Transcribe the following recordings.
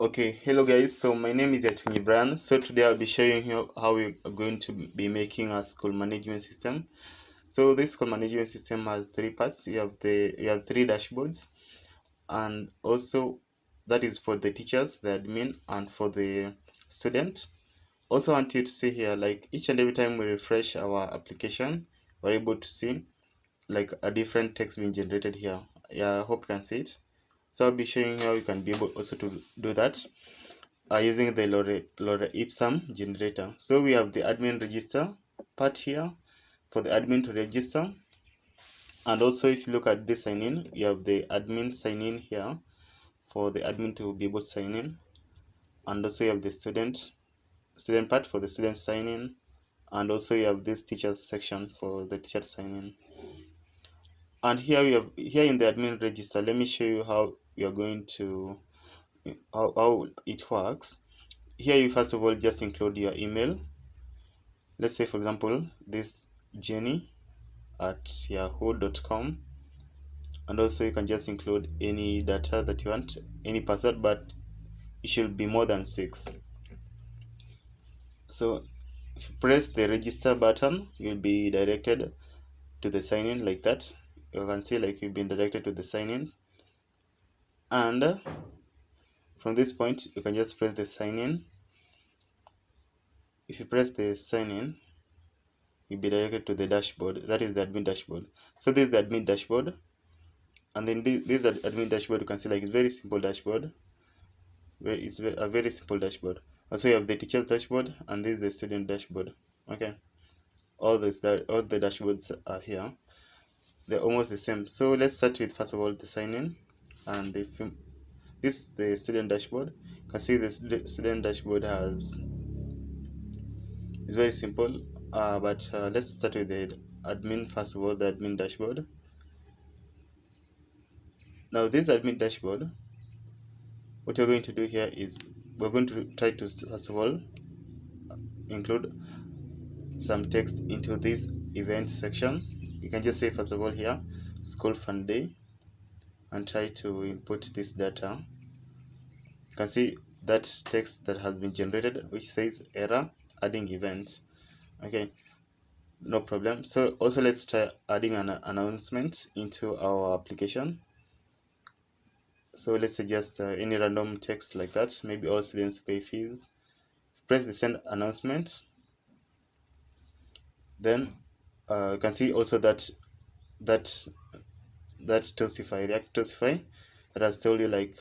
Okay, hello guys. So my name is Brian. So today I'll be showing you how we are going to be making a school management system. So this school management system has three parts. You have three dashboards, and also that is for the teachers, the admin, and for the student. Also want you to see here, like each and every time we refresh our application, we're able to see like a different text being generated here. Yeah, I hope you can see it. So I'll be showing you how you can be able also to do that using the Lore Ipsum generator. So we have the admin register part here for the admin to register. And also if you look at this sign in, you have the admin sign in here for the admin to be able to sign in. And also you have the student part for the student sign in. And also you have this teachers section for the teacher to sign in. And here we have here in the admin register, let me show you how we are going to how it works. Here you first of all just include your email. Let's say for example this Jenny at yahoo.com, and also you can just include any data that you want, any password, but it should be more than 6. So if you press the register button, you'll be directed to the sign in like that. You can see like you've been directed to the sign in, and from this point you can just press the sign in. If you press the sign in, you'll be directed to the dashboard, that is the admin dashboard. So this is the admin dashboard, and then this is the admin dashboard. You can see like it's very simple dashboard. It's a very simple dashboard. Also you have the teacher's dashboard, and this is the student dashboard. Okay, all the dashboards are here. They're almost the same. So let's start with first of all the sign in. And if this is the student dashboard, you can see the student dashboard has it's very simple. But let's start with the admin first of all, the admin dashboard. Now this admin dashboard, what we're going to do here is we're going to try to first of all include some text into this event section. You can just say first of all here school fun day and try to input this data. You can see that text that has been generated which says error adding event. Okay, no problem. So also let's try adding an announcement into our application. So let's suggest any random text like that, maybe all students pay fees. Press the send announcement. Then you can see also that that Tosify, React Tosify, that has told you like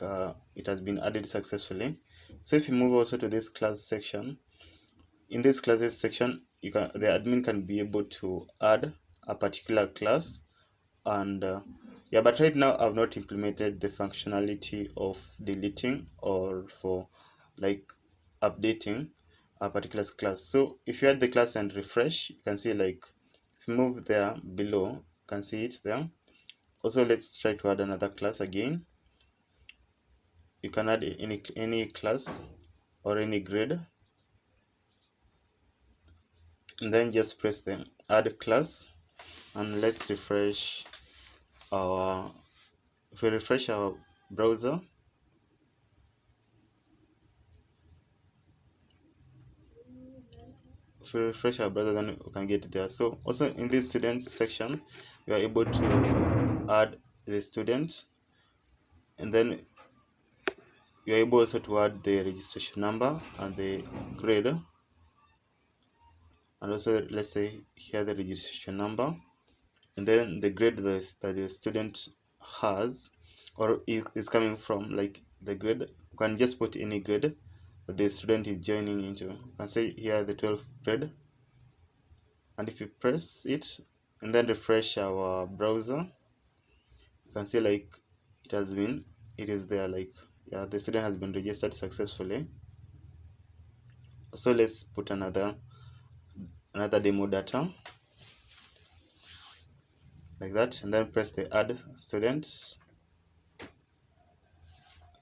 it has been added successfully. So if you move also to this class section, in this classes section, the admin can be able to add a particular class, and yeah, but right now I've not implemented the functionality of deleting or for like updating a particular class. So if you add the class and refresh, you can see like if you move there below, you can see it there. Also let's try to add another class again. You can add any class or any grade, and then just press the add class, and let's refresh our if we refresh our browser, then we can get there. So also in this students section, we are able to add the student, and then you are able also to add the registration number and the grade, and also let's say here the registration number, and then the grade that the student has or is coming from, like the grade. You can just put any grade that the student is joining into. You can say here the 12th grade, and if you press it and then refresh our browser, you can see like it is there, like yeah, the student has been registered successfully. So let's put another demo data like that, and then press the add student.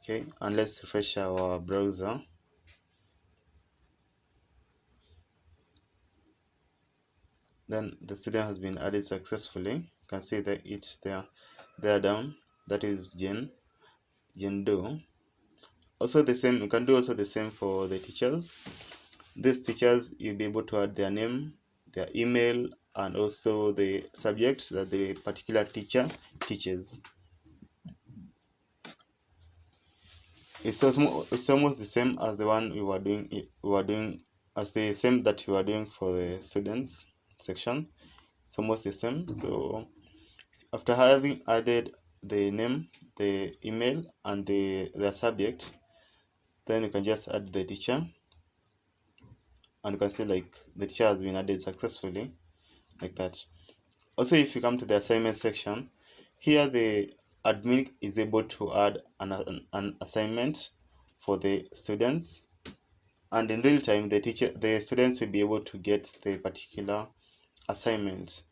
Okay, and let's refresh our browser. Then the student has been added successfully. You can see that it's there down, that is Jen Doe. Also the same, you can do also the same for the teachers. These teachers, you'll be able to add their name, their email, and also the subjects that the particular teacher teaches. It's almost the same as the one as the same that we were doing for the students section. It's almost the same. So after having added the name, the email, and the subject, then you can just add the teacher, and you can see like the teacher has been added successfully, like that. Also, if you come to the assignment section, here the admin is able to add an assignment for the students, and in real time the students will be able to get the particular assignment.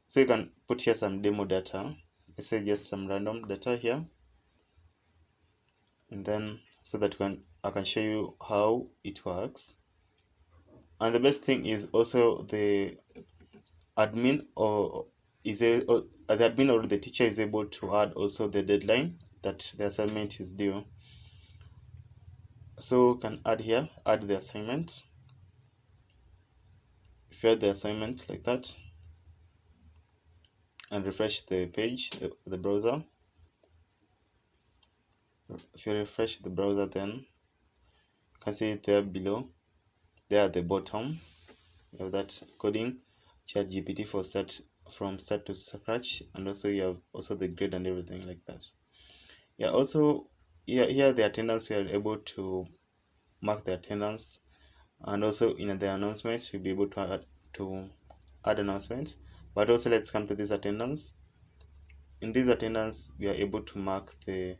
So you can put here some demo data. Let's say just some random data here, and then so that I can show you how it works. And the best thing is also the admin the admin or the teacher is able to add also the deadline that the assignment is due. So can add here, add the assignment. If you add the assignment like that and refresh the page, the browser. If you refresh the browser, then you can see it there below. There at the bottom, you have that coding ChatGPT for from start to scratch, and also you have also the grade and everything like that. Yeah, also here the attendance, we are able to mark the attendance, and also in the announcements we'll be able to add announcements. But also let's come to this attendance. In this attendance, we are able to mark the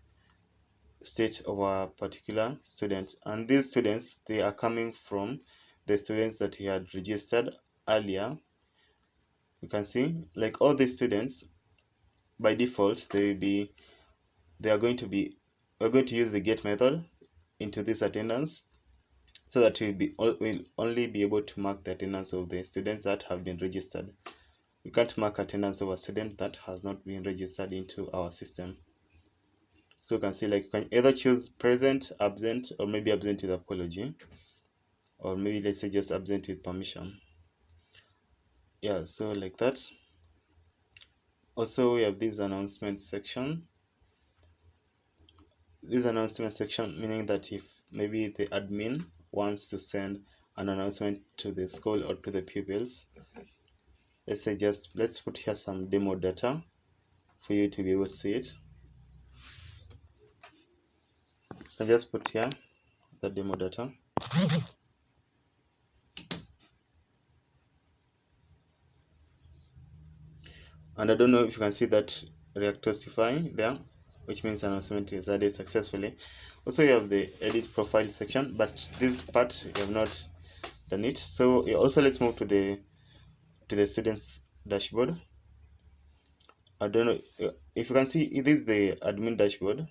state of a particular student, and these students, they are coming from the students that we had registered earlier. You can see like all these students by default they are going to be we're going to use the get method into this attendance, so that we'll only be able to mark the attendance of the students that have been registered. We can't mark attendance of a student that has not been registered into our system. So you can see like you can either choose present, absent, or maybe absent with apology, or maybe let's say just absent with permission. Yeah, so like that. Also we have this announcement section. This announcement section meaning that if maybe the admin wants to send an announcement to the school or to the pupils, let's put here some demo data for you to be able to see it. I just put here the demo data. And I don't know if you can see that reactosify there, which means announcement is added successfully. Also, you have the edit profile section, but this part you have not done it. So also let's move to the students dashboard. I don't know if you can see this is the admin dashboard.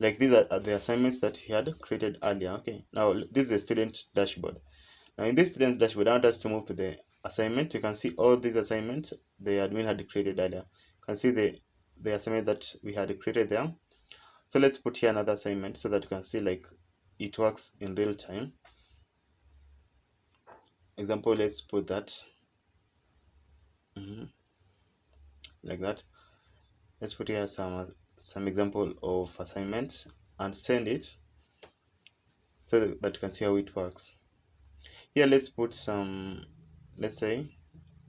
Like these are the assignments that he had created earlier. Okay, now this is the student dashboard. Now in this student dashboard, I want us to move to the assignment. You can see all these assignments the admin had created earlier. You can see the assignment that we had created there. So let's put here another assignment so that you can see like it works in real time. Example, let's put that like that. Let's put here some example of assignment and send it so that you can see how it works. Here let's put some, let's say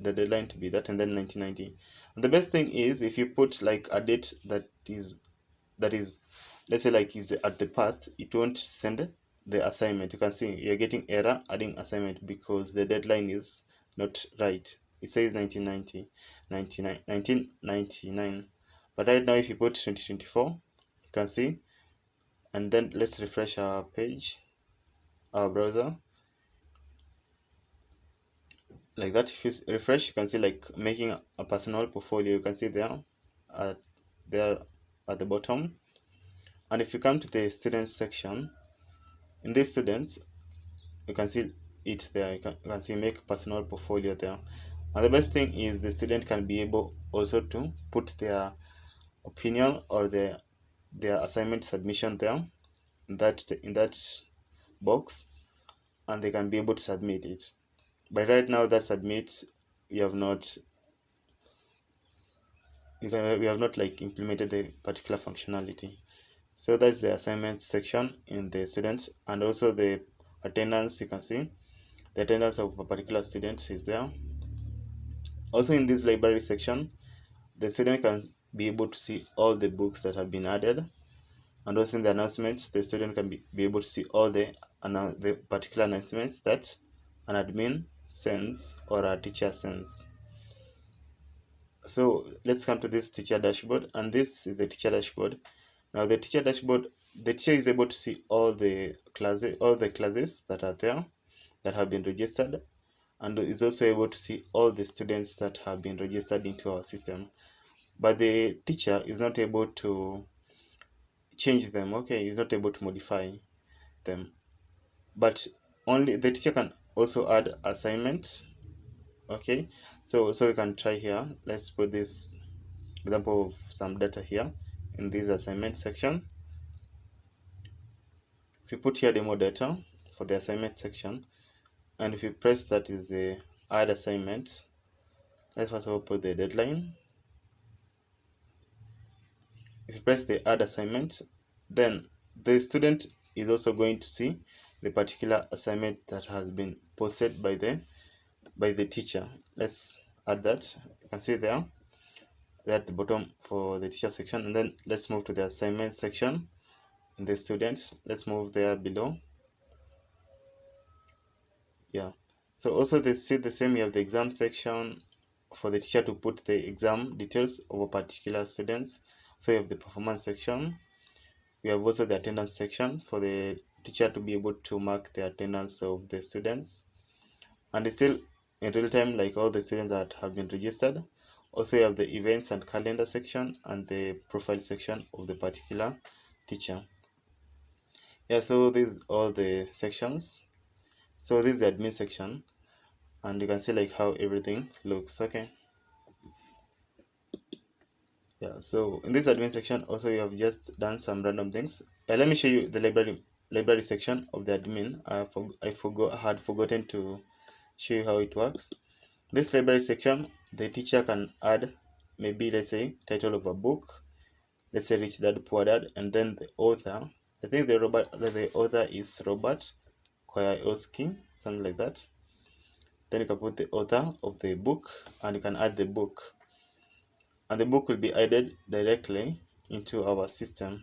the deadline to be that, and then 1990. And the best thing is if you put like a date that is let's say like is at the past, it won't send the assignment. You can see you're getting error adding assignment because the deadline is not right. It says 1999, but right now if you put 2024, you can see. And then let's refresh our page, our browser, like that. If you refresh, you can see like making a personal portfolio. You can see at there at the bottom. And if you come to the students section, in these students you can see it there. You can see make personal portfolio there. And the best thing is the student can be able also to put their opinion or their assignment submission there. in that box, and they can be able to submit it. But right now that submit, we have not we have not like implemented the particular functionality. So that's the assignment section in the students, and also the attendance. You can see the attendance of a particular student is there. Also in this library section, the student can be able to see all the books that have been added, and also in the announcements, the student can be able to see all the particular announcements that an admin sends or a teacher sends. So let's come to this teacher dashboard, and this is the teacher dashboard. Now the teacher dashboard, the teacher is able to see all the classes that are there that have been registered, and is also able to see all the students that have been registered into our system. But the teacher is not able to change them. Okay, is not able to modify them. But only the teacher can also add assignments. Okay, so we can try here. Let's put this example of some data here in this assignment section. If you put here demo data for the assignment section, and if you press that is the add assignment, let's first of all put the deadline. If you press the add assignment, then the student is also going to see the particular assignment that has been posted by the teacher. Let's add that. You can see there at the bottom for the teacher section, and then let's move to the assignment section in the students. Let's move there below. Yeah, so also they see the same. You have the exam section for the teacher to put the exam details of a particular students. So you have the performance section. We have also the attendance section for the teacher to be able to mark the attendance of the students, and it's still in real time like all the students that have been registered. Also you have the events and calendar section and the profile section of the particular teacher. Yeah, so these all the sections. So this is the admin section, and you can see like how everything looks. Okay, yeah, so in this admin section also you have just done some random things. Let me show you the library section of the admin. I had forgotten to show you how it works. This library section, the teacher can add maybe, let's say, title of a book, let's say Rich Dad Poor Dad, and then the author. I think the author is Robert Koyayowski, something like that. Then you can put the author of the book, and you can add the book, and the book will be added directly into our system.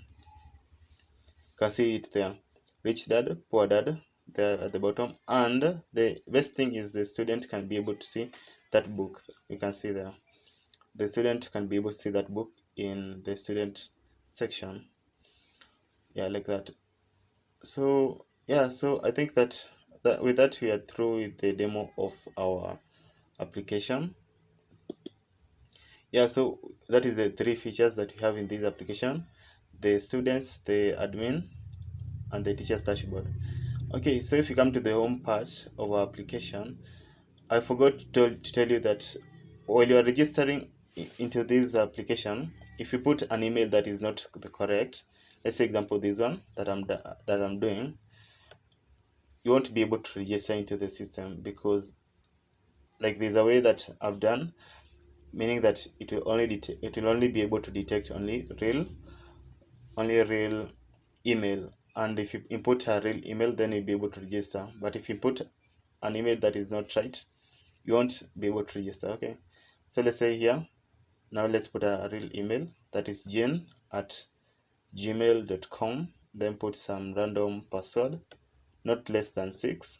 You can see it there, Rich Dad Poor Dad, there at the bottom. And the best thing is the student can be able to see that book. You can see there, the student can be able to see that book in the student section. Yeah, like that. So yeah, so I think that with that we are through with the demo of our application. Yeah, so that is the three features that we have in this application: the students, the admin, and the teacher's dashboard. Okay, so if you come to the home part of our application, I forgot to tell you that while you are registering into this application, if you put an email that is not the correct, let's say example this one that I'm doing, you won't be able to register into the system, because like there's a way that I've done, meaning that it will only be able to detect only real email, and if you input a real email, then you'll be able to register. But if you put an email that is not right, you won't be able to register. Okay, so let's say here, now let's put a real email, that is jane@gmail.com, then put some random password, not less than 6,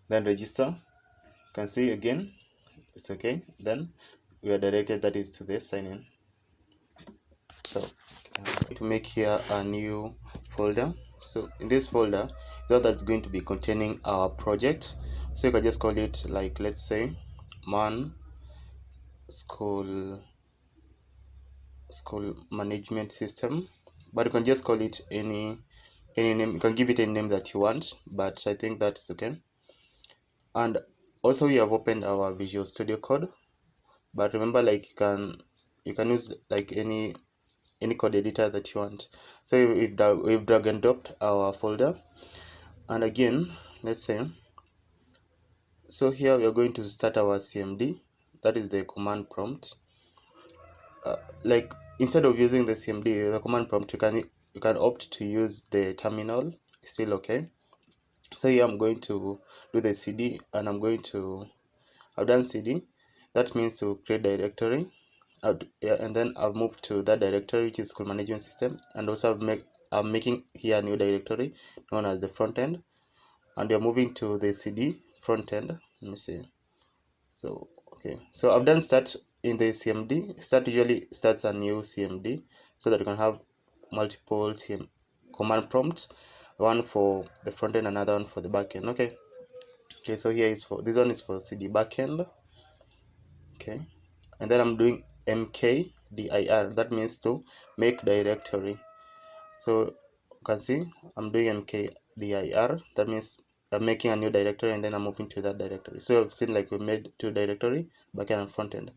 then register. You can see again it's okay, then we are directed, that is to the sign in. So to make here a new folder, so in this folder that's going to be containing our project. So you can just call it, like, let's say Mern school management system, but you can just call it any name. You can give it any name that you want, but I think that's okay. And also we have opened our Visual Studio Code, but remember, like, you can use like any any code editor that you want. So we've drag and dropped our folder, and again, let's say, so here we are going to start our CMD, that is the command prompt. Like instead of using the CMD, the command prompt, you can opt to use the terminal, still okay. So here I'm going to do the CD, and I've done CD. That means to create directory. Yeah, and then I've moved to that directory, which is school management system, and also I'm making here a new directory known as the front end, and you're moving to the CD front end. Let me see. So okay, so I've done start in the CMD. Start usually starts a new CMD so that you can have multiple command prompts, one for the front end, another one for the back end. Okay, so here is for this one is for CD backend. Okay, and then I'm doing mkdir, that means to make directory. So you can see I'm doing mkdir, that means I'm making a new directory, and then I'm moving to that directory. So I've seen like we made two directory, backend and front end.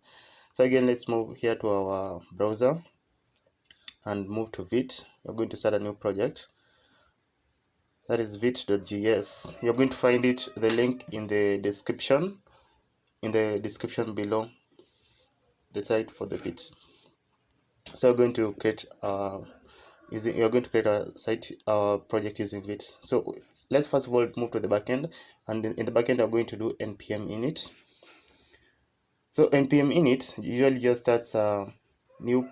So again, let's move here to our browser and move to Vite. We're going to start a new project, that is vite.js. You're going to find it, the link in the description below the site for the Vite. So you're going to create a site project using Vite. So let's first of all move to the backend, and in the backend I'm going to do npm init. So npm init usually just starts a new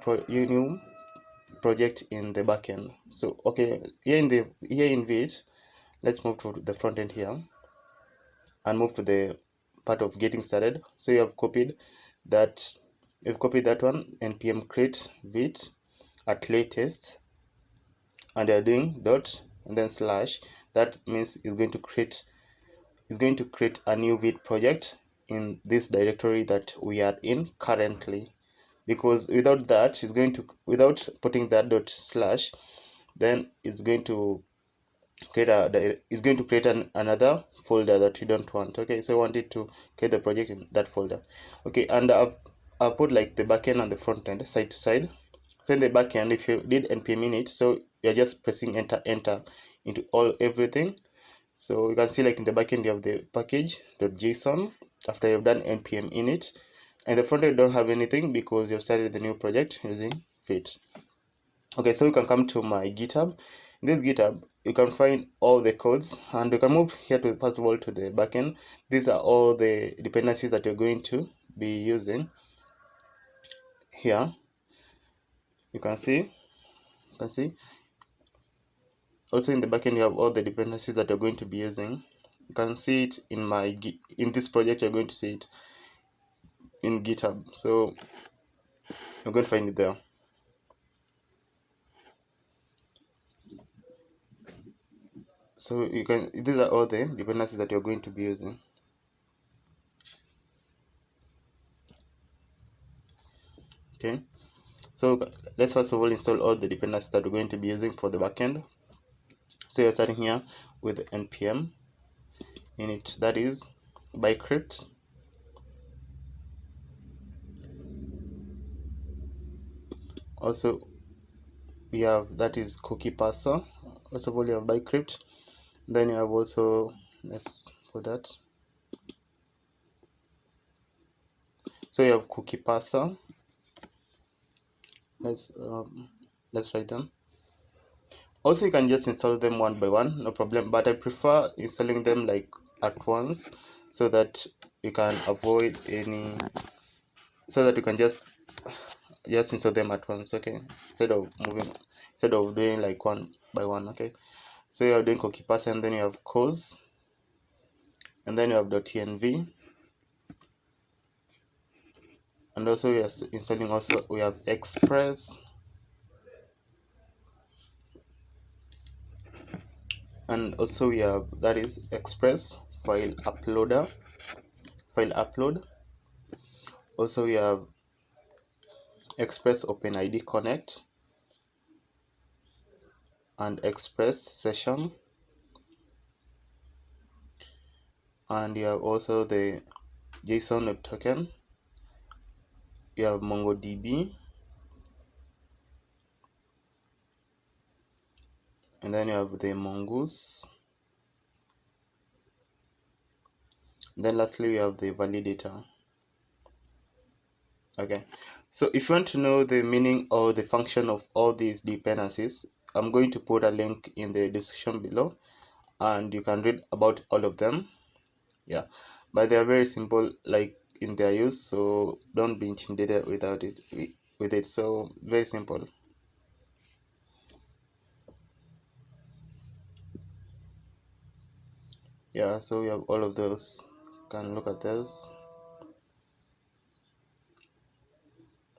project in the backend. So okay, here in Vite, let's move to the front end here and move to the part of getting started. So you've copied that one, npm create Vite at latest, and you're doing dot and then slash. That means it's going to create a new Vite project in this directory that we are in currently, because without that, without putting that dot slash, then it's going to create another folder that you don't want. Okay, so I want it to create the project in that folder. Okay, and I've put like the backend and the front end side to side. So in the backend, if you did npm init, so you're just pressing enter into everything. So you can see like in the backend you have the package.json after you've done npm init, and the front end you don't have anything because you've started the new project using Vite. Okay, so you can come to my GitHub. In this GitHub, you can find all the codes, and you can move here to first of all to the backend. These are all the dependencies that you're going to be using here. You can see. Also in the backend, you have all the dependencies that you're going to be using. You can see it in this project. You're going to see it in GitHub. So you're going to find it there. So these are all the dependencies that you're going to be using. Okay, so let's first of all install all the dependencies that we're going to be using for the backend. So you're starting here with npm init, that is bycrypt. Also we have, that is cookie parser. First of all, you have bycrypt, then you have also, let's put that, so you have cookie parser. Let's write them. Also you can just install them one by one, no problem, but I prefer installing them like at once, so that you can avoid any, so that you can just install them at once. Okay, instead of doing like one by one. Okay, so you are doing cookie parser, and then you have cause, and then you have .env, and also we are installing, also we have express, and also we have, that is express file upload. Also we have express openid connect and express session, and you have also the JSON web token. You have MongoDB, and then you have the mongoose, and then lastly we have the validator. Okay, so if you want to know the meaning or the function of all these dependencies, I'm going to put a link in the description below and you can read about all of them. Yeah, but they are very simple like in their use, so don't be intimidated with it. So very simple. Yeah, so we have all of those. Can look at those.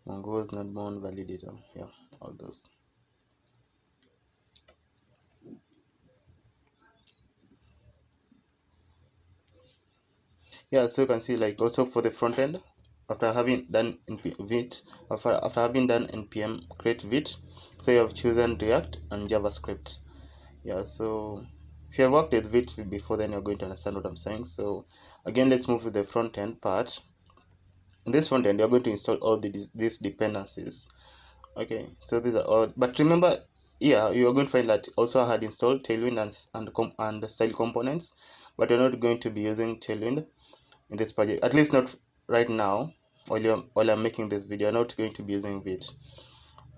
Mongoose, not born validator. Yeah, all those. Yeah, so you can see like also for the front end, after having done vit, after having done npm create vit, so you have chosen React and JavaScript. Yeah, so if you have worked with vit before, then you're going to understand what I'm saying. So again, let's move to the front end part. In this front end, you're going to install all these dependencies. Okay, so these are all, but remember, yeah, you are going to find that also I had installed Tailwind and style components, but you're not going to be using Tailwind in this project, at least not right now. While I'm making this video, I'm not going to be using Vite,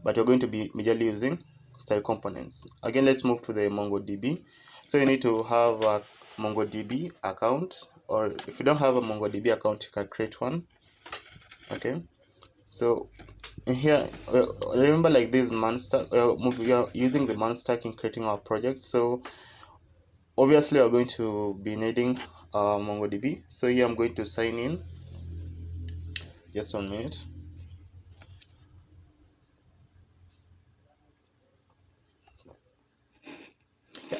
but you're going to be majorly using style components. Again, let's move to the MongoDB. So you need to have a MongoDB account, or if you don't have a MongoDB account, you can create one. Okay, so in here, remember like this man stack, we are using the man stack in creating our project. So obviously we're going to be needing MongoDB. So here I'm going to sign in. Just 1 minute.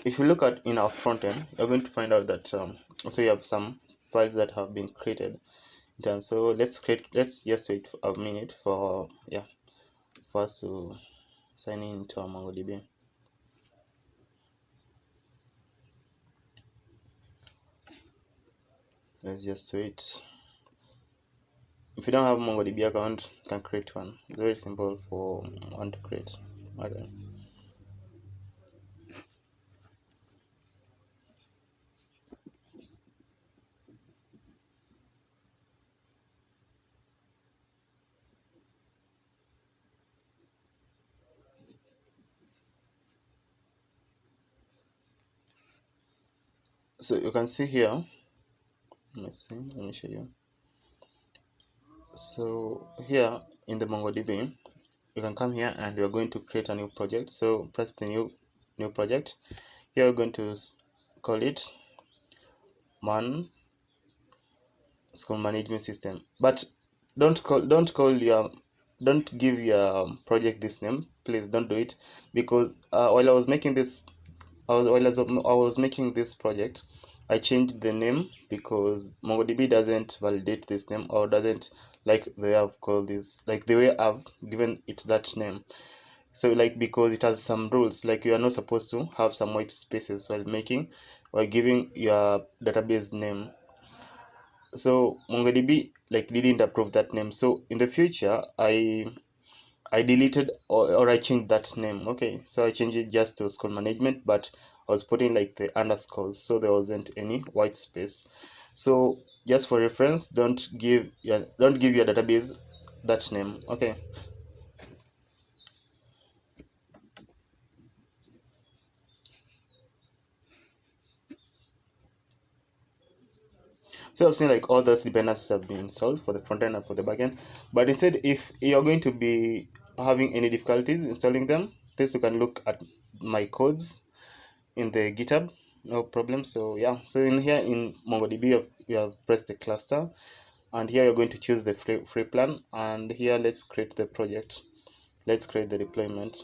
If you look at in our front end, you're going to find out that also you have some files that have been created. Done. So let's just wait for a minute for for us to sign in to our MongoDB. Let's just wait. If you don't have a MongoDB account, you can create one. It's very simple for one to create. Okay. So you can see here. Let me show you. So here in the MongoDB, you can come here and you're going to create a new project. So press the new project. Here we're going to call it Man School Management System. But don't give your project this name. Please don't do it, because while I was making this I was making this project, I changed the name because MongoDB doesn't validate this name, or doesn't like the way I've called this, like the way I've given it that name. So like because it has some rules, like you are not supposed to have some white spaces while giving your database name. So MongoDB like didn't approve that name. So in the future, I deleted or I changed that name. Okay, so I changed it just to school management, but I was putting like the underscores, so there wasn't any white space. So just for reference, don't give your database that name. Okay. So I've seen like all those dependencies have been solved for the front end and for the back end. But instead, if you're going to be having any difficulties installing them, please you can look at my codes in the GitHub. No problem. So yeah, so in here in MongoDB, you have pressed the cluster, and here you're going to choose the free plan. And here let's create the project. Let's create the deployment.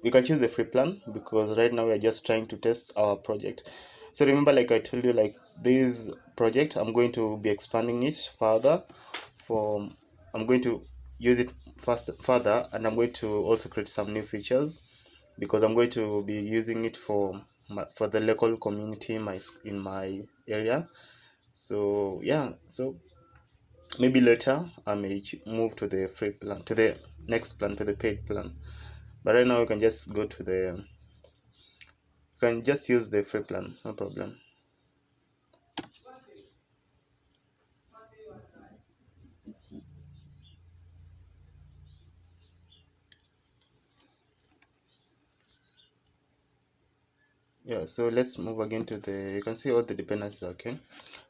You can choose the free plan because right now we are just trying to test our project. So remember, like I told you, like this project, I'm going to be expanding it further. For I'm going to use it further, and I'm going to also create some new features because I'm going to be using it for the local community in my area. So yeah, so maybe later I may move to the next plan, to the paid plan. But right now you can just go to the You can just use the free plan, no problem. Yeah, so let's move again to the, you can see all the dependencies. Okay,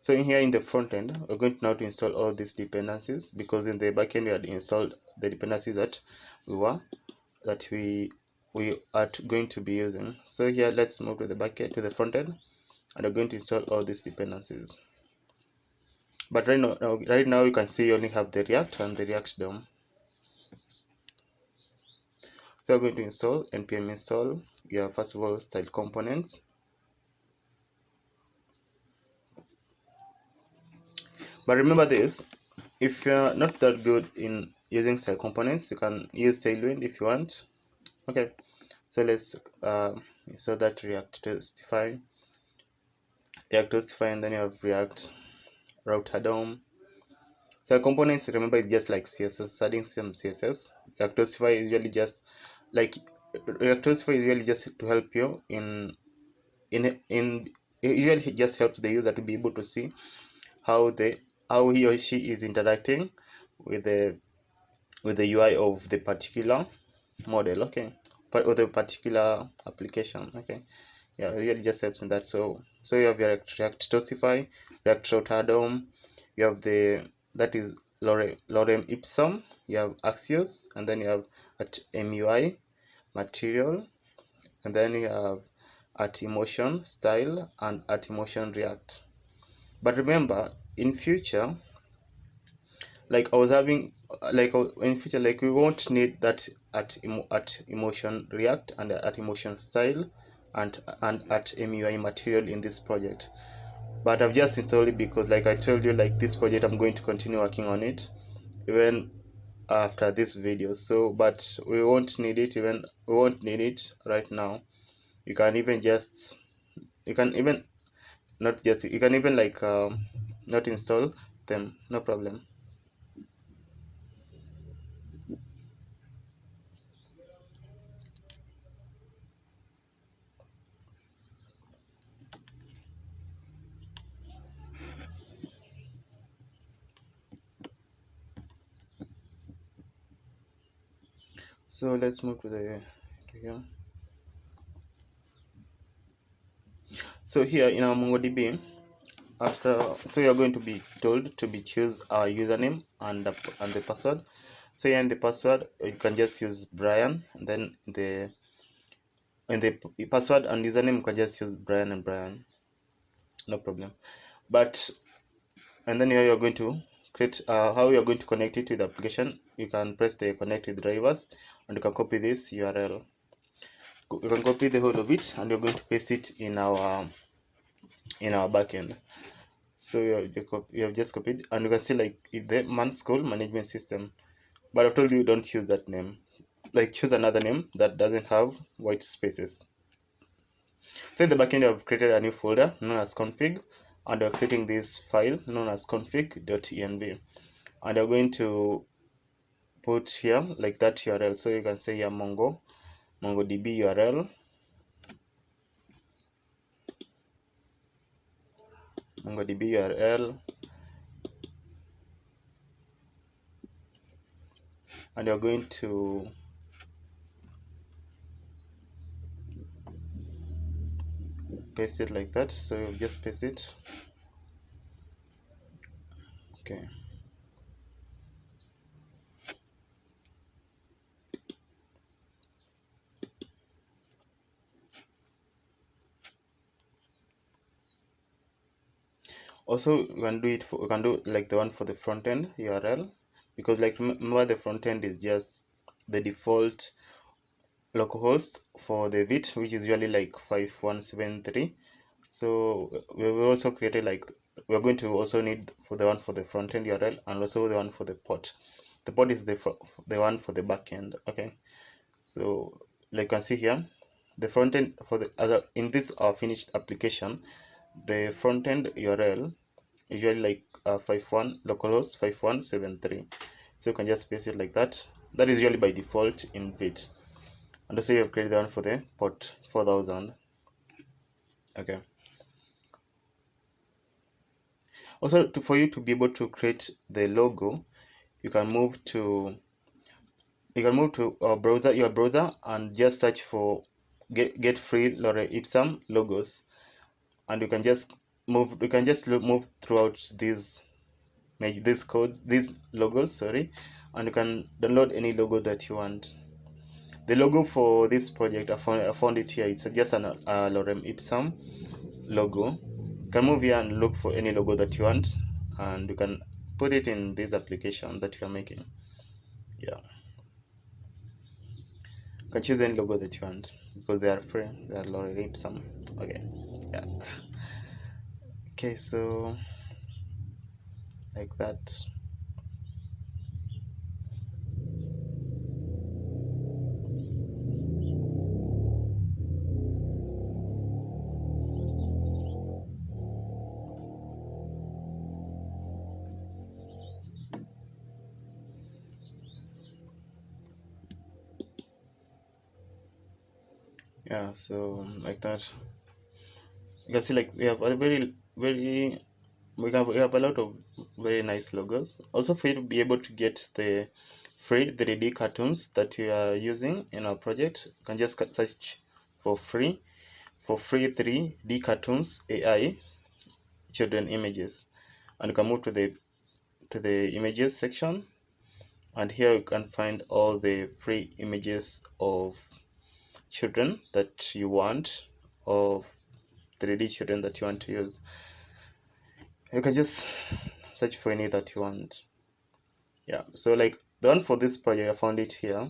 so in here in the front end, we're going now to install all these dependencies, because in the backend we had installed the dependencies that we were we are going to be using. So here let's move to the backend, to the front end, and we're going to install all these dependencies. But right now you can see you only have the React and the React DOM. So we're going to install npm install. You have first of all style components. But remember this, if you're not that good in using style components, you can use Tailwind if you want. Okay, so let's install that React Testify, and then you have React Router DOM. So components, remember, it's just like CSS, adding some CSS. React Testify is really just like React Testify is really just to help you in it usually just helps the user to be able to see how he or she is interacting with the UI of the particular model, okay, but with the particular application, okay. Yeah, it really just helps in that. So you have your React Tostify, React Router DOM, you have the, that is lorem ipsum, you have Axios, and then you have at MUI material, and then you have at emotion style and at emotion React. But remember, in future, like I was having in future, like we won't need that at emotion React and at emotion style and at MUI material in this project. But I've just installed it because, like I told you, like this project I'm going to continue working on it even after this video. So but we won't need it right now. You can even just, you can even not just, you can even like not install them, no problem. So let's move to here. So here in our MongoDB, so you're going to be told to be choose our username and the password. So here in the password, you can just use Brian, and then in the password and username, you can just use Brian and Brian, no problem. But and then here you're going to create how you're going to connect it to the application. You can press the connect with drivers, and you can copy this URL. You can copy the whole of it, and you're going to paste it in our backend. So you have just copied, and you can see like if the man school management system. But I've told you don't use that name. Like choose another name that doesn't have white spaces. So in the backend, I've created a new folder known as config, and we're creating this file known as config.env, and we're going to put here like that URL. So you can say here MongoDB URL, MongoDB URL, and you're going to paste it like that. So you just paste it. Okay. Also, you can do like the one for the front end URL, because like remember the front end is just the default localhost for the vit, which is usually like 5173. So we will also created like, we're going to also need for the one for the front end URL, and also the one for the port. The port is the one for the backend. Okay, so like you can see here, the front end for the other in this finished application, the front end URL usually like 51 localhost 5173. So you can just paste it like that. That is usually by default in vit. And also you have created the one for the port 4000. Okay. Also, for you to be able to create the logo, you can move to your browser, and just search for get free Lore Ipsum logos, and you can just move throughout these logos, sorry, and you can download any logo that you want. The logo for this project, I found it here. It's just an Lorem Ipsum logo. You can move here and look for any logo that you want, and you can put it in this application that you're making. Yeah, you can choose any logo that you want because they are free. They are Lorem Ipsum. Okay, yeah. Okay, so like that. Yeah, so like that. You can see like we have a we have a lot of very nice logos. Also, for you to be able to get the free 3D cartoons that you are using in our project, you can just search for free 3D cartoons AI children images, and you can move to the images section, and here you can find all the free images of children that you want, of 3D children that you want to use. You can just search for any that you want. Yeah, so like the one for this project, I found it here.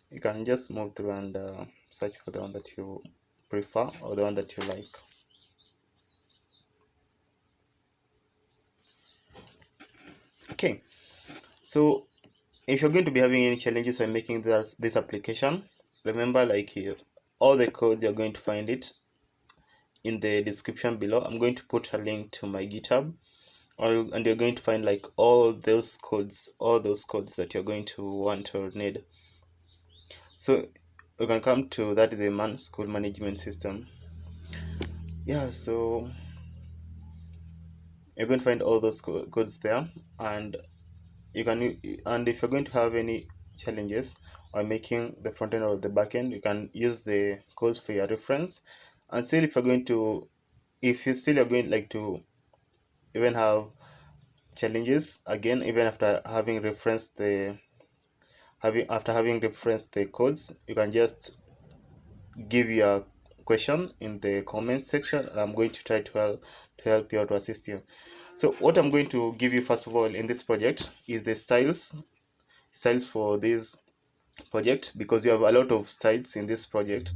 You can just move through and search for the one that you prefer or the one that you like. Okay, so if you're going to be having any challenges when making this application, remember, like here, all the codes, you're going to find it in the description below. I'm going to put a link to my GitHub, and you're going to find like all those codes that you're going to want or need. So we can come to that, the Mern school management system. Yeah, so you're going to find all those codes there, and if you're going to have any challenges on making the front end or the back end, you can use the codes for your reference. And still, if you still are going like to even have challenges again, even after having referenced the codes, you can just give your question in the comment section, and I'm going to try to help you out, to assist you. So what I'm going to give you first of all in this project is the styles for this project, because you have a lot of styles in this project.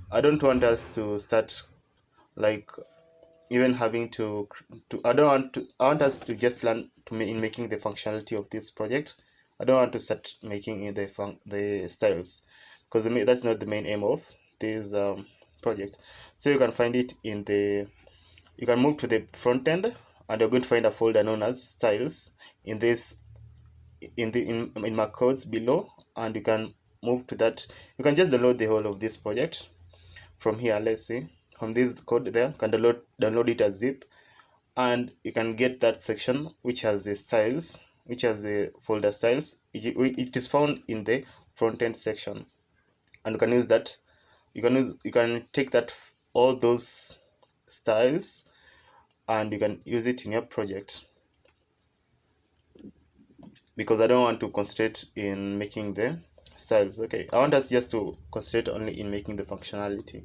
I don't want us to start like even having to I want us to just learn in making the functionality of this project. I don't want to start making the styles, because that's not the main aim of this project. So you can find it you can move to the front end, and you're going to find a folder known as styles in this in my codes below, and you can move to that. You can just download the whole of this project from here. Let's see, from this code there, you can download it as zip, and you can get that section which has the styles, which has the folder styles. It is found in the front end section, and you can use that. You can take that, all those styles, and you can use it in your project, because I don't want to concentrate in making the styles. Okay, I want us just to concentrate only in making the functionality,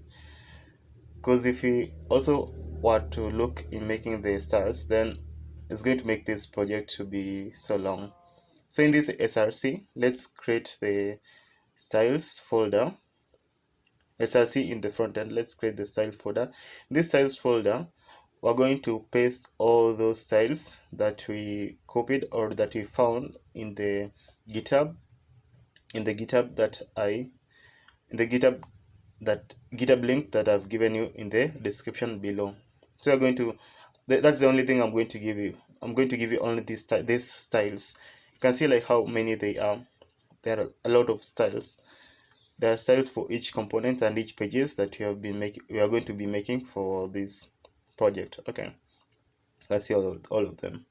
because if we also want to look in making the styles, then it's going to make this project to be so long. So in this SRC, let's create the styles folder. SRC in the front end, let's create the style folder. This styles folder, we're going to paste all those styles that we copied or that we found in the GitHub, in the GitHub GitHub link that I've given you in the description below. So you're going to that's the only thing I'm going to give you. I'm going to give you only these styles. You can see like how many they are. There are a lot of styles. There are styles for each component and each pages that we are going to be making for this project. Okay, let's see all of them.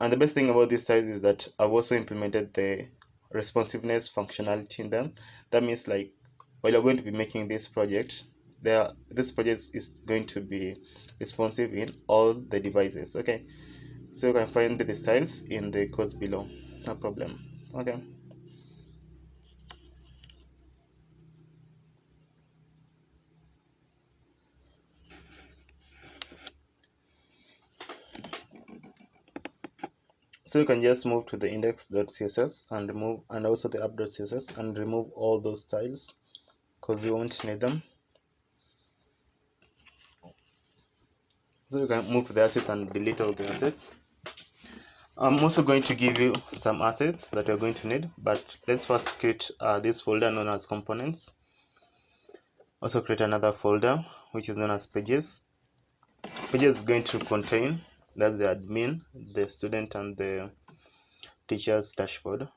And the best thing about these styles is that I've also implemented the responsiveness functionality in them. That means, like, while you're going to be making this project, this project is going to be responsive in all the devices. Okay, so you can find the styles in the course below, no problem. Okay, so you can just move to the index.css and remove, and also the app.css, and remove all those styles because you won't need them. So you can move to the assets and delete all the assets. I'm also going to give you some assets that you're going to need, but let's first create this folder known as components. Also create another folder which is known as pages. Pages is going to contain, that's the admin, the student, and the teacher's dashboard.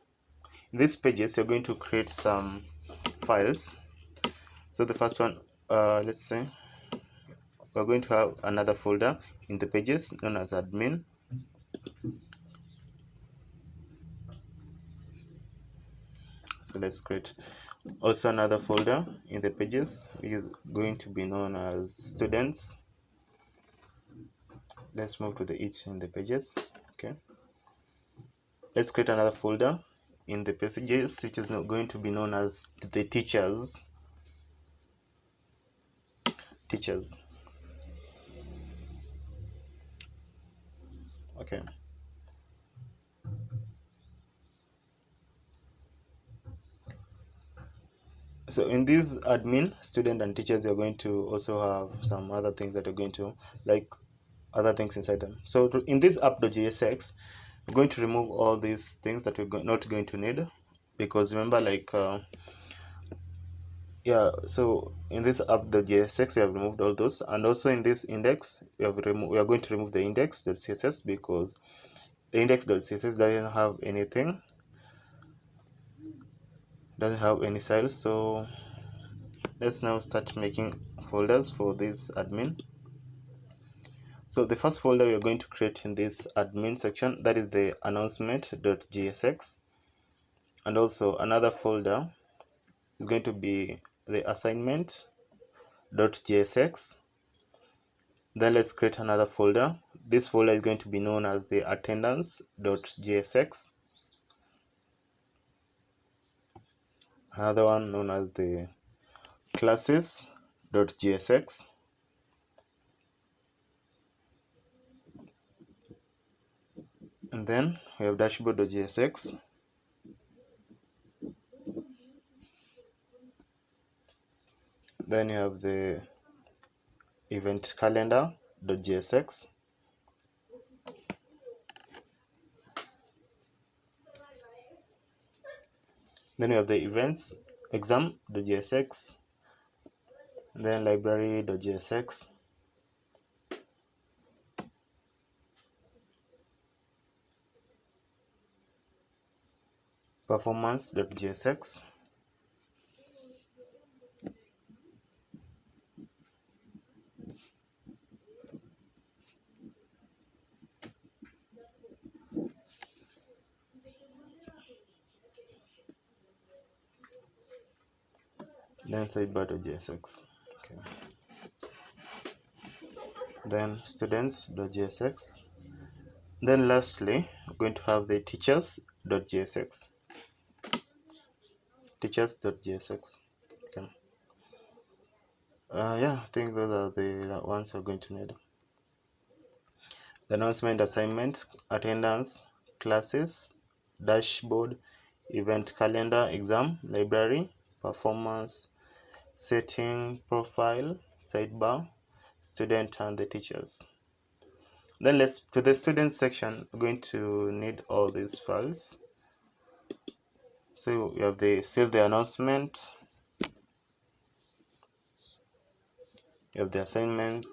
In these pages you're going to create some files. So the first one, let's say we're going to have another folder in the pages known as admin. So let's create also another folder in the pages which is going to be known as students. Let's move to the each in the pages. Okay, let's create another folder in the pages which is not going to be known as the teachers. Okay, so in this admin, student, and teachers, you're going to also have some other things that are going to, like, other things inside them. So in this app.jsx, we're going to remove all these things that we're not going to need, because remember, like, yeah, so in this app.jsx we have removed all those, and also in this index we are going to remove the index.css because the index.css doesn't have any styles. So let's now start making folders for this admin. So the first folder we are going to create in this admin section, that is the announcement.jsx, and also another folder is going to be the assignment.jsx. Then let's create another folder. This folder is going to be known as the attendance.jsx. Another one known as the classes.jsx. And then we have dashboard.jsx. Then you have the event calendar.jsx. Then we have the events exam.jsx, then library.jsx, performance.jsx, then sidebar.jsx. Okay. Then students.jsx. Then lastly, we're going to have the teachers.jsx. Teachers.jsx. Okay. Yeah, I think those are the ones we're going to need. The announcement, assignment, attendance, classes, dashboard, event calendar, exam, library, performance, setting, profile, sidebar, student, and the teachers. Then let's to the student section. We're going to need all these files. So you have the save the announcement, you have the assignment,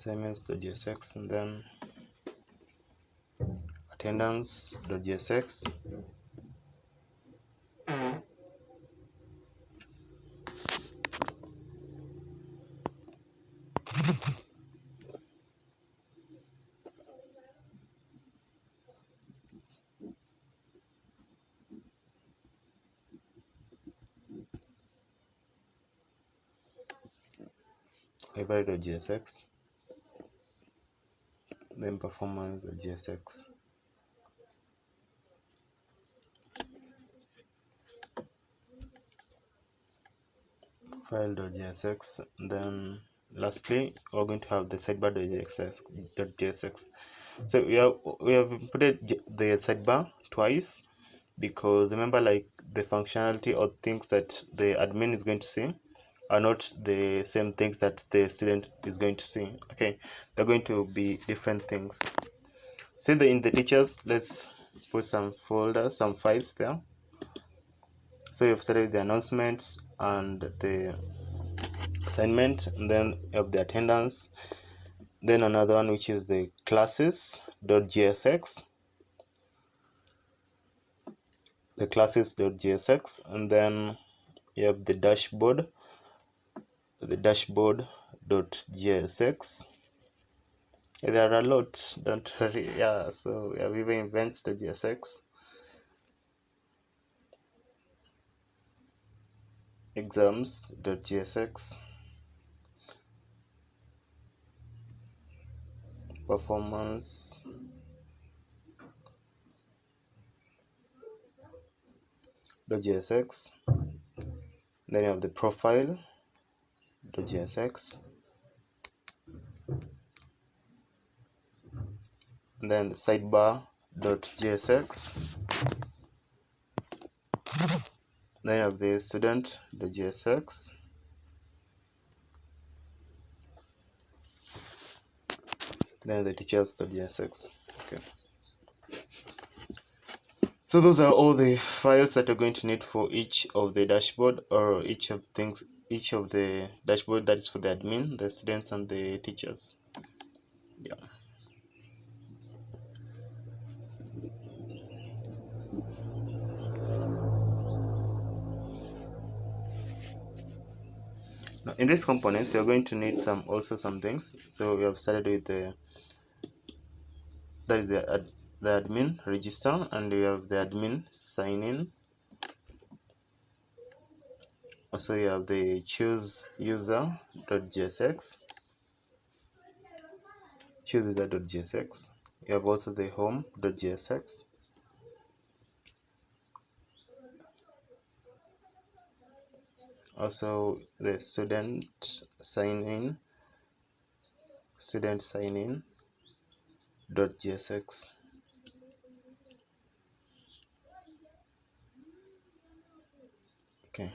assignments.jsx, and then attendance.jsx, library.jsx, then performance.jsx, file.jsx, then lastly we're going to have the sidebar.jsx. So we have inputted the sidebar twice, because remember, like, the functionality or things that the admin is going to see are not the same things that the student is going to see. Okay, they're going to be different things. See, in the teachers, let's put some folders, some files there. So you've started the announcement and the assignment, and then you have the attendance, then another one which is the classes.jsx, and then you have the dashboard.jsx. There are a lot, don't worry. Yeah, so we have even events.jsx, exams.jsx, performance.jsx, then you have the profile.jsx, and then the sidebar.jsx, then you have the student.jsx, then the teachers.jsx. Okay, so those are all the files that you're going to need for each of the dashboard, or each of the dashboard that is for the admin, the students, and the teachers. Yeah. Now, in these components, you're going to need some things. So we have started with the admin register, and we have the admin sign in. Also, you have the choose user.jsx. You have also the home.jsx. Also the student sign in.jsx. Okay,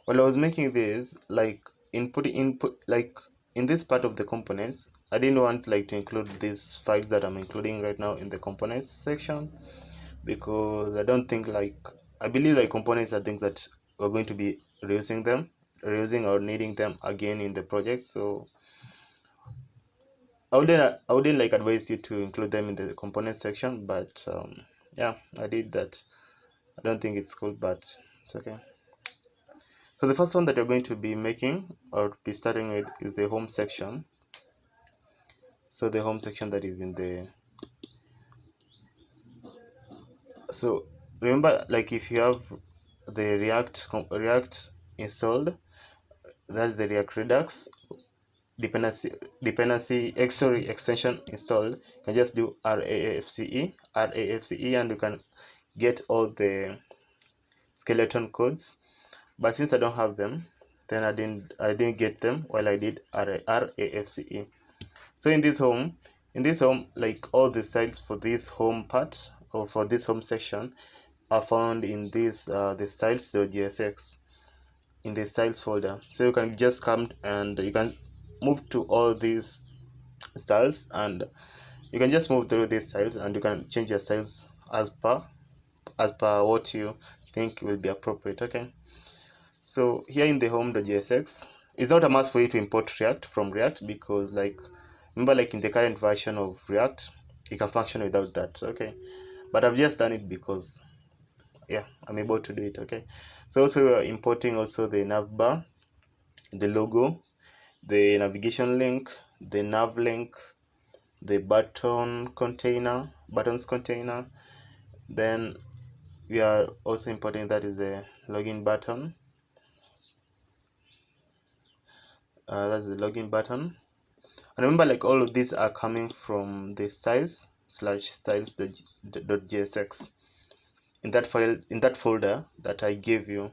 while I was making this, like, input like in this part of the components, I didn't want to include these files that I'm including right now in the components section, because I believe components are things that we're going to be reusing or needing them again in the project. So I wouldn't advise you to include them in the component section, but yeah, I did that. I don't think it's cool, but it's okay. So the first one that you're going to be making or be starting with is the home section. So the home section that is in the, so remember, if you have the React installed, that's the React Redux dependency extension installed. You can just do RAFCE, and you can get all the skeleton codes. But since I don't have them, then I didn't get them while I did RAFCE. So in this home, all the styles for this home part, or for this home section, are found in this the styles.jsx, in the styles folder. So you can just come and you can move to all these styles, and you can just move through these styles, and you can change your styles as per what you think will be appropriate. Okay, so here in the home.jsx, it's not a must for you to import React from React, because like remember, like in the current version of React you can function without that. Okay, but I've just done it because yeah, I'm able to do it. Okay, so also we are importing also the navbar, the logo, the navigation link, the nav link, the buttons container. Then we are also importing, that is the login button. That's the login button. And remember, like all of these are coming from the styles/styles.jsx in that file, in that folder that I gave you.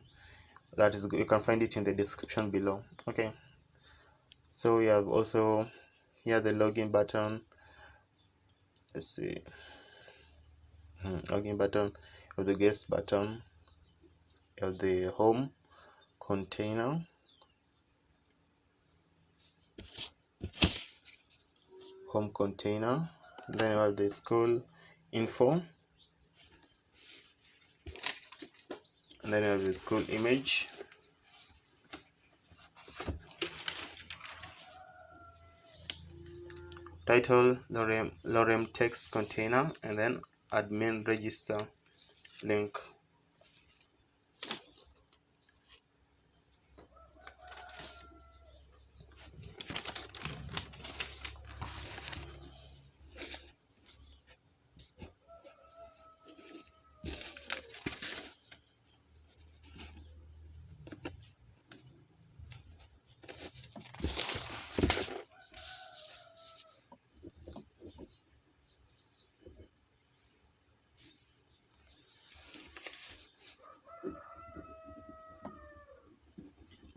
That is, you can find it in the description below. Okay, so we have also here the login button. Let's see, login button, or the guest button, or the home container, then you have the school info, and then you have the school image, title, lorem text container, and then admin register link.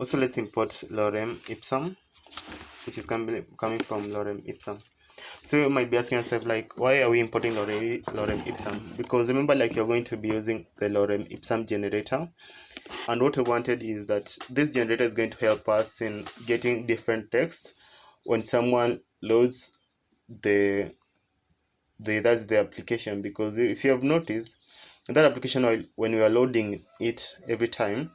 Also, let's import lorem ipsum, which is coming from lorem ipsum. So you might be asking yourself, like, why are we importing lorem ipsum? Because remember, like, you're going to be using the lorem ipsum generator, and what we wanted is that this generator is going to help us in getting different text when someone loads that's the application. Because if you have noticed, that application, when we are loading it every time,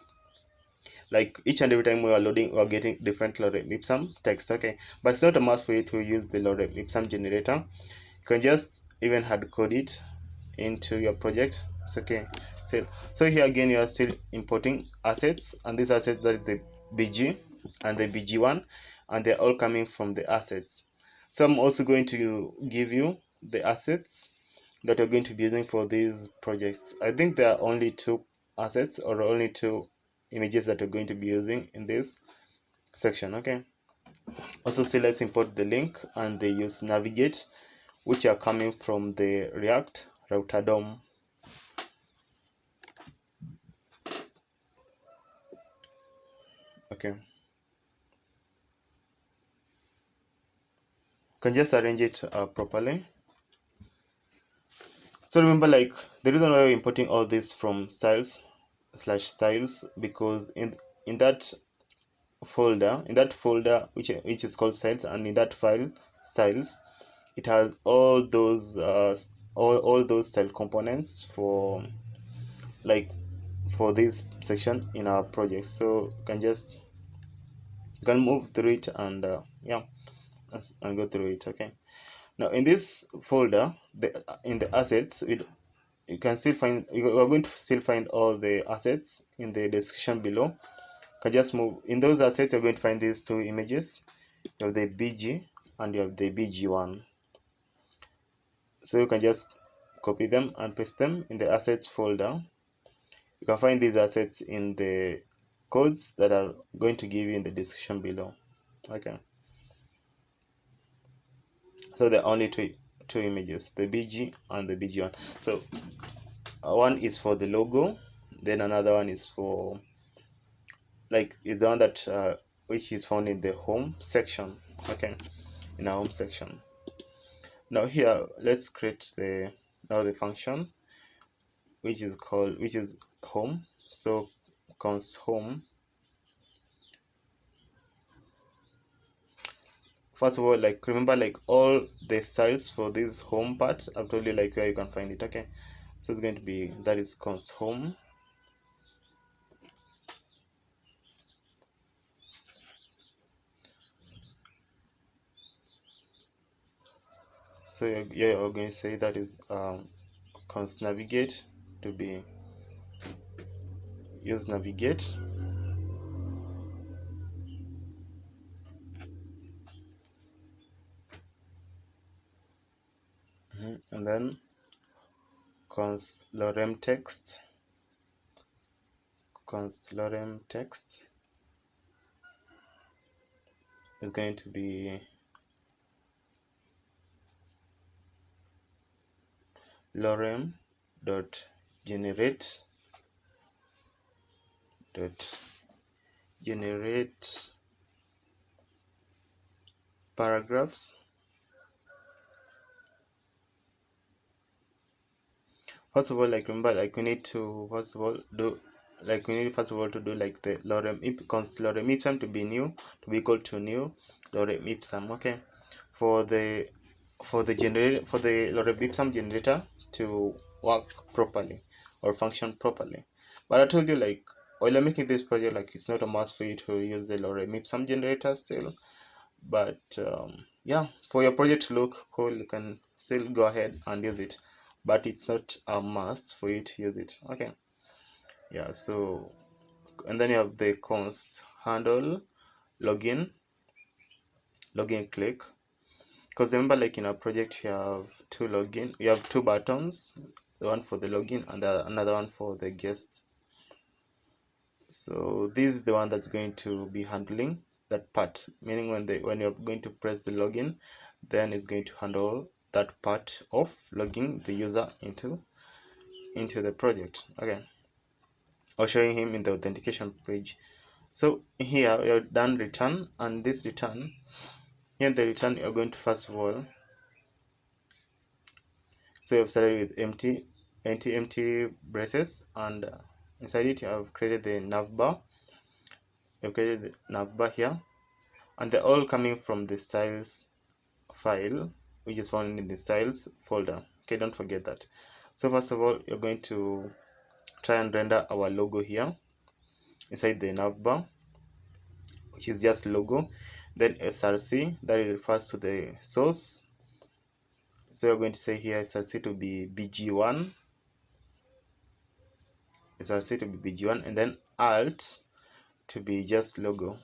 like each and every time we are loading, we are getting different lorem ipsum text. Okay, but it's not a must for you to use the lorem ipsum generator. You can just even hard code it into your project. It's okay. So here again, you are still importing assets, and these assets, that is the bg and the bg1, and they're all coming from the assets. So I'm also going to give you the assets that you're going to be using for these projects. I think there are only two assets, or only two images that you're going to be using in this section. Okay, also still let's import the link and the use navigate, which are coming from the React router DOM. Okay, you can just arrange it properly. So remember, like, the reason why we're importing all this from styles/styles, because in that folder which is called styles, and in that file styles, it has all those all those style components for, like, for this section in our project. So you can move through it, and yeah, and go through it. Okay, now in this folder, in the assets, you can still find, you are going to still find all the assets in the description below. You can just move in those assets. You're going to find these two images. You have the bg and you have the bg1. So you can just copy them and paste them in the assets folder. You can find these assets in the codes that I'm going to give you in the description below. Okay, so there are only two images, the bg and the bg1. So one is for the logo, then another one is for, like, is the one that which is found in the home section. Okay, in our home section. Now here, let's create the function which is home. So const home. First of all, like, remember, like, all the styles for this home part, I've told you, like, where you can find it. Okay, so it's going to be, that is const home. So you're going to say that is const navigate to be use navigate, and then const lorem text is going to be lorem dot generate paragraphs. First of all, like remember, like we need to first of all do to do like the lorem const lorem ipsum to be new, to be equal to new lorem ipsum. Okay, for the lorem ipsum generator to work properly or function properly. But I told you, like while you're making this project, like it's not a must for you to use the lorem ipsum generator still. But yeah, for your project to look cool, you can still go ahead and use it, but it's not a must for you to use it. Okay, yeah. So and then you have the const handle login click, because remember, like in our project you have two buttons, the one for the login and another one for the guest. So this is the one that's going to be handling that part, meaning when you're going to press the login, then it's going to handle that part of logging the user into the project. Okay, or showing him in the authentication page. So here you're done return, and this return here in the return you're going to first of all, so you've started with empty braces, and inside it you have created the navbar. You've created the navbar here, and they're all coming from the styles file, which is found in the styles folder. Okay, don't forget that. So first of all, you're going to try and render our logo here inside the navbar, which is just logo. Then src, that refers to the source. So you're going to say here src to be bg1, and then alt to be just logo.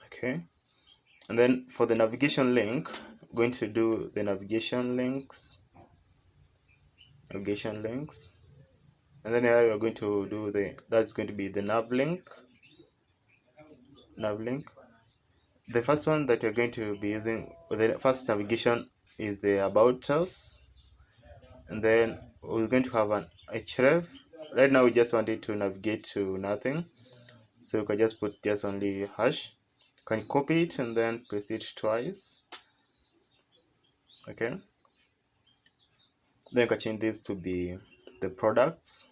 Okay, and then for the navigation link, I'm going to do the navigation links, and then here we're going to do that's going to be the nav link. The first one that you're going to be using, the first navigation, is the about us, and then we're going to have an href. Right now we just wanted to navigate to nothing, so you can just put just only hash. You can copy it and then paste it twice. Okay, then you can change this to be the products.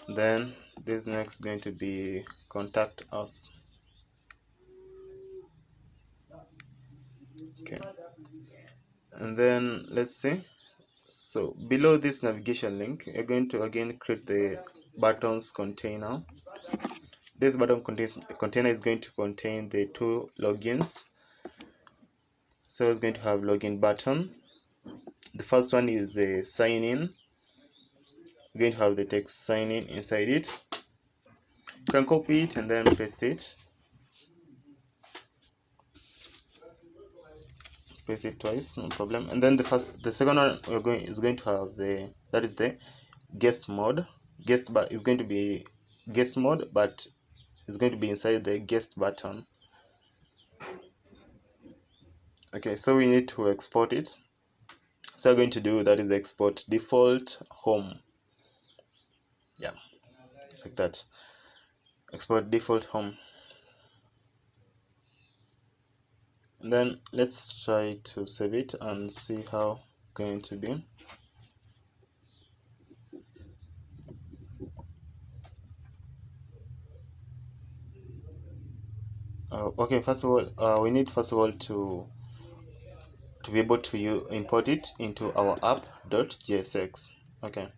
Then this next going to be contact us. Okay, and then let's see. So below this navigation link, you're going to again create the buttons container. This container is going to contain the two logins. So it's going to have login button. The first one is the sign in. You're going to have the text sign in inside it. You can copy it and then paste it. Paste it twice, no problem. And then the second one is going to have the guest mode. But it's going to be guest mode, but it's going to be inside the guest button. Okay, so we need to export it. So we're going to do that is export default home. Yeah, like that. Export default home. And then let's try to save it and see how it's going to be. Okay, first of all, we need to be able to import it into our app.jsx. Okay,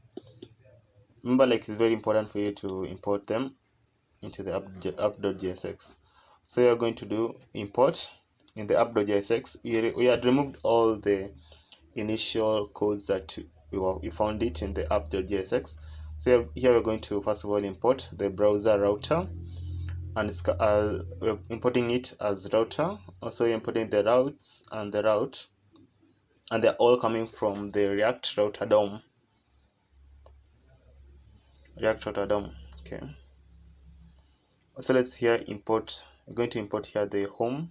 remember, like it's very important for you to import them into the app.jsx. So we are going to do import in the app.jsx. We had removed all the initial codes that we found it in the app.jsx. So here we're going to first of all import the browser router, and we're importing it as router. Also importing the routes and the route, and they're all coming from the React router DOM. Okay. So let's here import. I'm going to import here the home.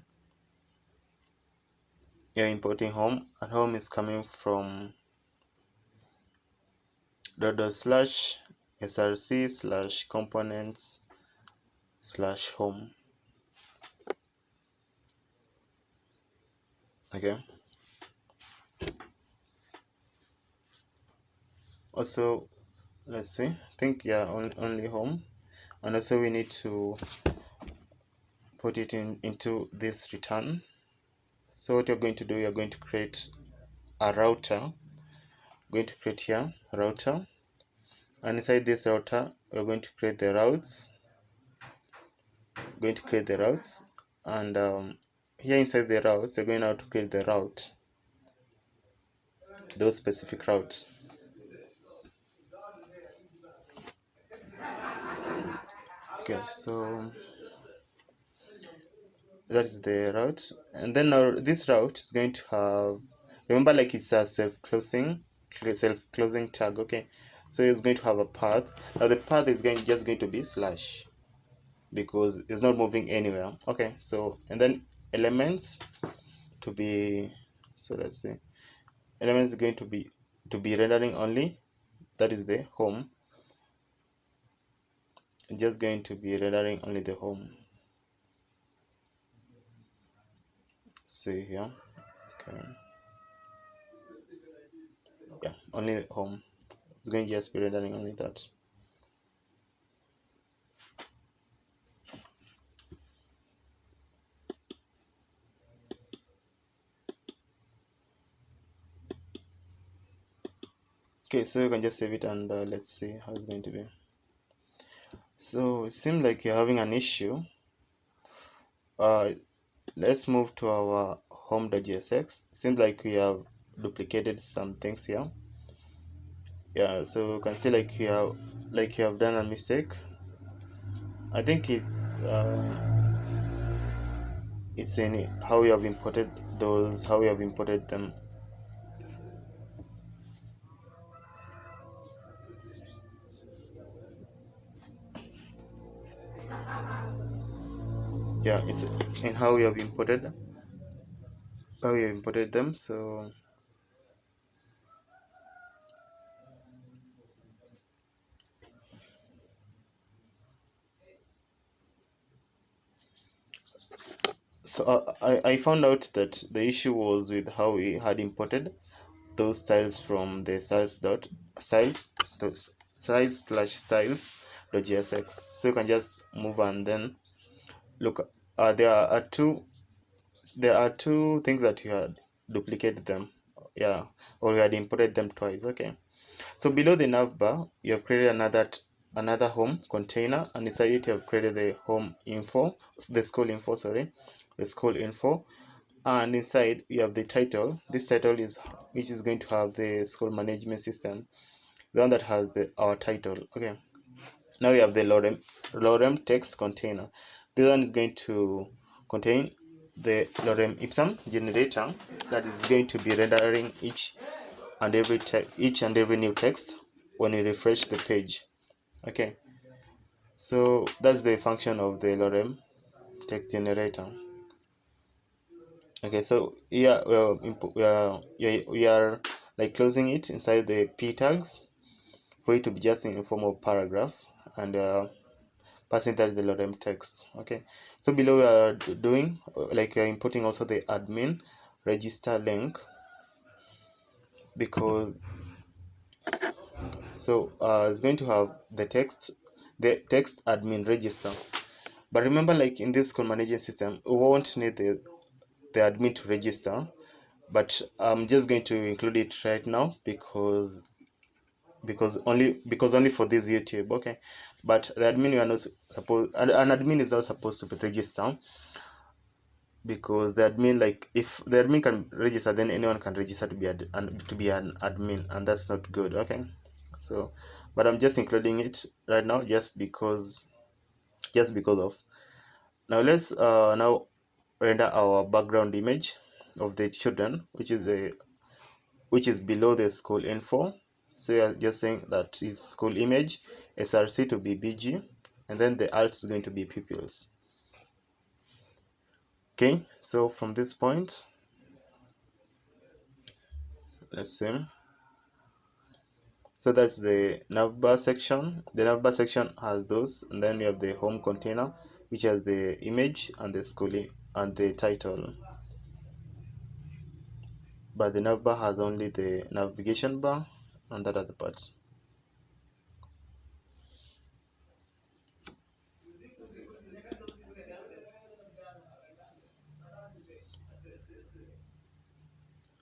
Here importing home, and home is coming from /src/components/home. Okay. Also, let's see. I think only home, and also we need to put it into this return. So what you're going to do, you're going to create a router. Going to create here a router, and inside this router we're going to create the routes. And here inside the routes you're going now to create the route, those specific route. Okay, so that is the route, and then now this route is going to have, remember, like it's a self-closing tag. Okay, so it's going to have a path. Now the path is just going to be slash, because it's not moving anywhere. Okay, so and then elements to be, so let's see, elements is going to be rendering only, that is the home. Just going to be rendering only the home. See here. Okay, yeah, only home. It's going to just be rendering only that. Okay, so you can just save it, and let's see how it's going to be. So it seems like you're having an issue. Let's move to our home.jsx. Seems like we have duplicated some things here. Yeah, so you can see like you have done a mistake. I think it's in how you have imported those, how you have imported them. Yeah, it's in how you have imported them. So I found out that the issue was with how we had imported those styles from the styles/styles.jsx. So you can just move, and then look. There are two things that you had duplicated them. Yeah, or you had imported them twice. Okay. So below the navbar, you have created another home container, and inside it you have created the home info, the school info. Sorry, the school info. And inside you have the title. This title is which is going to have the school management system, the one that has our title. Okay, now we have the lorem text container. This one is going to contain the lorem ipsum generator that is going to be rendering each and every new text when you refresh the page. Okay, so that's the function of the lorem text generator. Okay, so here we are like closing it inside the p tags for it to be just in form of paragraph, and passing that the lorem text. Okay, so below we are doing like we are importing also the admin register link, because so it's going to have the text admin register. But remember, like in this school management system, we won't need the admin to register, but I'm just going to include it right now, because because only for this YouTube. Okay, but the admin, we are not supposed an admin is not supposed to be register, because the admin, like, if the admin can register, then anyone can register to be an admin, and that's not good. Okay, so but I'm just including it right now just because of. Now let's now render our background image of the children, which is below the school info. So you're just saying that is school image, src to be bg, and then the alt is going to be pupils. Okay, so from this point, let's see. So that's the navbar section. The navbar section has those, and then we have the home container, which has the image and the school and the title. But the navbar has only the navigation bar and that other part.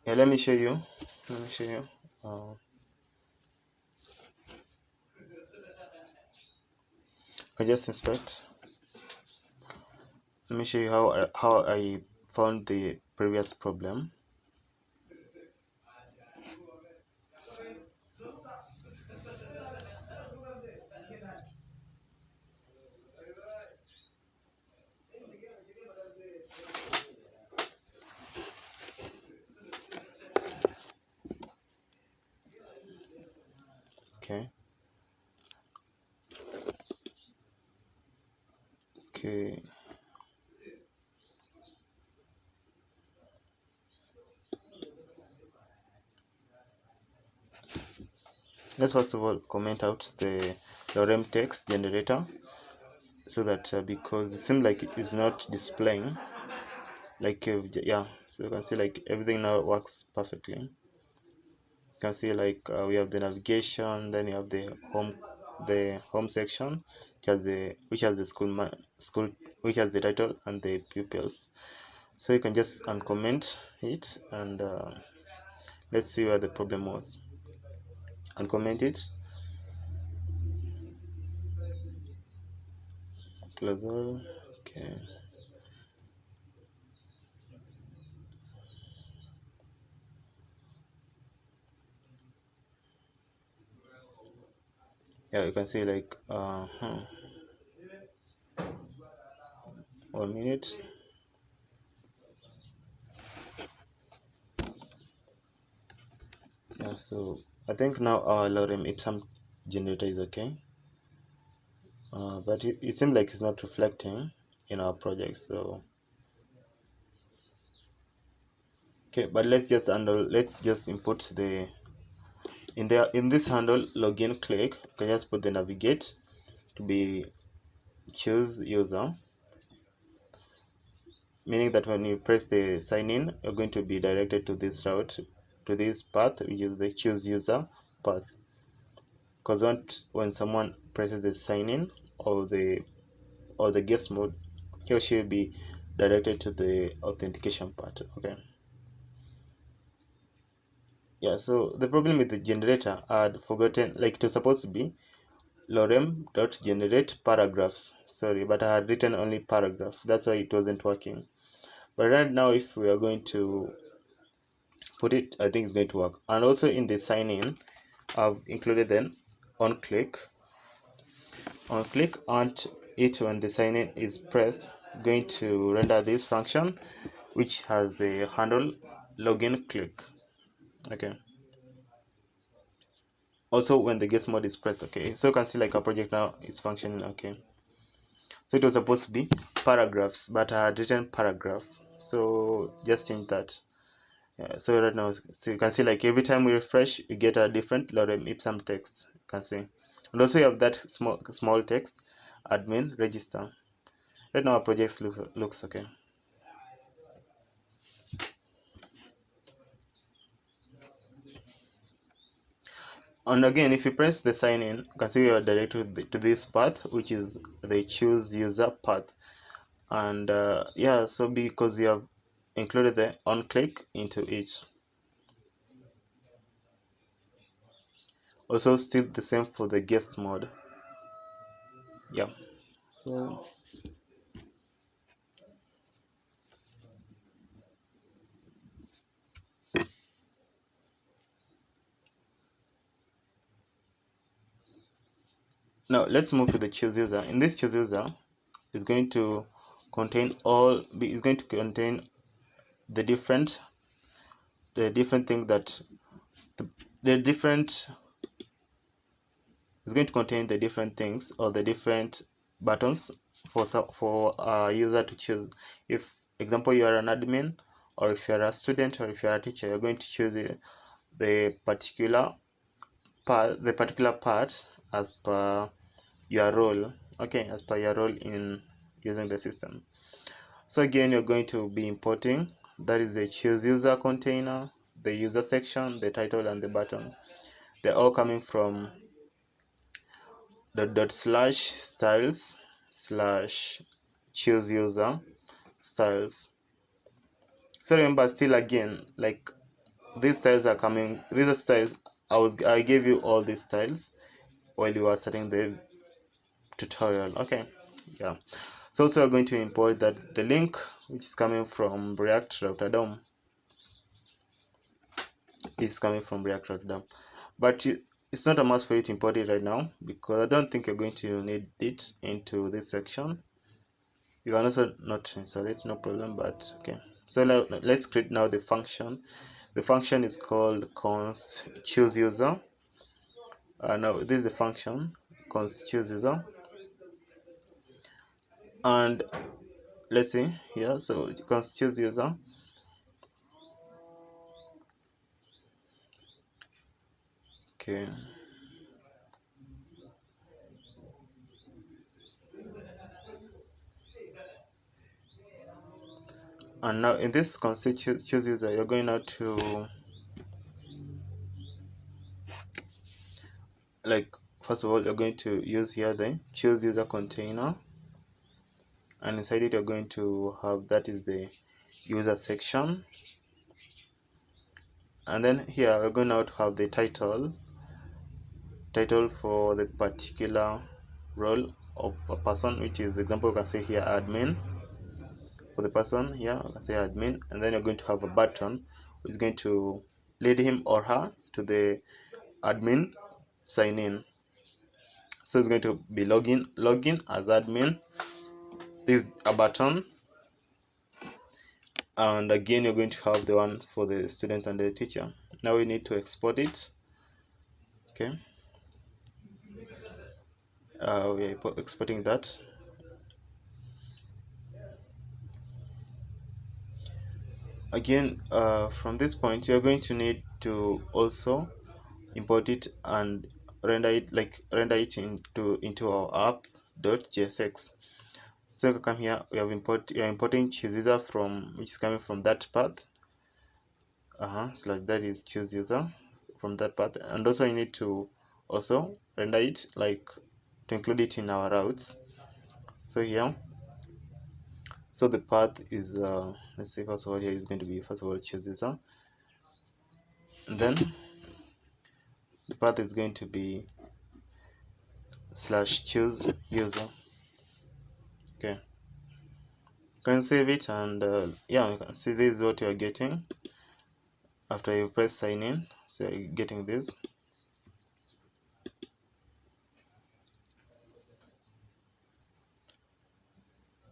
Yeah, let me show you. I just inspect. Let me show you how I found the previous problem. Okay. Okay. Let's first of all comment out the lorem text generator, so that because it seems like it is not displaying, like yeah, so you can see like everything now works perfectly. You can see like we have the navigation, then you have the home section, which has the school, which has the title and the pupils. So you can just uncomment it, and let's see where the problem was. Uncomment it, close all. Okay. Yeah, you can see like 1 minute. Yeah, so I think now our lorem ipsum generator is okay, but it seems like it's not reflecting in our project. So okay, but let's just input the in this handle login click. You can just put the navigate to be choose user, meaning that when you press the sign in, you're going to be directed to this route, to this path, which is the choose user path. Because when someone presses the sign in or the guest mode, he or she will be directed to the authentication part. Okay. Yeah, so the problem with the generator, I had forgotten, like, it was supposed to be lorem.generate paragraphs. Sorry, but I had written only paragraph. That's why it wasn't working. But right now, if we are going to put it, I think it's going to work. And also in the sign in, I've included then on click. On click on it when the sign in is pressed, going to render this function, which has the handle login click. Okay. Also when the guest mode is pressed. Okay, so you can see like our project now is functioning. Okay, so it was supposed to be paragraphs, but I had written paragraph, so just change that. Yeah, so right now, so you can see like every time we refresh, you get a different lorem ipsum text. You can see, and also you have that small text, admin register. Right now our project looks okay. And again, if you press the sign in, you can see we are directed to this path, which is the choose user path. And yeah, so because we have included the on click into it. Also still the same for the guest mode. Yeah, so now let's move to the choose user. In this choose user is going to contain is going to contain the different thing that the different is going to contain the different things or the different buttons for a user to choose. If example you are an admin, or if you are a student, or if you are a teacher, you're going to choose the particular part as per your role. Okay, as per your role in using the system. So again, you're going to be importing, that is the choose user container, the user section, the title, and the button. They're all coming from the /styles / choose user styles. So remember, still again, like these styles are coming, these are styles. I gave you all these styles while you were starting the tutorial. Okay, yeah. So also we're going to import that the link which is coming from React Router DOM is coming from React Router DOM, but it's not a must for you to import it right now, because I don't think you're going to need it into this section. You can also not install it, no problem, but okay. So let's create now the function. The function is called const choose user. Now this is the function const choose user, and let's see here. So const choose user. Okay. And now in this const choose user, you're going now to, like, first of all, you're going to use here the choose user container, and inside it you're going to have, that is the user section, and then here we're going now to have the title for the particular role of a person, which is, example, you can say here admin. For the person here, you can say admin, and then you're going to have a button which is going to lead him or her to the admin sign in. So it's going to be login as admin. This is a button, and again you're going to have the one for the student and the teacher. Now we need to export it. Okay, we are exporting that. Again, from this point you're going to need to also import it and render it into our app.jsx. So you come here, we are importing choose user from, which is coming from that path, / that is choose user from that path, and also you need to also render it, like, to include it in our routes. So here, so the path is let's see, first of all here is going to be, first of all, choose user, and then the path is going to be /choose user. Okay, you can save it, and yeah, you can see this is what you are getting after you press sign in. So you're getting this.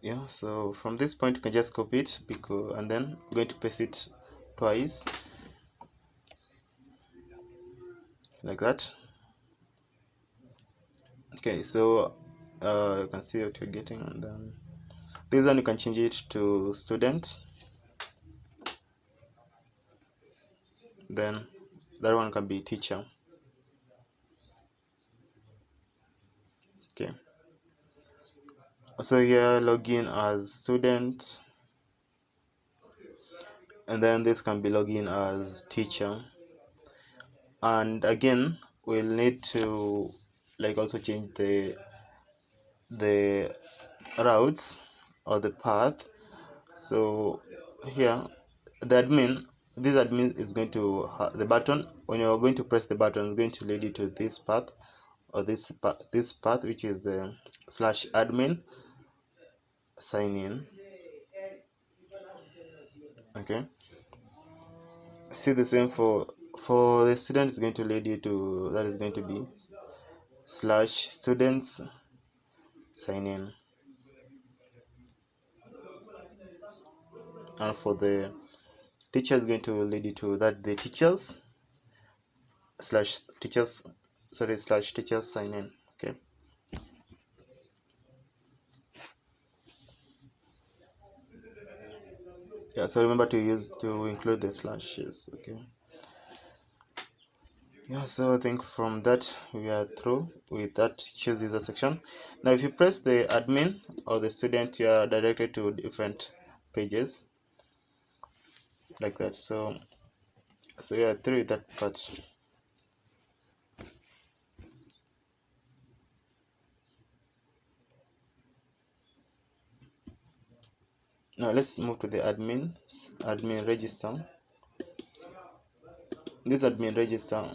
Yeah, so from this point you can just copy it, because, and then I'm going to paste it twice, like that. Okay, so you can see what you're getting, and then this one you can change it to student, then that one can be teacher. Okay, so here login as student, and then this can be login as teacher. And again, we'll need to, like, also change the routes or the path. So here, the admin, this admin is going to the button. When you're going to press the button, it's going to lead you to this path, or this path, which is the /admin sign in. Okay, see the same for the student is going to lead you to, that is going to be /students sign in, and for the teacher is going to lead you to that the teachers /teachers /teachers sign in. Okay, yeah, so remember to include the slashes. Okay, yeah, so I think from that we are through with that choose user section. Now if you press the admin or the student, you are directed to different pages like that. So you are through with that part. Now let's move to the admin register. This admin register,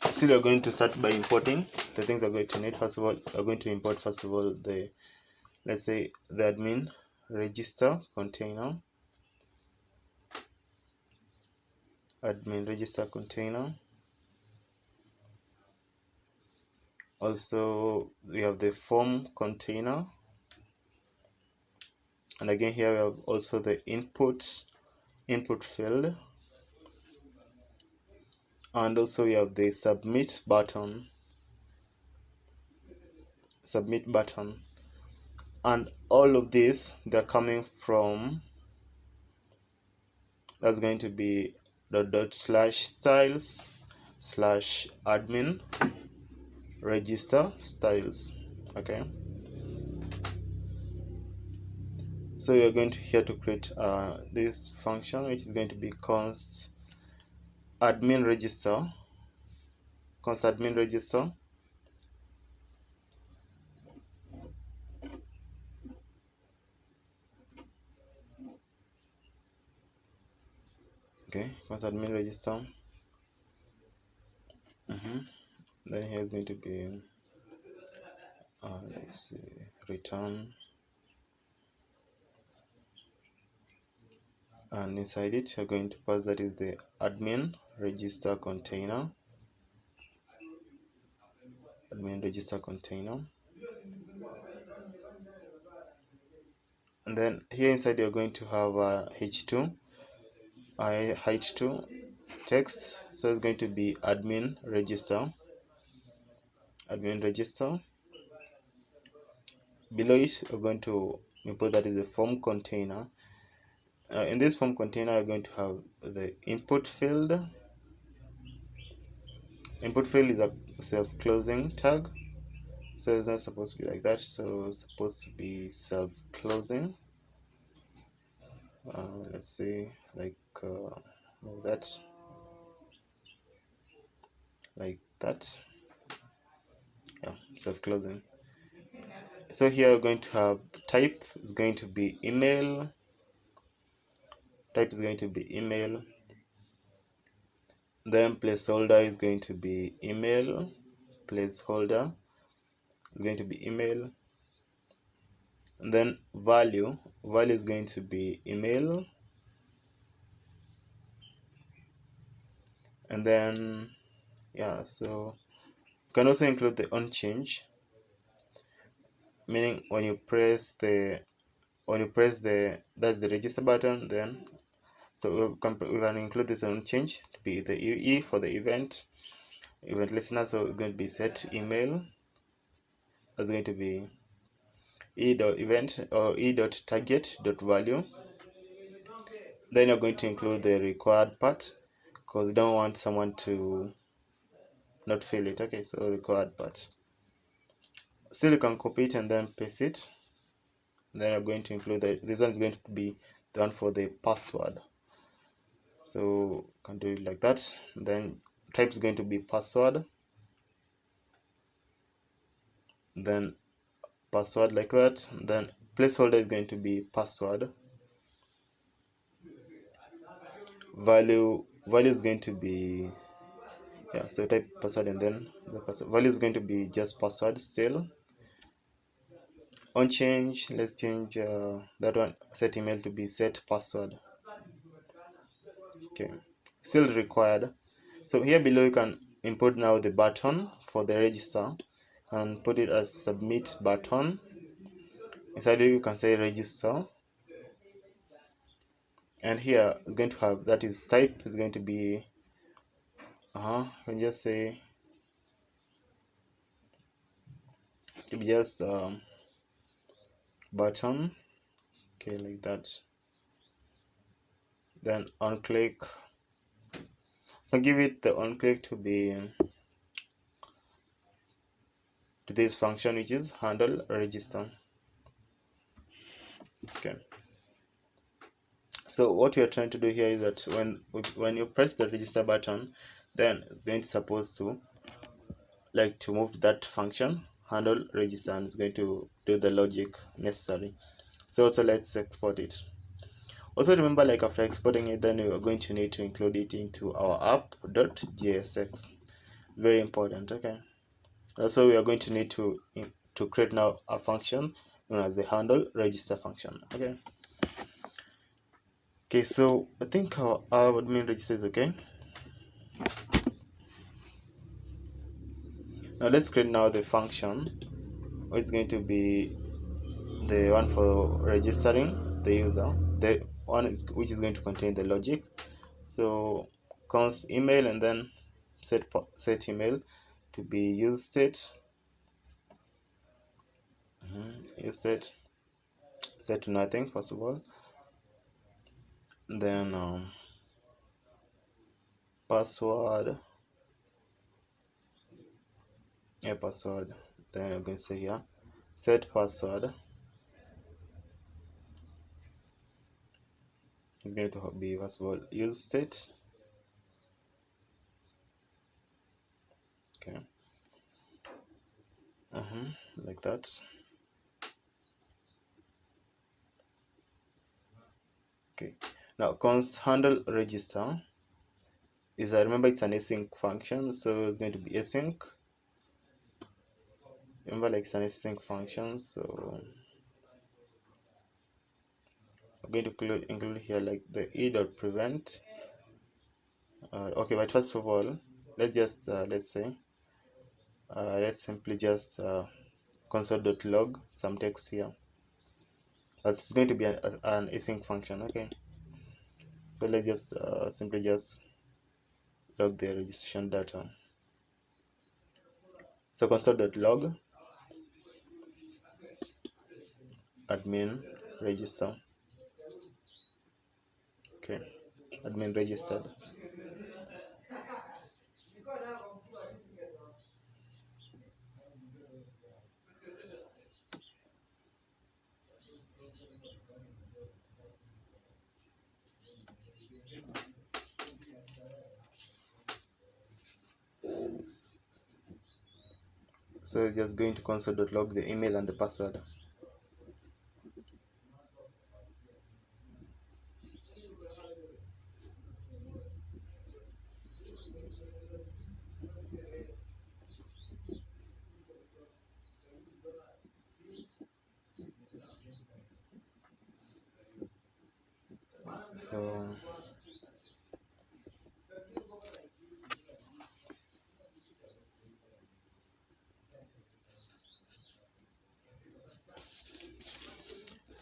still you're going to start by importing the things you're going to need. First of all, you're going to import first of all the, let's say, the admin register container. Also we have the form container, and again here we have also the input field, and also we have the submit button, and all of these, they're coming from, that's going to be /styles/admin register styles. Okay, so you're going to here to create this function, which is going to be const admin register. Okay, const admin register. Then here is going to be let's see, return, and inside it you're going to pass, that is the admin register container. And then here inside you're going to have h2 text, so it's going to be admin register. Below it you're going to import, that is the form container. In this form container you're going to have the input field. Is a self-closing tag, so it's not supposed to be like that, so it's supposed to be self-closing. Let's see, like that, yeah, self-closing. So here we're going to have the type is going to be email. Then placeholder is going to be email. And then value is going to be email. And then yeah, so you can also include the on change, meaning when you press the that's the register button, then so we can include this on change to be the e for the event listener. So it's going to be set email, that's going to be e.event or e.target.value. Then you're going to include the required part, because you don't want someone to not fill it. Okay, so required part. Still you can copy it and then paste it. Then you're going to include this one is going to be the one for the password, so you can do it like that. Then type is going to be password, then password like that. Then placeholder is going to be password. value is going to be, yeah, so type password and then the password value is going to be just password still. On change, let's change that one, set email to be set password. Okay, still required. So here below you can import now the button for the register and put it as submit button. Inside it you can say register, and here it's going to have, that is type is going to be you can just say to be just button, okay, like that. Then on click, I'll give it the on click to be to this function, which is handle register. Okay, so what we are trying to do here is that when you press the register button, then it's going to supposed to like to move that function handle register, and it's going to do the logic necessary. So let's export it. Also remember, like after exporting it, then we are going to need to include it into our app.jsx. Very important. Okay, also we are going to need to create now a function known as the handle register function. Okay, so I think our admin register is okay. Now let's create now the function, which is going to be the one for registering the user, the one which is going to contain the logic. So const email and then set email to be use state. Use set to nothing first of all, then password, password, then I'm going to say here set password is going to be first of all use state. Okay, like that. Okay, now const handle register is, I remember it's an async function, so it's going to be async. Remember, like it's an async function, so I'm going to include here like the e.prevent. Okay, but first of all, let's just let's say let's simply just console.log some text here. It's going to be an async function. Okay, so let's just simply just log the registration data. So console.log admin register. Okay, admin registered. So just going to console.log the email and the password. So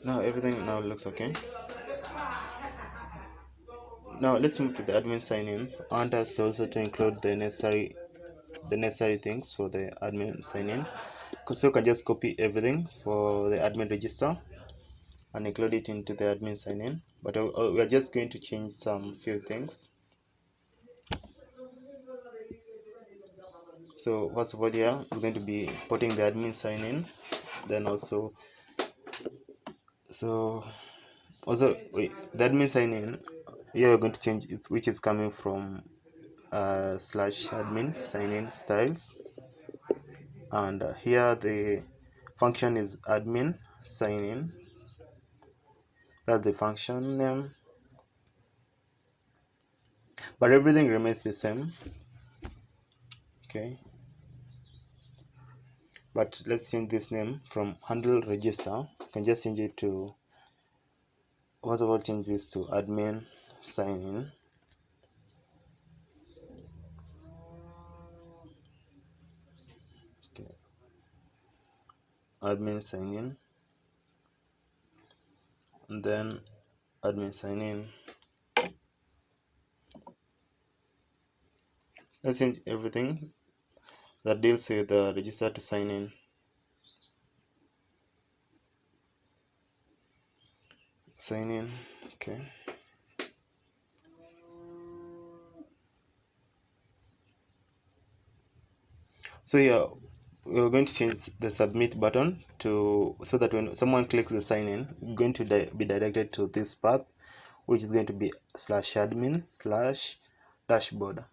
now everything now looks okay. Now let's move to the admin sign in, and us also to include the necessary things for the admin sign in. So you can just copy everything for the admin register and include it into the admin sign in, but we are just going to change some few things. So first of all, here is going to be putting the admin sign in, then also the admin sign in here we're going to change it, which is coming from /admin sign in styles, and here the function is admin sign in. That's the function name. but everything remains the same. Okay, but let's change this name from handle register. You can just change it to, first of all, change this to admin sign in. Okay, admin sign in, and then admin sign in. Let's change everything that deals with the register to sign in. Sign in. Okay, so yeah, we're going to change the submit button to, so that when someone clicks the sign in, it's going to be directed to this path, which is going to be /admin/dashboard,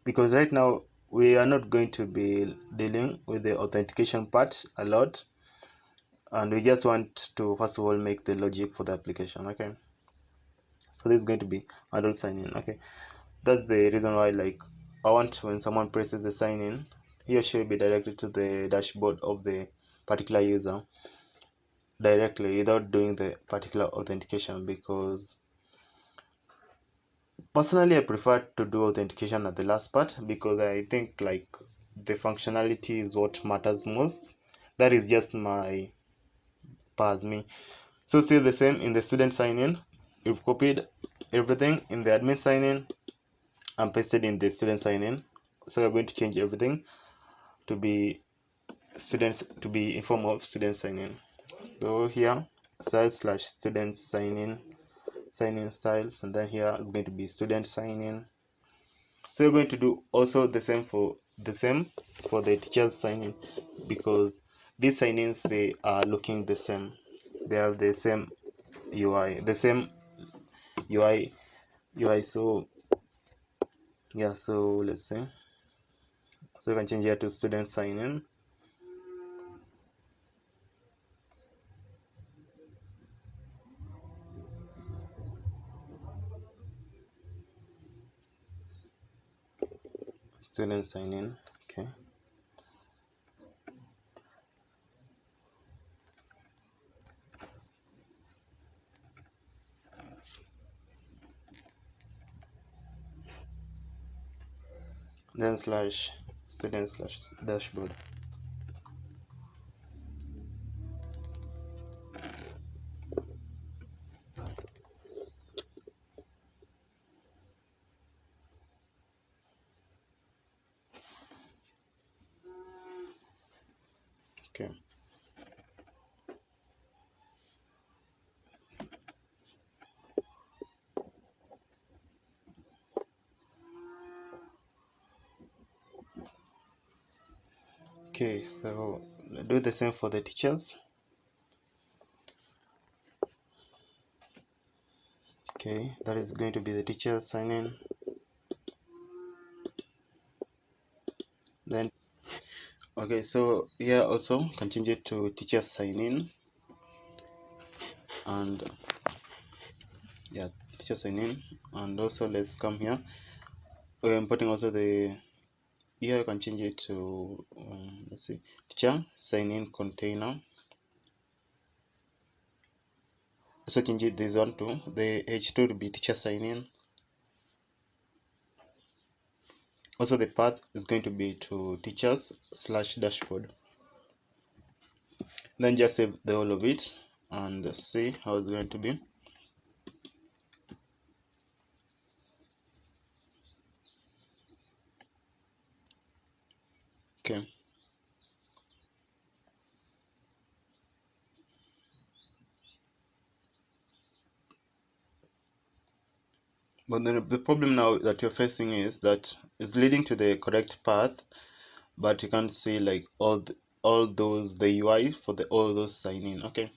because right now we are not going to be dealing with the authentication part a lot, and we just want to first of all make the logic for the application. Okay, so this is going to be adult sign in. Okay, that's the reason why, like, I want when someone presses the sign in, he or she will be directed to the dashboard of the particular user directly without doing the particular authentication, because personally I prefer to do authentication at the last part, because I think like the functionality is what matters most. That is just my past me. So still the same in the student sign in, we've copied everything in the admin sign in and pasted in the student sign in. So we're going to change everything to be students, to be in form of student sign in. So here style/student sign in styles, and then here is going to be student sign in. So we're going to do also the same for the teachers sign in, because these sign ins, they are looking the same, they have the same UI, UI. So yeah, so let's see, so you can change here to student sign in. Student sign in. Okay, then /student/dashboard. Okay, okay, so do the same for the teachers. Okay, that is going to be the teacher sign in. Then okay, so here also you can change it to teacher sign in, and yeah, teacher sign in. And also let's come here, we're importing also the, here you can change it to let's see, teacher sign in container. So change it this one to the h2 to be teacher sign in. Also the path is going to be to teachers/dashboard. Then just save the whole of it and see how it's going to be. Okay, but the problem now that you're facing is that it's leading to the correct path, but you can't see like all those, the UI for the all those sign in. Okay,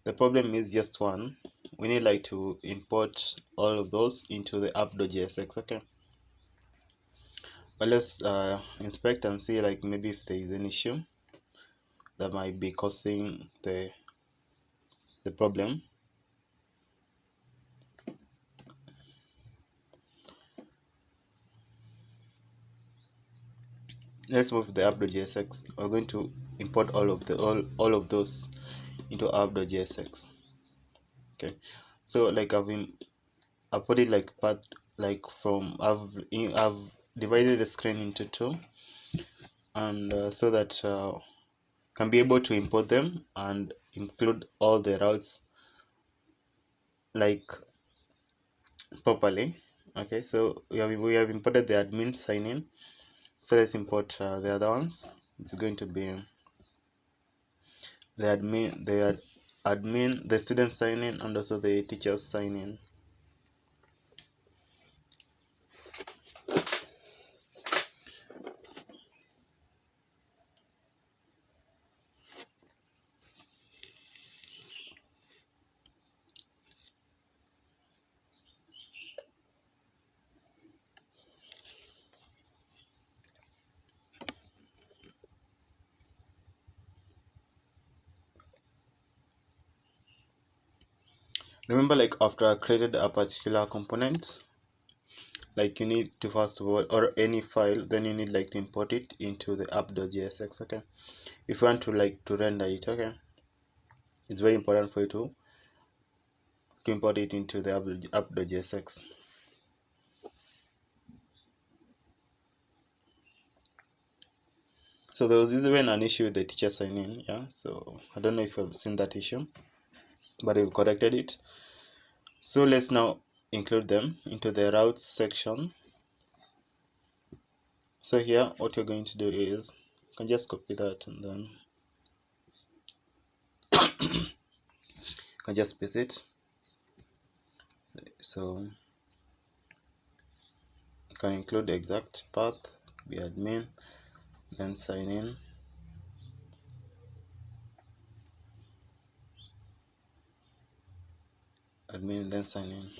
the problem is just one, we need like to import all of those into the app.jsx. Okay, but let's inspect and see like maybe if there is an issue that might be causing the problem. let's move to the app.jsx. We're going to import all of those into app.jsx. Okay, so like I've put it like part, like from I've divided the screen into two, and so that can be able to import them and include all the routes like properly. Okay, so we have imported the admin sign in. So let's import the other ones. It's going to be the student sign in, and also the teachers sign in. Remember, like after I created a particular component, like you need to first of all, or any file, then you need like to import it into the app.jsx. Okay, if you want to like to render it, okay, it's very important for you to import it into the app.jsx. So there was even an issue with the teacher sign in, yeah, so I don't know if you've seen that issue, but we've corrected it. So let's now include them into the routes section. So here what you're going to do is you can just copy that, and then you can just paste it. So you can include the exact path, be admin, then sign in, admin, then sign in.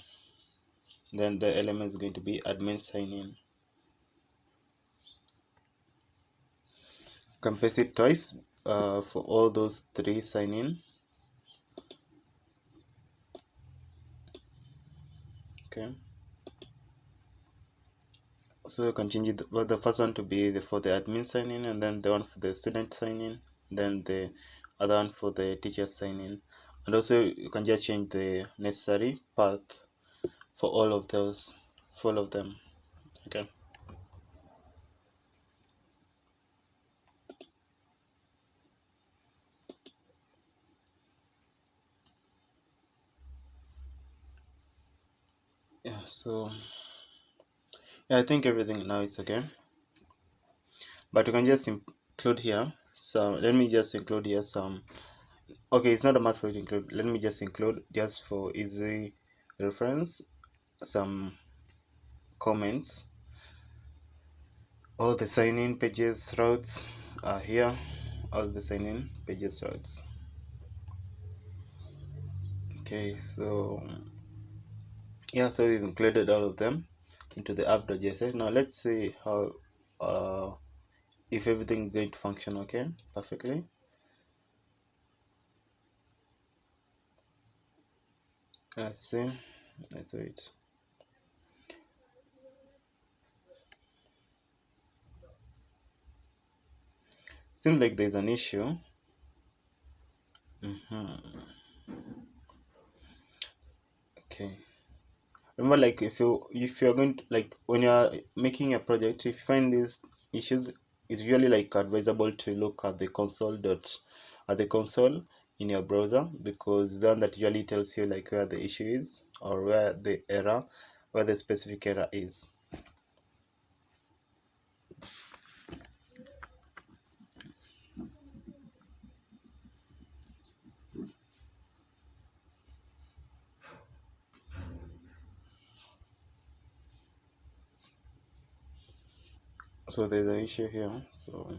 Then the element is going to be admin sign in. You can paste it twice for all those three sign in. Okay, so you can change it, the first one to be for the admin sign in, and then the one for the student sign in, then the other one for the teacher sign in. And also you can just change the necessary path for all of those, for all of them. Okay, yeah, so yeah, I think everything now is okay, but you can just include here. So let me just include here some, okay, it's not a must for you to include, let me just include, just for easy reference, some comments. All the sign-in pages routes are here. All the sign-in pages routes. Okay, so yeah, so we've included all of them into the app.js. Now let's see how if everything is going to function okay perfectly. Let's see. Let's wait. Seems like there's an issue. Okay. Remember, like if you're going to, like when you're making a project, if you find these issues, it's really like advisable to look at the console in your browser, because the one that usually tells you like where the issue is, or where the specific error is. So there's an issue here. So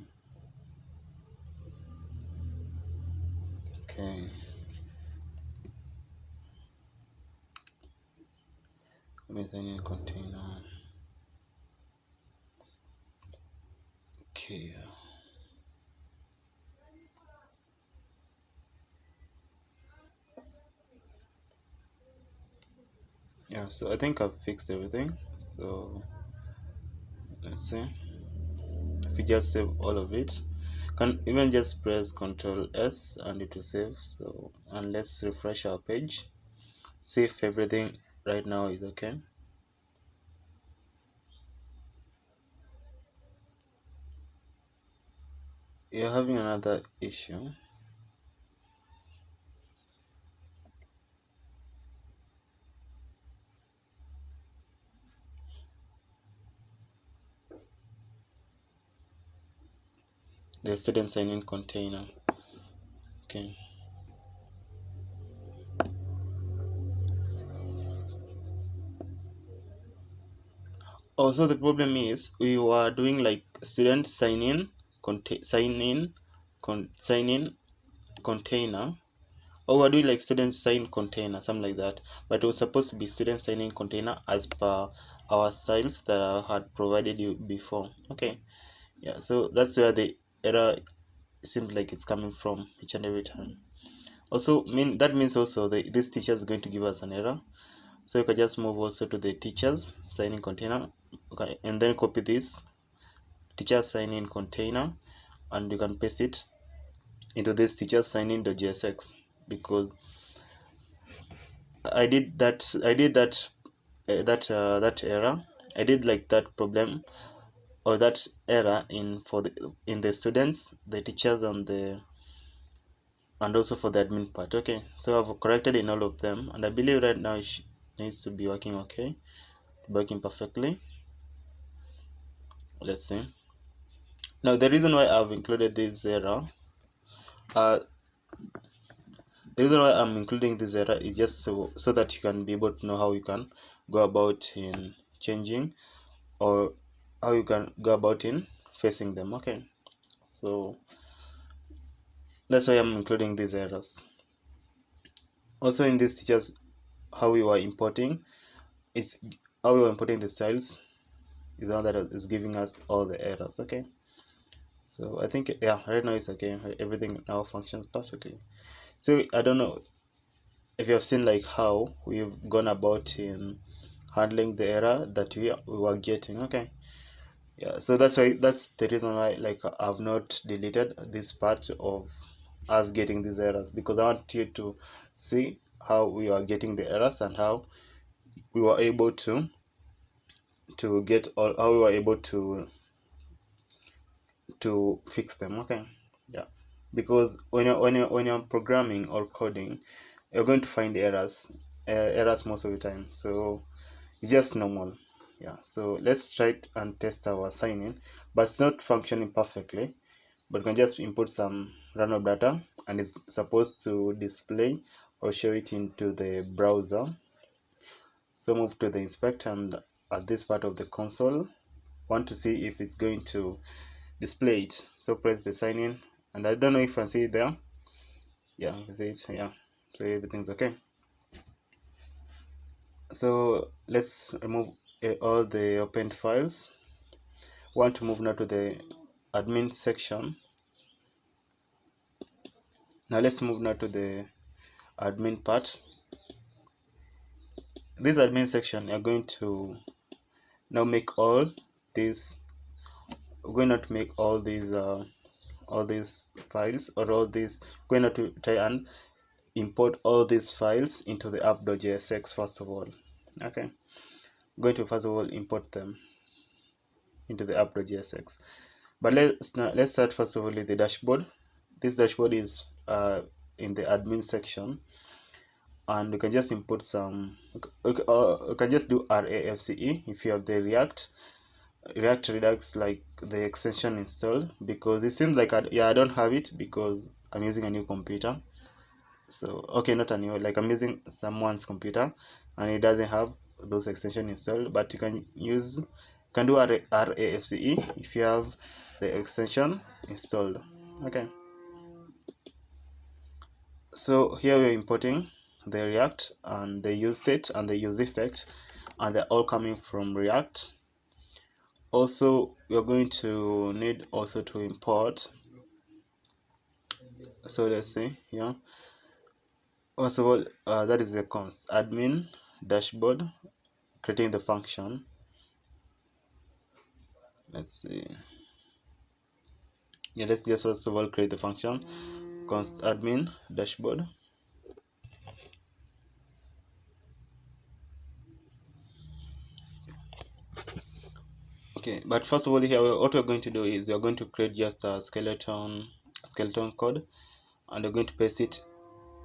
okay, methane container. Okay. Yeah, so I think I've fixed everything. So let's see. if you just save all of it, can even just press Ctrl S and it will save. So, and let's refresh our page, see if everything right now is okay. You're having another issue. The student sign-in container. Okay. Also, the problem is we were doing like student sign-in sign-in container, or we're doing like student sign container, something like that. But it was supposed to be student sign-in container as per our styles that I had provided you before. Okay. Yeah. So that's where the error seems like it's coming from each and every time. Also, that means also this teacher is going to give us an error. So you can just move also to the teachers sign-in container, okay, and then copy this teacher sign-in container, and you can paste it into this teacher sign-in.jsx, because that error. I did like that problem or that error in the students, the teachers, and also for the admin part. Okay, so I've corrected in all of them, and I believe right now it needs to be working okay, working perfectly. Let's see. Now the reason why I've included this error, uh, the reason why I'm including this error is just so that you can be able to know how you can go about in changing, or how you can go about in facing them. Okay, so that's why I'm including these errors. Also in these teachers, how we were importing, it's how we were importing the styles is the one that is giving us all the errors. Okay, so I think, yeah, right now it's okay. Everything now functions perfectly. So I don't know if you have seen like how we've gone about in handling the error that we were getting. Okay, yeah, so that's the reason why like I've not deleted this part of us getting these errors, because I want you to see how we are getting the errors and how we were able to get all how we were able to fix them. Okay, yeah, because when you're programming or coding, you're going to find errors most of the time, so it's just normal. Yeah, so let's try it and test our sign in, but it's not functioning perfectly. But we can just input some random data, and it's supposed to display or show it into the browser. So move to the inspector, and at this part of the console, want to see if it's going to display it. So press the sign in, and I don't know if you can see it there. Yeah, you can see it. Yeah, so everything's okay. So let's remove all the opened files. Want to move now to the admin section. Now let's move now to the admin part. This admin section, you're going to now make all these. We're going to make all these files, or all these. We're going to try and import all these files into the app.jsx first of all. Okay, I'm going to first of all import them into the app.jsx. But let's start first of all with the dashboard. This dashboard is in the admin section, and you can just input some. You can just do RAFCE if you have the React Redux, like the extension installed, because it seems like I don't have it because I'm using a new computer. So okay, not a new, like I'm using someone's computer and it doesn't have those extension installed, but you can do RAFCE if you have the extension installed. Okay, so here we're importing the React and the use state and the use effect, and they're all coming from React. Also, we're going to need also to import. So let's see here. First of all, that is the const admin dashboard, creating the function. Let's see. Yeah, let's just first of all create the function const admin dashboard. Okay, but first of all here what we're going to do is we're going to create just a skeleton code, and we're going to paste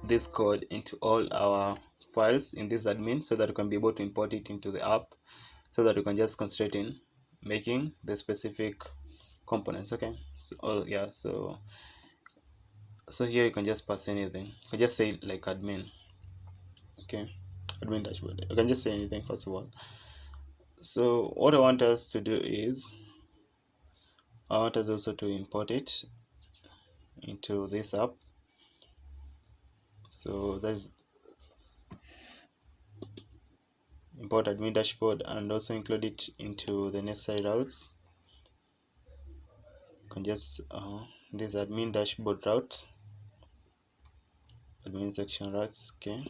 this code into all our files in this admin so that we can be able to import it into the app, so that we can just concentrate in making the specific components. Okay, so yeah, so here you can just pass anything. You can just say like admin. Okay, admin dashboard. You can just say anything first of all. So what I want us to do is I want us also to import it into this app. So there's import admin dashboard and also include it into the necessary routes. You can just this admin dashboard route, admin section routes. Okay,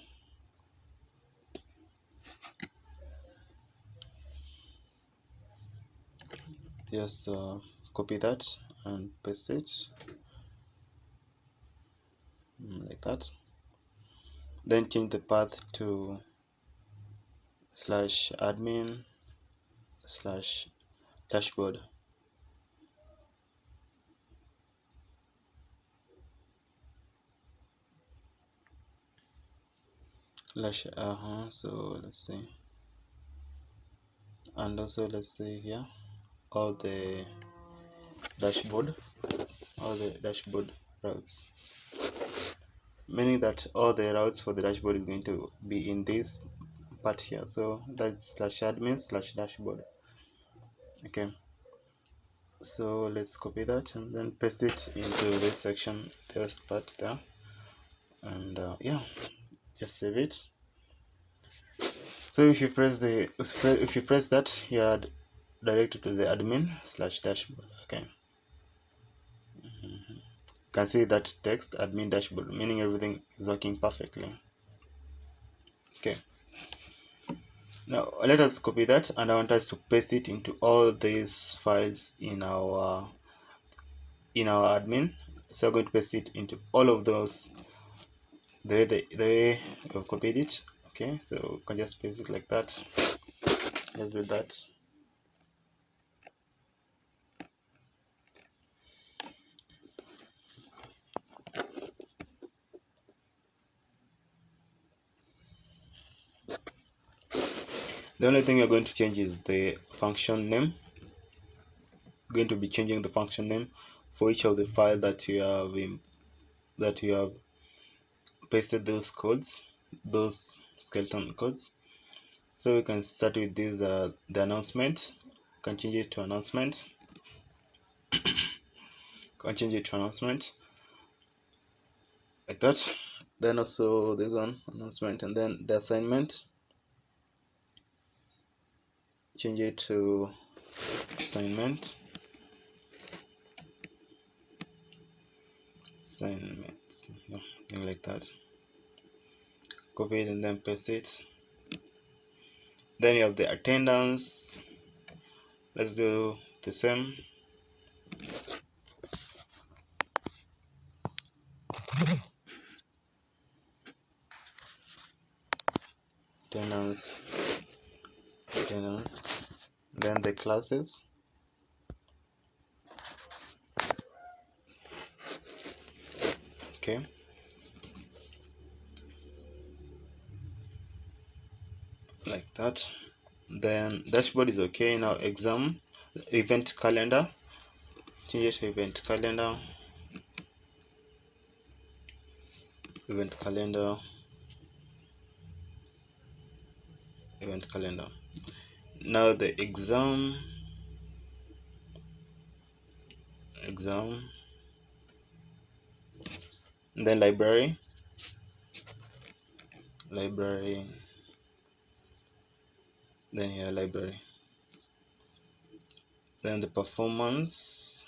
just copy that and paste it like that. Then change the path to /admin /dashboard. So let's see, and also let's say here all the dashboard routes, meaning that all the routes for the dashboard is going to be in this part here. So that's /admin /dashboard. Okay, so let's copy that and then paste it into this section, this part there, and yeah, just save it. So if you press that, you are directed to the admin /dashboard. Okay, you can see that text admin dashboard, meaning everything is working perfectly. Okay, now let us copy that, and I want us to paste it into all these files in our admin. So I'm going to paste it into all of those the way we've copied it. Okay, so you can just paste it like that. Let's do that. The only thing you're going to change is the function name. You're going to be changing the function name for each of the file that you have pasted those codes, those skeleton codes. So we can start with this the announcement. You can change it to announcement. Like that. Then also this one, announcement, and then the assignment, change it to assignment. Yeah, like that. Copy it and then paste it. Then you have the attendance. Let's do the same. Attendance. Then the classes. Okay. Like that. Then dashboard is okay. Now exam, event calendar. Change it to event calendar. Event calendar. Now the exam. Then library. Then here library. Then the performance.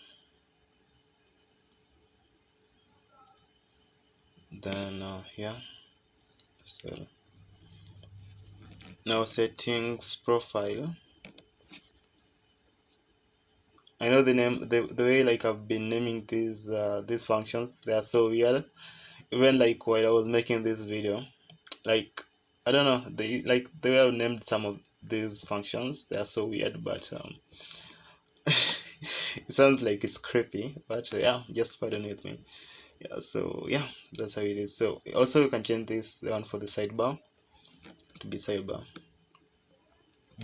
Then here. So now settings, profile, I know the name, the way like I've been naming these functions, they are so weird. Even like while I was making this video, like I don't know, they like the way I've named some of these functions, they are so weird, but it sounds like it's creepy, but yeah, just pardon with me. Yeah, so yeah, that's how it is. So also you can change this the one for the sidebar to be sidebar,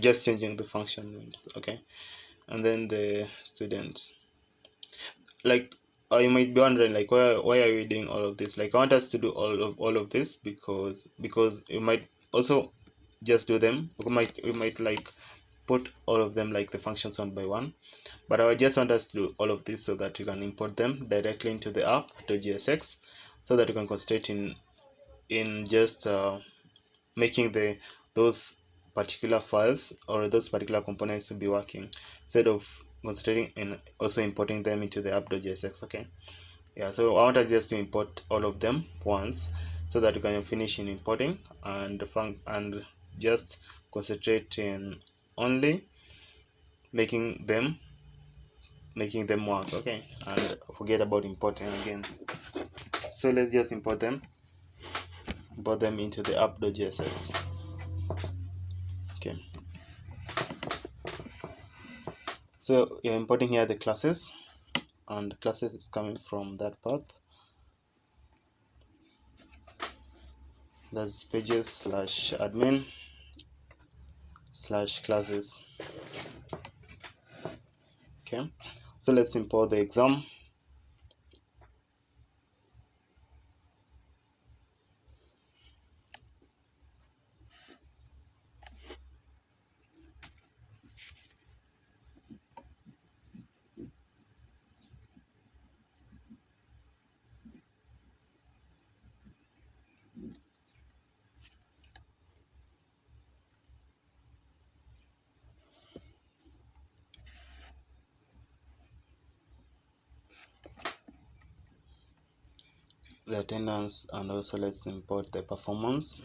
just changing the function names. Okay, and then the student, like you might be wondering like why are we doing all of this. Like I want us to do all of this because you might also just do them. We might like put all of them like the functions one by one, but I just want us to do all of this so that you can import them directly into the app.jsx, so that you can concentrate in just making those particular files or those particular components to be working, instead of concentrating in also importing them into the app.jsx. Okay, yeah, so I want us just to import all of them once, so that you can finish in importing and just concentrate in only making them work. Okay, and forget about importing again. So let's just import them into the app.jsx. Okay, so you're importing here the classes, and classes is coming from that path, that's pages/admin/classes. Okay, so let's import the exam. The attendance, and also let's import the performance.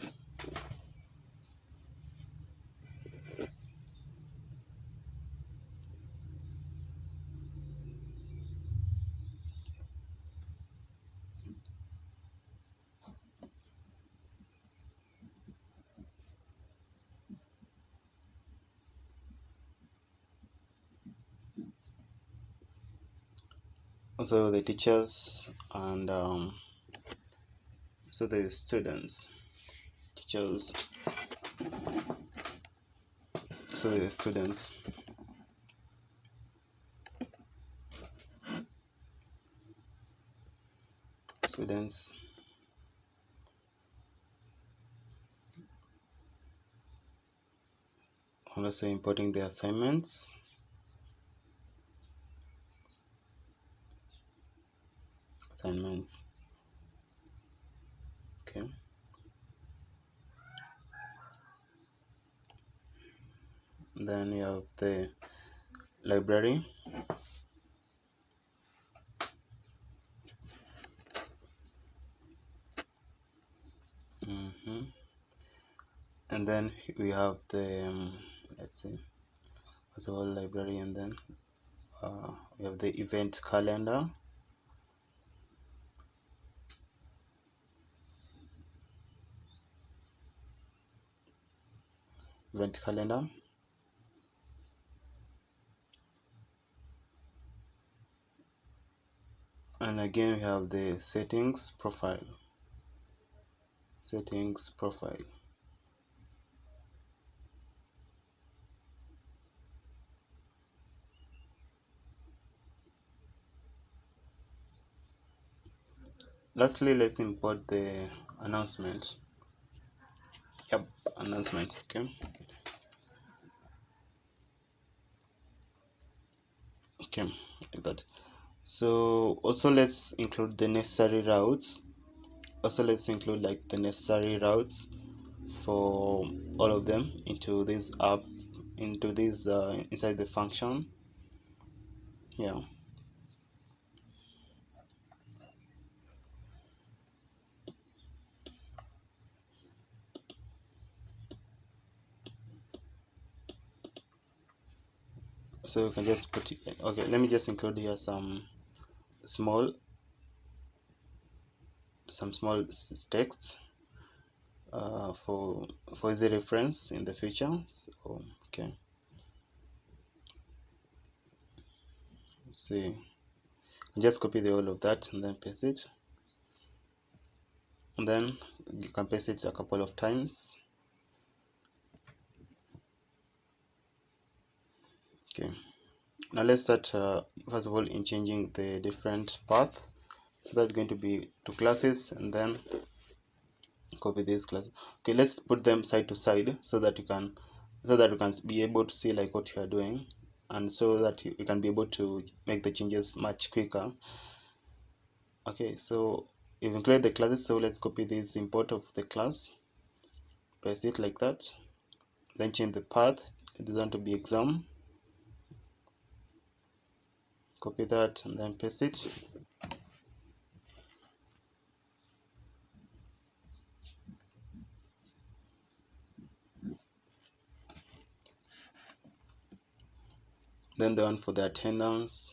Also the teachers, and so the students, teachers, so the students, and also importing the assignments. Okay, then you have the library. And then we have the let's see, first of all library, and then we have the event calendar. And again we have the settings profile. Lastly, let's import the announcement. Announcement. Okay, like that. So also let's include the necessary routes. Like the necessary routes for all of them into this app, into this inside the function. Yeah, So you can just put it, okay, let me just include here some small text for easy reference in the future. So okay, see, just copy the whole of that and then paste it, and then you can paste it a couple of times. Okay, now let's start first of all in changing the different path. So that's going to be to classes, and then copy this class. Okay, let's put them side to side so that you can be able to see like what you are doing, and so that you can be able to make the changes much quicker. Okay, so you've included the classes, so let's copy this import of the class, paste it like that, then change the path. It is going to be exam, copy that and then paste it. Then the one for the attendance,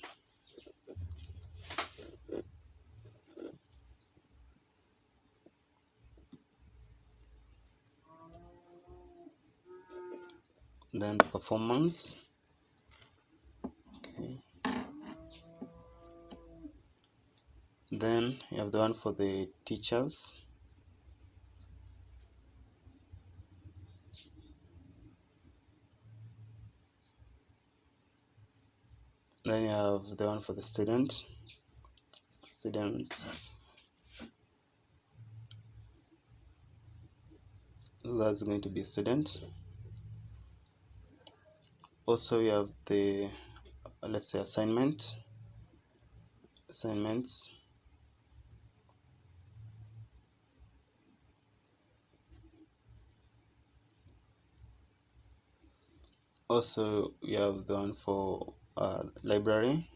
then the performance. Okay, then you have the one for the teachers, then you have the one for the students. That's going to be student. Also you have the let's say assignments. Also you have the one for library.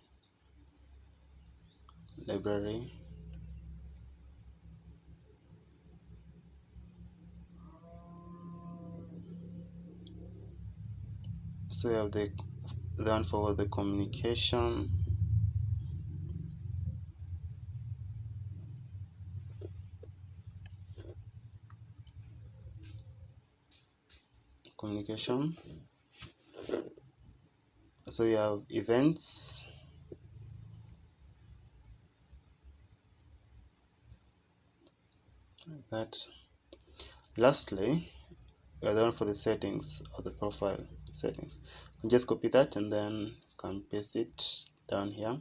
So you have the one for the communication. So you have events. That lastly you have the one for the settings or the profile settings. You can just copy that and then you can paste it down here.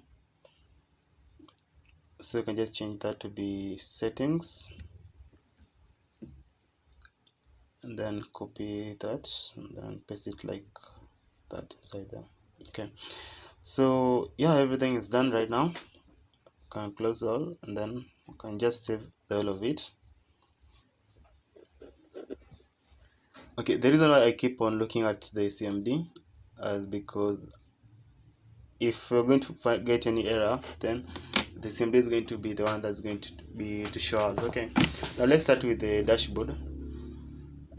So you can just change that to be settings and then copy that and then paste it like that inside there. Okay, so yeah, everything is done right now. You can close all and then you can just save the whole of it. Okay, the reason why I keep on looking at the CMD is because if we're going to get any error, then the CMD is going to be the one that's going to show us. Okay, now let's start with the dashboard.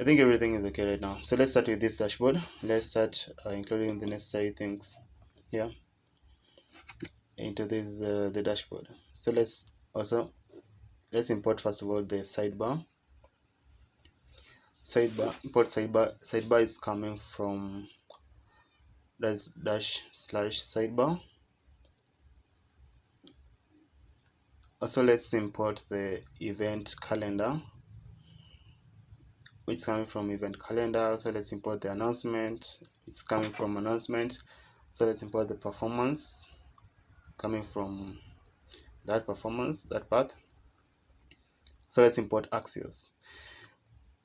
I think everything is okay right now. So let's start with this dashboard. Let's start including the necessary things here into this the dashboard. So let's import first of all the sidebar. Sidebar is coming from /sidebar. Also let's import the event calendar, which is coming from event calendar. So let's import the announcement, it's coming from announcement. So let's import the performance, coming from that path. So let's import Axios.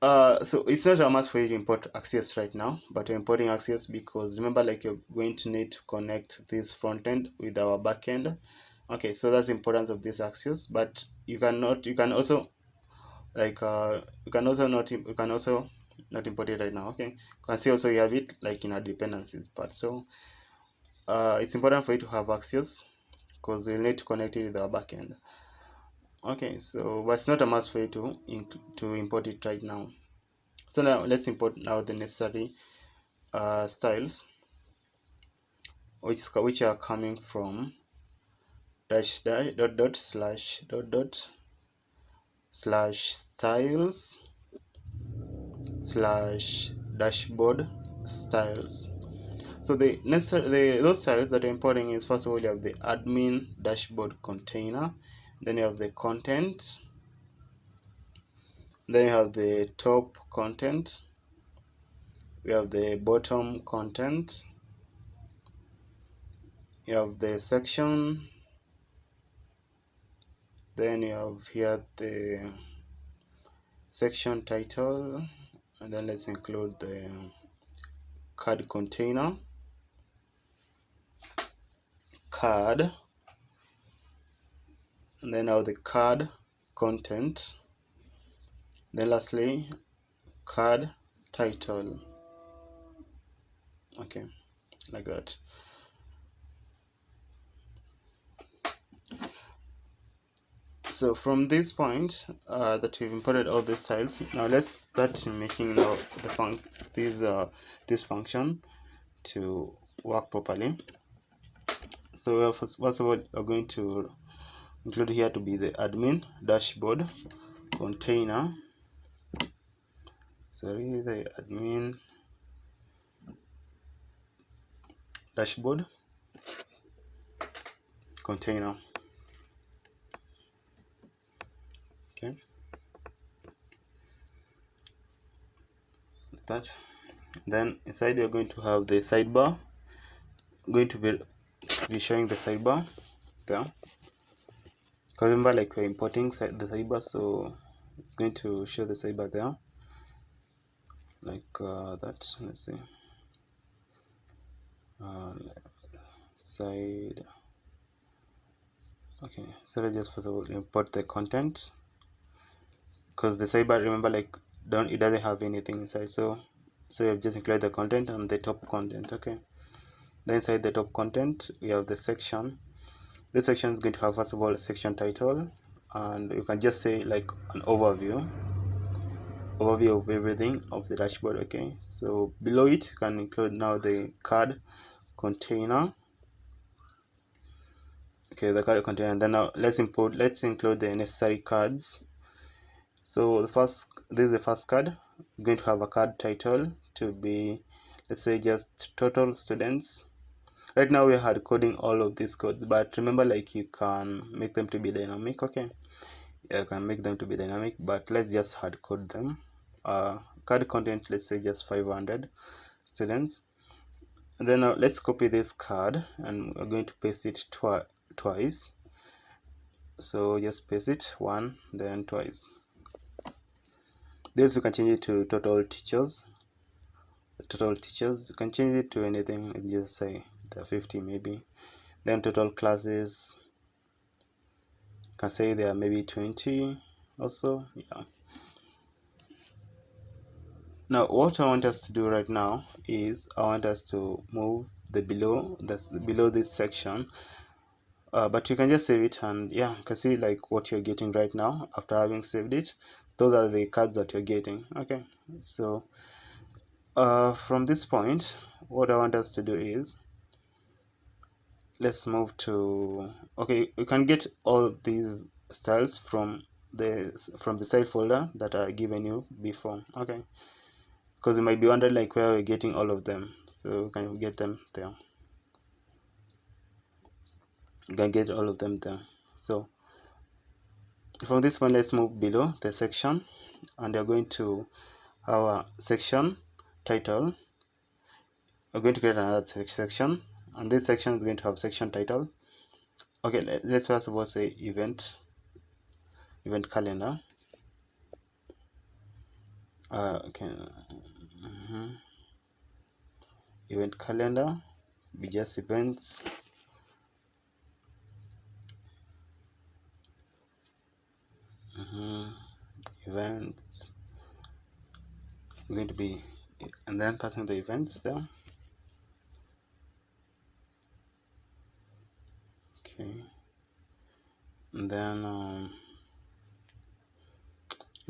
So it's not a must for you to import Axios right now, but we're importing Axios because remember, like, you're going to need to connect this front end with our backend. Okay, so that's the importance of this Axios. But you can also not import it right now. Okay, you can see also you have it like in our dependencies part. So it's important for you to have Axios because we'll need to connect it with our backend. Okay, so but it's not a must for you to import it right now. So now let's import now the necessary styles. which are coming from dash dash dot dot slash dot dot slash styles slash dashboard styles. So those styles that are importing is, first of all, you have the admin dashboard container, then you have the content, then you have the top content, we have the bottom content, you have the section, then you have here the section title, and then let's include the card container, card, and then now the card content, then lastly card title. Okay, like that. So from this point that we've imported all these styles, now let's start making now this function to work properly. So first of all, we're going to include here to be the admin dashboard container. Sorry, the admin dashboard container. Okay, like that. Then inside you're going to have the sidebar. Going to be showing the sidebar there. Because remember, like, we're importing the sidebar, so it's going to show the sidebar there, like that. Let's see, side. Okay, so let's just first of all import the content, because the sidebar, remember, like, it doesn't have anything inside, so we have just included the content and the top content. Okay, then inside the top content we have the section. This section is going to have, first of all, a section title, and you can just say like an overview of everything of the dashboard. Okay, so below it you can include now the card container. Okay, the card container, and then now let's include the necessary cards. So this is the first card. We're going to have a card title to be, let's say, just total students. Right now we are hard coding all of these codes, but remember, like, you can make them to be dynamic. Okay, yeah, you can make them to be dynamic, but let's just hard code them. Card content, let's say just 500 students, and then let's copy this card and we're going to paste it twice. So just paste it one, then twice. This you can change it to total teachers. You can change it to anything. Just say there are 50 maybe. Then total classes, you can say there are maybe 20 also. Yeah. Now what I want us to do right now is I want us to move below this section, but you can just save it, and yeah, you can see like what you're getting right now after having saved it. Those are the cards that you're getting. Okay, so from this point, what I want us to do is, let's move to, okay, you can get all these styles from the side folder that I given you before. Okay, because you might be wondering like where we're getting all of them, so you can get them there. You can get all of them there. So from this one, let's move below the section, and we're going to our section title. We're going to create another section, and this section is going to have section title. Okay, let's first of all say event calendar. Okay, event calendar, be just events. Events going to be, and then passing the events there. Okay, and then now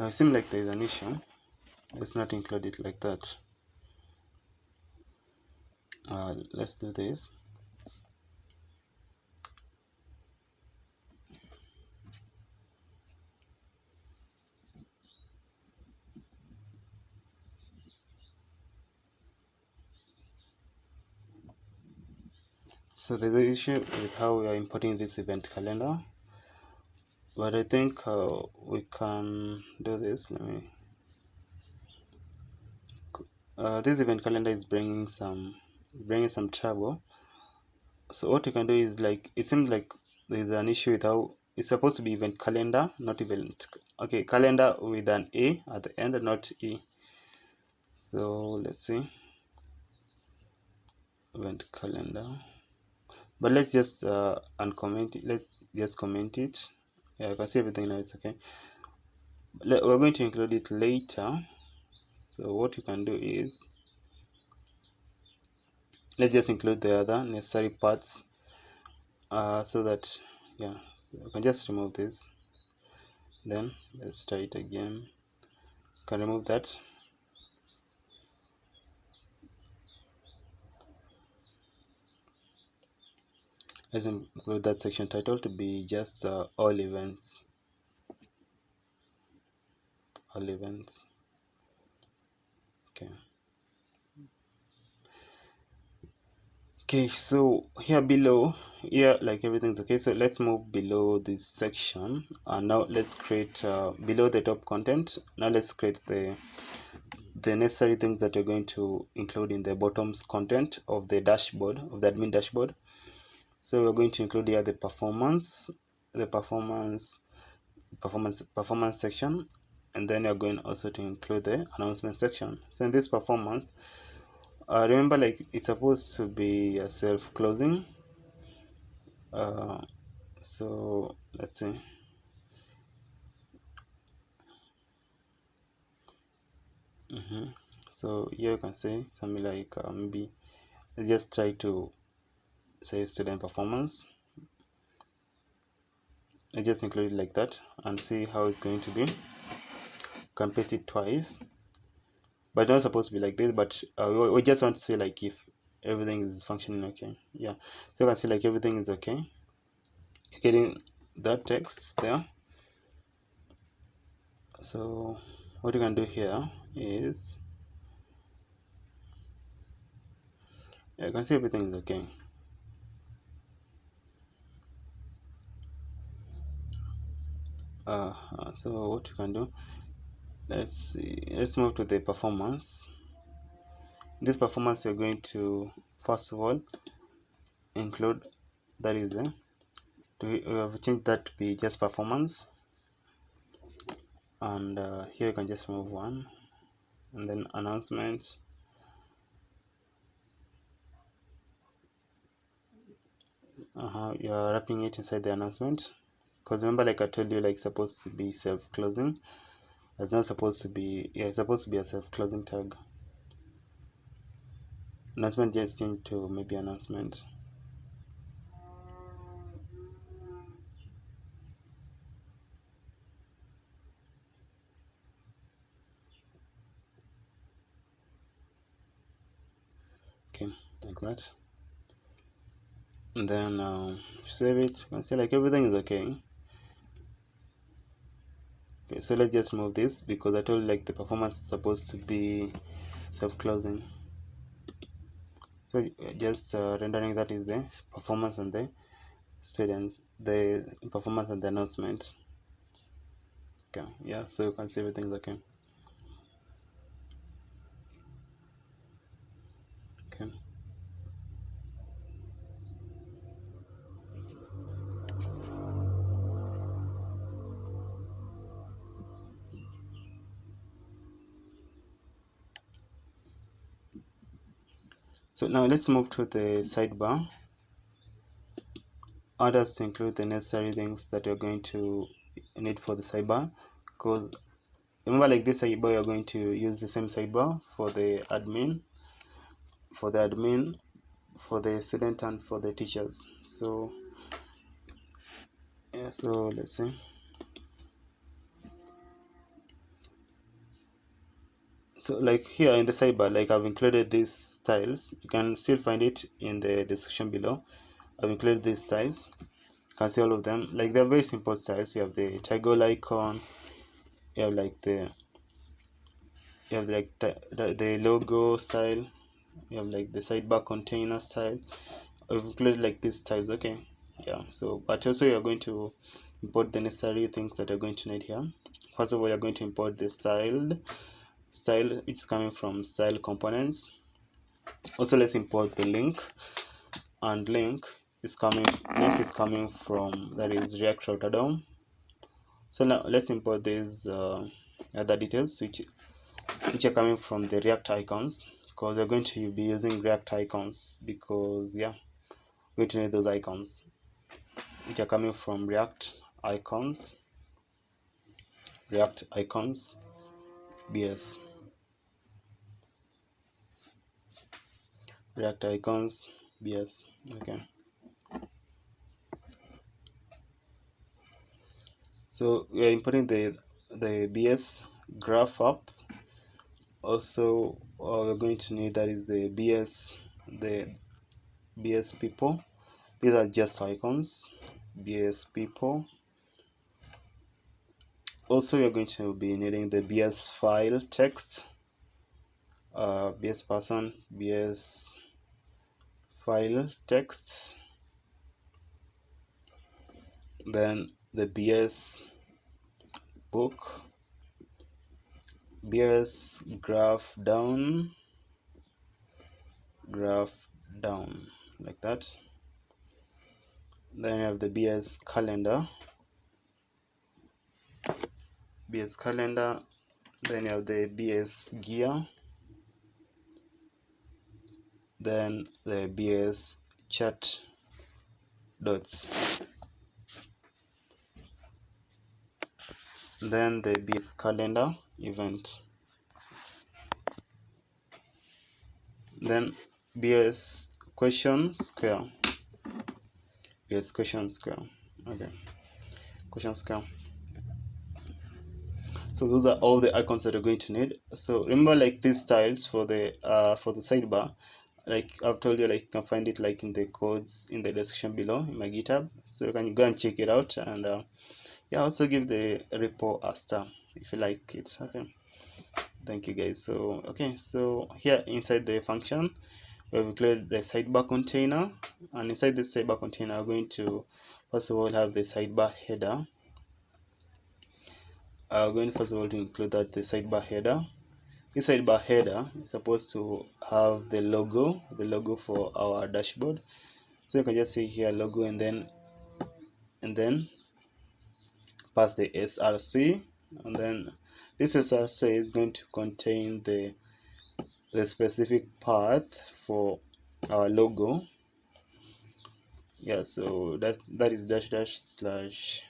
it seems like there is an issue. Let's not include it like that. Let's do this. So there's an issue with how we are importing this event calendar, but I think we can do this. Let me. This event calendar is bringing some trouble. So what you can do is, like, it seems like there's an issue with how it's supposed to be event calendar, not event. Okay, calendar with an A at the end, not E. So let's see, event calendar. But let's just uncomment it. Let's just comment it. Yeah, I can see everything now. It's okay. We're going to include it later. So what you can do is, let's just include the other necessary parts, so that, yeah, so I can just remove this. Then let's try it again. Can remove that. Let's include that section title to be just all events. All events. Okay. Okay, so here below, here, like, everything's okay. So let's move below this section, and now let's create below the top content. Now let's create the necessary things that you're going to include in the bottoms content of the dashboard, of the admin dashboard. So we're going to include here the performance section, and then you're going also to include the announcement section. So in this performance, remember, like, it's supposed to be a self-closing. So let's see. So here you can say something like, maybe let's just try to say student performance. Let's just include it like that and see how it's going to be. You can paste it twice, but it's not supposed to be like this. But we just want to say, like, if everything is functioning okay. Yeah, so you can see, like, everything is okay. You're getting that text there. So what you can do here is, yeah, you can see everything is okay. So what you can do, let's see, let's move to the performance. This performance, you're going to first of all include, that is we have changed that to be just performance, and here you can just remove one, and then announcements. You're wrapping it inside the announcement, because remember, like I told you, like, supposed to be self-closing. It's not supposed to be, yeah, it's supposed to be a self-closing tag. Announcement just changed to maybe announcement. Okay, like that. And then save it. You can see, like, everything is okay. Okay, so let's just move this, because I told you, like, the performance is supposed to be self-closing. So just rendering that is the performance and the students, the performance and the announcement. Okay, yeah, so you can see everything's okay. Okay. So now let's move to the sidebar. Add us to include the necessary things that you're going to need for the sidebar, because remember, like, this sidebar, you're going to use the same sidebar for the admin, for the student, and for the teachers. So yeah, so let's see. So, like, here in the sidebar, like, I've included these styles. You can still find it in the description below. I've included these styles. You can see all of them. Like, they're very simple styles. You have the toggle icon. You have, like, the logo style. You have, like, the sidebar container style. I've included like these styles. Okay, yeah. So but also you're going to import the necessary things that you're going to need here. First of all, you're going to import the style. It's coming from style components. Also, let's import the link, and link is coming from, that is, React Router DOM. So now let's import these other details which are coming from the React icons, because we're going to be using React icons, because yeah, we're going to need those icons which are coming from React icons BS. React icons BS. Okay, so we are importing the BS graph up. Also, we're going to need, that is, the BS people. These are just icons, BS people. Also, you're going to be needing the BS file text, BS person, BS file text, then the BS book, BS graph down, like that. Then you have the BS calendar, then you have the BS gear, then the BS chat dots, then the BS calendar event, then BS question square, okay, question square. So those are all the icons that you're going to need. So remember, like, these styles for the sidebar, like I've told you, like you can find it like in the codes in the description below in my GitHub, so you can go and check it out. And yeah, also give the repo a star if you like it. Okay, thank you guys. So okay, so here inside the function we've included the sidebar container, and inside this sidebar container we're going to first of all have the sidebar header. We're going first of all to include that the sidebar header. This sidebar header is supposed to have the logo for our dashboard. So you can just say here logo, and then pass the src, and then this src is going to contain the specific path for our logo. Yeah, so that is dash dash slash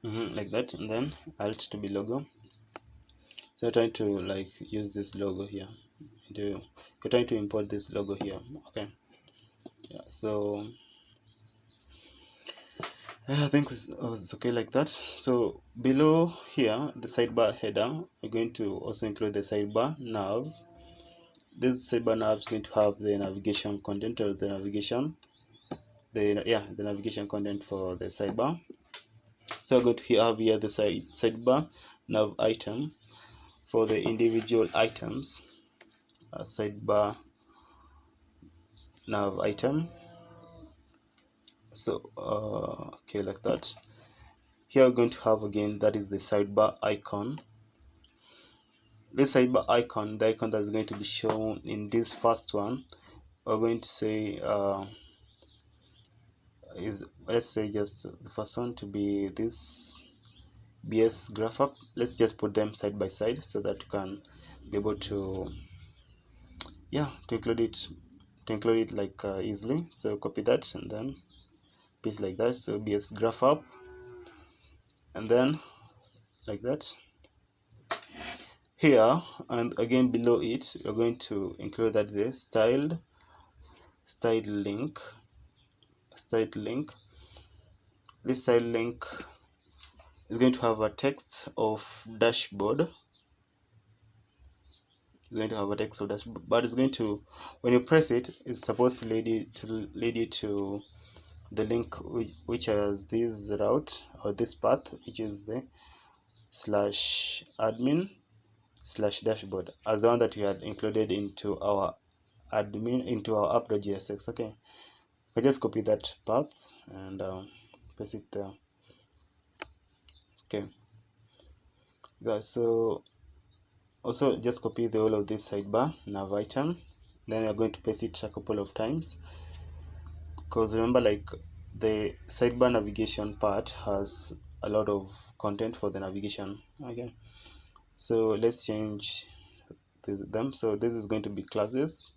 like that, and then alt to be logo. So trying to like use this logo here. You're trying to import this logo here. Okay, yeah, so I think it's okay like that. So below here, the sidebar header, we're going to also include the sidebar nav. This sidebar nav is going to have the navigation content, or the navigation content for the sidebar. So we're going to have here the sidebar nav item for the individual items. Sidebar nav item. So okay, like that. Here we're going to have again, that is the sidebar icon. This sidebar icon, the icon that's going to be shown in this first one, we're going to say is, let's say, just the first one to be this BS graph up. Let's just put them side by side so that you can be able to to include it like easily. So copy that and then paste like that. So BS graph up, and then like that here, and again below it you're going to include that the styled link. This style link is going to have a text of dashboard. But it's going to, when you press it, it's supposed to lead you to the link which has this route or this path, which is the /admin/dashboard as the one that we had included into our app.jsx. Okay, I just copy that path and paste it there. Okay, so also just copy the whole of this sidebar nav item, then we are going to paste it a couple of times, because remember, like, the sidebar navigation part has a lot of content for the navigation. Okay, so let's change them. So this is going to be classes,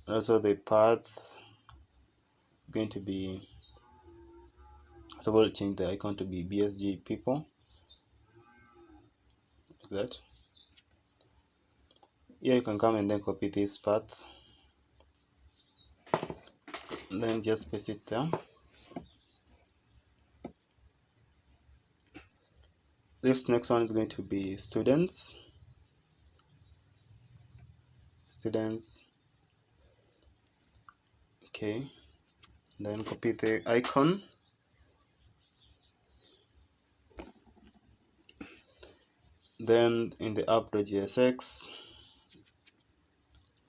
also the path going to be, so we'll change the icon to be bsg people, like that. Here you can come and then copy this path and then just paste it there. This next one is going to be students. Okay, then copy the icon, then in the app.jsx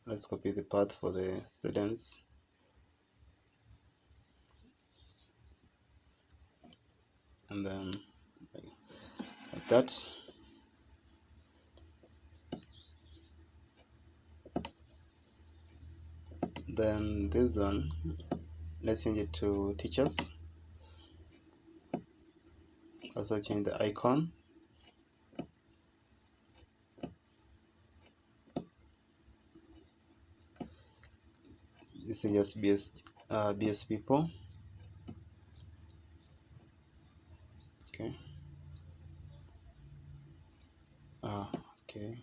let's copy the path for the students, and then like that. Then this one, let's change it to teachers. Also change the icon. This is just BS people. Okay. Okay.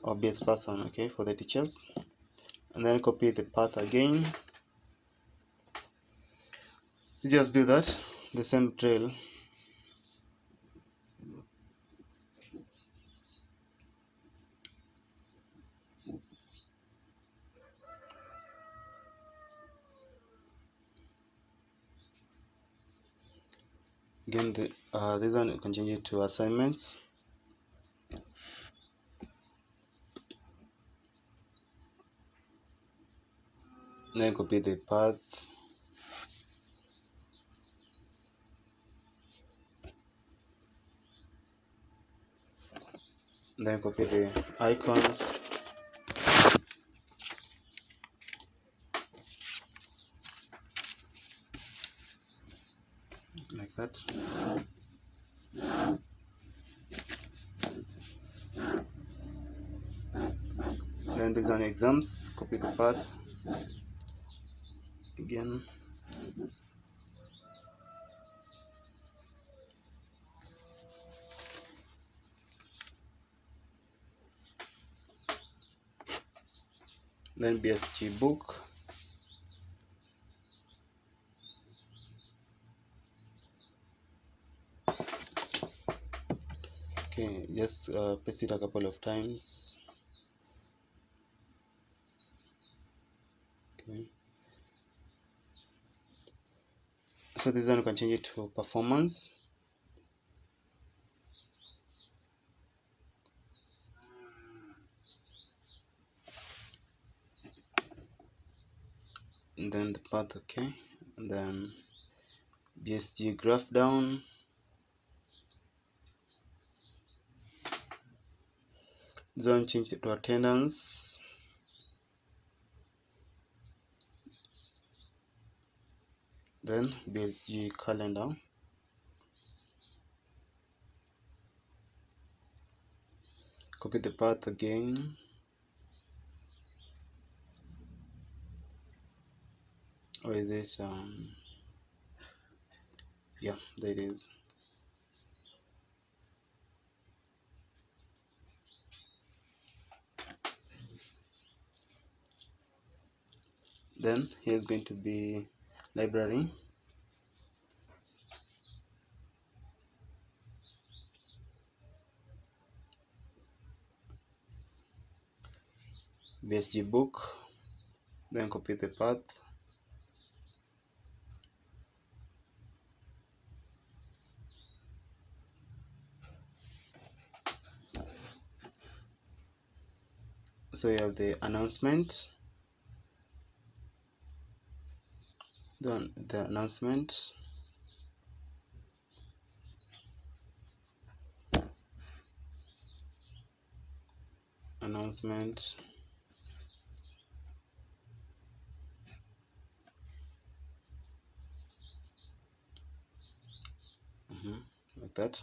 Or BS person. Okay, for the teachers. And then copy the path again. Just do that, the same trail. Again, this one can change it to assignments. Then copy the path. Then copy the icons. Like that. Then this one exams, copy the path again. Then BSG book. Okay, just paste it a couple of times. Okay. So this one you can change it to performance. And then the path, okay. And then BSG graph down. This one change it to attendance. Then BSG calendar. Copy the path again. Or is it yeah, there it is. Then here's going to be library. BSG book. Then copy the path. also you have the announcement, then the announcement, like that.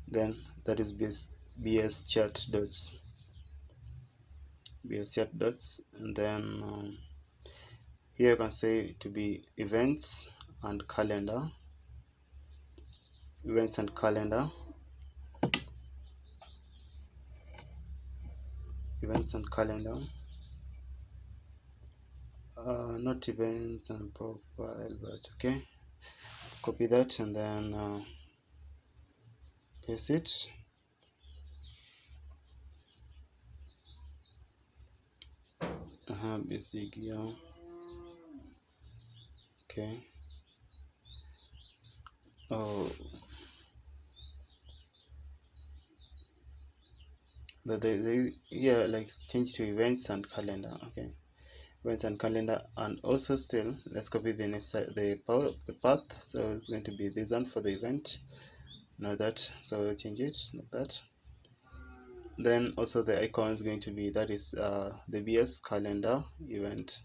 Then that is bs chat dots, and then here you can say to be events and calendar, events and calendar, events and calendar, not events and profile, but okay, copy that and then paste it. Basic gear. Okay. Oh, yeah, like change to events and calendar. Okay, events and calendar, and also still let's copy the the path. So it's going to be this one for the event. Now that, so we'll change it like that. Then also the icon is going to be, that is the bs calendar event,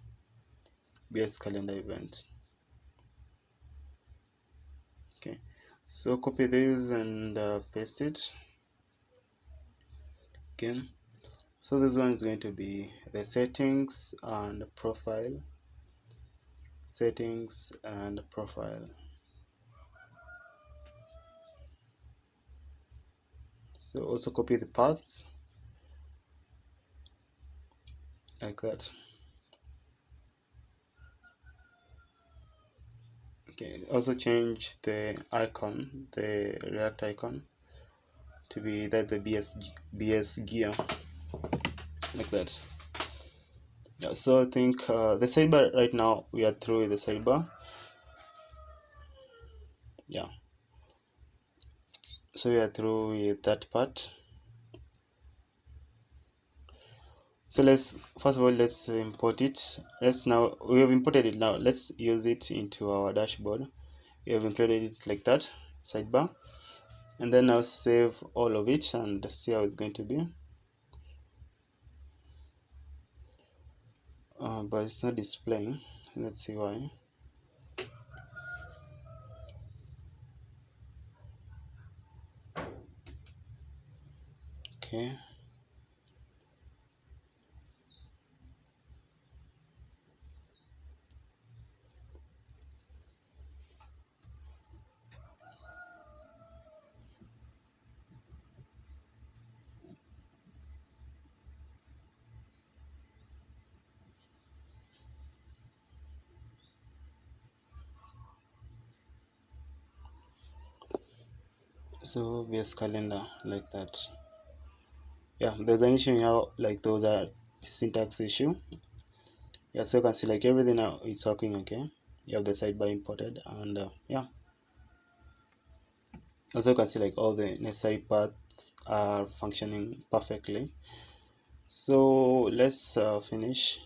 okay. So copy this and paste it again. So this one is going to be the settings and profile, settings and profile. So also copy the path like that. Okay, also change the icon, the React icon, to be that the bs gear like that. Yeah, so I think the sidebar right now, we are through with the sidebar. Yeah, so we are through with that part. So let's first of all let's import it. Now we have imported it, now let's use it into our dashboard. We have included it like that, sidebar, and then now save all of it and see how it's going to be. But it's not displaying. Let's see why. Okay. So VS calendar like that. Yeah, there's an issue here, like those are syntax issue. Yeah, so you can see like everything now is working okay. You have the sidebar imported, and yeah, also you can see like all the necessary paths are functioning perfectly. So let's finish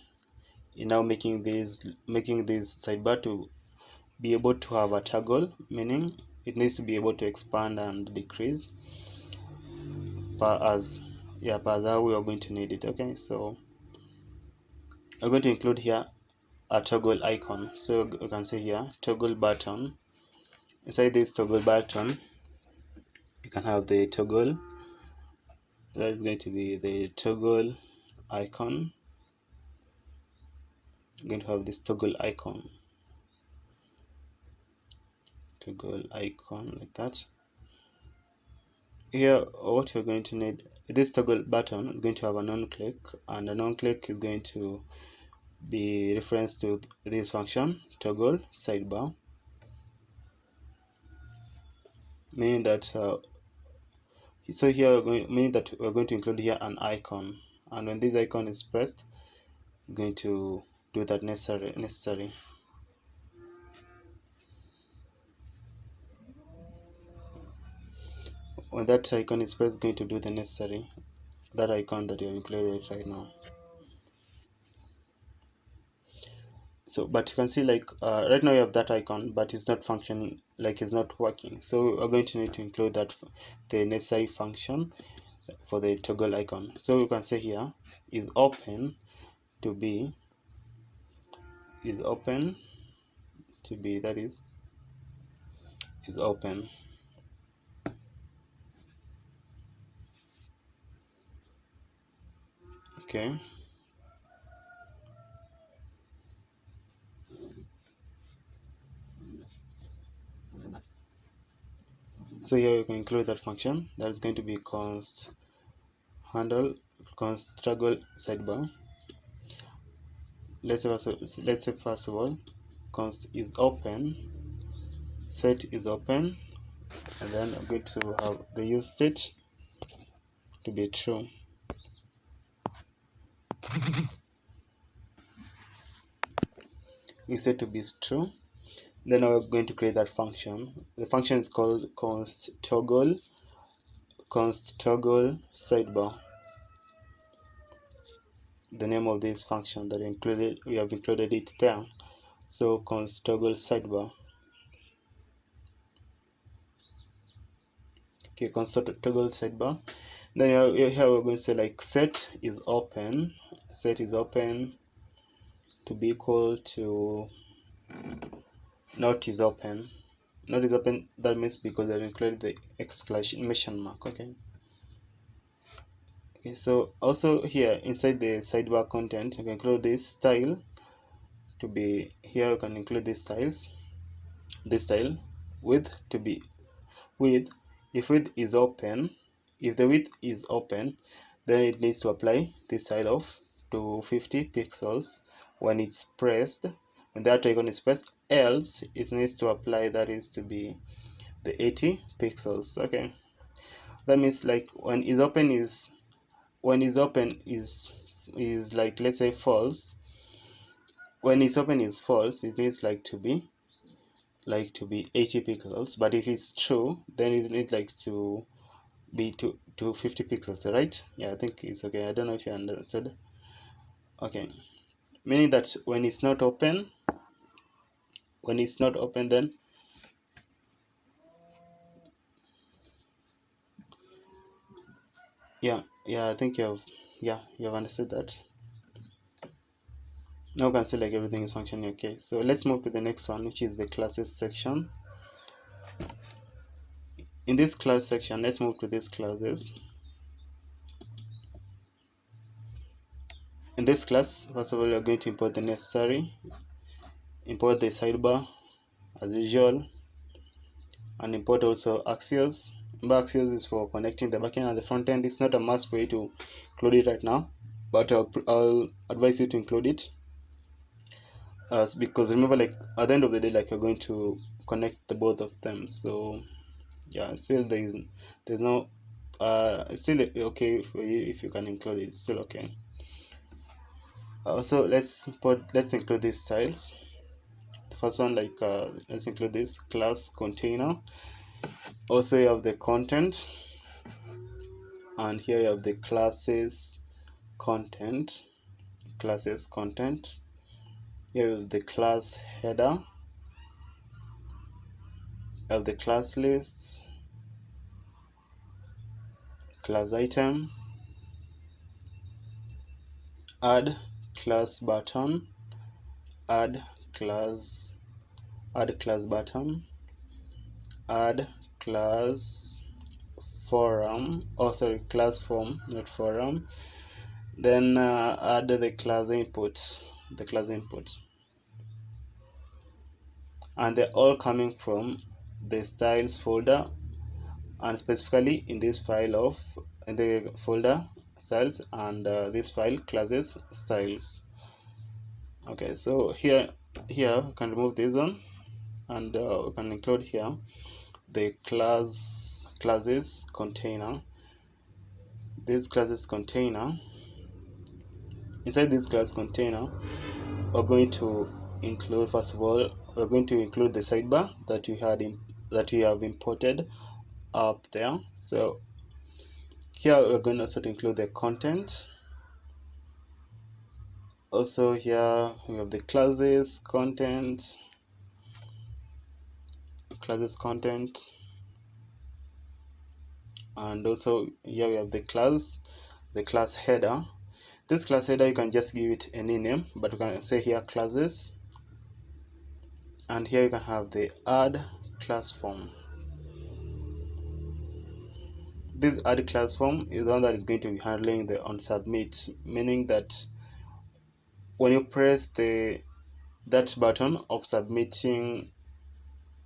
in now making this sidebar to be able to have a toggle, meaning it needs to be able to expand and decrease per as how we are going to need it. Okay, so I'm going to include here a toggle icon. So you can see here toggle button. Inside this toggle button, you can have the toggle. That is going to be the toggle icon. You're going to have this toggle icon like that. Here what you're going to need, this toggle button is going to have a non-click, and a non-click is going to be reference to this function toggle sidebar, meaning that so here meaning that we're going to include here an icon, and when this icon is pressed, we're going to do that necessary. when that icon is pressed, going to do the necessary, that icon that you have included right now. So but you can see like right now you have that icon, but it's not functioning, like it's not working. So we're going to need to include that, the necessary function for the toggle icon. So you can say here is open to be, is open to be, that is open. Okay, so here you can include that function that is going to be const handle const toggle sidebar. Let's say first of all const is open, set is open, and then I'm going to have the use state to be true. Instead to be true, then we're going to create that function. The function is called const toggle sidebar. The name of this function that we have included it there. So const toggle sidebar. Okay, const toggle sidebar. Then here we're going to say like set is open to be equal to not is open. Not is open, that means because I've included the exclamation mark. Okay, so also here inside the sidebar content you can include this style to be, here you can include these styles, this style width to be width. If width is open, if the width is open, then it needs to apply this style of to 50 pixels when it's pressed, when that icon is pressed, else it needs to apply, that is to be the 80 pixels. Okay, that means like when is open is like, let's say false. When it's open is false, it needs like to be 80 pixels, but if it's true, then it needs like to be to 50 pixels, right? Yeah, I think it's okay. I don't know if you understood. Okay, meaning that when it's not open, then yeah, I think you have understood that. Now you can see like everything is functioning okay. So let's move to the next one, which is the classes section. In this class section, let's move to these classes. In this class, first of all, we are going to import the necessary, import the sidebar as usual, and import also Axios. Axios is for connecting the backend and the front end. It's not a must for you to include it right now, but I'll advise you to include it, because remember, like at the end of the day, like you're going to connect the both of them. So yeah, still there's no still okay for you if you can include it. It's still okay. So let's include these styles. The first one, like let's include this class container. Also you have the content, and here you have the classes content. Here you have the class header, you have the class lists, class item, add class button, add class button, add class forum, class form, not forum. Then add the class input, and they're all coming from the styles folder, and specifically in this file in the folder styles, and this file classes styles. Okay, so here we can remove this one, and we can include here the classes container. This classes container, inside this class container, we're going to include, first of all, we're going to include the sidebar that we have imported up there. So here we're going also to include the content. Also here we have the classes content, and also here we have the class header. This class header, you can just give it any name, but you can say here classes, and here you can have the add class form. This add class form is the one that is going to be handling the on submit, meaning that when you press that button of submitting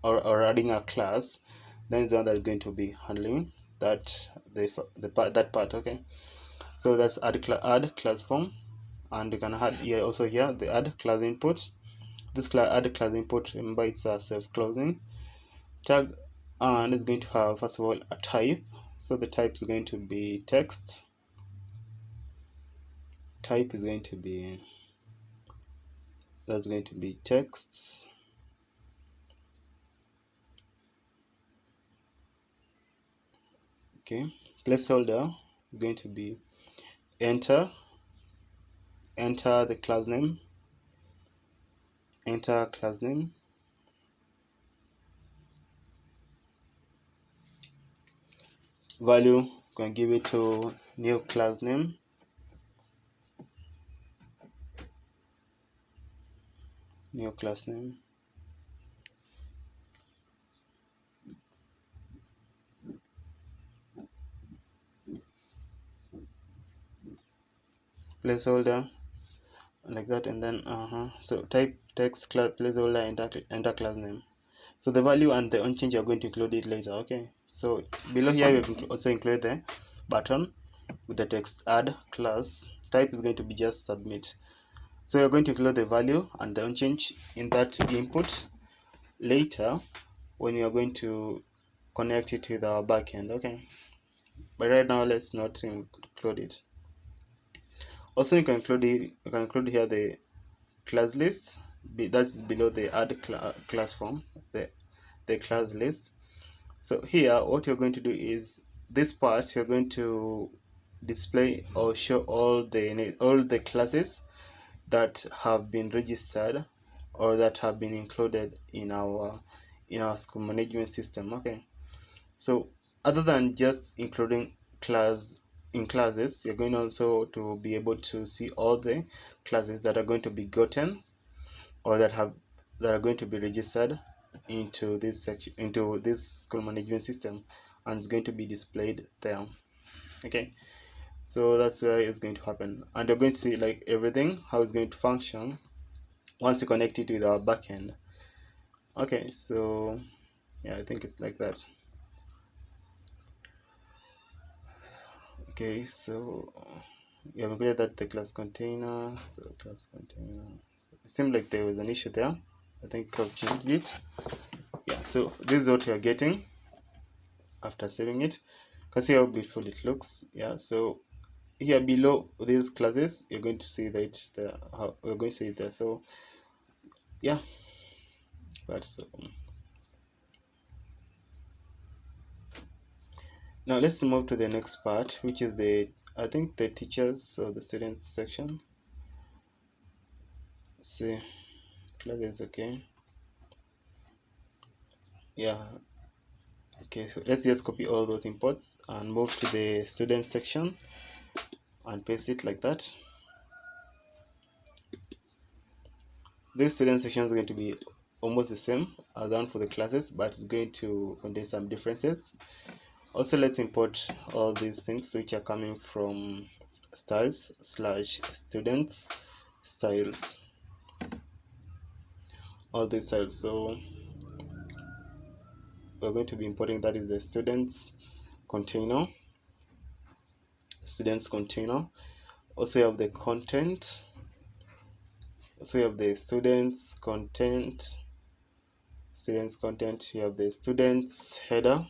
or adding a class, then it's the one that is going to be handling that that part. Okay, so that's add class form, and you can add here also here the add class input. This add class input, remember, it's a self-closing tag, and it's going to have first of all a type. So the type is going to be text. Type is going to be text. Okay, placeholder is going to be enter the class name, value, going to give it to new class name, placeholder like that, and then so type text class placeholder enter class name. So the value and the unchange are going to include it later. Okay, so below here we have also included the button with the text add class. Type is going to be just submit. So you're going to include the value and the unchange in that input later when you are going to connect it with our backend. Okay, but right now let's not include it. Also, you can include here the class list. That's below the add class form, the class list. So here what you're going to do is this part you're going to display or show all the classes that have been registered or that have been included in our school management system. Okay, so other than just including classes, you're going also to be able to see all the classes that are going to be gotten or that are going to be registered into this section, into this school management system, and it's going to be displayed there. Okay, so that's where it's going to happen, and you're going to see like everything how it's going to function once you connect it with our backend. Okay, so yeah, I think it's like that. Okay, so we have included that the class container. So class container, it seemed like there was an issue there. I think I've changed it. Yeah, so this is what you're getting after saving it. Can see how beautiful it looks. Yeah, so here below these classes you're going to see that how we're going to see it there. So yeah, that's now let's move to the next part, which is I think the teachers or the students section. See, classes. Okay, yeah, okay, so let's just copy all those imports and move to the student section and paste it like that. This student section is going to be almost the same as the one for the classes, but it's going to contain some differences. Also, let's import all these things which are coming from styles / students styles, all these styles. So we're going to be importing, that is the students container. Also you have the content, also you have the students content, you have the students header,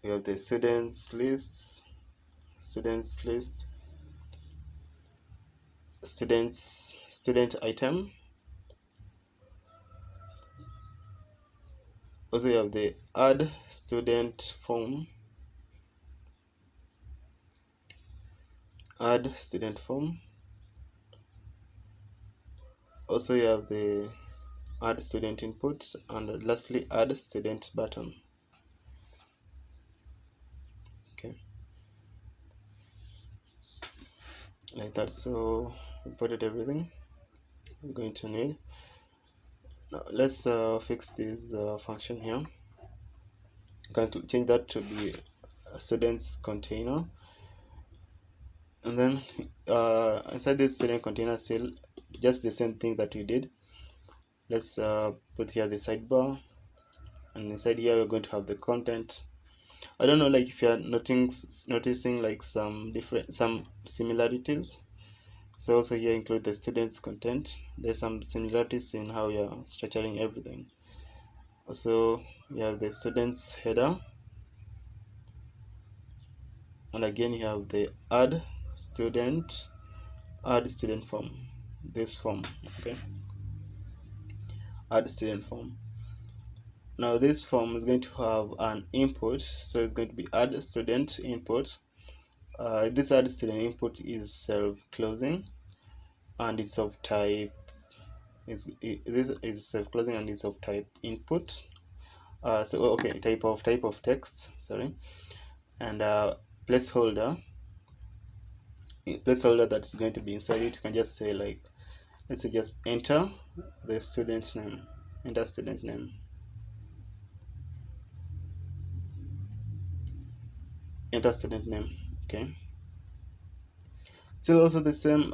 you have the students list, student item, Also you have the add student form, add student form. Also you have the add student input, and lastly add student button. Okay, like that. So we put it everything we're going to need. Now let's fix this function here. I'm going to change that to be a student's container, and then inside this student container still just the same thing that we did. Let's put here the sidebar, and inside here we're going to have the content. I don't know, like if you are noticing like some similarities. So also here include the students content. There's some similarities in how you're structuring everything. Also you have the students header, and again you have the add student form, this form. Okay, add student form. Now this form is going to have an input, so it's going to be add student input. This add student input is self-closing, and it's of type this is self-closing and is of type input. So okay, type of text, sorry, and placeholder that's going to be inside it. You can just say, like, let's say just enter the student's name, enter student name, enter student name. Okay, still also the same.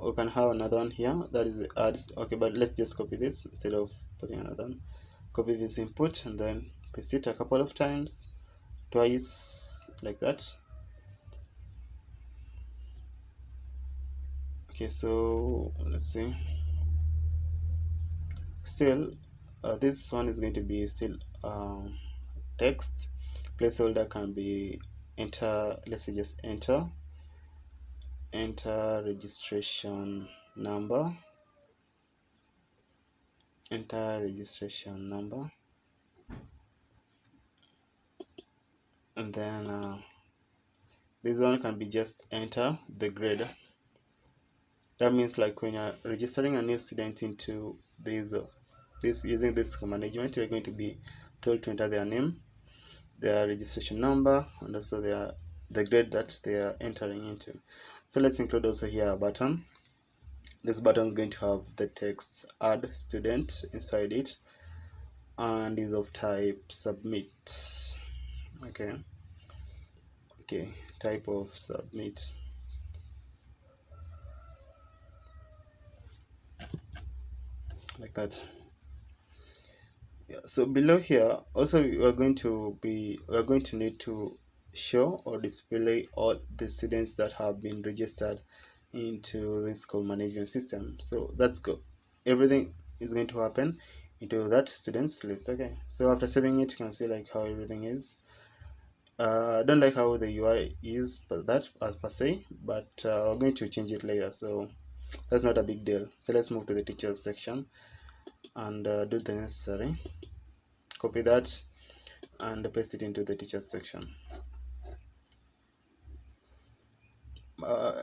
We can have another one here, that is the add. Okay, but let's just copy this instead of putting another one. Copy this input and then paste it a couple of times, twice, like that. Okay, so let's see. Still this one is going to be still text. Placeholder can be enter, let's say just enter registration number, enter registration number, and then this one can be just enter the grade. That means like when you're registering a new student into this using this management, you're going to be told to enter their name, their registration number, and also the grade that they are entering into. So let's include also here a button. This button is going to have the text add student inside it, and is of type submit. Okay, type of submit, like that. Yeah, so below here also we are going to need to show or display all the students that have been registered into this school management system. So that's go everything is going to happen into that students list. Okay, so after saving it, you can see like how everything is. I don't like how the UI is as per se, but we're going to change it later, so that's not a big deal. So let's move to the teachers section and do the necessary. Copy that and paste it into the teachers section.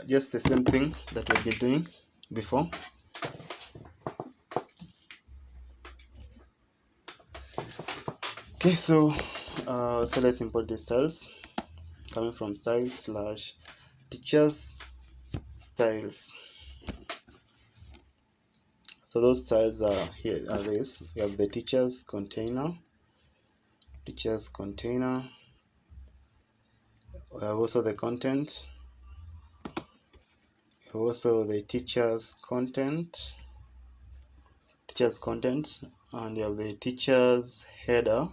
Just the same thing that we've been doing before. Okay, so let's import the styles, coming from styles / teachers styles. So those styles are here are this. We have the teachers container. We have also the content. We have also the teachers content, and you have the teachers header.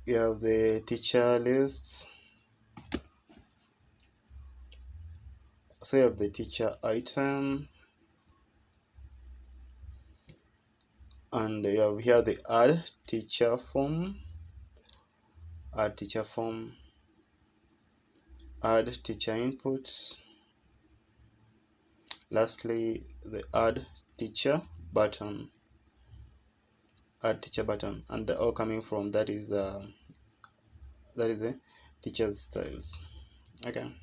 You have the teacher lists. So you have the teacher item, and you have here the add teacher form, add teacher inputs. Lastly, the add teacher button, add teacher button, and the all coming from that is the teacher's styles. Okay.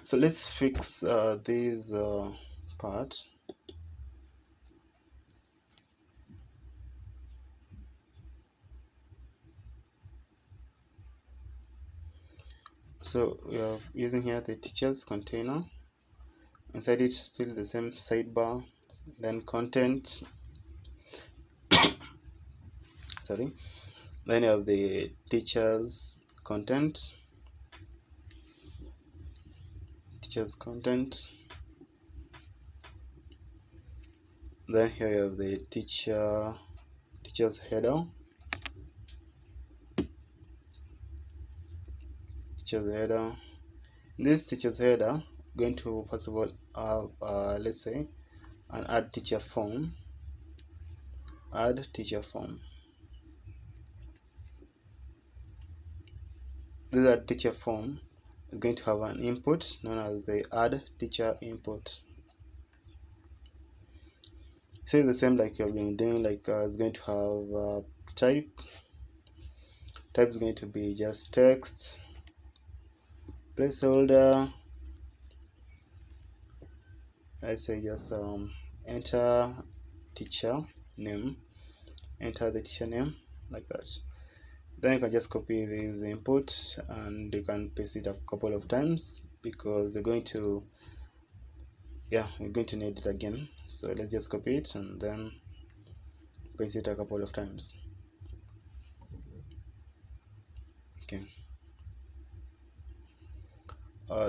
So let's fix this part. So we are using here the teachers container. Inside it still the same sidebar, then content, sorry, then you have the teachers content, then here you have the teacher's header, this teacher's header going to first of all have let's say an add teacher form. This add teacher form is going to have an input known as the add teacher input. So it's the same like you've been doing, like it's going to have type is going to be just text, placeholder, I say just enter teacher name, enter the teacher name, like that. Then you can just copy this input and you can paste it a couple of times because you're going to need it again. So let's just copy it and then paste it a couple of times. Okay.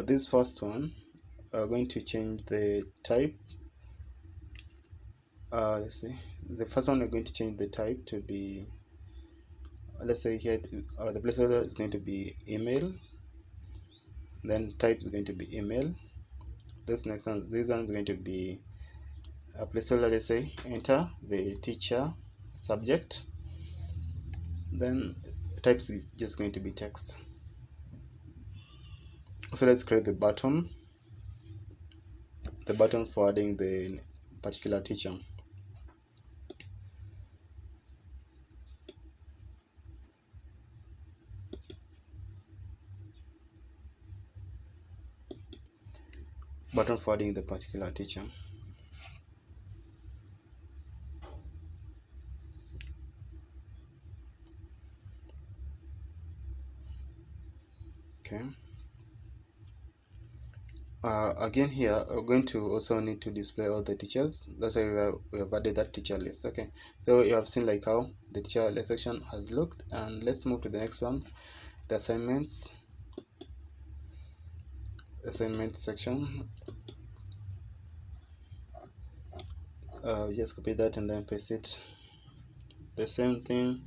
This first one, we're going to change the type. Let's see. The first one, we're going to change the type to be, let's say here, the placeholder is going to be email. Then type is going to be email. This next one, this one is going to be a placeholder. Let's say enter the teacher subject. Then type is just going to be text. So let's create the button for adding the particular teacher. Button for adding the particular teacher. Okay. Again here we're going to also need to display all the teachers. That's why we have added that teacher list. Okay, so you have seen like how the teacher list section has looked, and let's move to the next one, the assignment section. Just copy that and then paste it, the same thing.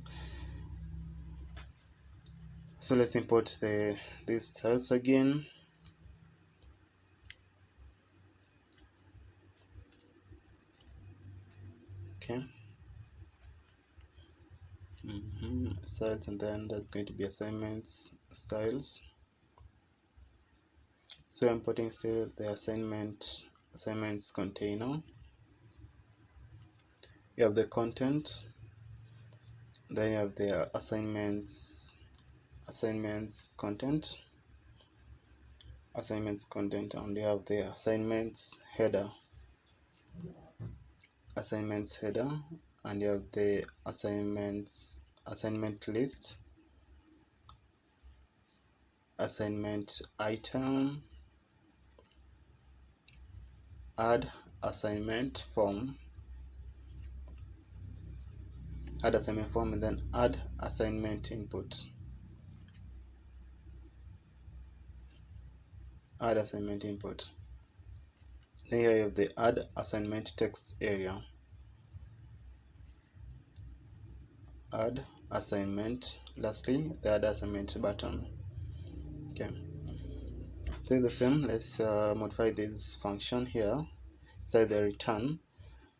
So let's import these styles again. Okay. Styles, and then that's going to be assignments styles. So I'm putting still the assignments container. You have the content, then you have the assignments content, and you have the assignment header, and you have the assignment list, assignment item, add assignment form, and then add assignment input. Then here you have the add assignment text area, add assignment, lastly the add assignment button. Okay, so the same. Let's modify this function here inside the return.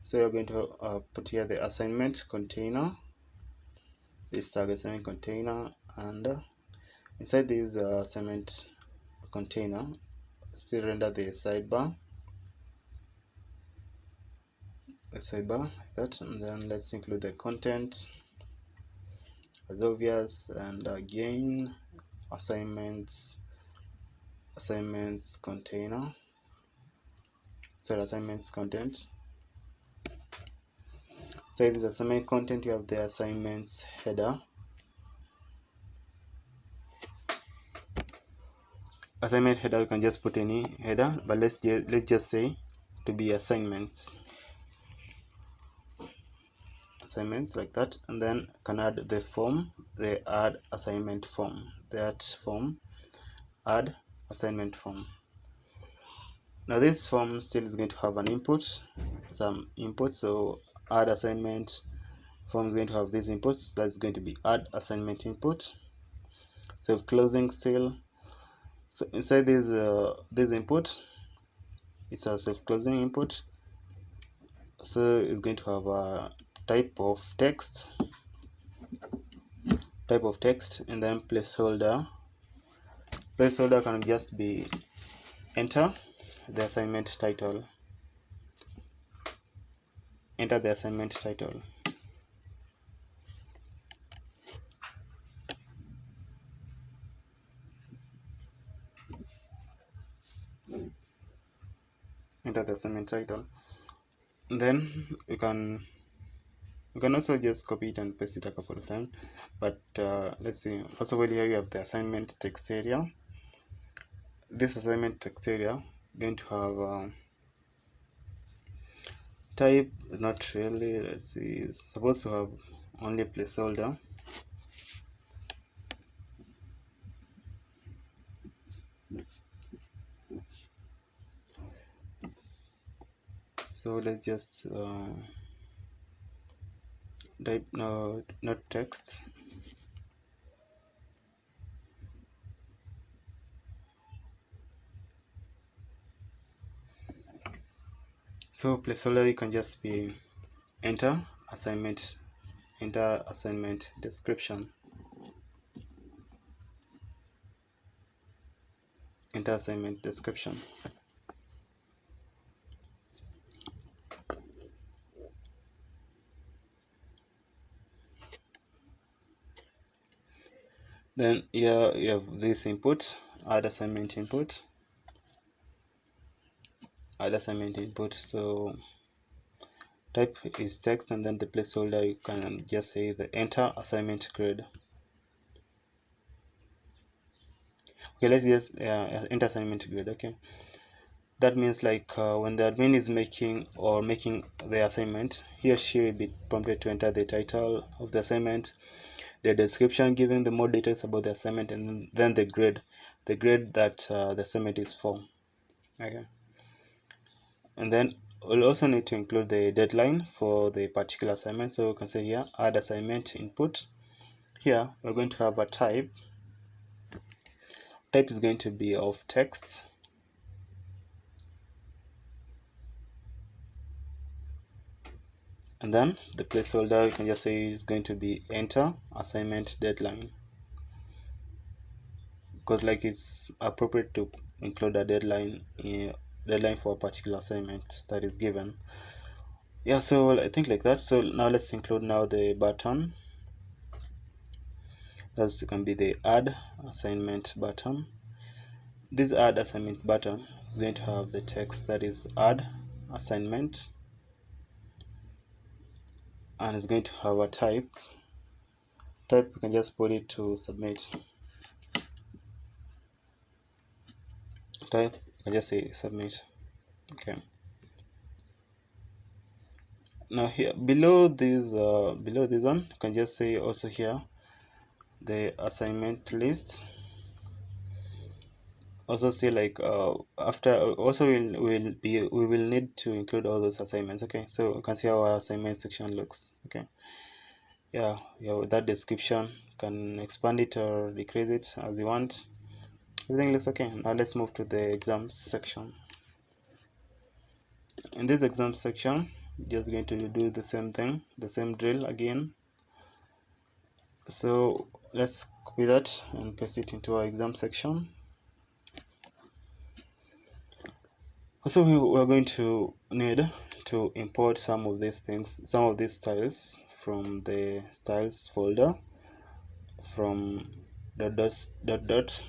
So you're going to put here the assignment container, this tag assignment container, and inside this assignment container still render the sidebar like that, and then let's include the content as obvious, and again assignments container, sorry, assignments content. So this assignment content, you have the assignments header. Assignment header, you can just put any header, but let's just say to be assignments like that, and then can add the form, the add assignment form, add assignment form. Now this form still is going to have an input, some input, so add assignment form is going to have these inputs. That's going to be add assignment input, self closing still. So inside this input, it's a self closing input, so it's going to have a type of text, and then placeholder can just be enter the assignment title, enter the assignment title. Enter the assignment title. And then you can also just copy it and paste it a couple of times, but let's see. First of all, here you have the assignment text area. This assignment text area going to have type, not really, let's see, it's supposed to have only placeholder. So let's just type not text. So placeholder, you can just be enter assignment description, enter assignment description. Then here you have this input, add assignment input. So type is text, and then the placeholder, you can just say the enter assignment grade. Okay, let's just enter assignment grade. Okay, that means like when the admin is making the assignment, he or she will be prompted to enter the title of the assignment, the description giving the more details about the assignment, and then the grade that the assignment is for. Okay, and then we'll also need to include the deadline for the particular assignment. So we can say here add assignment input. Here we're going to have a type is going to be of text, and then the placeholder, you can just say, is going to be enter assignment deadline, because like it's appropriate to include a deadline for a particular assignment that is given. Yeah, so I think like that. So now let's include now the button. That's can be the add assignment button. This add assignment button is going to have the text that is add assignment, and it's going to have a type. You can just put it to submit. Type, you can just say submit. Okay. Now here below this one, you can just say also here the assignment list. Also say like after also we will need to include all those assignments. Okay, so you can see how our assignment section looks. Okay, yeah, with that description, you can expand it or decrease it as you want. Everything looks okay. Now let's move to the exams section. In this exam section, just going to do the same thing, the same drill again. So let's copy that and paste it into our exam section. Also, we are going to need to import some of these things, some of these styles from the styles folder, from dot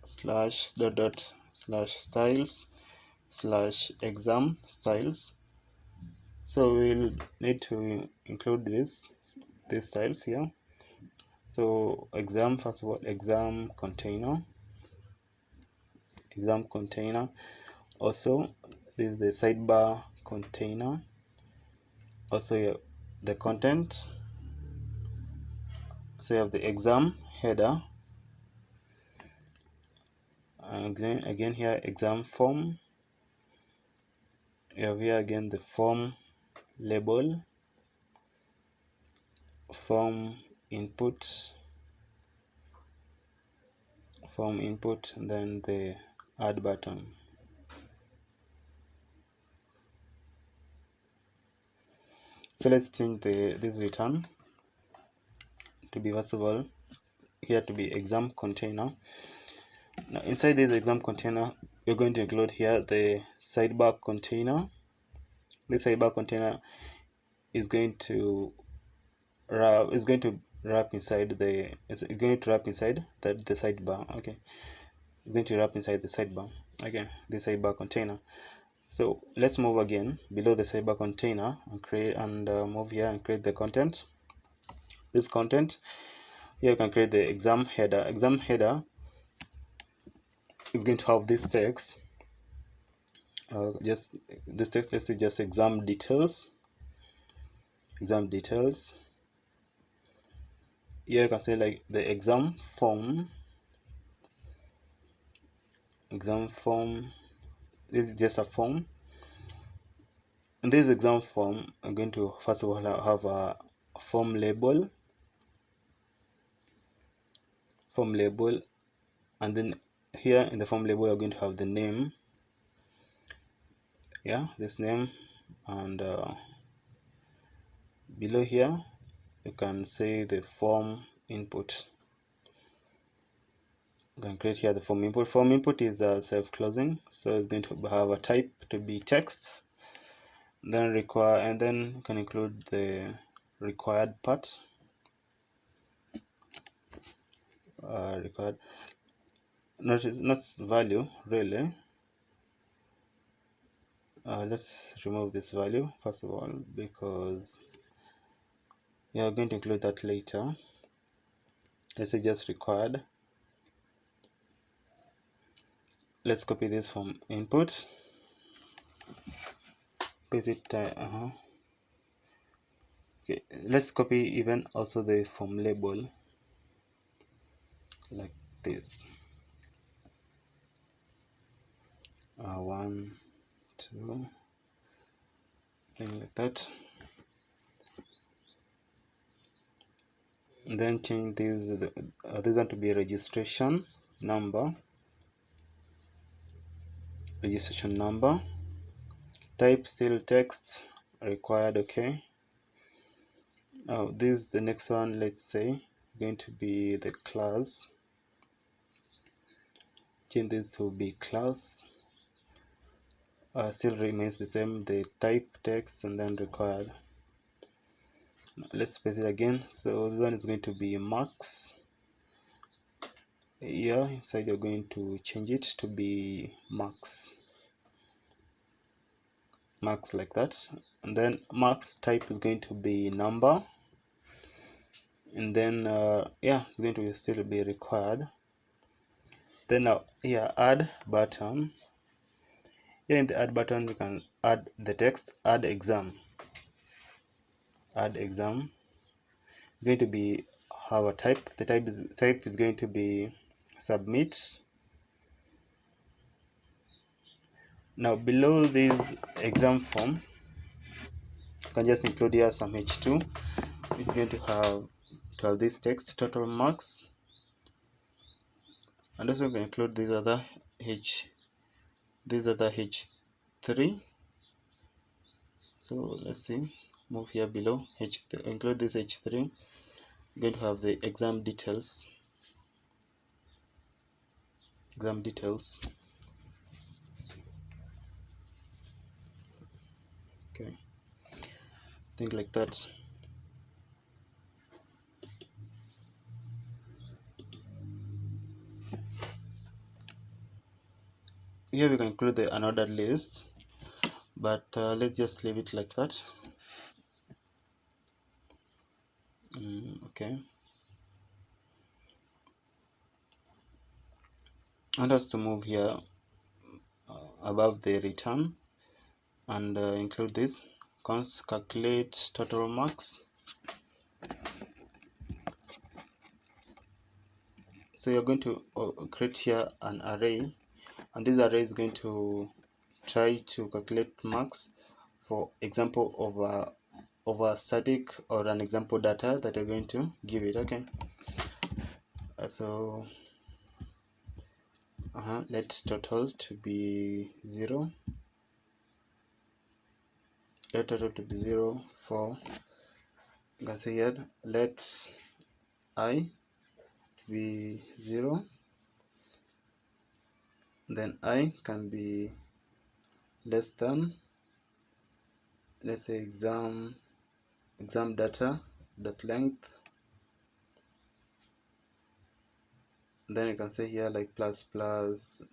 slash styles slash exam styles. So we'll need to include these styles here. So exam, first of all, exam container. Also, this is the sidebar container. Also, the content. So you have the exam header. And then again here, exam form. You have here again the form label, form input, and then the add button. So let's change this return to be, first of all, here to be exam container. Now inside this exam container, you're going to include here the sidebar container. This sidebar container is going to wrap inside the sidebar. Okay, it's going to wrap inside the sidebar. Okay, the sidebar container. So let's move again below the sidebar container and create move here and create the content. This content here, you can create the exam header. Exam header is going to have this text. Just this text, let's say just exam details. Here you can say like the exam form. This is just a form. In this exam form, I'm going to first of all have a form label, and then here in the form label, you're going to have the name. Yeah, this name, and below here you can say the form input. You can create here the form input. Form input is self-closing, so it's going to have a type to be text, then require, and then you can include the required part. Required, not value really. Let's remove this value first of all, because we are going to include that later. Let's say just required. Let's copy this from input, paste it. Okay, let's copy even also the form label like this. 1, 2, thing like that. And then change this one to be registration number. Type still text, required. Okay. Now this is the next one. Let's say going to be the class. Change this to be class. Still remains the same, the type text, and then required. Now, let's paste it again. So this one is going to be max. Here inside you're going to change it to be max like that, and then max type is going to be number, and then yeah, it's going to still be required. Then now here add button. Here in the add button you can add the text, add exam. Going to be have a type. The type is going to be submit. Now below this exam form, you can just include here some h2. It's going to have this text, total marks, and also we include this other h3. So let's see, move here below include this h3. You're going to have the exam details. think like that. Here we can include the unordered list, but let's just leave it like that. Okay. And us to move here above the return and include this const calculate total marks. So you're going to create here an array, and this array is going to try to calculate marks for example of a static or an example data that you're going to give it. Okay. So let total to be 0. Let total to be 0 for, you can say here, let I be 0, then I can be less than, let's say exam data dot length, then you can say here like plus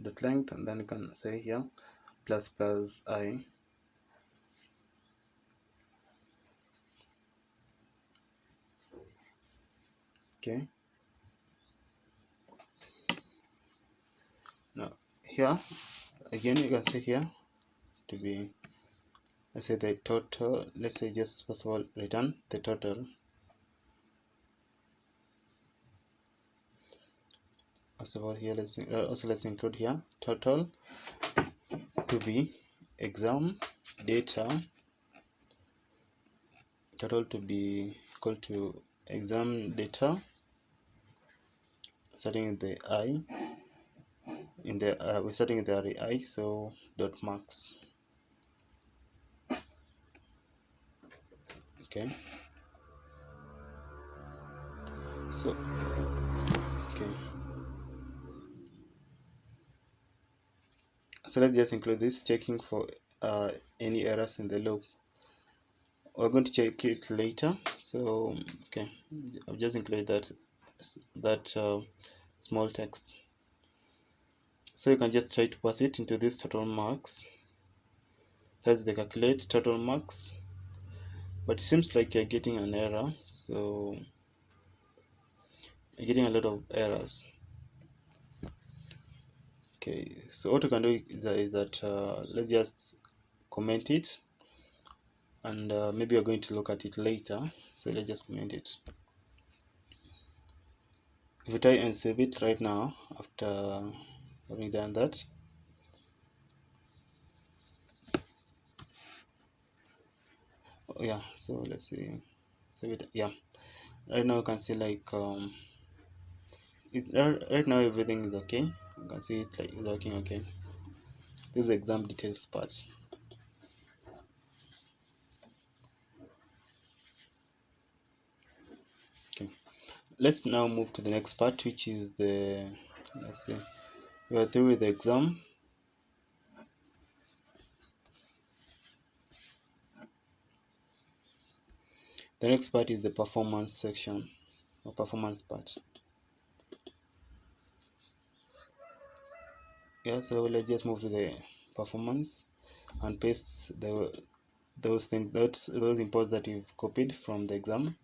dot length, and then you can say here plus I. Okay. Now here again you can say here to be, let's say the total, let's say just first of all return the total. First of all here let's include here total to be exam data, total to be equal to exam data, starting with the I in the we're starting with the array I, so dot marks. Okay. So okay, so let's just include this, checking for any errors in the loop. We're going to check it later. So okay, I've just included that small text. So you can just try to pass it into this total marks. That's the calculate total marks, but it seems like you're getting an error. So you're getting a lot of errors. Okay, so what you can do is that let's just comment it, and maybe you're going to look at it later. So let's just comment it. If we try and save it right now after having done that, yeah, so let's see, save it. Yeah, right now you can see like right now everything is okay. You can see it like it's working okay. This is the exam details part. Okay, let's now move to the next part, which is the, let's see, we are through with the exam. The next part is the performance section, or performance part. Yeah, so let's just move to the performance and paste those things, those imports that you've copied from the exam.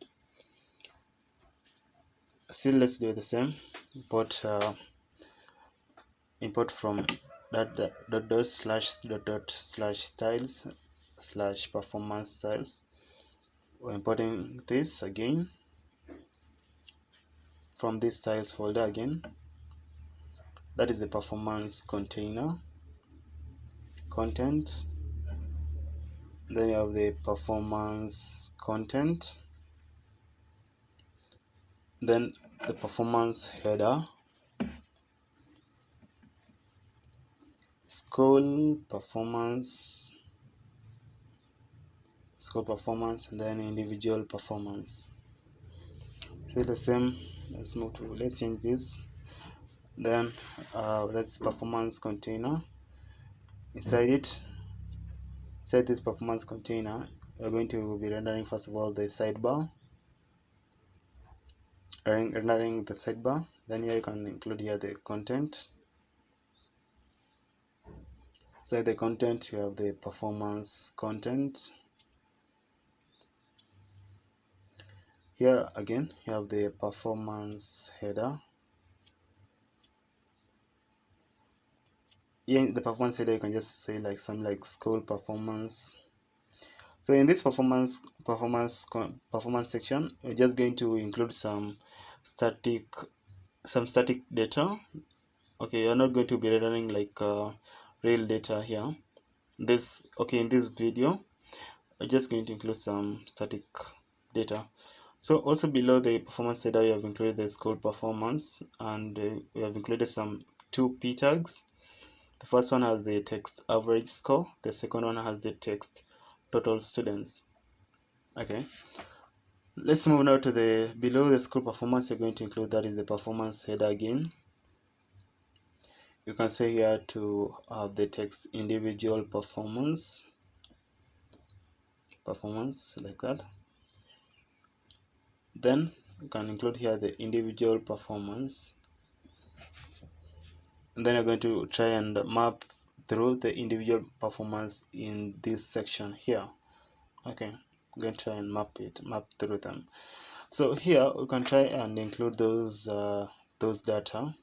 Still, let's do the same. Import from dot styles slash performance styles. We're importing this again from this styles folder again. That is the performance container content. Then you have the performance content, then the performance header, school performance, and then individual performance. So the same. Let's change this. Then that's performance container. Inside this performance container, we're going to be rendering first of all the sidebar, rendering the sidebar. Then here you can include here the content. So the content, you have the performance content. Here again you have the performance header. Here in the performance header you can just say like something like school performance. So in this performance section, we're just going to include some static data. Okay, you're not going to be rendering like real data here. In this video we're just going to include some static data. So also below the performance header, we have included the school performance, and we have included some two p tags. The first one has the text average score, the second one has the text total students. Okay, let's move now to the below the school performance. You're going to include, that is the performance header again. You can say here to have the text individual performance like that. Then you can include here the individual performance, and then you're going to try and map through the individual performance in this section here. Okay, I'm going to try and map through them. So here we can try and include those data.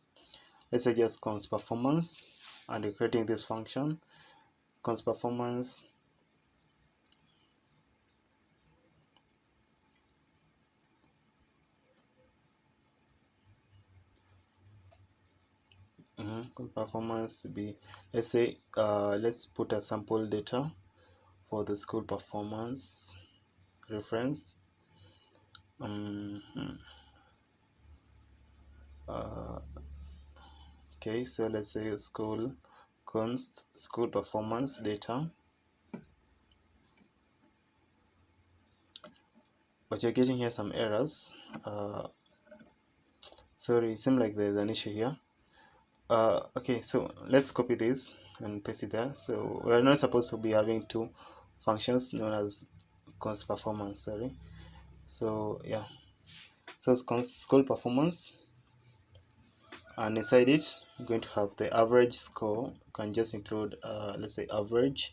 Let's say just const performance, and we're creating this function const performance. Performance to be, let's say let's put a sample data for the school performance reference. Okay, so let's say const school performance data, but you're getting here some errors. Sorry, it seems like there's an issue here. Okay, so let's copy this and paste it there. So we're not supposed to be having two functions known as const performance, sorry. So yeah, so it's const school performance, and inside it you're going to have the average score. You can just include let's say average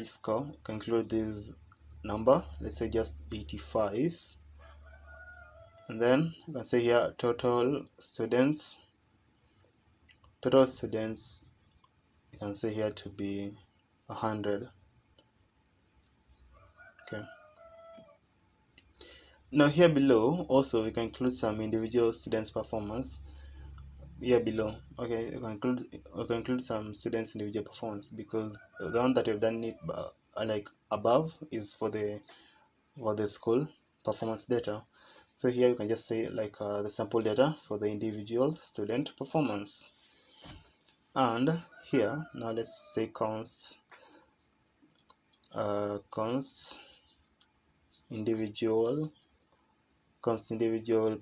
score. You can include this number, let's say just 85, and then you can say here total students. You can say here to be 100. Okay, now here below also we can include some individual students performance here below. Okay, you can include some students individual performance, because the one that we've done it like above is for the school performance data. So here you can just say like the sample data for the individual student performance. And here now let's say const individual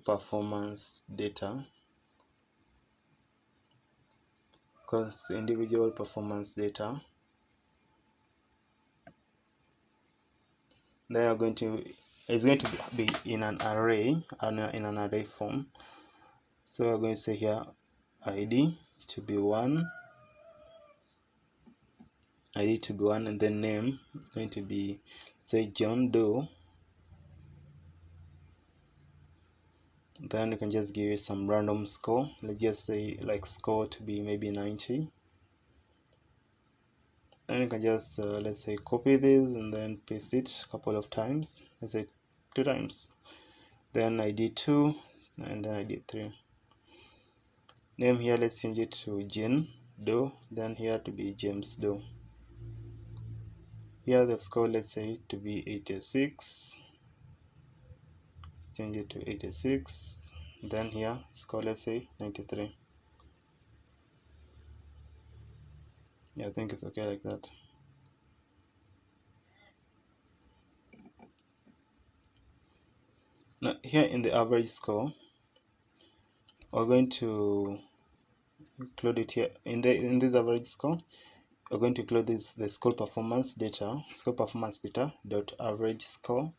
performance data, const individual performance data. Then you're going to, it's going to be in an array, in an array form. So we're going to say here id to be 1, and then name is going to be, say, John Doe. Then you can just give it some random score. Let's just say like score to be maybe 90. Then you can just let's say copy this and then paste it a couple of times. Let's say 2 times. Then id 2, and then id 3. Name here, let's change it to Jane Doe. Then here to be James Doe. Here the score, let's say to be 86. Let's change it to 86. Then here score, let's say 93. Yeah, I think it's okay like that. Now here in the average score, we're going to include it here in this average score. we're going to include the school performance data dot average score,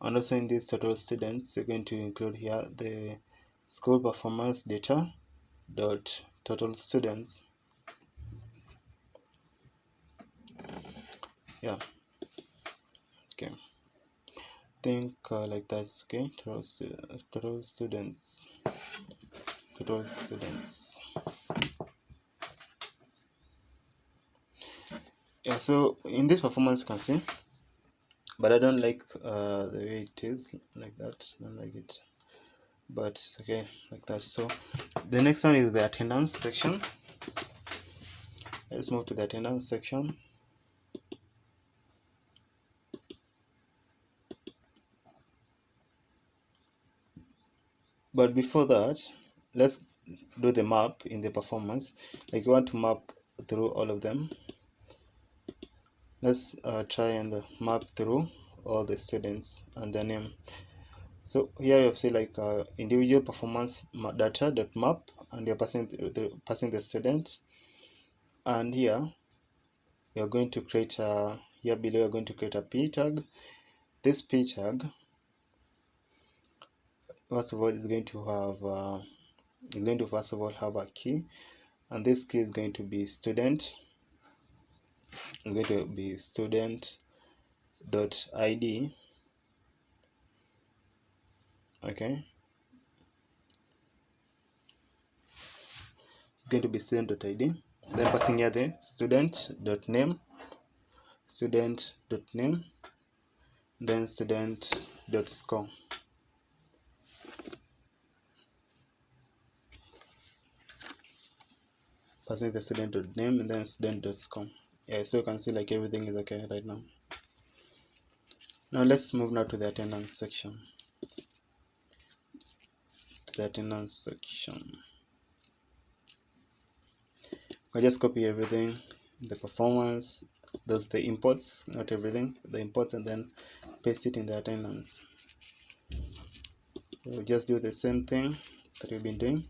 and also in this total students we're going to include here the school performance data dot total students. Yeah, okay, think like that's okay. Total students. Yeah, so in this performance you can see, but I don't like the way it is like that. I don't like it, but okay, like that. So the next one is the attendance section. Let's move to the attendance section. But before that, let's do the map in the performance. Like you want to map through all of them. Let's try and map through all the students and their name. So here you have say like individual performance data dot map, and you're passing the student, and here you're going to create here below you're going to create a p tag. This p tag, first of all, is going to first of all have a key, and this key is going to be student. It's going to be student dot id. Okay, it's going to be student dot id. Then passing here the student dot name, then student dot score. Passing the student dot name and then student dot score. Yeah, so you can see like everything is okay right now. Now let's move now to the attendance section. I just copy everything, the performance, those the imports, not everything, the imports, and then paste it in the attendance. We'll just do the same thing that we've been doing.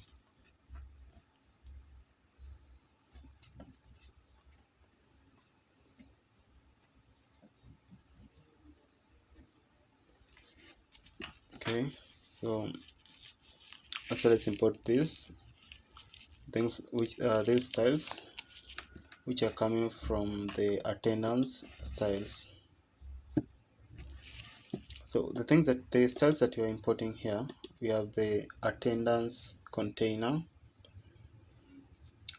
Okay, so let's import these things, which are these styles which are coming from the attendance styles. So the things that the styles that you're importing here, we have the attendance container.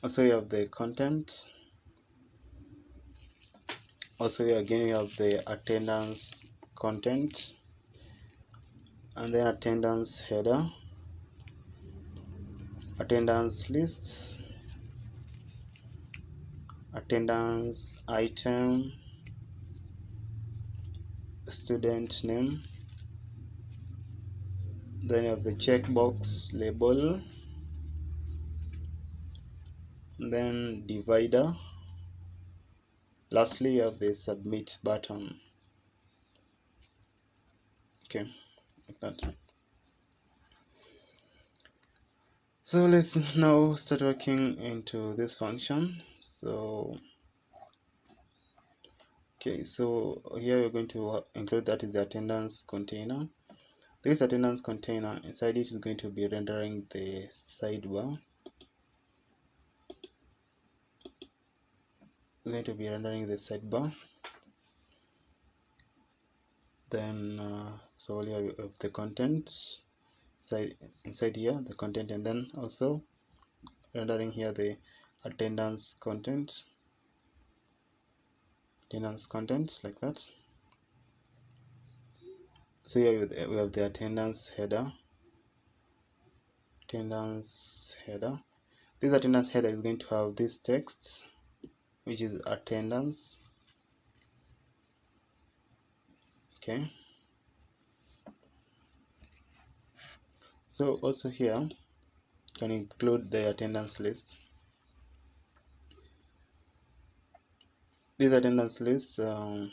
Also we have the content. Also again we have the attendance content, and then attendance header, attendance lists, attendance item, student name, then you have the checkbox label, then divider, lastly you have the submit button. Okay, like that. So let's now start working into this function. So okay, so here we're going to include that is the attendance container. This attendance container, inside it is going to be rendering the sidebar. We're going to be rendering the sidebar. Then so here we have the content inside here, the content, and then also rendering here the attendance content like that. So here we have the attendance header. This attendance header is going to have this text, which is attendance. Okay, so also here you can include the attendance list. These attendance lists, in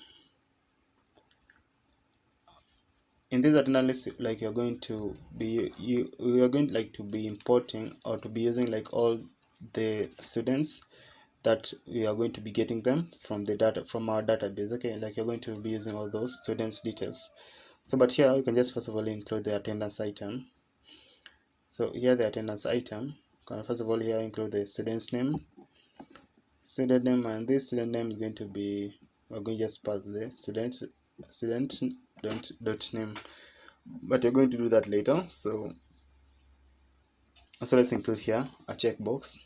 this attendance list, like you're going to be we are going like to be importing or to be using like all the students that we are going to be getting them from the data from our database. Okay, like you're going to be using all those students details. So but here you can just first of all include the attendance item. So here the attendance item, first of all here include the student's name, and this student name is going to be, we're going to just pass the student dot name, but you're going to do that later. So let's include here a checkbox.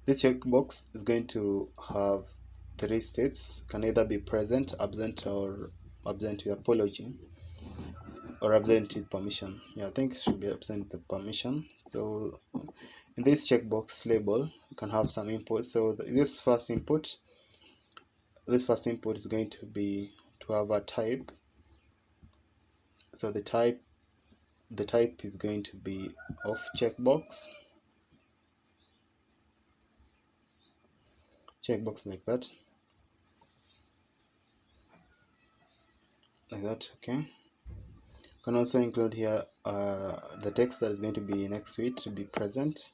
This checkbox is going to have three states, can either be present, absent, or absent with apology, or absent with permission. Yeah, I think it should be absent with permission. So in this checkbox label, you can have some input. So this first input is going to be to have a type. So the type is going to be of checkbox like that, okay. You can also include here the text that is going to be next to it to be present.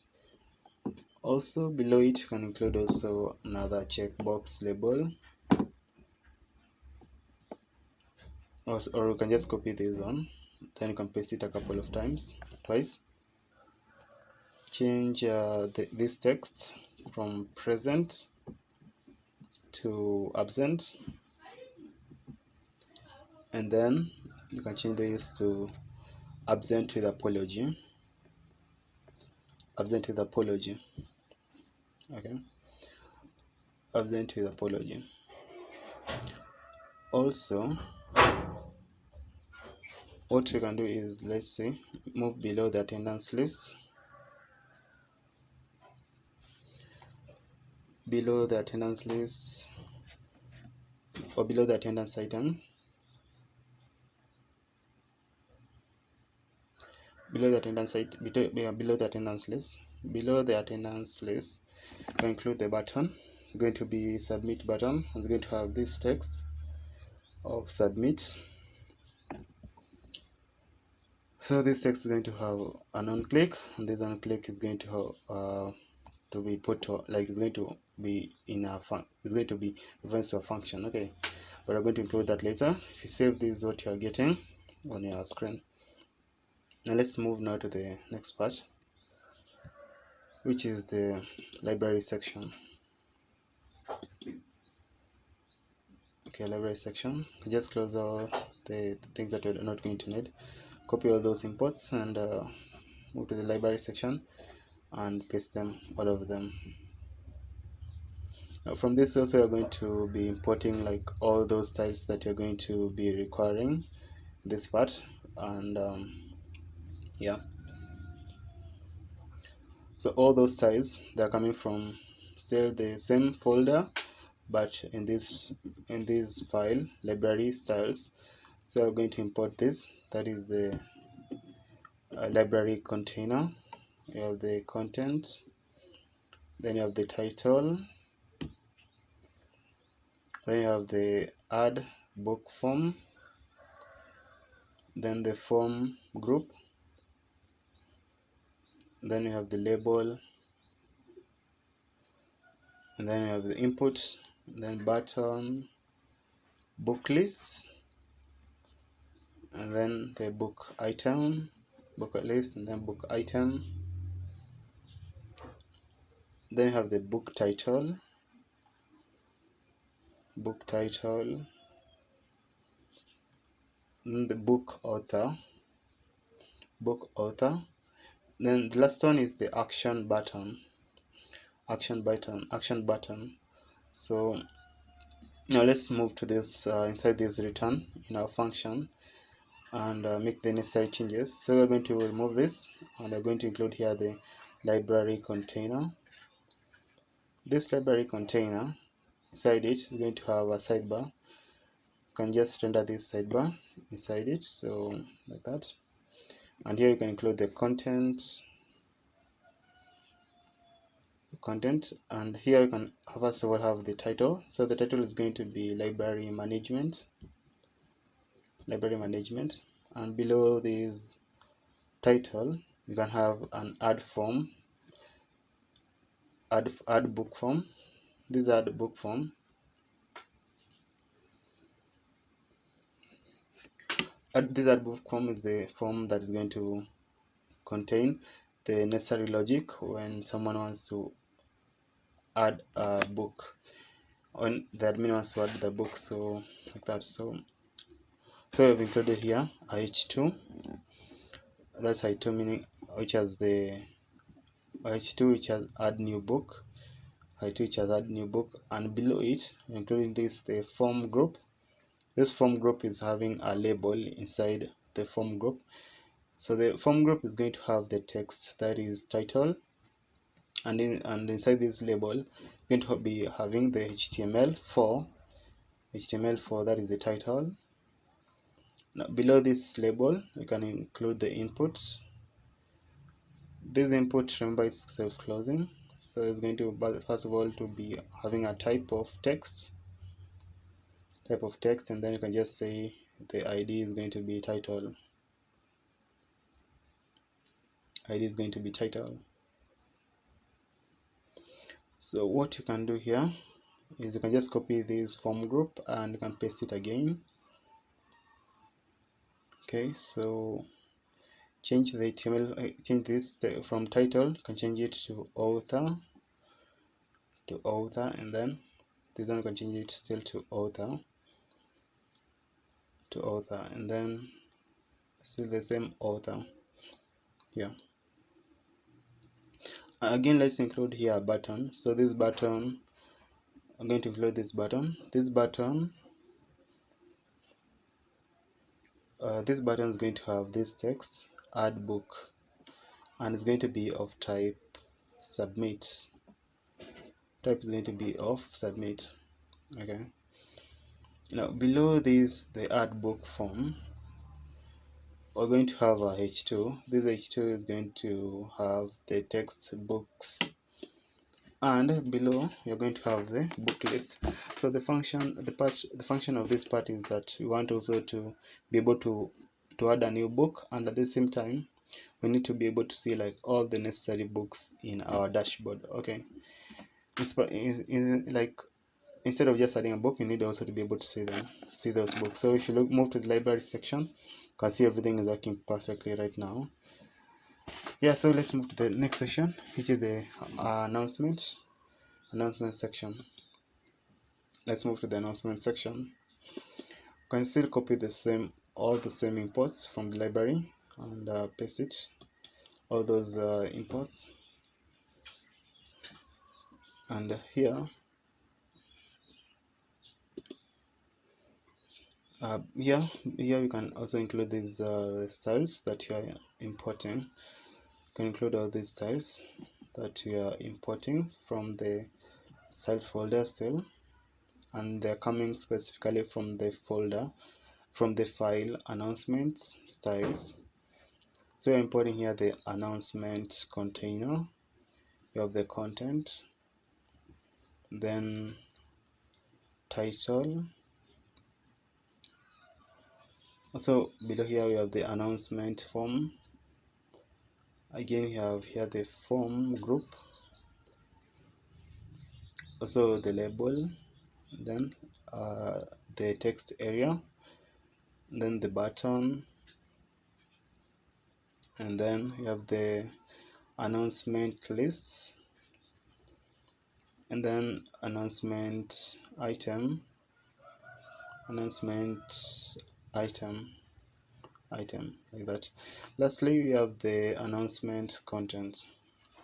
Also below it you can include also another checkbox label, or you can just copy this one, then you can paste it a couple of times, twice. Change this text from present to absent, and then you can change this to absent with apology. Okay, absent with apology. Also what we can do is, let's say, move below the attendance list, or below the attendance item, below the attendance list, we include the button. It's going to be submit button. It's going to have this text of submit. So this text is going to have an on click, and this on click is going to have to be put to, like, it's going to be in a it's going to be reference to a function. Okay, but we're going to include that later. If you save this, what you are getting on your screen. Now let's move now to the next part, which is the library section. Okay, library section. Just close all the things that you're not going to need. Copy all those imports and move to the library section and paste them, all of them. Now from this also you're going to be importing like all those styles that you're going to be requiring in this part, and yeah, so all those styles, they're coming from, say, the same folder, but in this file, library styles. So I'm going to import this. That is the library container. You have the content, then you have the title, then you have the add book form, then the form group, then you have the label, and then you have the input, then button, book list, and then the book item, book list, and then book item. Then you have the book title, then the book author. Then the last one is the action button. So now let's move to this inside this return in our function and make the necessary changes. So we're going to remove this, and we're going to include here the library container. This library container, inside it is going to have a sidebar. You can just render this sidebar inside it, so like that. And here you can include the content, and here you can first of all have the title. So the title is going to be library management, and below this title you can have an add form. add book form. This add book form. This add book form is the form that is going to contain the necessary logic when someone wants to add a book, when the admin wants to add the book. So like that. So we've included here h2. That's h2 meaning which has the h2 which has add new book, h2 which has add new book, and below it including this the form group. This form group is having a label inside the form group. So the form group is going to have the text that is title, and inside this label going to be having the HTML4 that is the title. Now below this label you can include the input. This input, remember, is self-closing, so it's going to first of all to be having a type of text, and then you can just say the ID is going to be title. ID is going to be title. So what you can do here is you can just copy this form group and you can paste it again. Okay, so change the HTML, change this from title, you can change it to author, and then this one you can change it still to author, and then still the same author here. Again, let's include here a button. So this button, I'm going to include this button. This button is going to have this text, add book, and it's going to be of type submit. Type is going to be of submit. Okay. Now below this, the add book form, we're going to have a h2. This h2 is going to have the text books, and below you're going to have the book list. So the function of this part is that we want also to be able to add a new book, and at the same time we need to be able to see like all the necessary books in our dashboard. Okay, like instead of just adding a book, you need also to be able to see those books. So if you move to the library section, you can see everything is working perfectly right now. Yeah, so let's move to the next section, which is the announcement section. Let's move to the announcement section. You can still copy all the same imports from the library and paste it, all those imports, and here we can also include these styles that you are importing. You can include all these styles that you are importing from the styles folder still, and they're coming specifically from the folder, from the file announcements styles. So you're importing here the announcement container. You have the content, then title. Also below here we have the announcement form. Again you have here the form group, also the label, then the text area, then the button, and then you have the announcement lists, and then announcement item, like that. Lastly, we have the announcement content,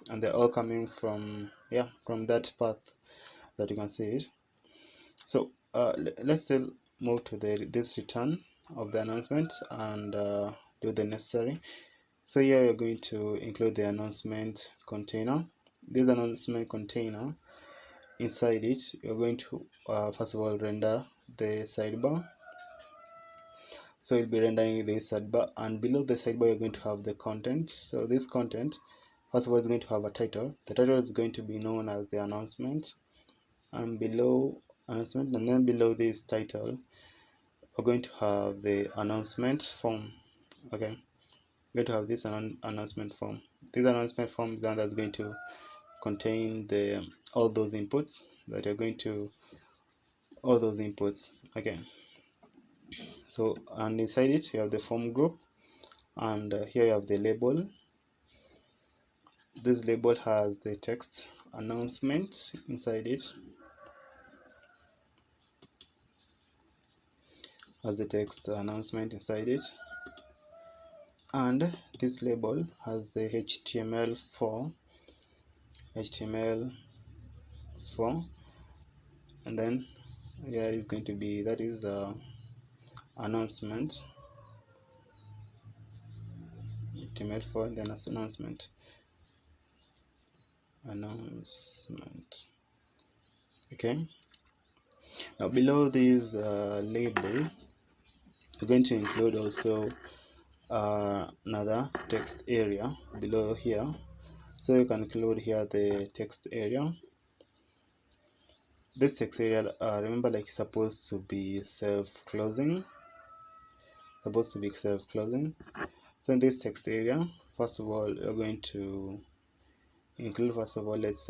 and they're all coming from that path that you can see it. So let's still move to this return of the announcement and do the necessary. So here you're going to include the announcement container. This announcement container, inside it you're going to first of all render the sidebar. So you'll be rendering the sidebar, and below the sidebar you're going to have the content. So this content, first of all, is going to have a title. The title is going to be known as the announcement, and below announcement, and then below this title we're going to have the announcement form. Okay, we're going to have this announcement form. This announcement form is the one that's going to contain the all those inputs that you're going to all those inputs. Okay, so and inside it you have the form group, and here you have the label. This label has the text announcement inside it, and this label has the HTML4, and then here is going to be, that is the announcement, HTML4, and then announcement. Okay, now below this label we're going to include also another text area below here. So you can include here the text area. This text area, remember, like, supposed to be self-closing. So in this text area, first of all, you're going to include, let's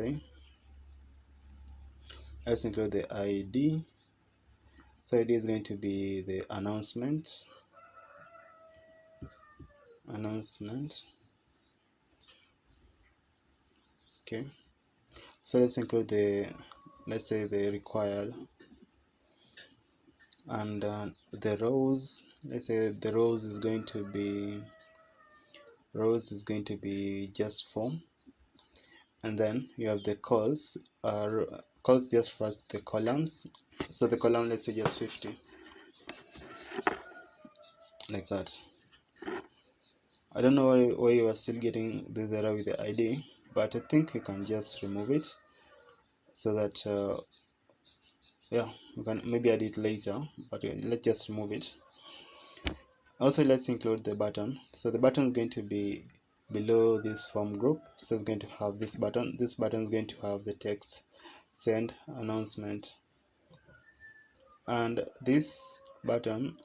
include the ID. So ID is going to be the announcement. Okay, so let's include the, let's say, the required, and the rows, let's say the rows is going to be just form, and then you have the calls just first the columns. So the column, let's say just 50, like that. I don't know why you are still getting this error with the ID, but I think you can just remove it, so that yeah, you can maybe add it later, but let's just remove it. Also, let's include the button. So the button is going to be below this form group, so it's going to have this button. This button is going to have the text send announcement, and this button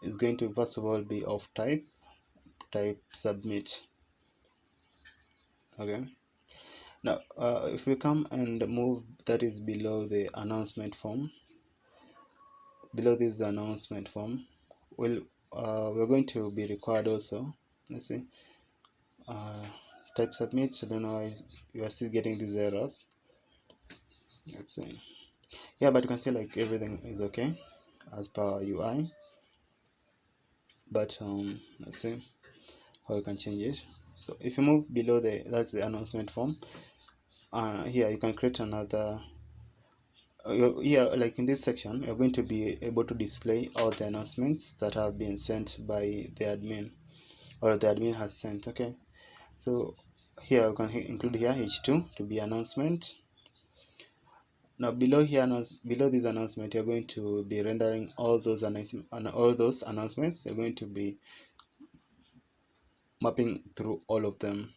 is going to first of all be of type submit. Okay, now if we come and move, that is below the announcement form, below this announcement form, we're going to be required also, let's see, type submit. I don't know why you are still getting these errors. Let's see. Yeah, but you can see like everything is okay as per UI, but let's see how you can change it. So if you move below that's the announcement form, here you can create another here, like in this section, you're going to be able to display all the announcements that have been sent by the admin, or the admin has sent. Okay, so here you can include here h2 to be announcement. Now below here, below this announcement, you're going to be rendering all those announcements. You're going to be mapping through all of them.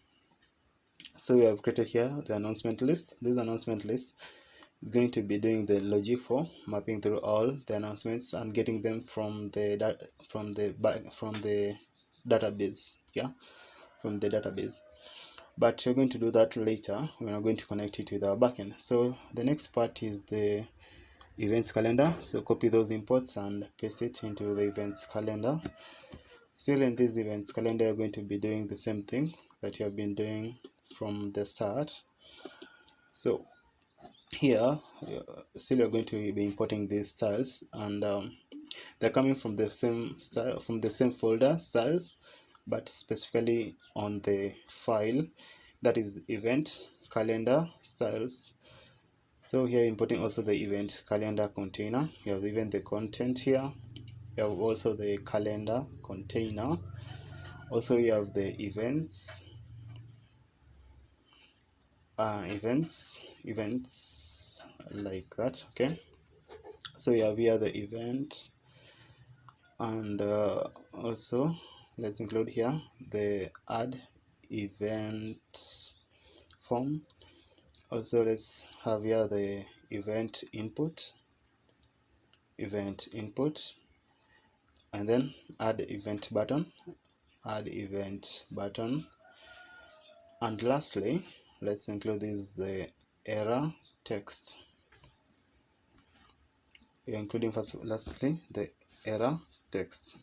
So we have created here the announcement list. This announcement list is going to be doing the logic for mapping through all the announcements and getting them from the database. Yeah, from the database. But we're going to do that later. We are going to connect it with our backend. So the next part is the events calendar. So copy those imports and paste it into the events calendar. Still in this events calendar, you're going to be doing the same thing that you have been doing from the start. So here still you're going to be importing these styles, and they're coming from the same style, from the same folder styles, but specifically on the file that is event calendar styles. So here importing also the event calendar container. You have even the content here. You have also the calendar container. Also you have the events like that. Okay, so you have here the event, and also let's include here the add event form. Also let's have here the event input, and then add event button, and lastly let's include this the error text. We are including lastly the error text.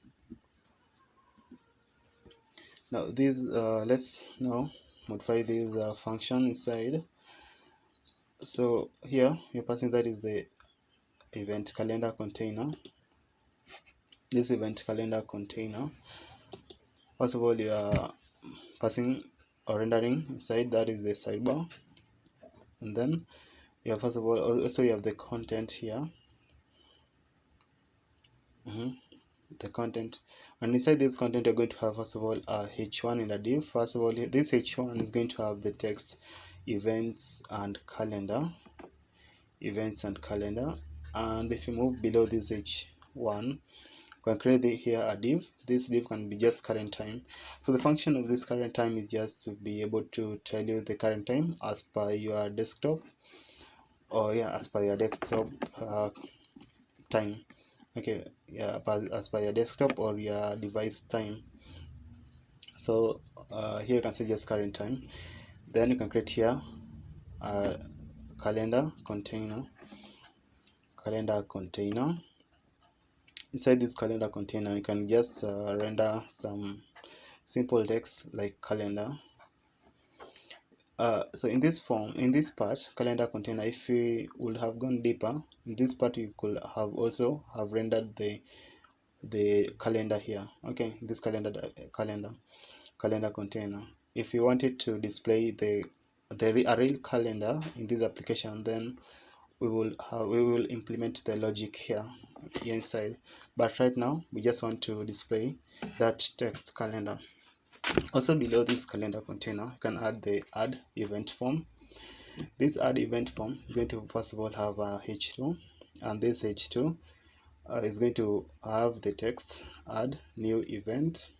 Now this let's now modify this function inside. So here you're passing that is the event calendar container. This event calendar container, first of all you are passing or rendering inside, that is the sidebar, and then you have first of all also you have the content here. The content, and inside this content you're going to have first of all a h1 in a div. First of all, this h1 is going to have the text events and calendar, and if you move below this h1 you can create here a div. This div can be just current time. So the function of this current time is just to be able to tell you the current time as per your desktop, or as per your desktop time. Okay, as per your desktop or your device time. So here you can say just current time. Then you can create here a calendar container. Inside this calendar container you can just render some simple text like calendar. So in this part calendar container, if we would have gone deeper in this part, you could have also have rendered the calendar here. Okay, this calendar container, if you wanted to display a real calendar in this application, then we will implement the logic here inside. But right now we just want to display that text calendar. Also below this calendar container you can add the add event form. This add event form is going to first of all have a h2, and this h2 is going to have the text add new event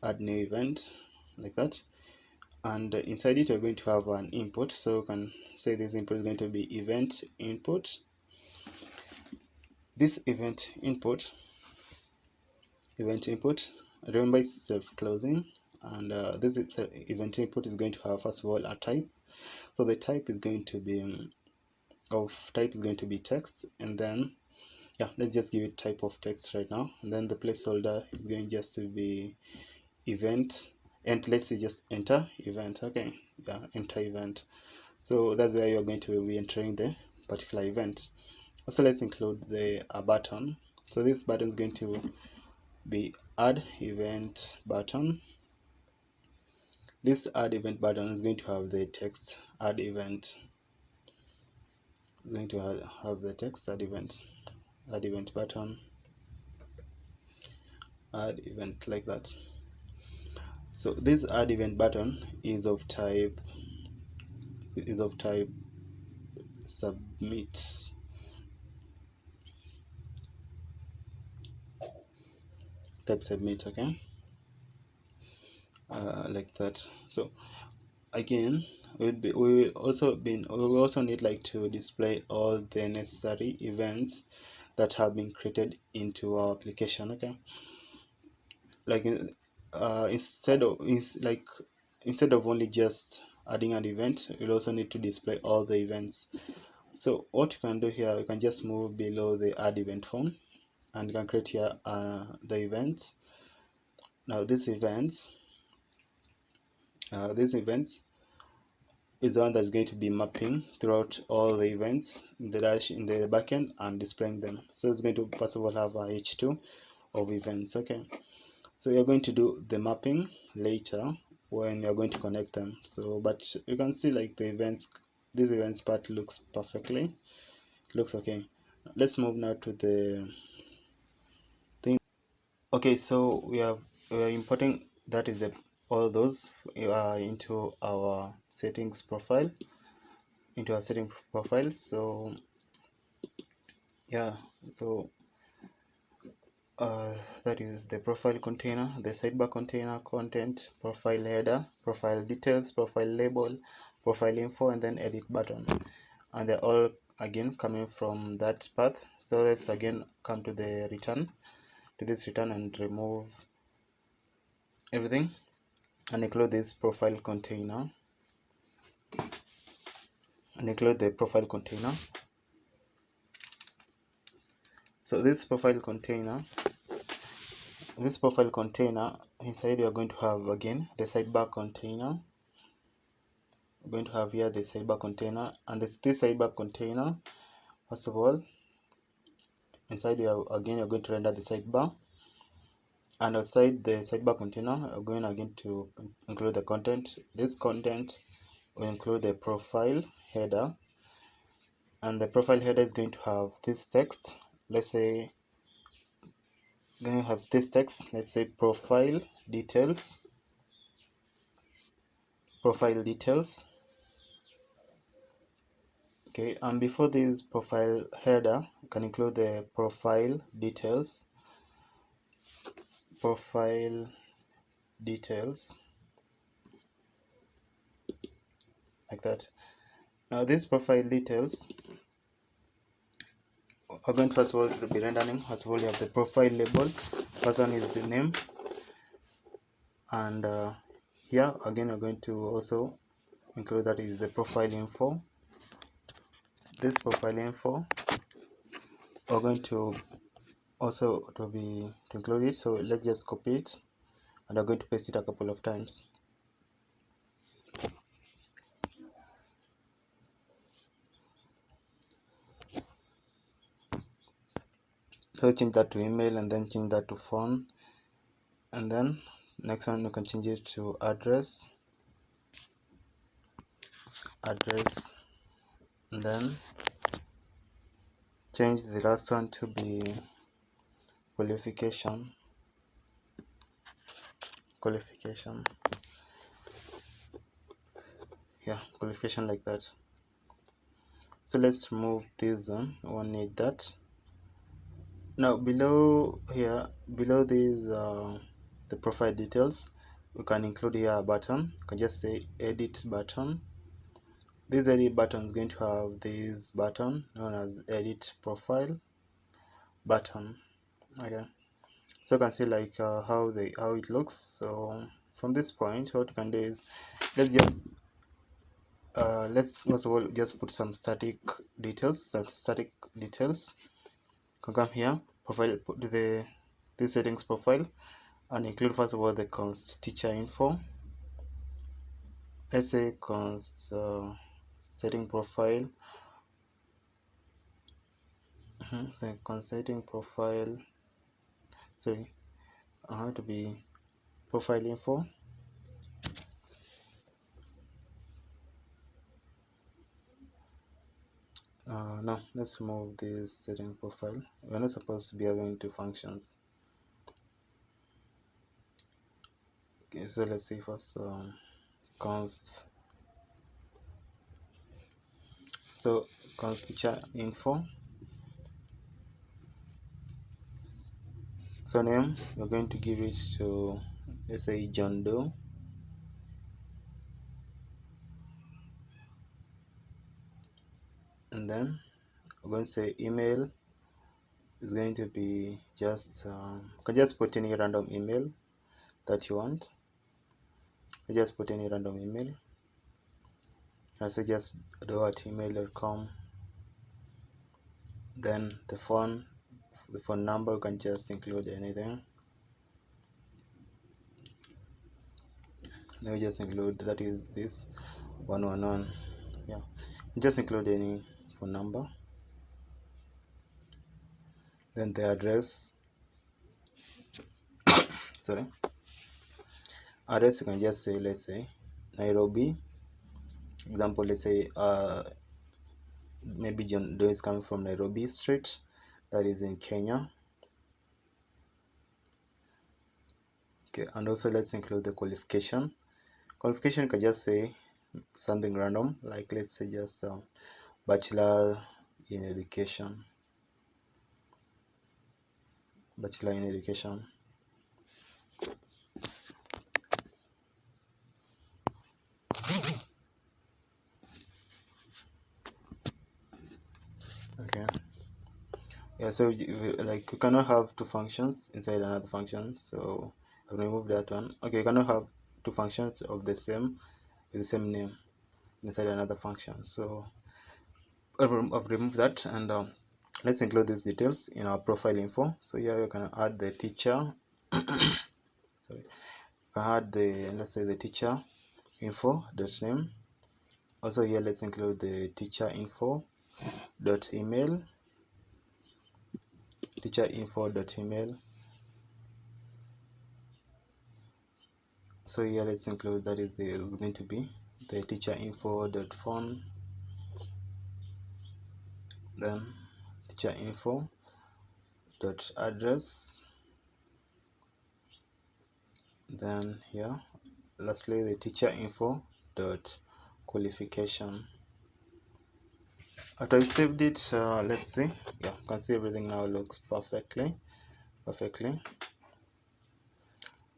like that, and inside it you're going to have an input. So you can say this input is going to be event input. This event input, remember it's self-closing, and this event input is going to have first of all a type. So the type is going to be text, and then let's just give it type of text right now, and then the placeholder is going just to be event, and let's say just enter event. Okay, enter event. So that's where you're going to be entering the particular event. Also, let's include the button. So this button is going to be add event button. This add event button is going to have the text add event. It's going to have the text add event button, add event, like that. So this add event button is of type submit. Okay, like that. So again, we will also need like to display all the necessary events that have been created into our application. Okay, like instead of only just adding an event, you'll also need to display all the events. So what you can do here, you can just move below the add event form, and you can create here the events. Now these events is the one that's going to be mapping throughout all the events in the backend and displaying them. So it's going to first of all have a h2 of events. Okay, so you're going to do the mapping later when you're going to connect them. So but you can see like this events part looks okay. Let's move now to the thing. Okay, so we are importing that is all those into our settings profile, So that is the profile container, the sidebar container, content, profile header, profile details, profile label, profile info, and then edit button, and they're all again coming from that path. So let's again come to the return and remove everything and include this profile container. and include the profile container. So this profile container, inside you are going to have again the sidebar container. We're going to have here the sidebar container, and this sidebar container, first of all, inside you are going to render the sidebar, and outside the sidebar container you're going again to include the content. This content will include the profile header, and the profile header is going to have this text. Let's say going to have this text, let's say profile details. Okay, and before this profile header you can include the profile details like that. Now these profile details are going to first of all to be rendering. First of all, you have the profile label. First one is the name, and here again we're going to also include that is the profile info. This profile info we're going to also to include it. So let's just copy it, and I'm going to paste it a couple of times. So change that to email, and then change that to phone, and then next one you can change it to address, and then change the last one to be qualification. Yeah, qualification like that. So let's remove this one. We won't need that. Now below this the profile details, we can include here a button. You can just say edit button. This edit button is going to have this button known as edit profile button. Okay, so you can see like how it looks. So from this point, what you can do is let's first of all just put some static details. Come here, profile, put this settings profile, and include first of all the const teacher info. Let's say const setting profile. The const setting profile. Sorry, to be profile info. No, let's remove this setting profile. We're not supposed to be having two functions. Okay, so let's see first const. So const teacher info. So name, we're going to give it to, let's say, John Doe. And then we're going to say email is going to be just you can just put any random email that you want. Just put any random email. So just do@email.com. Then the phone number, you can just include anything. Let me just include, that is this 111. Yeah, just include any phone number. Then the address, address, you can just say, let's say Nairobi. Example, let's say maybe John Doe is coming from Nairobi Street, that is in Kenya. Okay, and also let's include the qualification. Qualification, you can just say something random, like let's say just bachelor in education. Okay, yeah, so like you cannot have two functions inside another function, so I'll remove that one. Okay, you cannot have two functions of the same with the same name. inside another function. So I've removed that, and let's include these details in our profile info. So here you can add the teacher sorry, you can add the, let's say, the teacher info dot name. Also here let's include the teacher info dot email, teacher info dot email. So here let's include, that is going to be the teacher info dot phone, then teacher info dot address, then here lastly the teacher info dot qualification. After I saved it, let's see. Yeah, you can see everything now looks perfectly.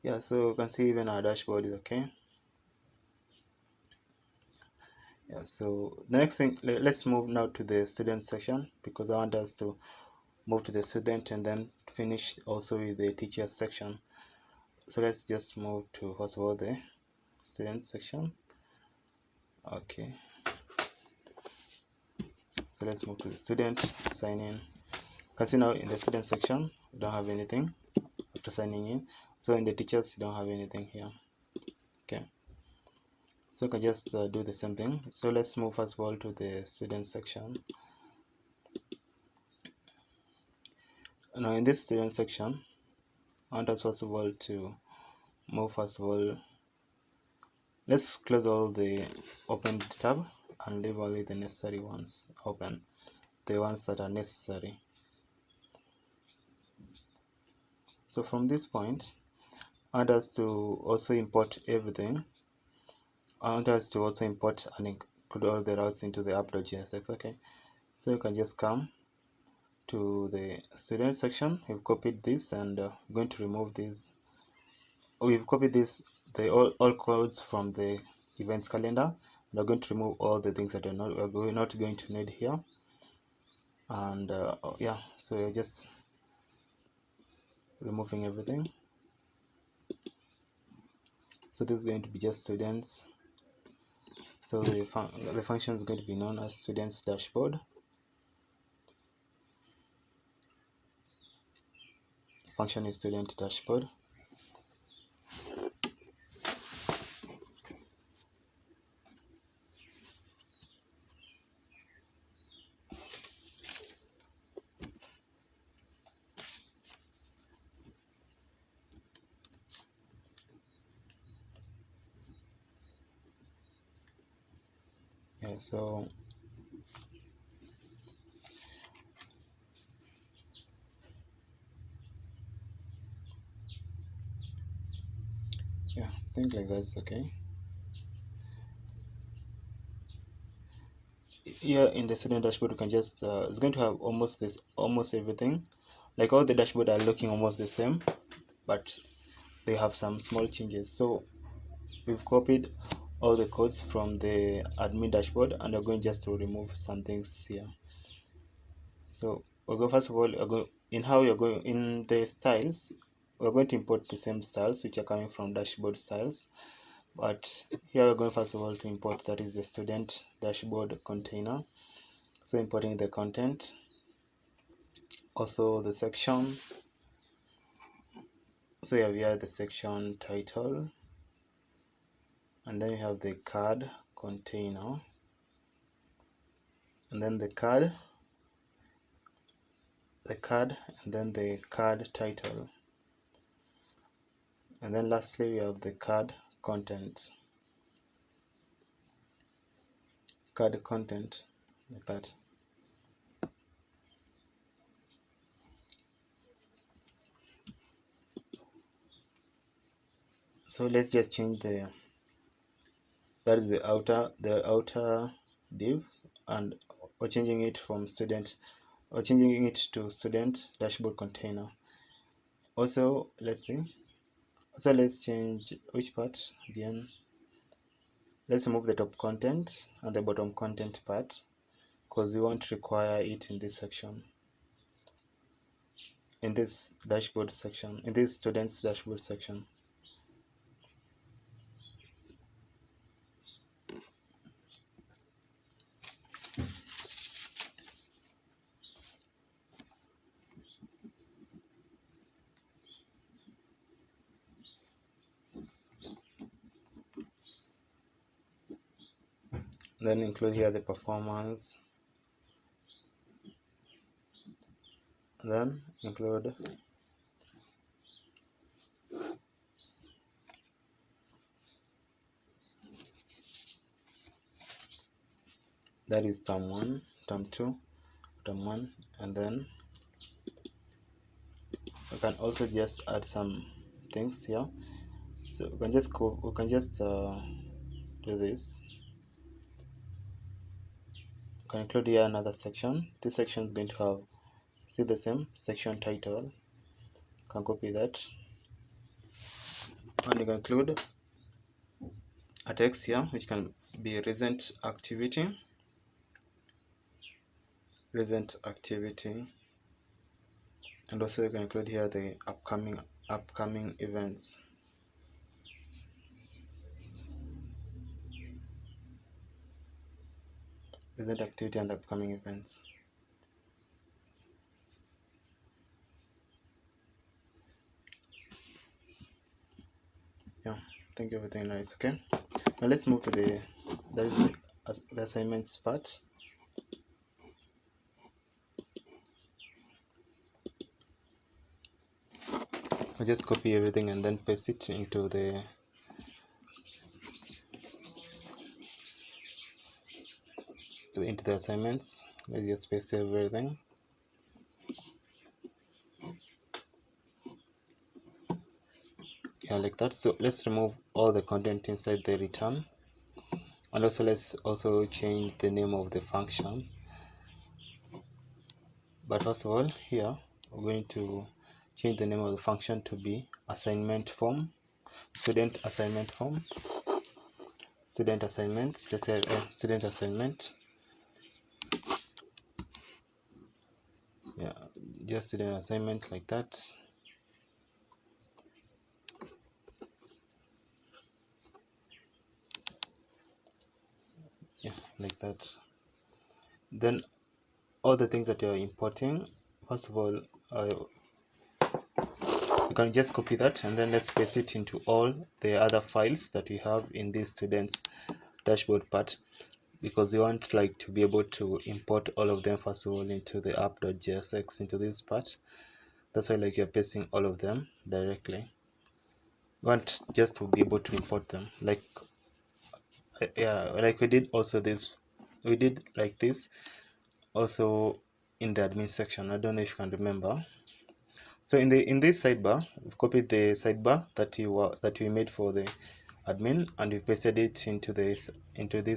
Yeah, so you can see even our dashboard is okay. Yeah, so the next thing, let's move now to the student section, because I want us to move to the student and then finish also with the teacher section. So let's just move to, first of all, the student section. Okay, so let's move to the student, sign in. You can see now in the student section we don't have anything after signing in. So in the teachers you don't have anything here. Okay, so you can just do the same thing. So let's move first of all to the student section. Now in this student section, I want us first of all to move, first of all, let's close all the open tab and leave only the necessary ones open, the ones that are necessary. So from this point, I want us to also import everything. I want us to also import and include all the routes into the app.jsx. Okay, so you can just come to the student section. We've copied this, and we're going to remove these. We've copied this, the all codes from the events calendar. We're going to remove all the things that we're not going to need here. And yeah, so you're just removing everything. So this is going to be just students. So the function is going to be known as students dashboard. Function is student dashboard. Yeah, so yeah, I think like that's okay. Here in the student dashboard, you can just it's going to have almost everything. Like all the dashboard are looking almost the same, but they have some small changes. So we've copied all the codes from the admin dashboard, and we're going just to remove some things here. So we'll go, first of all, in how you're going in the styles. We're going to import the same styles which are coming from dashboard styles, but here we're going first of all to import, that is the student dashboard container. So importing the content, also the section. So you have here the section title, and then you have the card container, and then the card, and then the card title, and then lastly we have the card content, like that. So let's just change that is the outer div, and we're changing it from student, or changing it to student dashboard container. Also let's see, so let's change which part again. Let's remove the top content and the bottom content part, because we won't require it in this section, in this dashboard section, in this students dashboard section. then include here the performance, then include that is term 1, term 2, term 1, and then we can also just add some things here. So we can just do this. We can include here another section. This section is going to have, see, the same section title. You can copy that, and you can include a text here which can be recent activity, and also you can include here the upcoming events. Recent activity and upcoming events. Yeah, thank you for everything nice. Okay, now let's move to the assignments part. I'll just copy everything and then paste it into the assignments. Let's just paste everything. Yeah, like that. So let's remove all the content inside the return, and also let's also change the name of the function. But first of all, here we're going to change the name of the function to be assignment form, student assignment form, student assignments. Let's say student assignment. Yeah, just student assignment, like that. Yeah, like that. Then all the things that you're importing, first of all, you can just copy that and then let's paste it into all the other files that we have in this students dashboard part, because we want to be able to import all of them first of all into the app.jsx into this part. That's why you're pasting all of them directly. We want just to be able to import them, yeah, like we did like this also in the admin section. I don't know if you can remember. So in this sidebar, we've copied the sidebar that we made for the admin, and we pasted it into this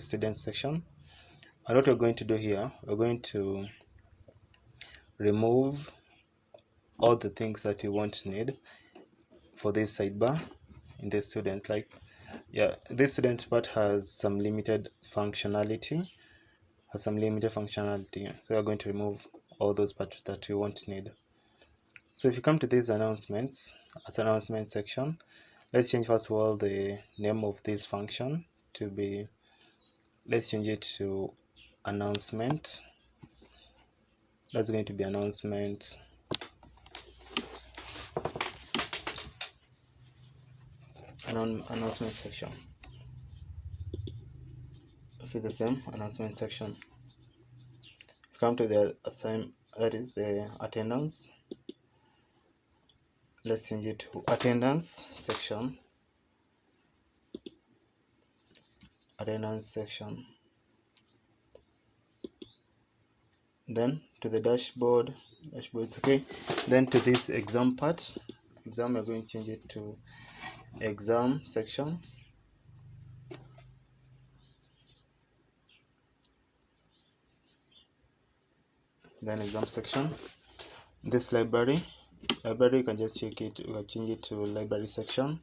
student section. And what we're going to do here, we're going to remove all the things that you won't need for this sidebar in the student. Yeah, this student part has some limited functionality. So we're going to remove all those parts that you won't need. So if you come to these announcement section, let's change first of all the name of this function to be, let's change it to announcement. That's going to be announcement section. See the same announcement section. Come to the that is the attendance. Let's change it to attendance section. Then to the dashboard, it's okay. Then to this exam part, we're going to change it to exam section. Then exam section. This library, you can just change it to library section.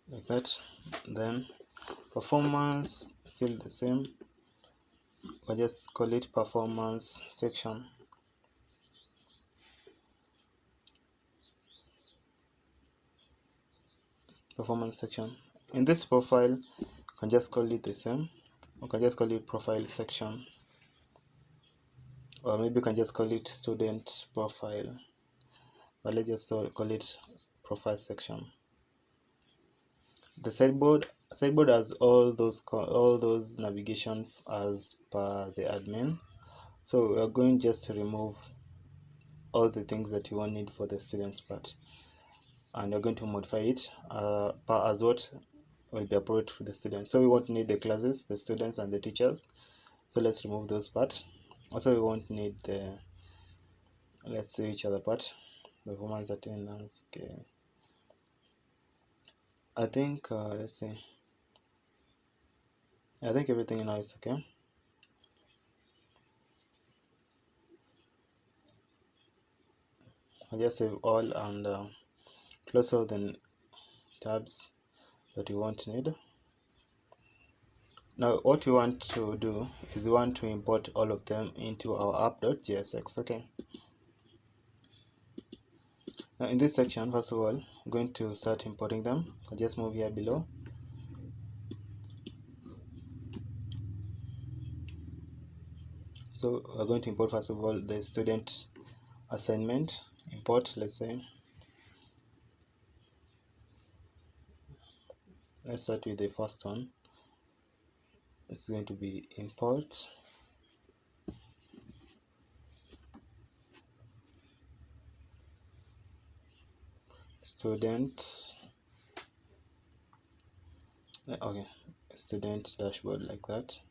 Like that. Then performance, still the same. We'll just call it performance section. In this profile, you can just call it the same. You can just call it profile section, or maybe you can just call it student profile. but let's just call it profile section. The sideboard has all those navigation as per the admin. So we are going just to remove all the things that you won't need for the students part, and you're going to modify it as what will be appropriate for the students. So we won't need the classes, the students, and the teachers. So let's remove those parts. Also, we won't need the, let's see each other part, the performance attendance. Okay, I think let's see. I think everything now is okay. I'll just save all and close all the tabs that you won't need. Now what we want to do is we want to import all of them into our app.jsx. Okay, now in this section, first of all, I'm going to start importing them. I'll just move here below. So we're going to import first of all the student assignment. Import, let's start with the first one. It's going to be import student, okay, student dashboard, like that.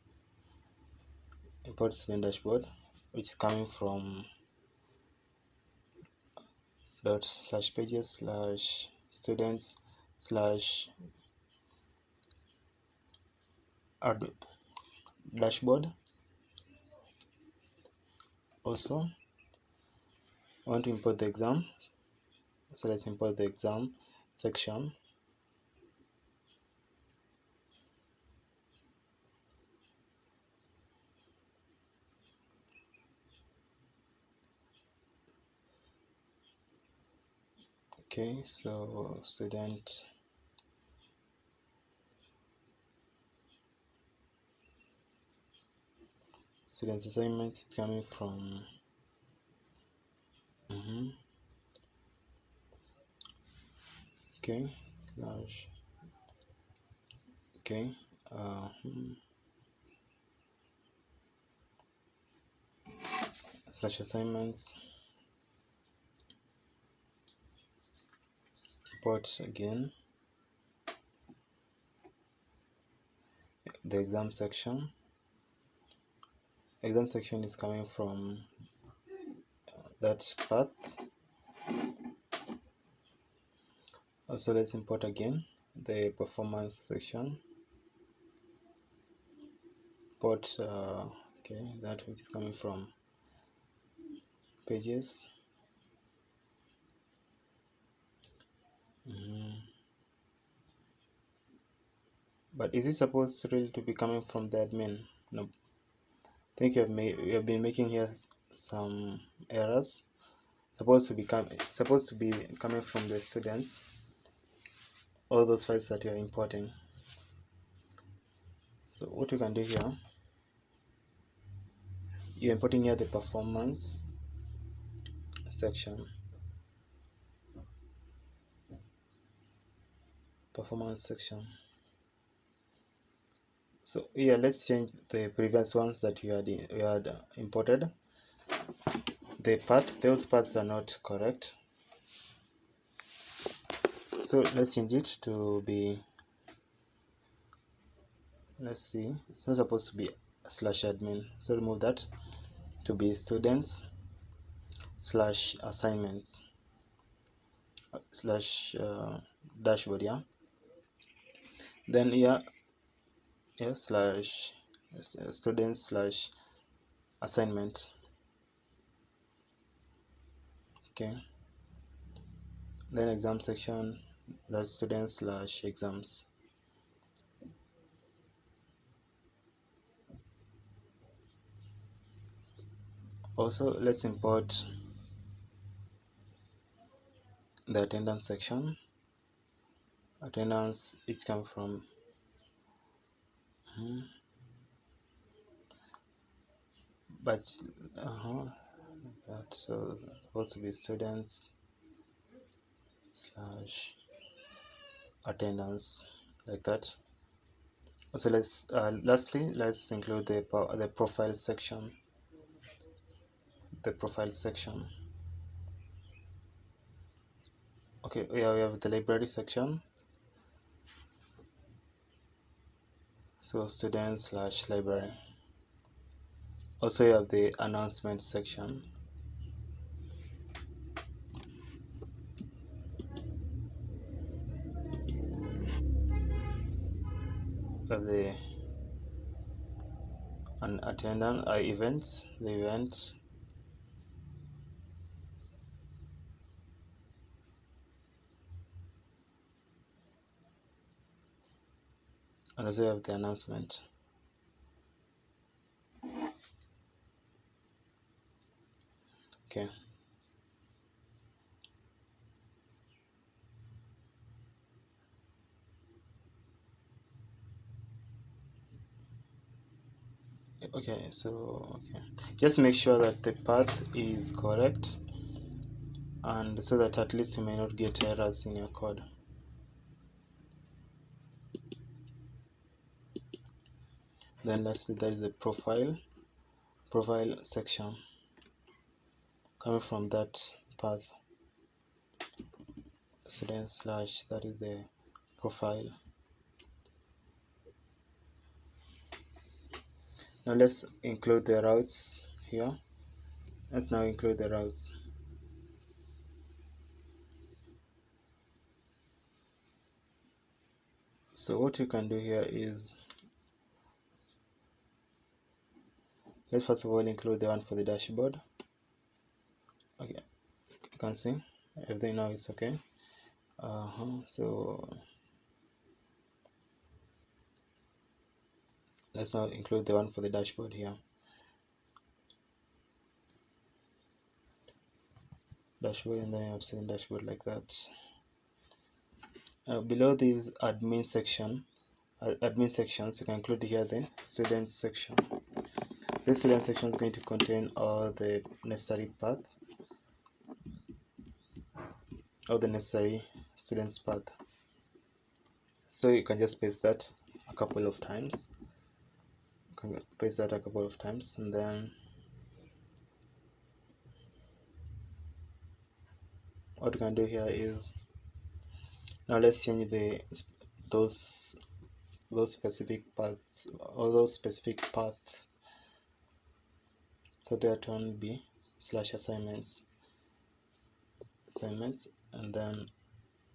Import student dashboard, which is coming from /pages/students/ add dashboard. Also, I want to import the exam, so let's import the exam section. Okay, so students assignments is coming from okay, slash, okay, slash assignments, import again the exam section. Exam section is coming from that path. Also, let's import again the performance section. Import okay, that which is coming from pages. But is it supposed really to be coming from the admin? No. I think you have been making here some errors. Supposed to be coming from the students, all those files that you are importing. So what you can do here, you're importing here the performance section. So here, let's change the previous ones that you had imported. Those paths are not correct. So let's change it to be, let's see, it's not supposed to be /admin, so remove that, to be students /assignments /dashboard, yeah. Then here, yeah, students /assignment. Okay, then exam section, that's students /exams. Also, let's import the attendance section. Attendance, it comes from but that, so it's supposed to be students slash attendance, like that. So lastly, let's include the profile section. The profile section. Okay, we have the library section. So students slash library. Also, you have the announcement section. We have the attendance events, the events. And also you have the announcement. Okay. Okay, so just make sure that the path is correct, and so that at least you may not get errors in your code. Then lastly, there is the profile section. Coming from that path, student slash, that is the profile. Now let's include the routes here. Let's now include the routes. So what you can do here is, let's first of all include the one for the dashboard. Okay, you can see everything now is okay. So let's now include the one for the dashboard here. Dashboard, and then you have student dashboard, like that. Below these admin sections, you can include here the student section. This student section is going to contain all the necessary path, all the necessary students path. So you can just paste that a couple of times. And then what you can do here is, now let's change those specific paths, all those specific paths, so that one be slash assignments, and then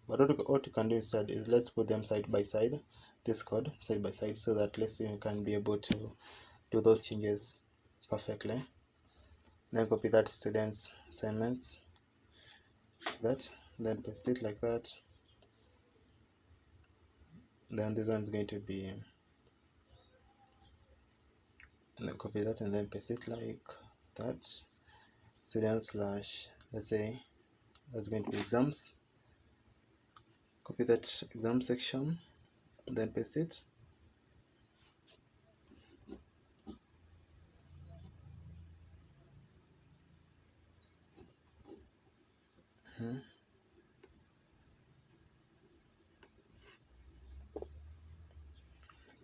what you can do instead is, let's put them side by side, this code side by side, so that at least you can be able to do those changes perfectly. Then copy that students assignments, that, then paste it like that. Then this one is going to be, and then copy that and then paste it like that. Students slash, let's say that's going to be exams. Copy that exam section, then paste it.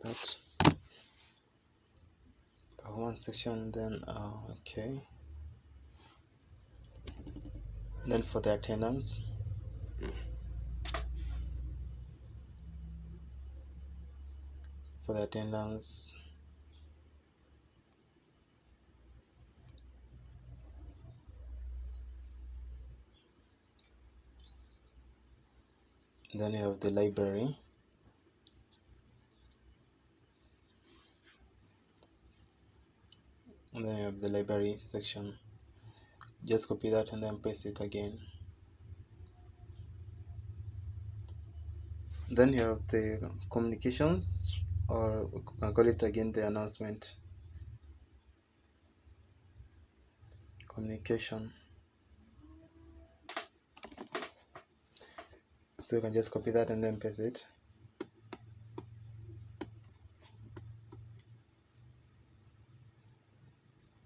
That one section, then okay. Then for the attendance, then you have the library, and then you have the library section. Just copy that and then paste it again. Then you have the communications, or we can call it again the announcement. Communication. So you can just copy that and then paste it.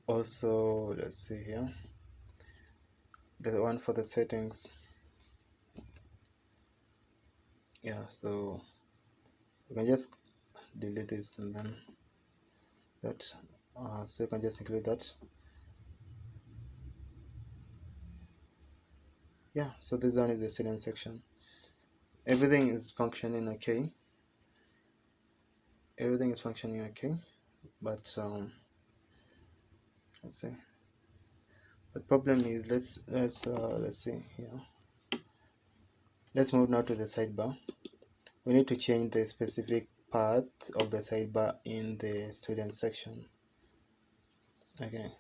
Also, let's see here, the one for the settings. Yeah, so you can just delete this and then that, so you can just include that. Yeah, so this one is the student section. Everything is functioning okay. Everything is functioning okay, but let's see. The problem is, let's see here. Let's move now to the sidebar. We need to change the specific path of the sidebar in the student section. Okay,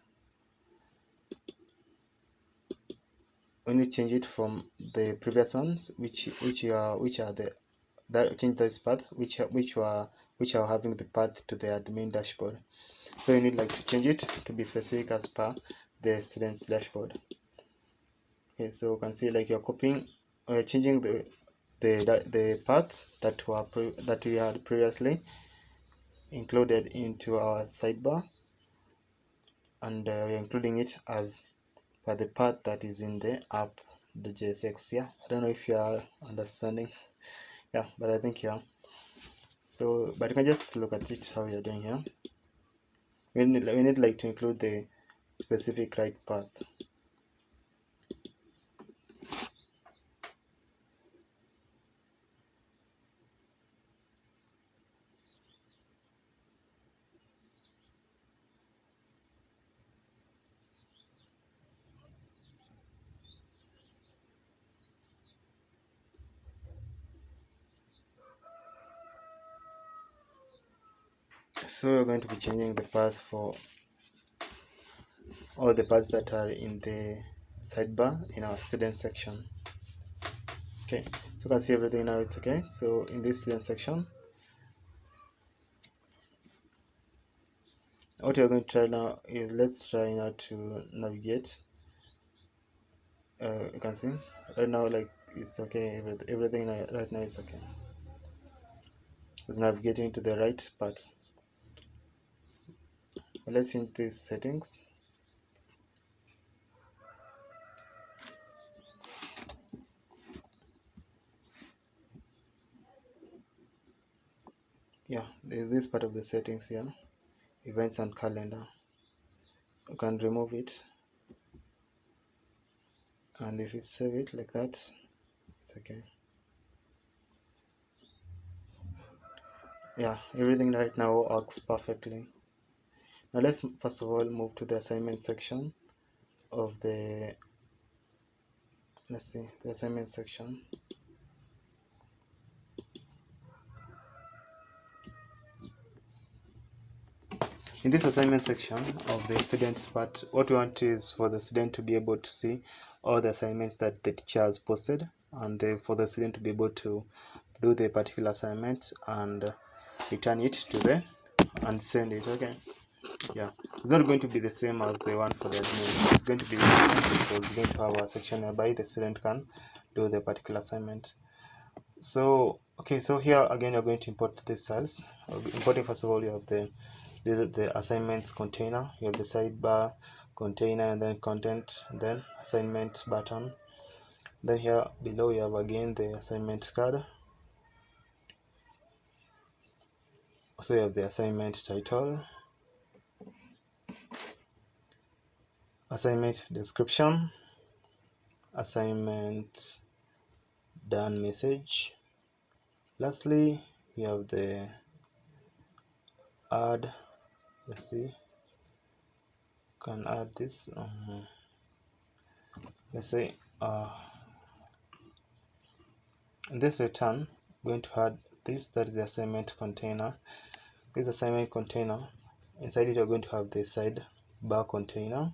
we need to change it from the previous ones, which are the that change this path, which are having the path to the admin dashboard. So you need like to change it to be specific as per the student's dashboard. Okay, so you can see like you're copying or changing the path that we had previously included into our sidebar, and we're including it as per the path that is in the app.jsx. Yeah, I don't know if you are understanding. Yeah, but I think yeah. So, but you can just look at it how you're doing here. We need like to include the specific right path. So we're going to be changing the path for all the paths that are in the sidebar in our student section. Okay, so you can see everything now it's okay. So in this student section, what we're going to try now is, let's try now to navigate. You can see right now like it's okay, everything right now is okay. It's navigating to the right part. Let's change these settings. Yeah, there's this part of the settings here, events and calendar. You can remove it, and if you save it like that, it's okay. Yeah, everything right now works perfectly. Now let's first of all move to the assignment section of the, let's see, the assignment section. In this assignment section of the students part, what we want is for the student to be able to see all the assignments that the teacher has posted, and for the student to be able to do the particular assignment and return it to the and send it. Okay, yeah, it's not going to be the same as the one for the admin. It's going to be different because it's going to have a section whereby the student can do the particular assignment. So okay, so here again you're going to import the styles. Importing, first of all, you have the assignments container, you have the sidebar container, and then content, then assignment button. Then here below you have again the assignment card. So you have the assignment title, assignment description, assignment done message. Lastly, we have the add, let's see, can add this, let's say in this return, I'm going to add this, that is the assignment container. This assignment container, inside it you're going to have the sidebar container.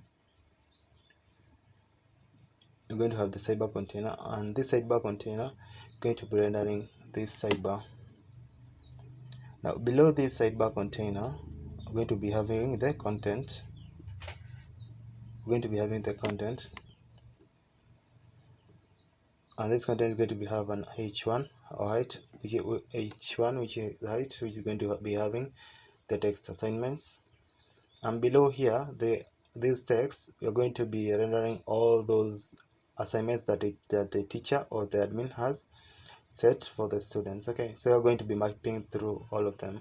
You're going to have the sidebar container, and this sidebar container is going to be rendering this sidebar. Now below this sidebar container, we're going to be having the content. We're going to be having the content, and this content is going to be have an h1 height, which is h1, which is the height, which is going to be having the text assignments. And below here, this text, you're going to be rendering all those assignments that the teacher or the admin has set for the students. Okay, so you're going to be mapping through all of them.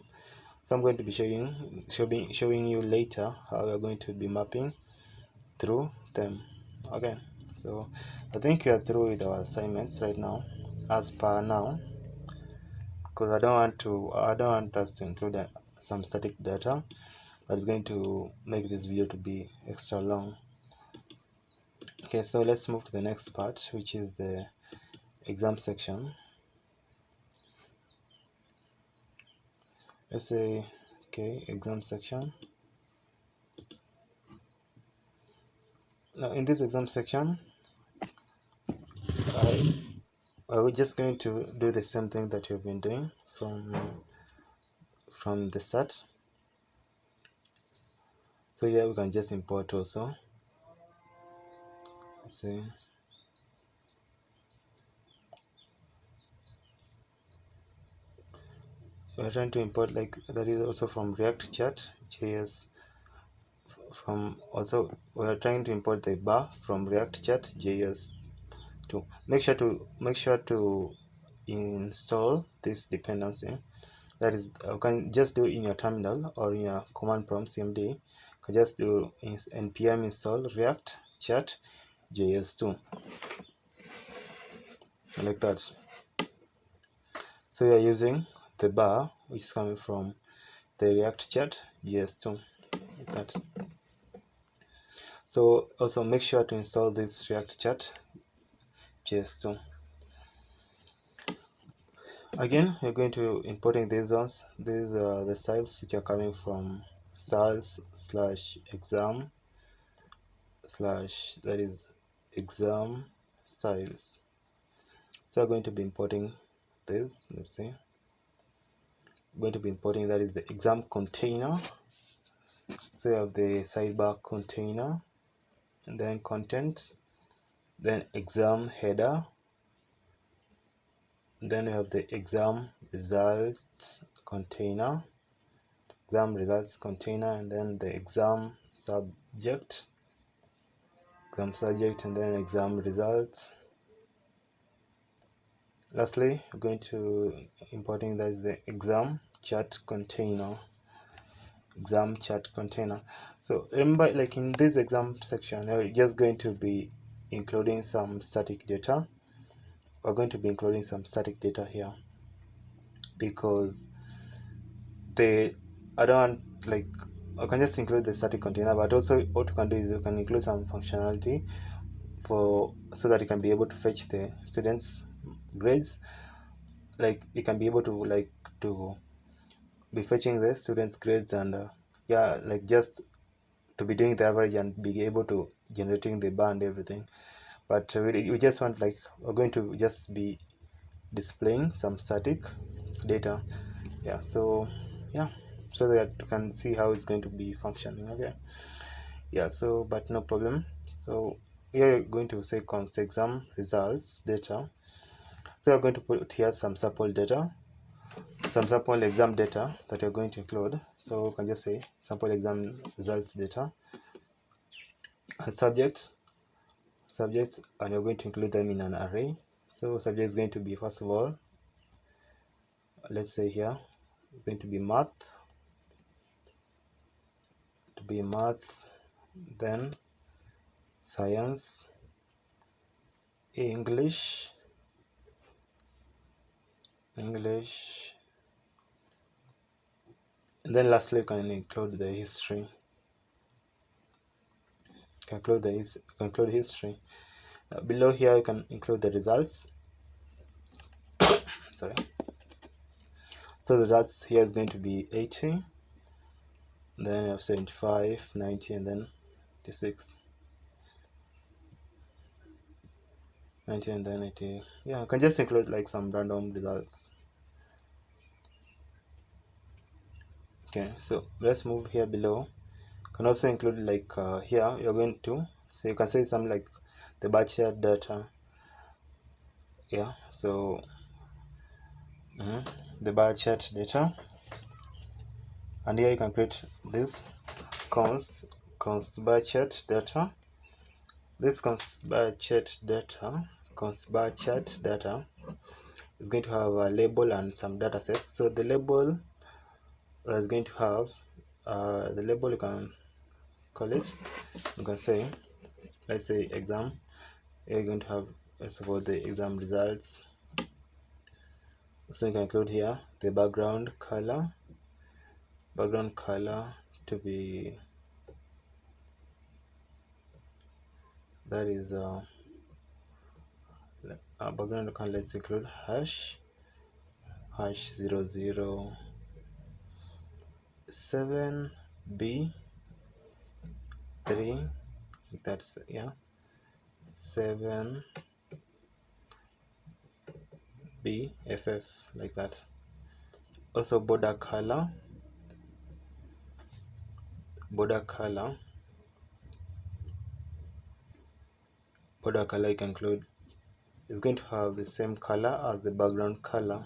So I'm going to be showing you later how we're going to be mapping through them. Okay, so I think we are through with our assignments right now, as per now, because I don't want us to include some static data that is going to make this video to be extra long. Okay, so let's move to the next part, which is the exam section. Let's say, okay, exam section. Now in this exam section, we're just going to do the same thing that you've been doing from the start. So here we can just import also. Let's see. We're trying to import, like, that is also from React Chat JS. From also we are trying to import the bar from React Chat JS. To make sure to install this dependency. That is, you can just do in your terminal or in your command prompt cmd. You can just do npm install React Chat JS2, like that. So we are using the bar which is coming from the React Chat JS2, like that. So also make sure to install this React Chat JS2. Again, you're going to importing these ones. These are the styles which are coming from styles/exam/ that is exam styles. So I'm going to be importing this. Let's see. I'm going to be importing, that is the exam container. So you have the sidebar container, and then content, then exam header, then we have the exam results container, and then the exam subject, and then exam results. Lastly, we're going to importing, that is the exam chat container. So remember, like in this exam section, we're just going to be including some static data. We're going to be including some static data here because I don't want, like, I can just include the static container, but also what you can do is you can include some functionality so that you can be able to fetch the students' grades. Like you can be able to be fetching the students' grades and yeah, like just to be doing the average and be able to generating the bar and everything. But we just want, like, we're going to just be displaying some static data. Yeah, so yeah, so that you can see how it's going to be functioning. Okay, yeah, so but no problem. So here you're going to say const exam results data. So you're going to put here some sample exam data that you're going to include. So you can just say sample exam results data, and subjects, and you're going to include them in an array. So subject is going to be, first of all, let's say here going to be math, then science, English, and then lastly you can include the history. Include history. Below here you can include the results. Sorry. So the results here is going to be 80, then you have 75, 90, and then 86, 90, and then 80. Yeah, you can just include like some random results. Okay, so let's move here below. You can also include, like, here you're going to, so you can say something like the batch data. Yeah, so the bar chart data, and here you can create this const bar chart data. This const bar chart data is going to have a label and some data sets. So the label is going to have the label, you can call it, you can say, let's say exam. You're going to have, first of all, the exam results. So you can include here the background color to be, that is background color, let's include hash 007B3, that's, yeah, 7BFF, like that. Also border color you can include, is going to have the same color as the background color.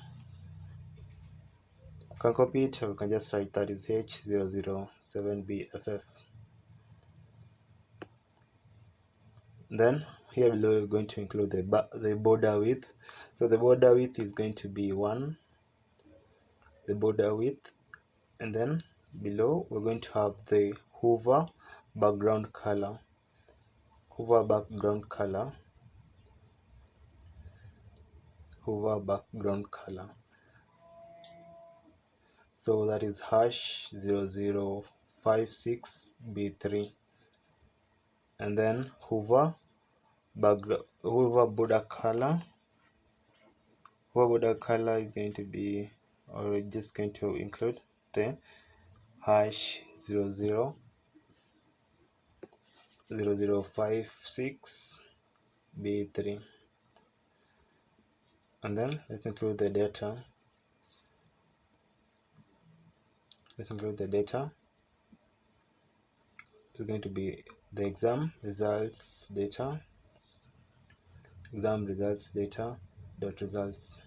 You can copy it, or you can just write that is H007BFF. Then here below we're going to include the border width. So the border width is going to be 1, the border width, and then below we're going to have the hover background color. So that is hash 0056B3, and then hover border color is going to be, or we're just going to include the hash 0056B3, and then let's include the data. It's going to be the exam results data dot results.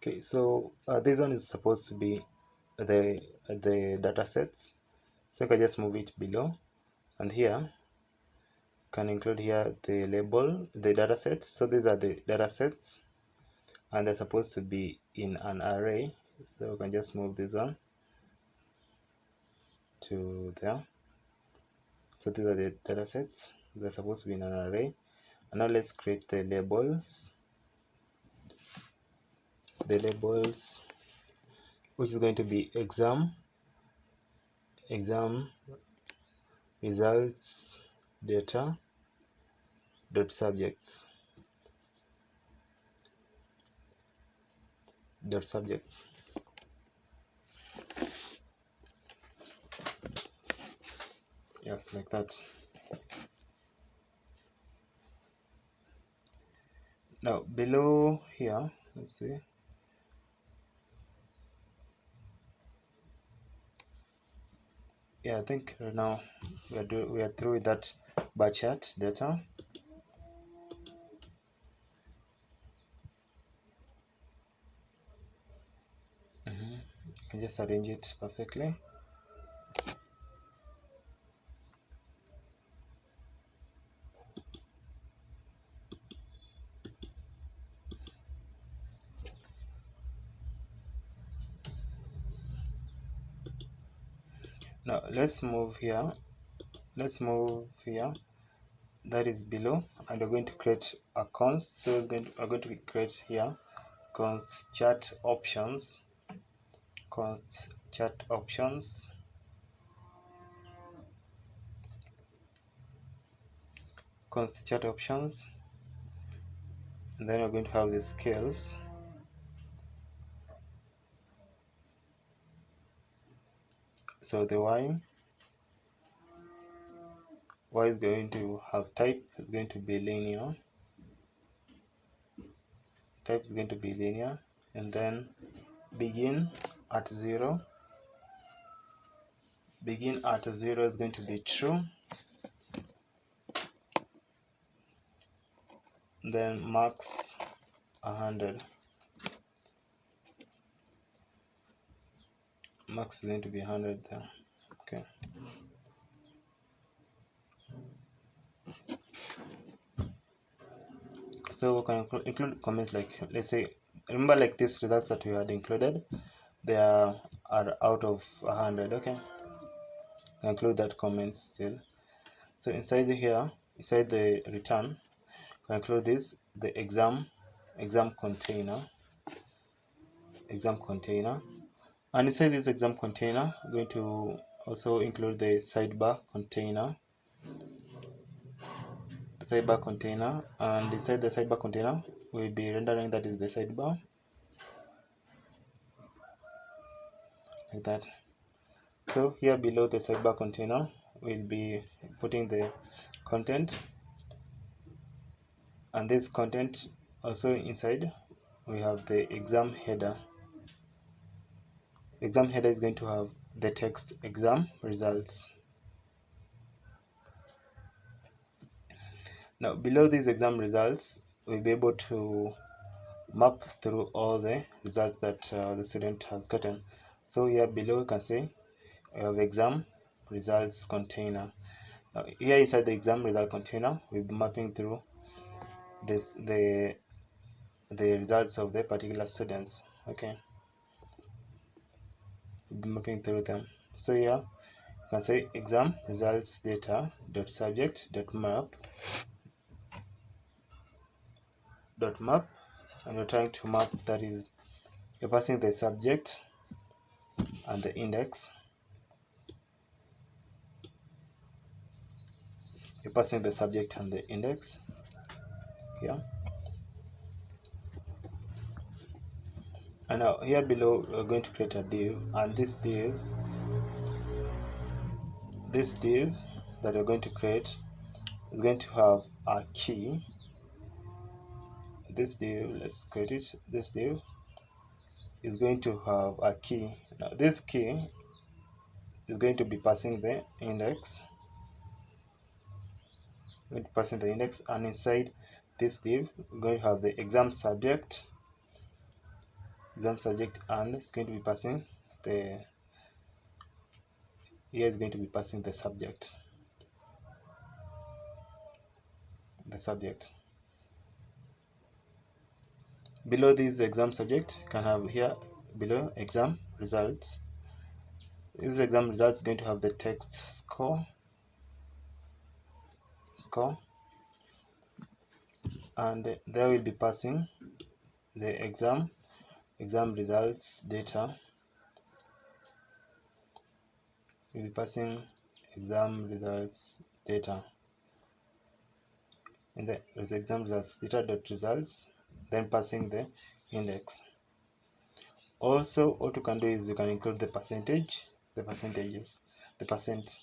Okay, so this one is supposed to be the data sets, so you can just move it below, and here can include here the label, the data sets. So these are the data sets, and they're supposed to be in an array, so you can just move this one to there. So these are the data sets, they're supposed to be in an array. And now let's create the labels, which is going to be exam results data dot subjects. Yes, like that. Now below here, let's see. Yeah, I think right now we are through with that bar chart data. You can just arrange it perfectly. Now let's move here, that is below, and we're going to create a const. So we're going to create here const chart options, and then we're going to have the scales. So the y is going to have type, is going to be linear, and then begin at 0 is going to be true, then max 100. max is going to be 100 there. Okay. So we can include comments like, let's say, remember like these results that we had included, they are out of 100. Okay, include that comment still. So inside here, inside the return, include this, the exam container, and inside this exam container, we're going to also include the sidebar container, and inside the sidebar container, we'll be rendering that is the sidebar, like that. So here below the sidebar container, we'll be putting the content, and this content also inside we have the exam header. Exam header is going to have the text exam results. Now below these exam results, we'll be able to map through all the results that the student has gotten. So here below you can see we have exam results container. Now here inside the exam result container, we'll be mapping through this the results of the particular students. Okay, we'll be mapping through them. So here you can say exam results data dot subject dot map, and you're trying to map, that is, you're passing the subject and the index. You're passing the subject and the index here. And now here below we're going to create a div, and this div that we're going to create is going to have a key. This div, let's create it. This div is going to have a key. Now this key is going to be passing the index. And inside this div we're going to have the exam subject, and it's going to be passing the, here is going to be passing the subject. Below this exam subject, you can have here below exam results. This exam results is going to have the text score, and there will be passing the exam results data. We'll be passing exam results data in the exam results data dot results, then passing the index. Also, what you can do is you can include the percentage, the percent,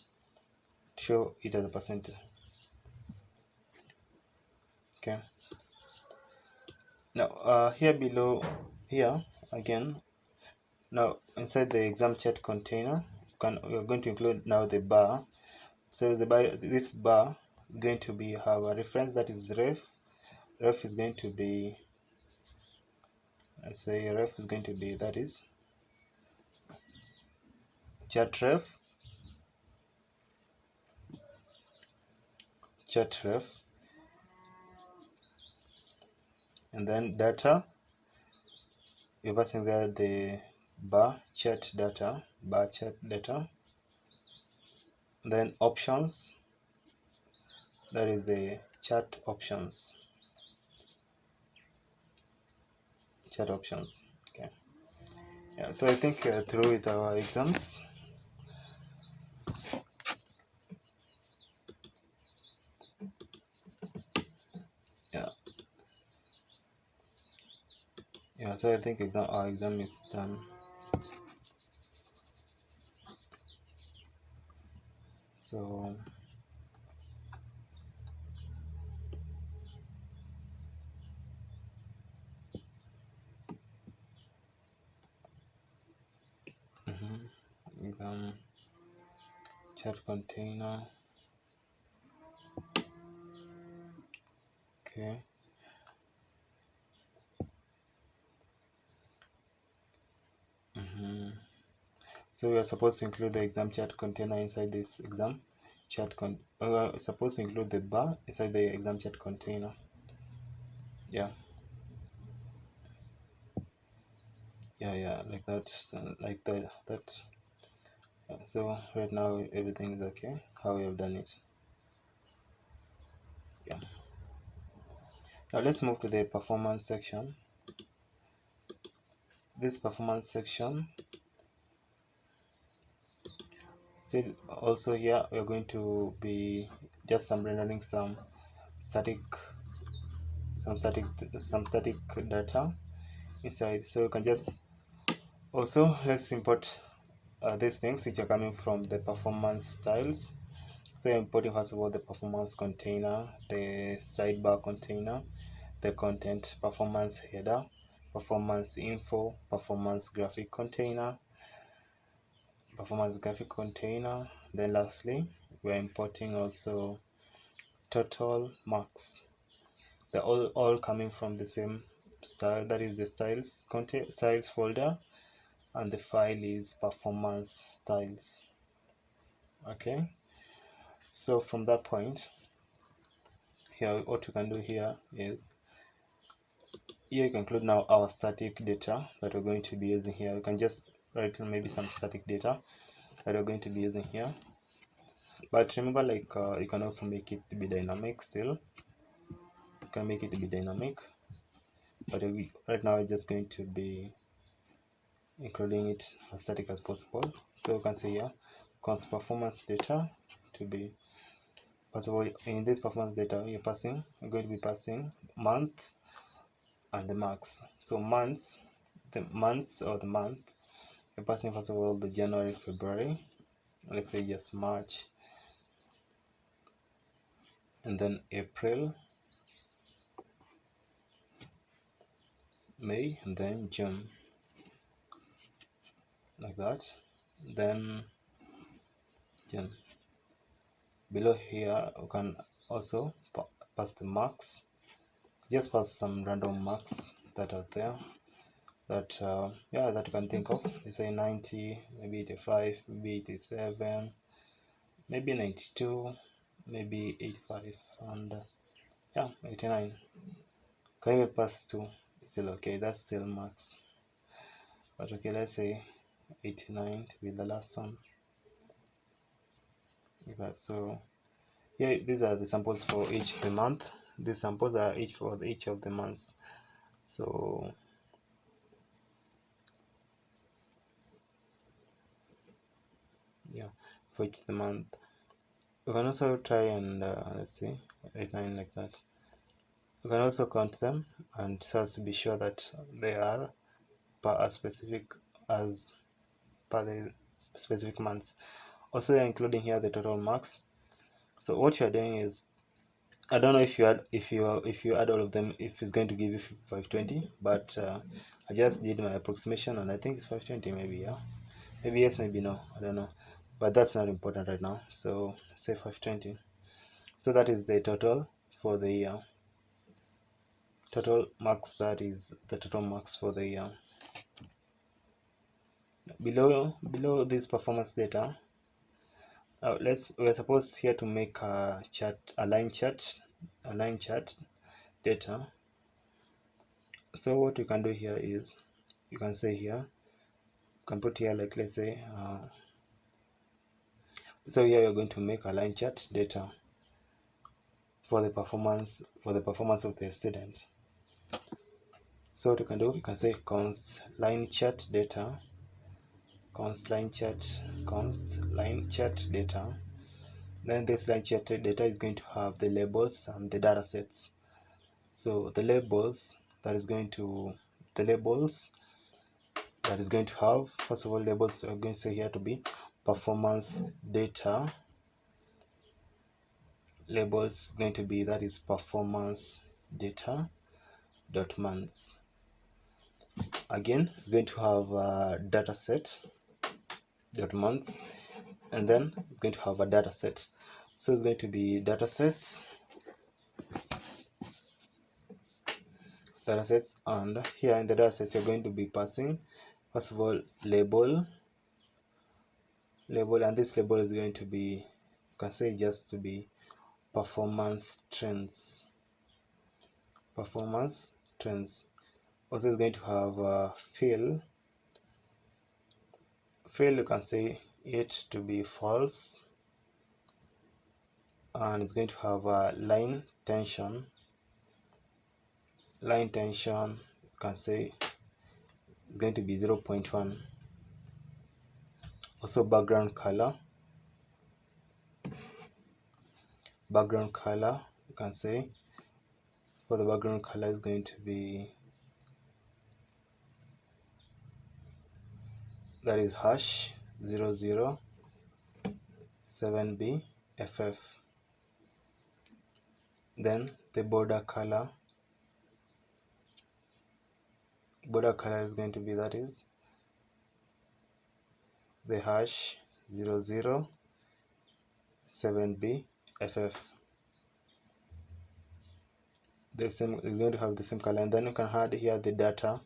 show it as a percentage. Okay. Now here below, here again, now inside the exam chat container, we're going to include now the bar. So this bar is going to be have a reference, that is ref. Ref is going to be, let's say ref is going to be, that is chat ref, and then data, you're passing there the bar chat data, then options, that is the chat options. Okay. Yeah, so I think through with our exams. Yeah, so I think our exam is done. So exam chat container. Okay. So we are supposed to include the exam chat container inside this exam chat supposed to include the bar inside the exam chat container. Yeah, like that. So like that. So right now everything is okay how we have done it. Yeah, now let's move to the performance section. This performance section, still also here we are going to be just rendering some static data inside. So you can just also let's import these things which are coming from the performance styles. So you're importing first of all the performance container, the sidebar container, the content performance header, performance info, performance graphic container, then lastly we're importing also total marks. They're all coming from the same style, that is the styles folder, and the file is performance styles. Okay, so from that point here, what you can do here is here you can include now our static data that we're going to be using here. You can just write maybe some static data that we're going to be using here, but remember, like you can also make it to be dynamic. Still you can make it to be dynamic, but right now we're just going to be including it as static as possible. So you can say here const performance data to be, first of all, in this performance data you're going to be passing month and the marks. So the month, you're passing first of all the January, February, let's say just March, and then April, May, and then June, like that. Then June. Below here you can also pass the marks, just pass some random marks that are there that that you can think of. Let's say 90, maybe 85, maybe 87, maybe 92, maybe 85, and 89. Can even pass 2, still okay, that's still max. But okay, let's say 89 to be the last one, like that. So yeah, these are the samples for each of the month. These samples are each for each of the months. So yeah, for each of the month you can also try and let's see 89, like that. You can also count them and so as to be sure that they are per specific as per the specific months. Also you're including here the total marks. So what you're doing is, I don't know if you add all of them, if it's going to give you 520, but I just did my approximation and I think it's 520, maybe. Yeah, maybe yes, maybe no, I don't know, but that's not important right now. So say 520. So that is the total for the year. Total marks, that is the total marks for the year. Below this performance data, we're supposed here to make a line chart data. So what you can do here is, you can say here, you can put here, like, let's say so here you're going to make a line chart data for the performance of the student. So what you can do, you can say const line chart data, const line chart data. Then this line chart data is going to have the labels and the data sets. So the labels that is going to have, first of all, labels are going to say here to be performance data. Labels going to be, that is performance data dot months. Again, going to have data set dot months, and then it's going to have a data set. So it's going to be data sets, and here in the data sets you're going to be passing, first of all, label label, and this label is going to be, you can say, just to be performance trends. Performance trends. Also, is going to have a fill. Fill, you can say it to be false, and it's going to have a line tension. Line tension, you can say it's going to be 0.1. Also, background color. Background color, you can say for the background color is going to be, that is hash 007B FF. Then the border color is going to be, that is the hash 007B FF. The same is going to have the same color, and then you can add here the data.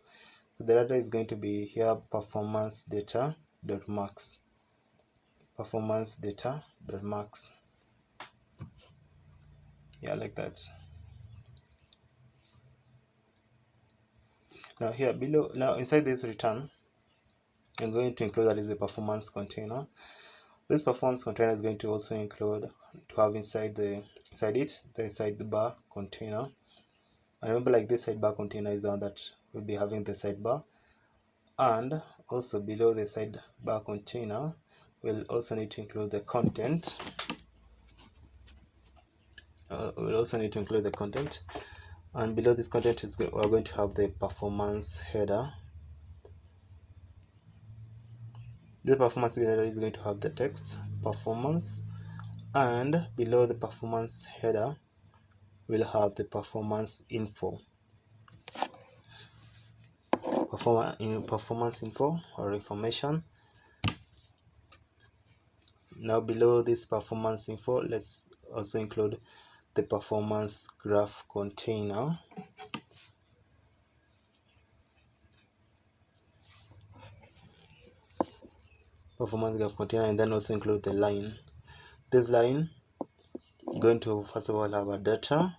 So the data is going to be here performance data dot max. Performance data dot max. Yeah, like that. Now here below, now inside this return, I'm going to include, that is the performance container. This performance container is going to also include to have inside it the sidebar container. And remember, like, this sidebar container is the one that will be having the sidebar, and also below the sidebar container we'll also need to include the content. We'll also need to include the content, and below this content we're going to have the performance header. The performance header is going to have the text performance, and below the performance header we'll have the performance info. Performance info or information. Now below this performance info, let's also include the performance graph container. Performance graph container, and then also include the line. This line is going to first of all have a data,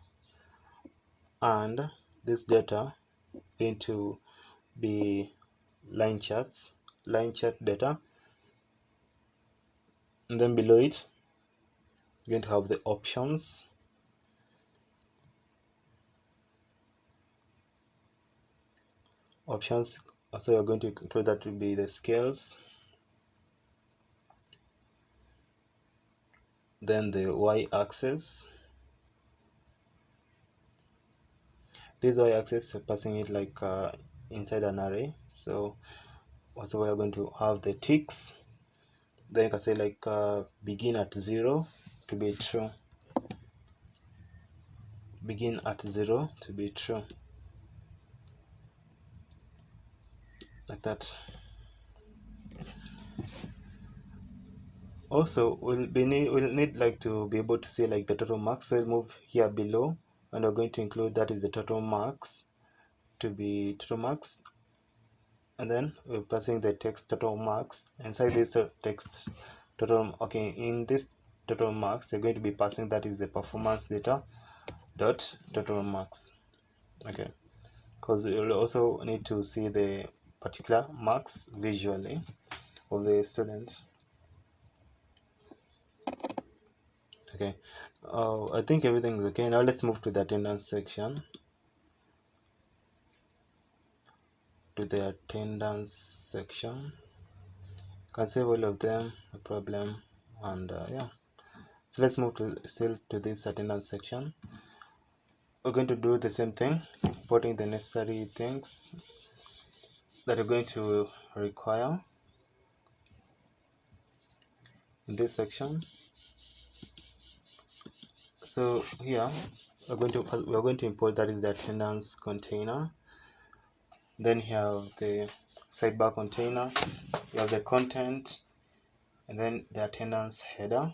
and this data is going to be line chart data, and then below it you're going to have the options. Also you're going to include that will be the scales, then the y-axis. This y-axis passing it like inside an array. So also we're going to have the ticks. Then you can say like begin at 0 to be true. Begin at 0 to be true, like that. Also we'll need like to be able to see like the total marks, so we'll move here below, and we're going to include, that is the total marks to be total marks, and then we're passing the text total marks inside this text total. Okay, in this total marks you're going to be passing, that is the performance data dot total marks. Okay, because you'll also need to see the particular marks visually of the student. Okay, I think everything is okay. Now let's move to the attendance section. You can save all of them, no problem. And yeah, so let's move to this attendance section. We're going to do the same thing, putting the necessary things that you're going to require in this section. So here we're going to import, that is the attendance container. Then you have the sidebar container, you have the content, and then the attendance header.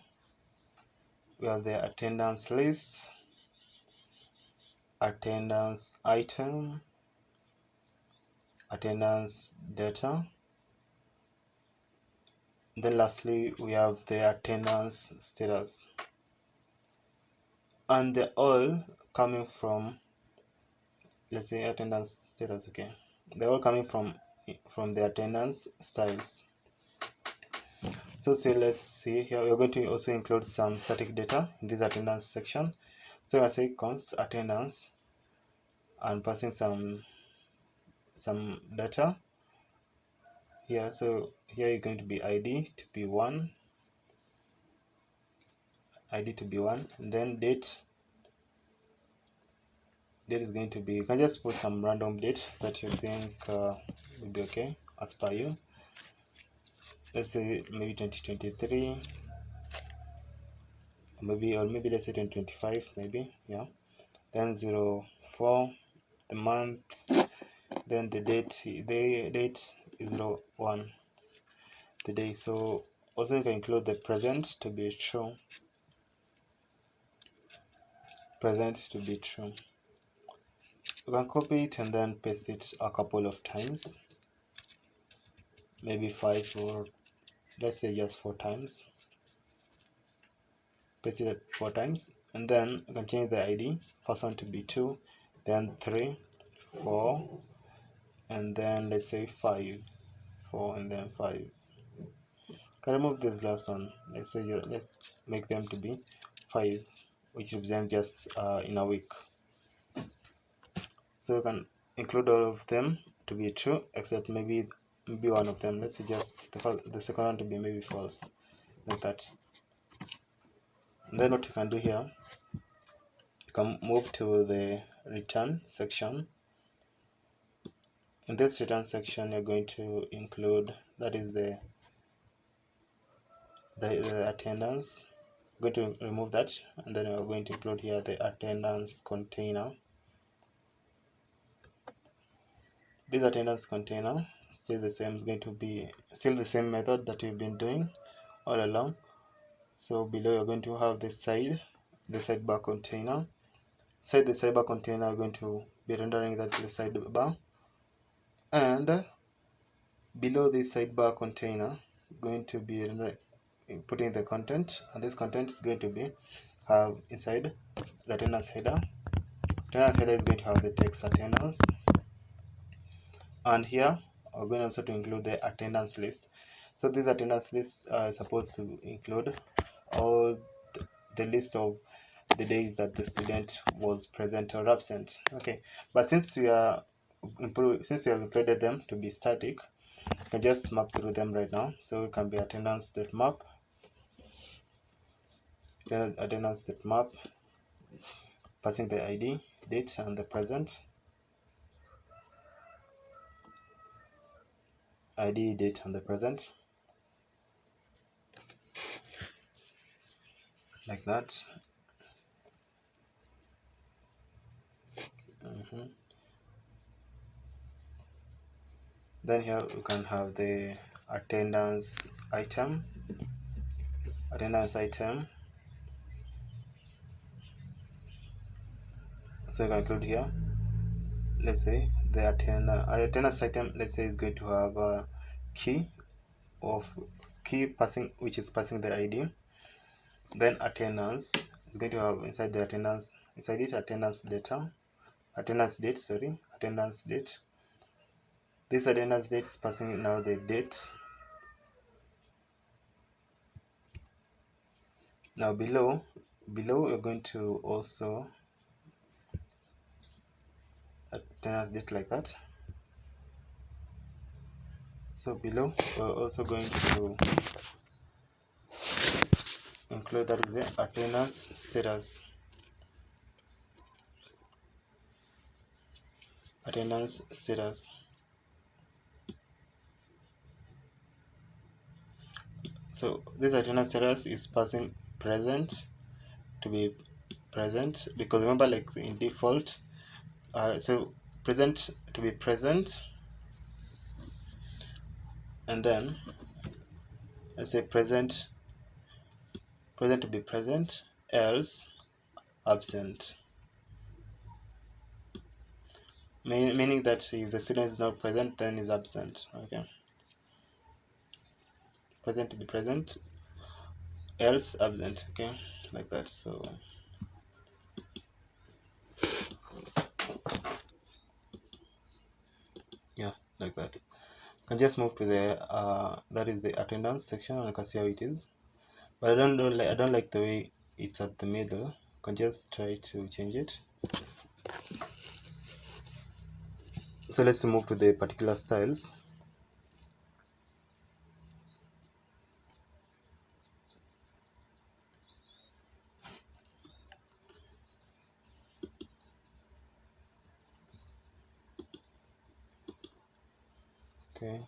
We have the attendance list, attendance item, attendance data, Then lastly we have the attendance status, and they're all coming from, let's say, attendance status. Okay, they're all coming from the attendance styles. So say, let's see here, we're going to also include some static data in this attendance section. So I say const attendance and passing some data here. So here you're going to be id to be 1, and then date is going to be, you can just put some random date that you think will be okay as per you. Let's say maybe 2023, or maybe let's say 2025, maybe, yeah. Then 04, the month, then the date is 01, the day. So also you can include the present to be true, you can copy it and then paste it a couple of times, maybe 5, or let's say just 4 times. Paste it 4 times, and then you can change the id, first one to be 2, then 3, 4, and then let's say 5, 4, and then 5. Can remove this last one. Let's say let's make them to be 5, which represents just in a week. So you can include all of them to be true except maybe one of them. Let's say just the second one to be maybe false, like that. And then what you can do here, you can move to the return section. In this return section you're going to include, that is the attendance. I'm going to remove that, and then we're going to include here the attendance container. This attendance container stays the same, is going to be still the same method that we've been doing all along. So below you're going to have the sidebar container. Inside the sidebar container, we're going to be rendering that the sidebar, and below this sidebar container, going to be putting the content, and this content is going to be inside the attendance header. Attendance header is going to have the text attendance, and here we're going also to include the attendance list. So this attendance list is supposed to include all the list of the days that the student was present or absent. Okay, but since we have uploaded them to be static, you can just map through them right now. So it can be attendance.map, passing the id, date, and the present. id, date, and the present, like that. Then here you can have the attendance item. So you can include here, let's say the attendance item, let's say is going to have a key passing, which is passing the id. Then attendance is going to have inside it attendance date. This attendance date is passing now the date. Now below we're going to also attendance date, like that. So below we're also going to include, that is the attendance status. So this attendance status is passing present to be present, because remember, like in default, so present to be present, and then let's say present to be present, else absent, meaning that if the student is not present, then is absent. Okay, present to be present, else absent. Okay, like that. So yeah, like that. You can just move to the that is the attendance section, and you can see how it is. But I don't like the way it's at the middle. You can just try to change it. So let's move to the particular styles. Okay.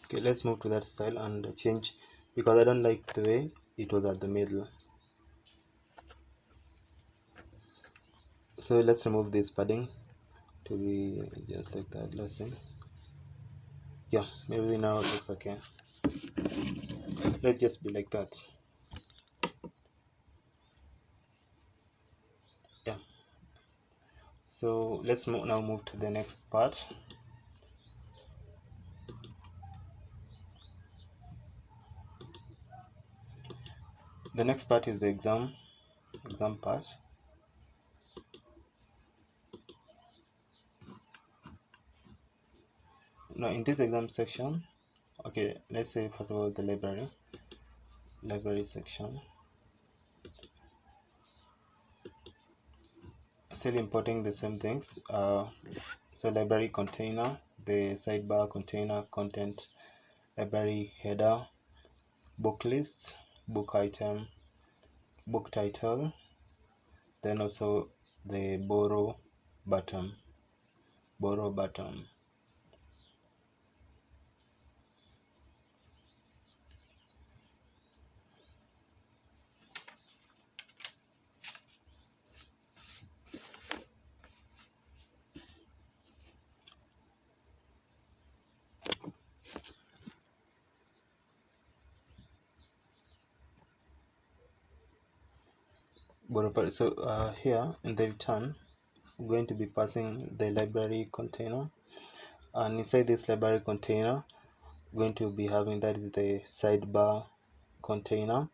Okay, let's move to that style and change, because I don't like the way it was at the middle. So let's remove this padding to be just like that. Let's see. Yeah, maybe now it looks okay. Let's just be like that. Yeah. So let's now move to the next part. The next part is the exam part. Now in this exam section, okay, let's say first of all the library section. Still importing the same things. So library container, the sidebar container, content, library header, book list, book item, book title, then also the button. Borrow button. So here in the return, we're going to be passing the library container, and inside this library container, we're going to be having that is the sidebar container.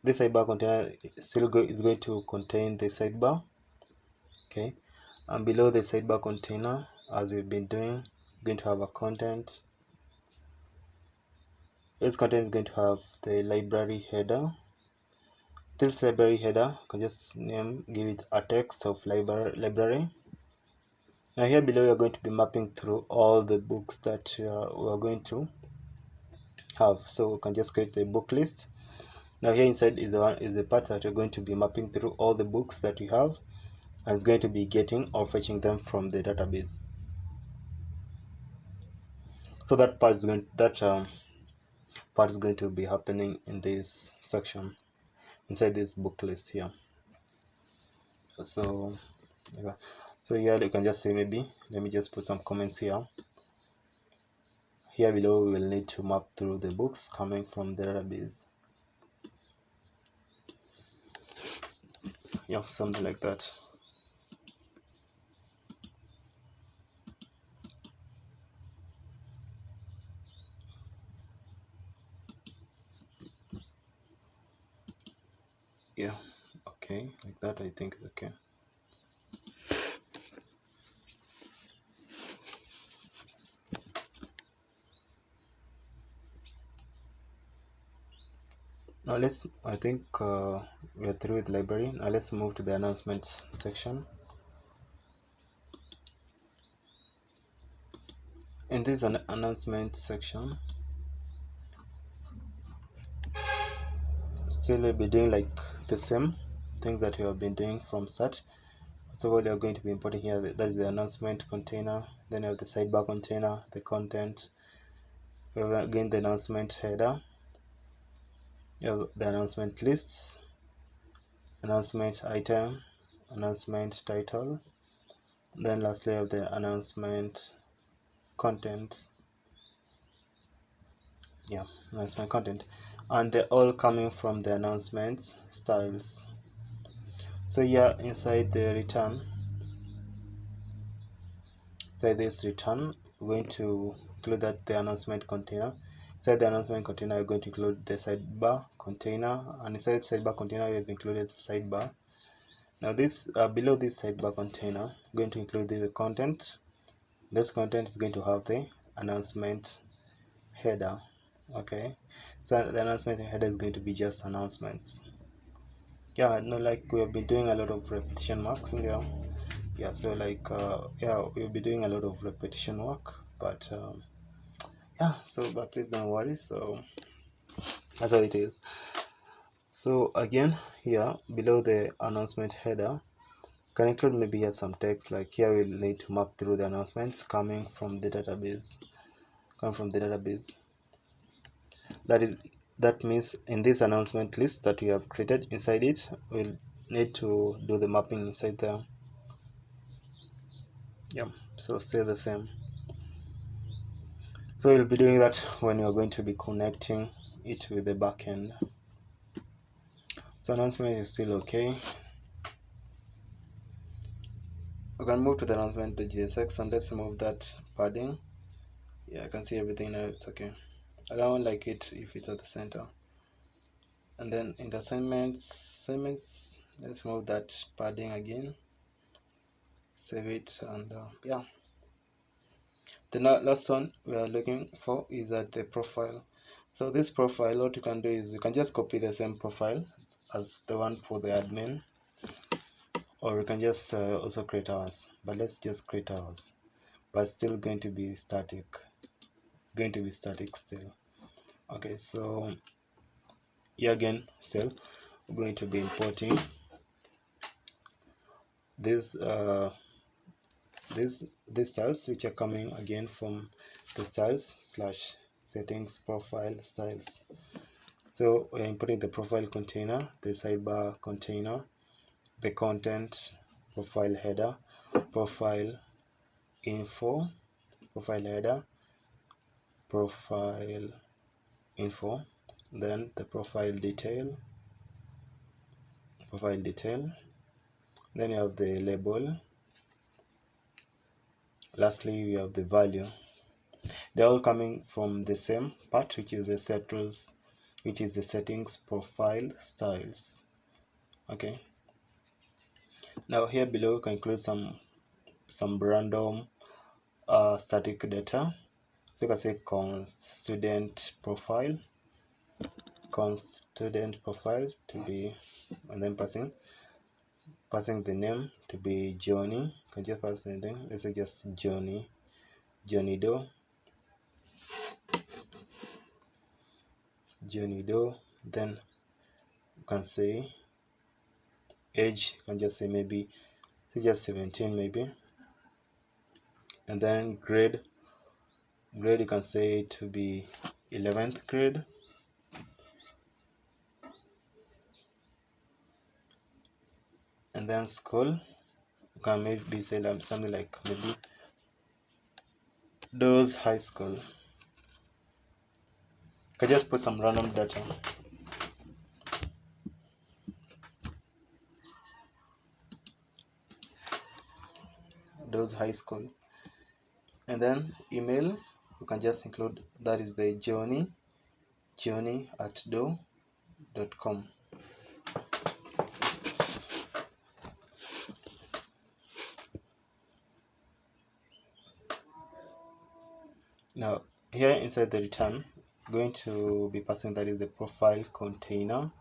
This sidebar container is going to contain the sidebar. Okay, and below the sidebar container, as we've been doing, we're going to have a content. This content is going to have the library header. This library header, you can just give it a text of library. Now here below we are going to be mapping through all the books that we are going to have. So we can just create the book list. Now here inside is the part that we're going to be mapping through all the books that we have, and it's going to be getting or fetching them from the database. So that part is going to be happening in this section inside this book list here. So yeah. So here you can just say, maybe let me just put some comments here. Here below we will need to map through the books coming from the database. Yeah, something like that. Yeah, okay, like that I think is okay. Now I think we're through with library. Now let's move to the announcements section. In this announcement section, still we'll be doing like the same things that we have been doing from start. So what we are going to be importing here, that is the announcement container, then you have the sidebar container, the content, we have again the announcement header, you have the announcement lists, announcement item, announcement title, then lastly you have the announcement content. Yeah, announcement content, and they're all coming from the announcements styles. So here inside the return, inside this return, we're going to include that the announcement container. Inside the announcement container, we're going to include the sidebar container, and inside sidebar container, we have included sidebar. Now this below this sidebar container, we're going to include the content. This content is going to have the announcement header. Okay, so the announcement header is going to be just announcements. Yeah, no, like we have been doing a lot of repetition marks in there. Yeah, so like yeah, we'll be doing a lot of repetition work, but yeah, so but please don't worry. So that's how it is. So again, here below the announcement header, can include maybe here some text, like here we'll need to map through the announcements coming from the database. That means in this announcement list that we have created, inside it we'll need to do the mapping inside there. Yeah, so stay the same. So we'll be doing that when you're going to be connecting it with the backend. So announcement is still okay. We can move to the announcement.jsx and let's remove that padding. Yeah, I can see everything now, it's okay. I don't like it if it's at the center. And then in the assignments, let's move that padding again. Save it, and yeah. The last one we are looking for is that the profile. So this profile, what you can do is you can just copy the same profile as the one for the admin, or you can just also create ours, but let's just create ours, but still going to be static. It's going to be static still. Okay, so here again, still we're going to be importing this these styles, which are coming again from the styles slash settings profile styles. So we're importing the profile container, the sidebar container, the content, profile header, profile info, profile header, profile info, then the profile detail, then you have the label, lastly we have the value. They're all coming from the same part, which is the settings, which is the settings profile styles. Okay, now here below you can include some random static data. So you can say const student profile to be, and then passing the name to be Johnny. You can just pass anything. Let's say just Johnny Doe. Then you can say age. You can just say maybe just 17 maybe, and then grade you can say to be 11th grade. And then school, you can maybe say something like maybe those high school. You can just put some random data. Those high school. And then email, you can just include that is the johnny@do.com. Now here inside the return, going to be passing that is the profile container.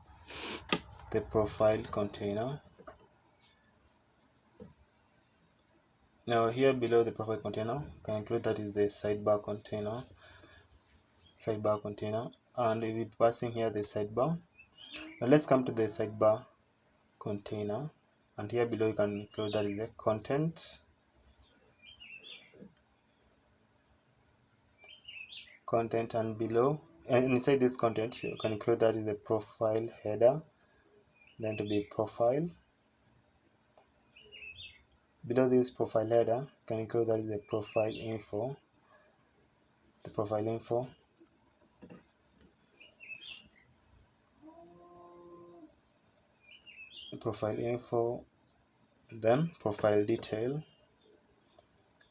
Now here below the profile container, can include that is the sidebar container, and we'll be passing here the sidebar. Now let's come to the sidebar container, and here below you can include that is the content, and below and inside this content you can include that is the profile header, then to be profile. Below this profile header you can include that is the profile info, profile info, then profile detail.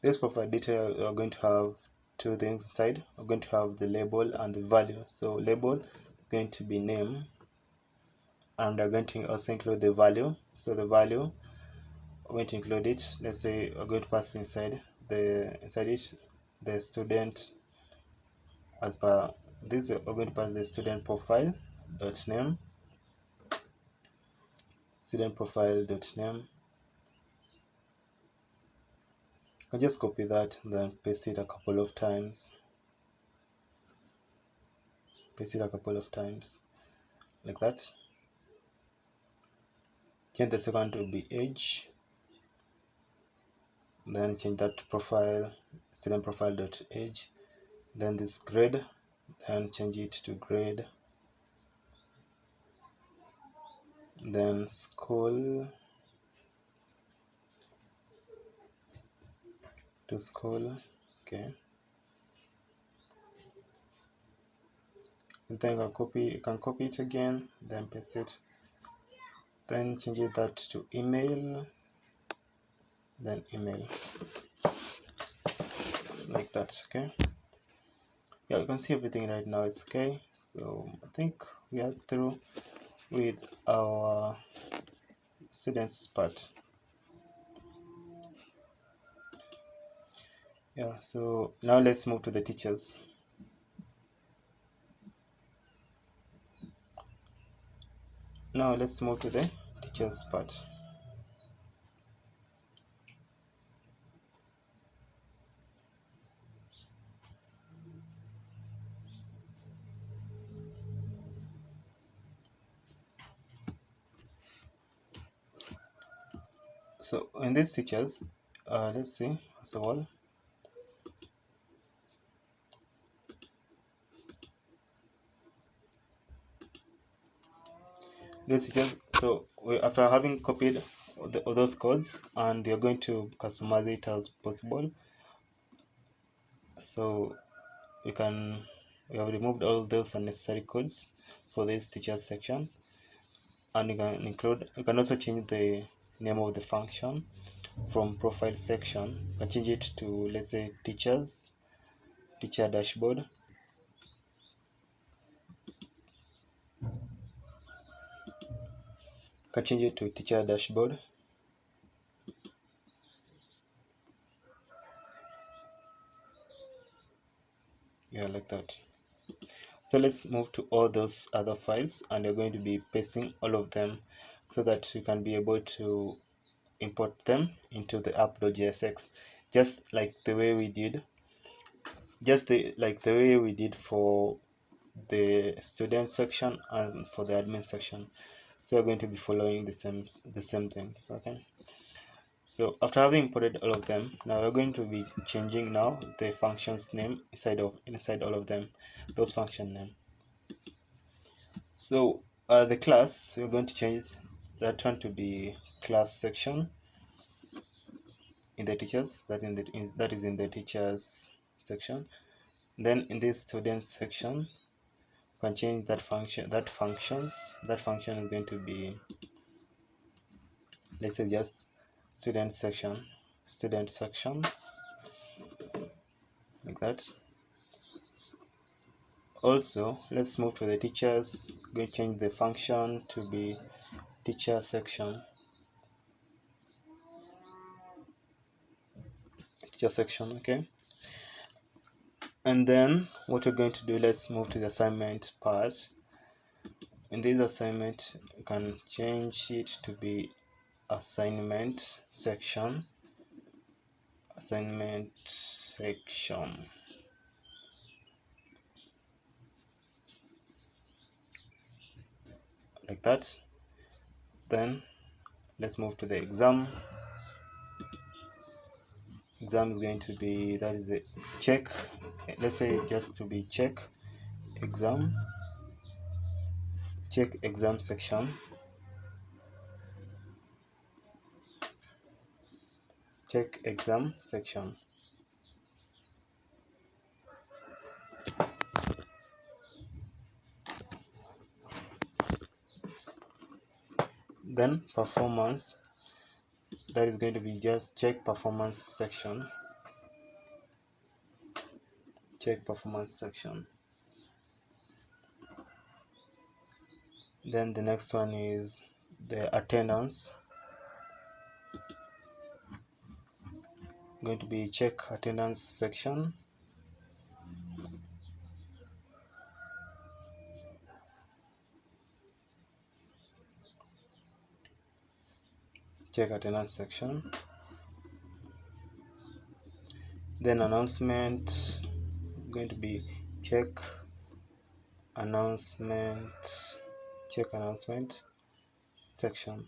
This profile detail, we are going to have two things inside. We're going to have the label and the value. So label is going to be name, and we're going to also include the value. So the value, we're going to include it. Let's say we're going to pass inside it the student. As per this, we're going to pass the student profile dot name, student profile dot name. I'll just copy that and then paste it a couple of times. Like that. Change the second to be age, then change that to profile, student profile dot age. Then this grade, then change it to grade. Then school to school. Okay. And then you can copy it again, then paste it. Then change that to email, then email. Like that. Okay. Yeah, you can see everything right now. It's okay. So I think we are through with our students part. Yeah, so now let's move to the teachers. Now let's move to the teachers part. So in these teachers, let's see, first of all, these teachers, so after having copied all those codes, and you're going to customize it as possible. So we have removed all those unnecessary codes for this teachers section, and you can also change the name of the function from profile section. You can change it to, let's say, teacher dashboard. You can change it to teacher dashboard. Yeah, like that. So let's move to all those other files, and you're going to be pasting all of them so that you can be able to import them into the app.jsx, just like the way we did for the student section and for the admin section. So we're going to be following the same things. Okay, so after having imported all of them, now we're going to be changing now the functions name inside all of them, those function name. So the class, we're going to change that one to be class section in the teachers, that is in the teachers section. Then in this student section, you can change that function that function is going to be, let's say, just student section, like that. Also, let's move to the teachers. I'm going to change the function to be teacher section. Okay. And then what we're going to do, let's move to the assignment part. In this assignment, you can change it to be assignment section, like that. Then let's move to the exam. Exam is going to be, that is the check, let's say, just to be check exam section, check exam section. then performance, that is going to be just check performance section. Check performance section. Then the next one is the attendance. Going to be check attendance section. Check attendance section. Then announcement, going to be check announcement, check announcement section.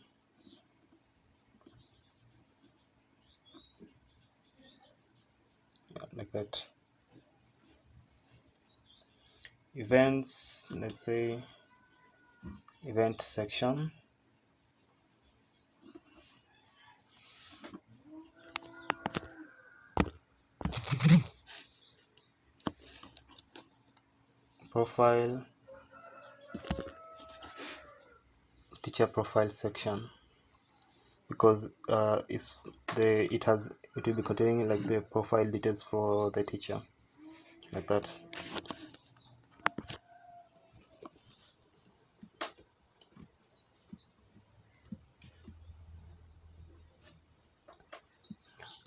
Yeah, like that. Events, let's say event section. Profile, teacher profile section, because it will be containing like the profile details for the teacher, like that.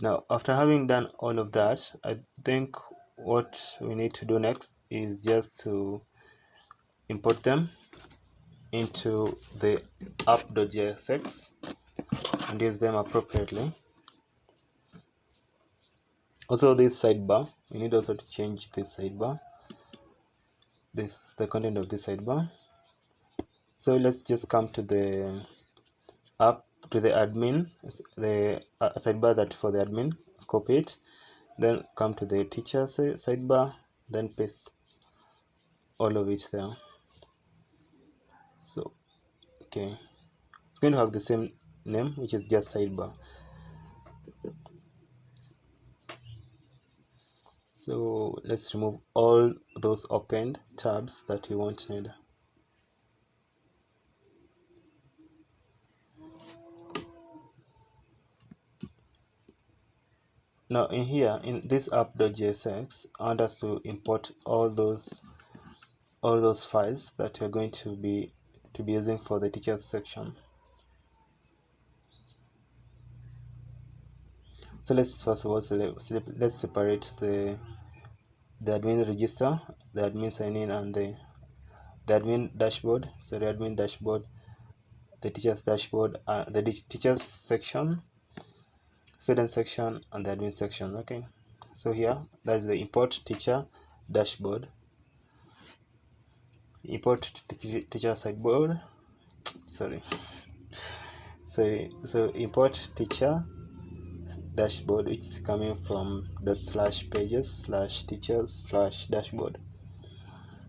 Now, after having done all of that, I think what we need to do next is just to import them into the app.jsx and use them appropriately. Also, this sidebar, we need also to change this sidebar, the content of this sidebar. So let's just come to the app, to the admin, the sidebar that for the admin, copy it, then come to the teacher sidebar, then paste all of it there. So okay, it's going to have the same name, which is just sidebar. So let's remove all those opened tabs that we won't need. Now in here, in this app.jsx, I want us to import all those files that we're going to be using for the teachers section. So let's first of all let's separate the admin register, the admin sign in, and the admin dashboard. So the admin dashboard, the teachers dashboard, the teachers section, student section, and the admin section. Okay, so here that's the import teacher dashboard, import teacher sideboard, sorry, so import teacher dashboard, which is coming from /pages/teachers/dashboard,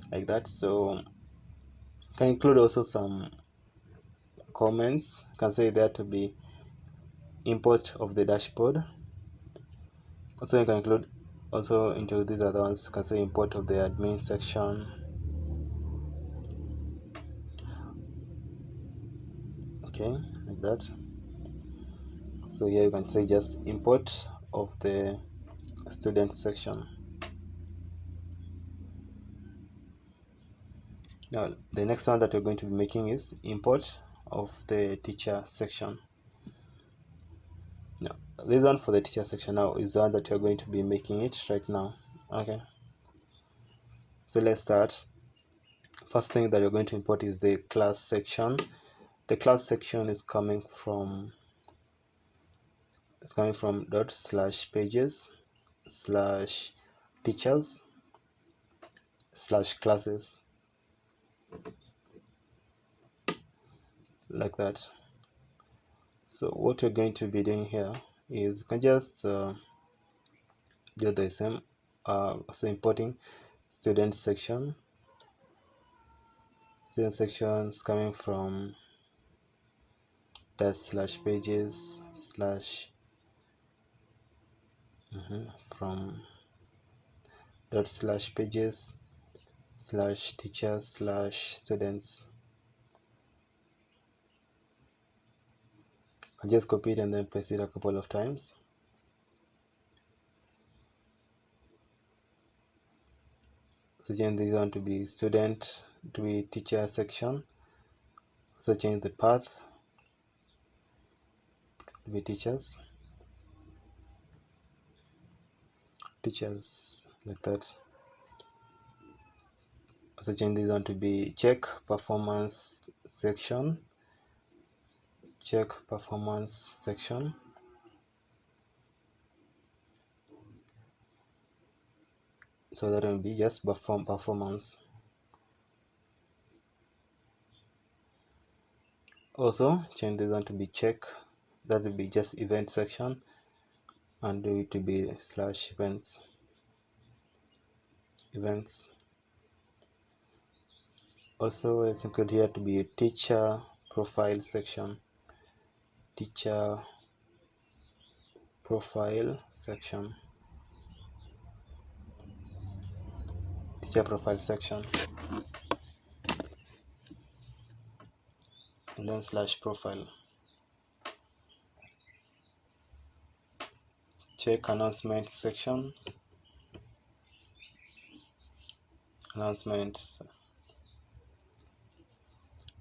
like that. So can include also some comments. Can say there to be import of the dashboard. Also you can include also into these other ones. You can say import of the admin section. Okay, like that. So here you can say just import of the student section. Now the next one that we're going to be making is import of the teacher section. Now this one for the teacher section now is the one that you're going to be making it right now. Okay, so let's start. First thing that you're going to import is the class section. The class section is coming from /pages/teachers/classes, like that. So what we're going to be doing here is you can just do the same. So importing student section. Student section is coming from /pages/ from /pages/teachers/students. I just copy it and then paste it a couple of times. So change this one to be student to be teacher section. So change the path to be teachers like that. So change this one to be check performance section. So that will be just performance. Also change this one to be check, that will be just event section, and do it to be /events. Also let's include here to be a teacher profile section. And then /profile. Check announcement section.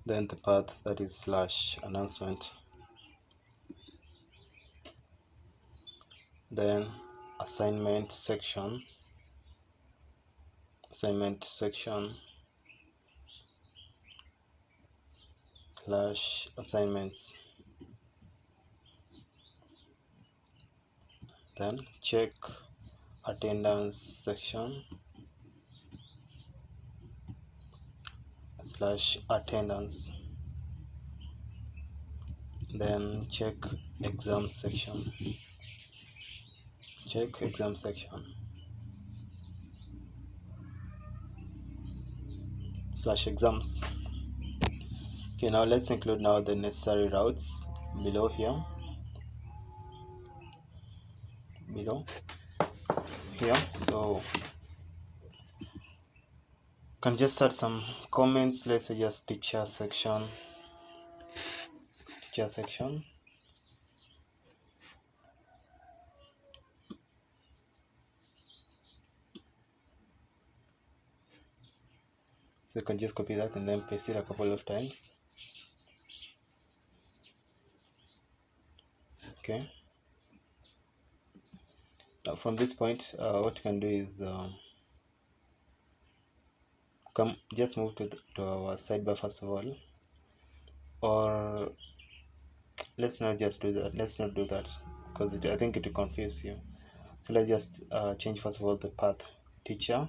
Then the path, that is /announcement. Then assignment section /assignments. Then check attendance section /attendance. Then check exam section /exams. Okay, now let's include now the necessary routes below here. So can just start some comments. Let's say just teacher section. So you can just copy that and then paste it a couple of times. Okay, now from this point what you can do is just move to our sidebar first of all, or let's not do that because I think it will confuse you. So let's just change first of all the path teacher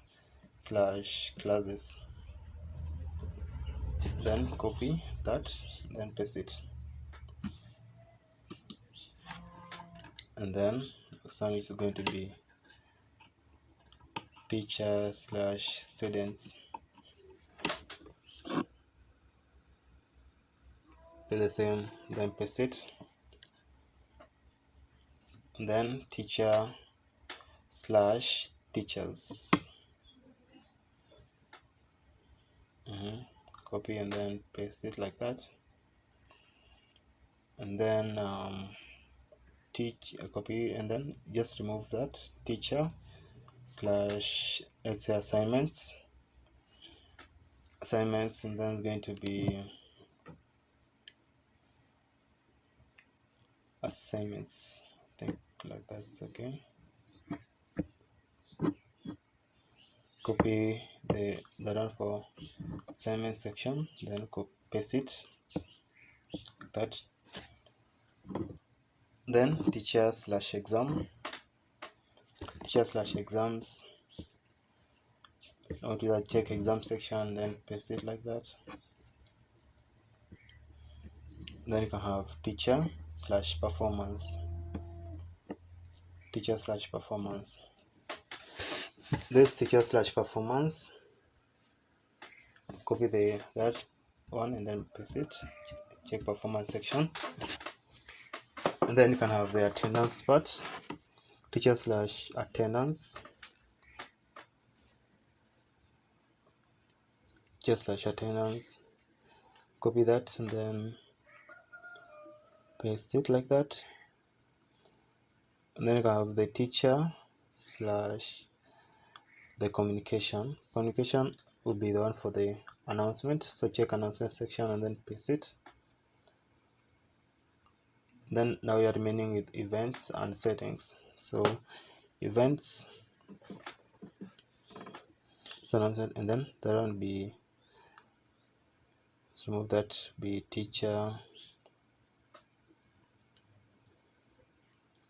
/classes, then copy that, then paste it, and then next one is going to be teacher /students. Do the same, then paste it, and then teacher /teachers. Copy and then paste it like that, and then copy and then just remove that teacher / let's say assignments, and then it's going to be assignments. I think like that's okay. Copy the one for assignment section, then paste it like that. Then teacher /exam, /exams. Now do that check exam section, then paste it like that. Then you can have teacher /performance. This teacher /performance, copy that one and then paste it, check performance section, and then you can have the attendance part, teacher /attendance, copy that and then paste it like that, and then you can have the teacher slash the communication. Communication will be the one for the announcement, so check announcement section and then paste it. Then now you are remaining with events and settings. So events, so announcement, and then there will be, let's remove that, be teacher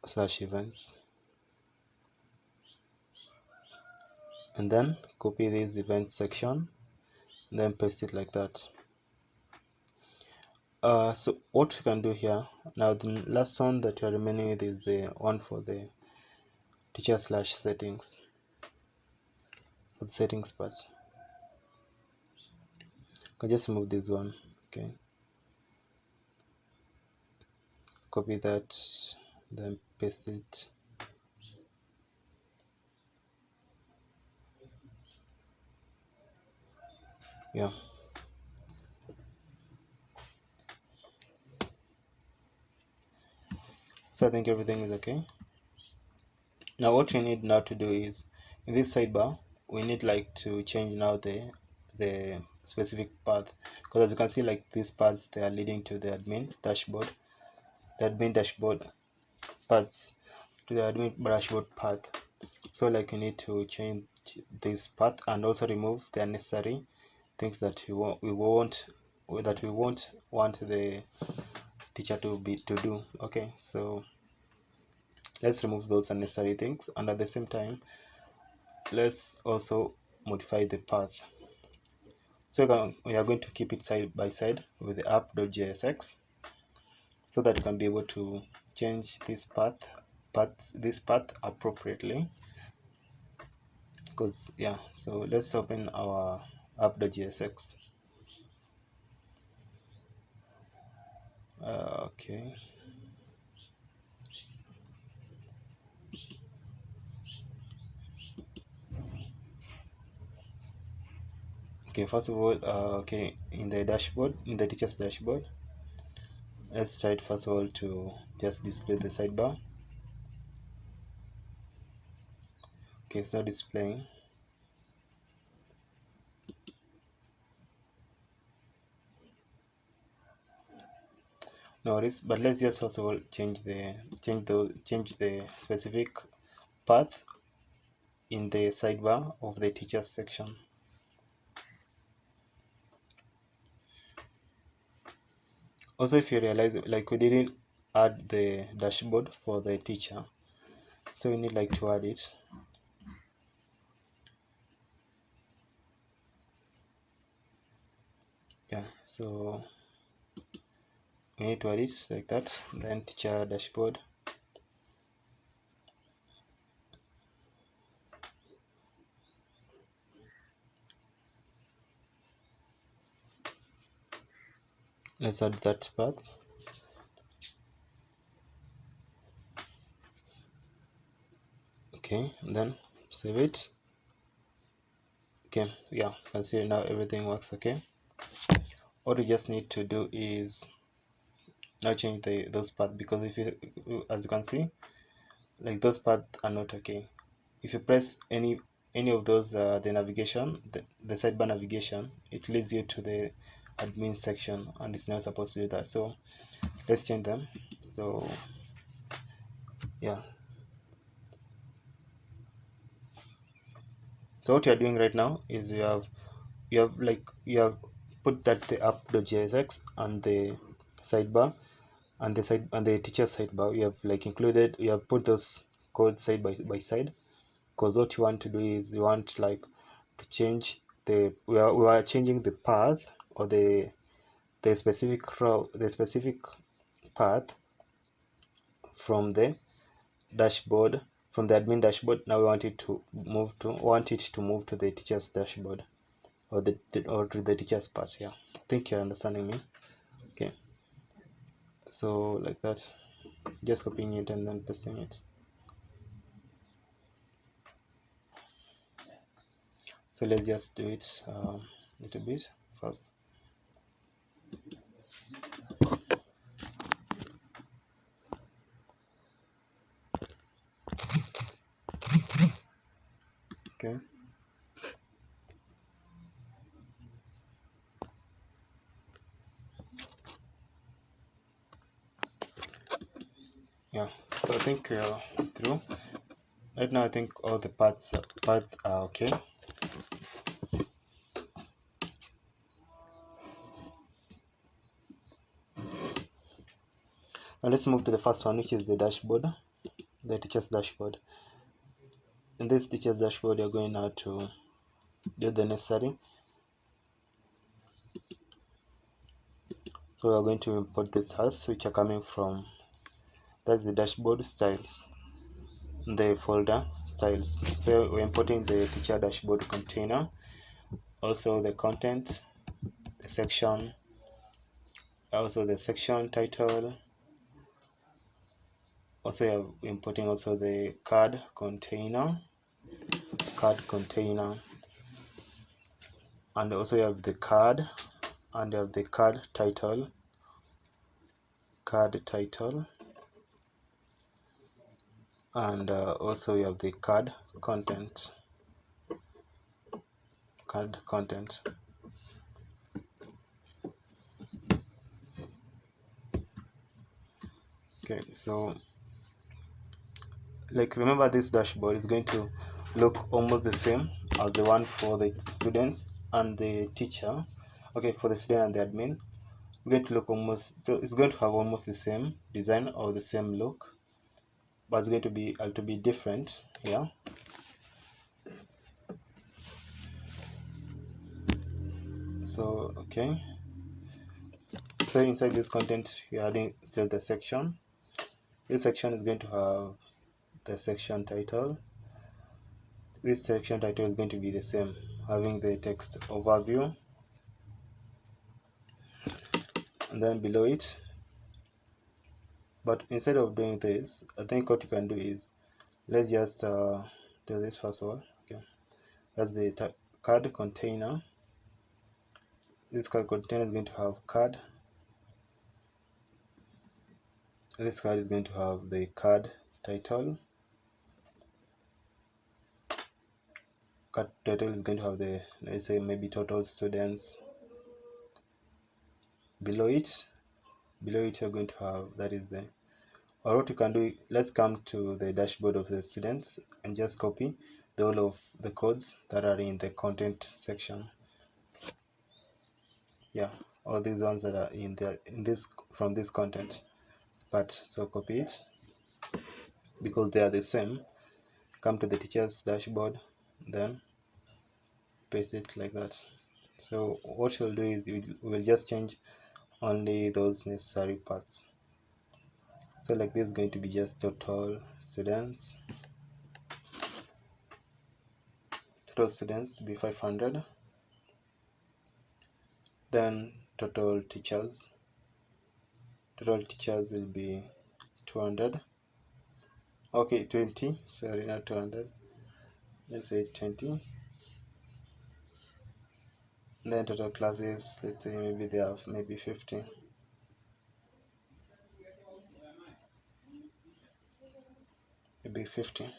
slash events, and then copy this event section and then paste it like that. So what you can do here now, the last one that you are remaining with is the one for the teacher slash settings, for the settings part. You can just remove this one. Okay, copy that, then paste it. Yeah, so I think everything is okay. Now what we need now to do is, in this sidebar we need like to change now the specific path, because as you can see, like these paths, they are leading to the admin dashboard, the admin dashboard paths to the admin dashboard path. So like you need to change this path and also remove the unnecessary things that we won't want the teacher to do. Okay, so let's remove those unnecessary things, and at the same time let's also modify the path. So we are going to keep it side by side with the app.jsx, so that you can be able to change this path appropriately. Because yeah, so let's open our app.jsx. Okay, first of all, okay, in the dashboard, in the teacher's dashboard, let's try first of all to just display the sidebar. Okay, it's not displaying. No worries, but let's just first of all change the specific path in the sidebar of the teachers section. Also, if you realize, like, we didn't add the dashboard for the teacher, so we need like to add it. Yeah, so we need to add it like that. Then teacher dashboard. Let's add that path. Okay, and then save it. Okay, yeah, you can see now everything works. Okay, what we just need to do is now change those paths, because if you, as you can see, like those paths are not okay. If you press any of those, the navigation, the sidebar navigation, it leads you to the admin section, and it's not supposed to do that. So let's change them. So yeah, so what you are doing right now is you have put that the app.jsx and the sidebar and the teacher sidebar, you have like included, you have put those codes side by side, because what you want to do is you want like to change we are changing the path, or the specific row, the specific path from the dashboard, from the admin dashboard. Now we want it to move to the teacher's dashboard, or or to the teacher's part. Yeah, I think you're understanding me. Okay, so like that, just copying it and then pasting it. So let's just do it a little bit first. So I think through right now I think all the parts are okay. Now let's move to the first one, which is the dashboard, the teacher's dashboard. In this teacher's dashboard, you're going now to do the necessary. So we're going to import the styles which are coming from, that's the dashboard styles, the folder styles. So we're importing the teacher dashboard container, also the content, the section, also the section title. Also you're importing also the card container, and also you have the card, and you have the card title, and also you have the card content. Okay, so like remember, this dashboard is going to look almost the same as the one for the students and the teacher. Okay, for the student and the admin, it's going to look almost, so it's going to have almost the same design or the same look, but it's going to be a little bit different here. So okay, so inside this content we are adding still the section. This section is going to have the section title. This section title is going to be the same, having the text overview, and then below it. But instead of doing this, I think what you can do is, let's just do this first of all. Okay, that's the card container. This card container is going to have card. This card is going to have the card title. Card title is going to have the, let's say maybe total students. Below it you're going to have, that is the, or what you can do, let's come to the dashboard of the students and just copy the whole of the codes that are in the content section. Yeah, all these ones that are in this from this content part. So copy it because they are the same. Come to the teacher's dashboard, then paste it like that. So what you'll do is we will just change only those necessary parts. So like this is going to be just total students to be 500, then total teachers will be 200. Okay, 20, sorry, not 200, let's say 20. Then total classes, let's say maybe they have maybe 50. Maybe 50.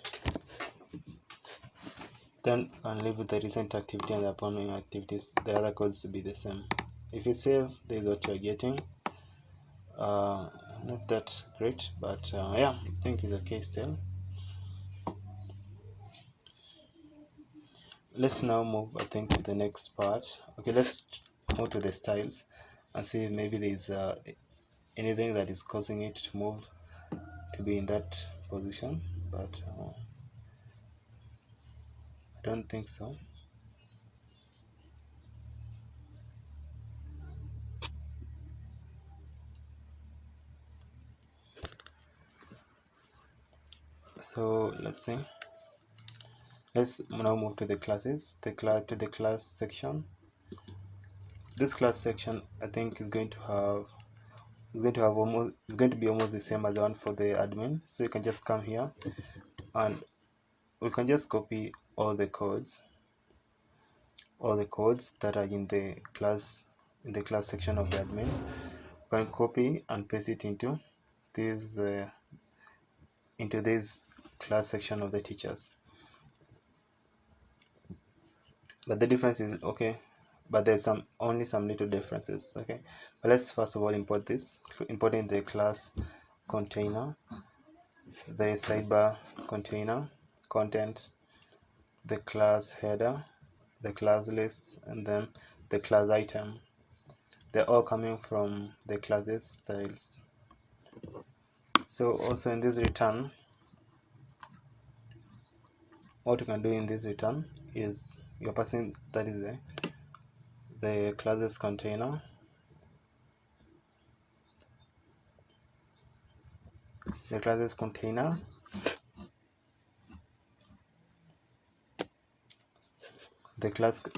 Then and leave with the recent activity and the upcoming activities, the other codes to be the same. If you save, this is what you're getting. Not that great, but yeah, I think it's okay still. Let's now move, I think, to the next part. Okay, let's move to the styles and see if maybe there's anything that is causing it to move to be in that position, but I don't think so. So let's see. Let's now move to the classes, to the class section. This class section, I think, is going to be almost the same as the one for the admin. So you can just come here and we can just copy all the codes that are in the class section of the admin. You can copy and paste it into this class section of the teachers. But the difference is okay, but there's only some little differences. Okay, but let's first of all import this, importing the class container. the sidebar container, content, the class header, the class list, and then the class item. They're all coming from the classes styles. So also in this return, what you can do in this return is you're passing, that is the classes container, the classes container,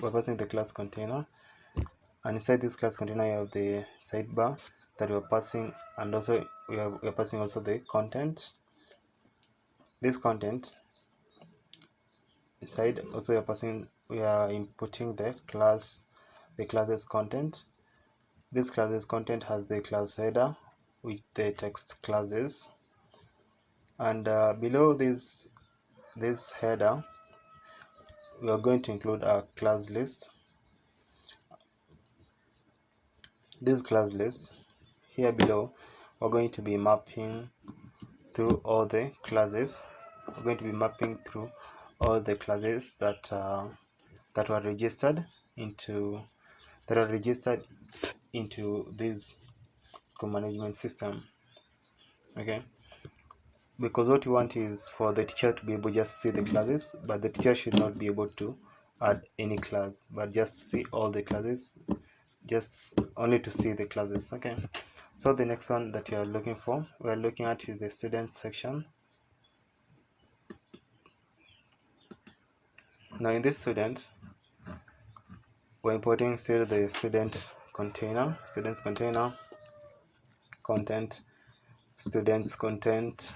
we're passing the class container, and inside this class container you have the sidebar that we're passing, and also we're passing also the content. This content inside also we are inputting the classes content. This classes content has the class header with the text classes, and below this header we are going to include a class list. This class list here below, we're going to be mapping through all the classes. We're going to be mapping through all the classes that were registered into this school management system. Okay, because what you want is for the teacher to be able just to see the classes, but the teacher should not be able to add any class, but just see all the classes, just only to see the classes. Okay, so the next one that you are looking for, we are looking at is the students section. Now in this student, we're importing still the students container, content, students content,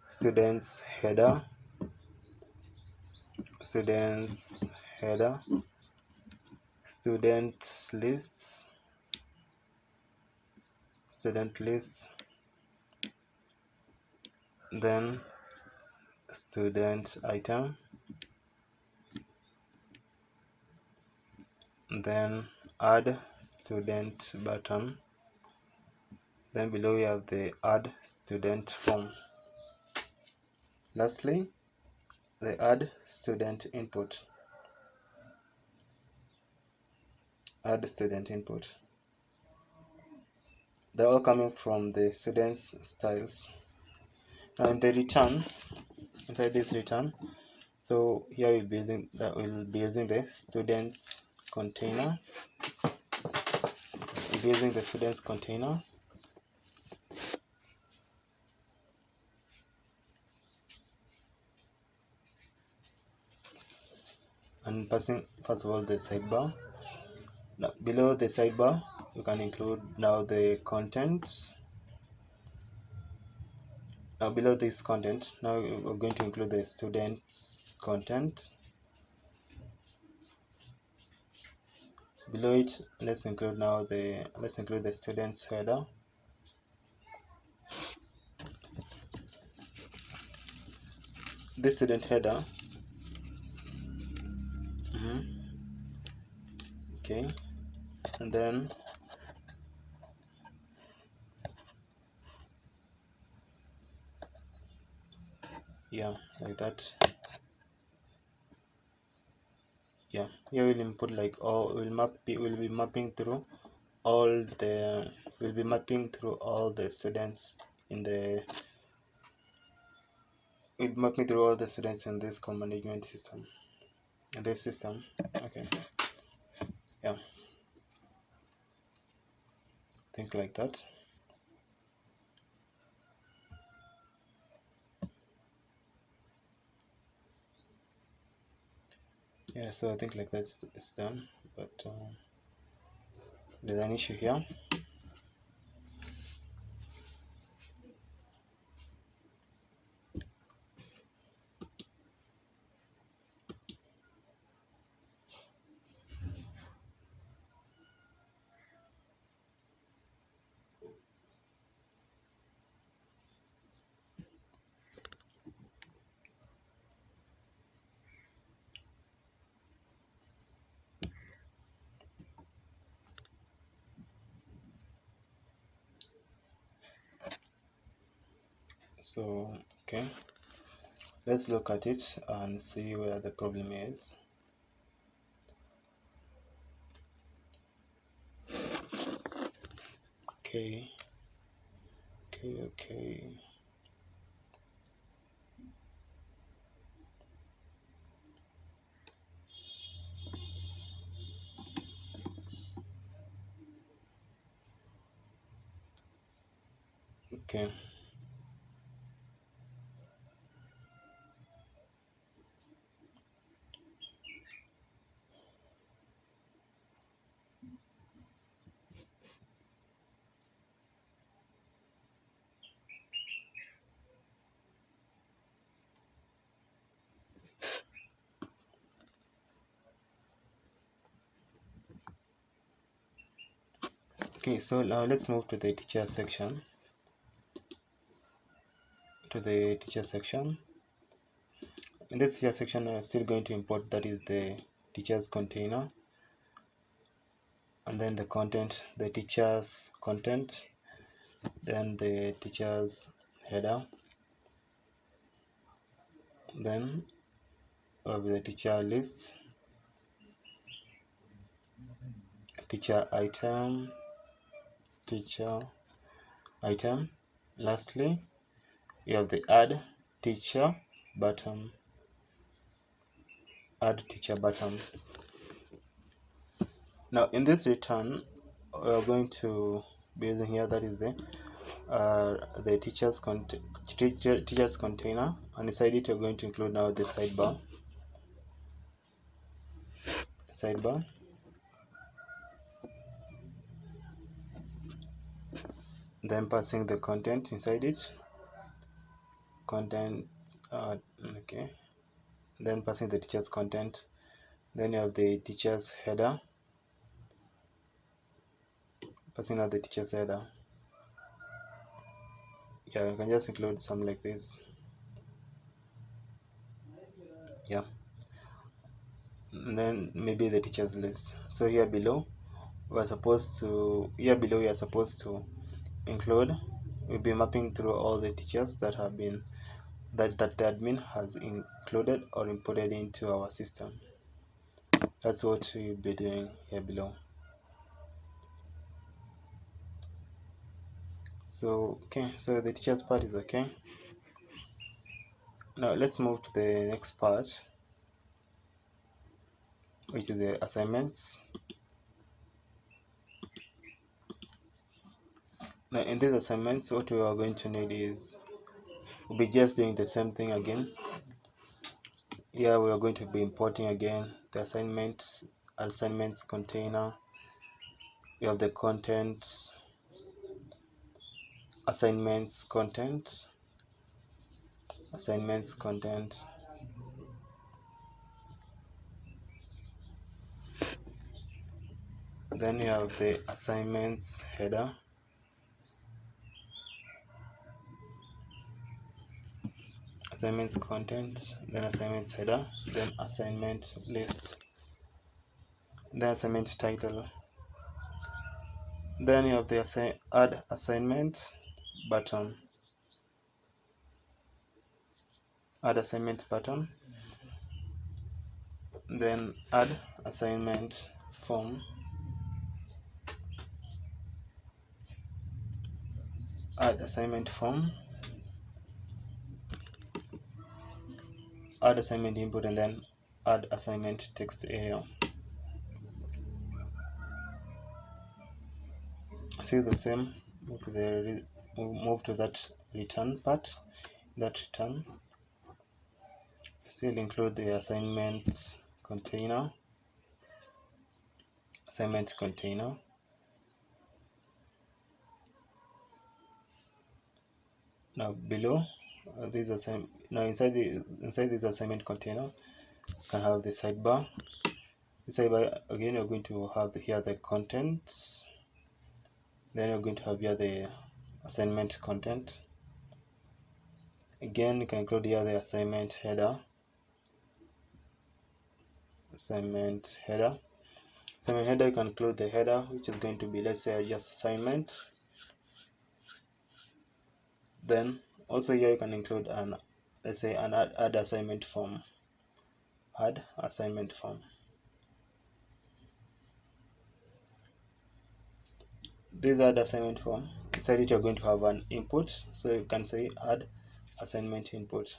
students header, student lists, then student item, then add student button, then below we have the add student form. Lastly, the add student input. They're all coming from the students styles. Now in the return, inside this return, so here we'll be using the students container. We'll be using the students container, and passing first of all the sidebar. Now below the sidebar you can include now the content. Now below this content, now we're going to include the students content. Below it, let's include the students header. This student header, okay, and then like that. Here we'll input like all, we'll be mapping through all the students in the this school management system, okay, think like that. So I think like that's it's done, but there's an issue here. So okay, let's look at it and see where the problem is. Okay. Okay. Okay, so now let's move to the teacher section. In this teacher section, I'm still going to import, that is the teacher's container, and then the content, the teacher's content, then the teacher's header, then of the teacher list, teacher item, lastly you have the add teacher button. Now in this return, we are going to be using here, that is the teacher's container, and inside it you're going to include now the sidebar, then passing the content inside it, okay, then passing the teacher's content, then you have the teacher's header, passing out the teacher's header. Yeah, you can just include some like this. Yeah, and then maybe the teacher's list. So here below we are supposed to include, we'll be mapping through all the teachers that have been that the admin has included or imported into our system. That's what we'll be doing here below. So okay, so the teachers part is okay. Now let's move to the next part, which is the assignments. Now in these assignments, what we are going to need is, we'll be just doing the same thing again. Here we are going to be importing again the assignments container. We have the content, assignments content, then you have the assignments header, assignments content, then assignments header, then assignment list, then assignment title, then you have the add assignment button, then add assignment form, add assignment input, and then add assignment text area. See the same, move to that return part. Still include the assignment container. Now below inside this assignment container, you can have the sidebar. Again, you're going to have here the contents, then you're going to have here the assignment content. Again, you can include here the assignment header. You can include the header, which is going to be, let's say, just assignment. Then Also here you can include an, let's say, an add assignment form. Add assignment form. This add assignment form, inside it you're going to have an input, so you can say add assignment input.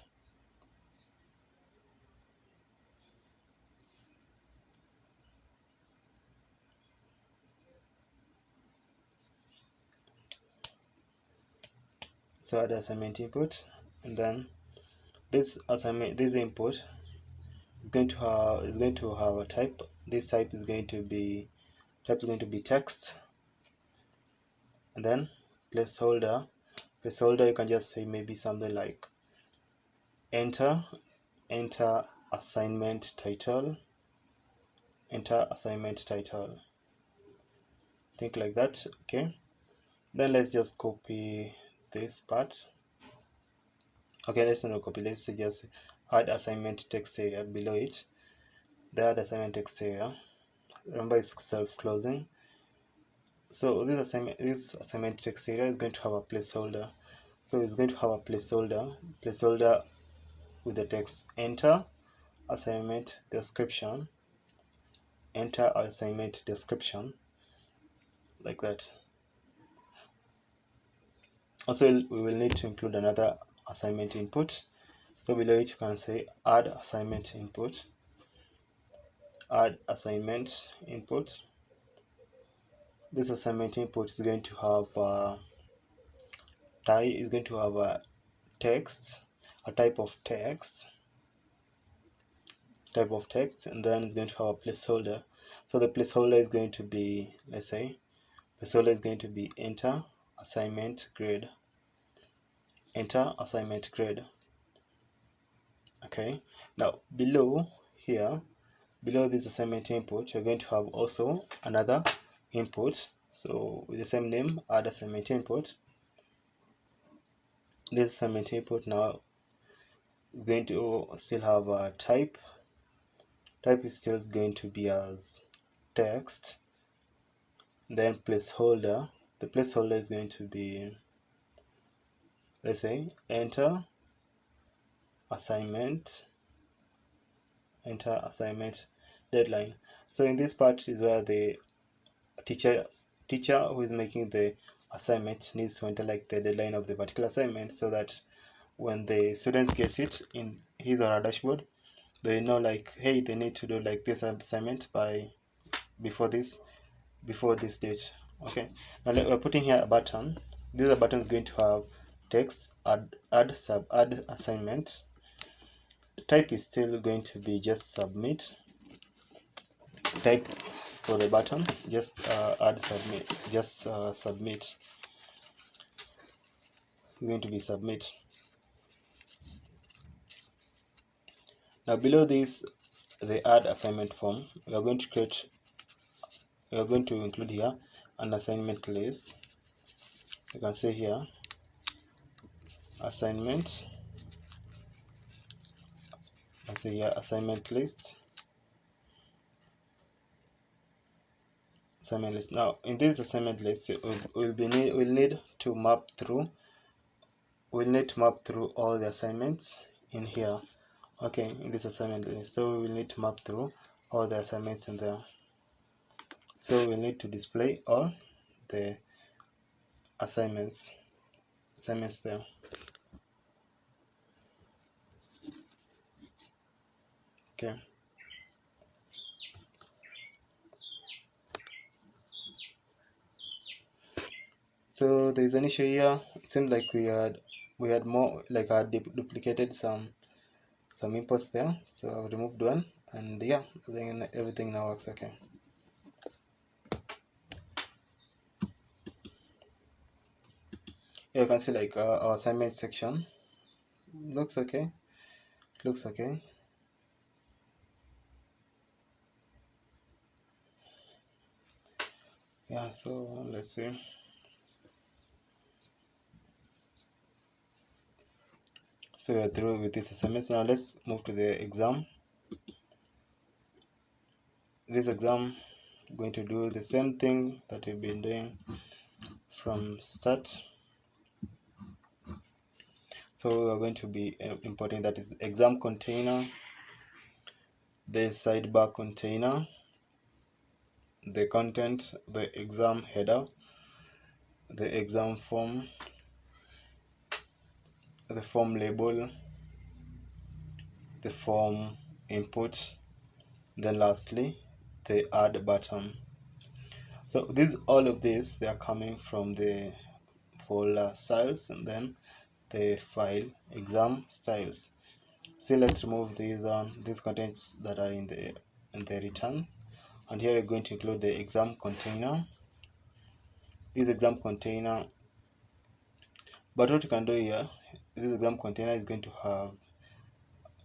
So add assignment input, and then this input is going to have a type. This type is going to be text, and then placeholder. You can just say maybe something like enter assignment title, think like that. Okay, then let's just copy this part. Okay, let's not copy, let's just add assignment text area below it. The add assignment text area, remember it's self-closing. So this assignment text area is going to have a placeholder. So it's going to have a placeholder with the text enter assignment description, like that. Also, we will need to include another assignment input. So below it you can say add assignment input. This assignment input is going to have a text, a type of text, and then it's going to have a placeholder. So the placeholder is going to be, let's say, enter assignment grade. Okay, now below this assignment input, you're going to have also another input, so with the same name, add assignment input. This assignment input now is going to still have a type is still going to be as text, then placeholder. The placeholder is going to be, let's say, enter assignment deadline. So in this part is where the teacher who is making the assignment needs to enter like the deadline of the particular assignment, so that when the student gets it in his or her dashboard, they know like, hey, they need to do like this assignment by before this date. Okay, now we're putting here a button. This button is going to have text, add assignment. The type is still going to be just submit. Type for the button, just add submit, submit, going to be submit. Now below this, the add assignment form, we are going to include here an assignment list. You can say here assignment, assignment list. Now in this assignment list, we'll need to map through all the assignments in here. Okay, in this assignment list, so we will need to map through all the assignments in there. So we need to display all the assignments there. Okay, so there is an issue here. It seems like we had more, like I duplicated some imports there, so I've removed one, and yeah, everything now works okay. Here you can see like our assignment section looks okay. Yeah, so let's see. So we are through with this assignment. Now let's move to the exam. This exam, I'm going to do the same thing that we've been doing from start. So we are going to be importing, that is exam container, the sidebar container, the content, the exam header, the exam form, the form label, the form input, then lastly the add button. So all of this, they are coming from the folder styles and then the file exam styles. So let's remove these contents that are in the return, and here we're going to include the exam container, this exam container. But what you can do here, this exam container is going to have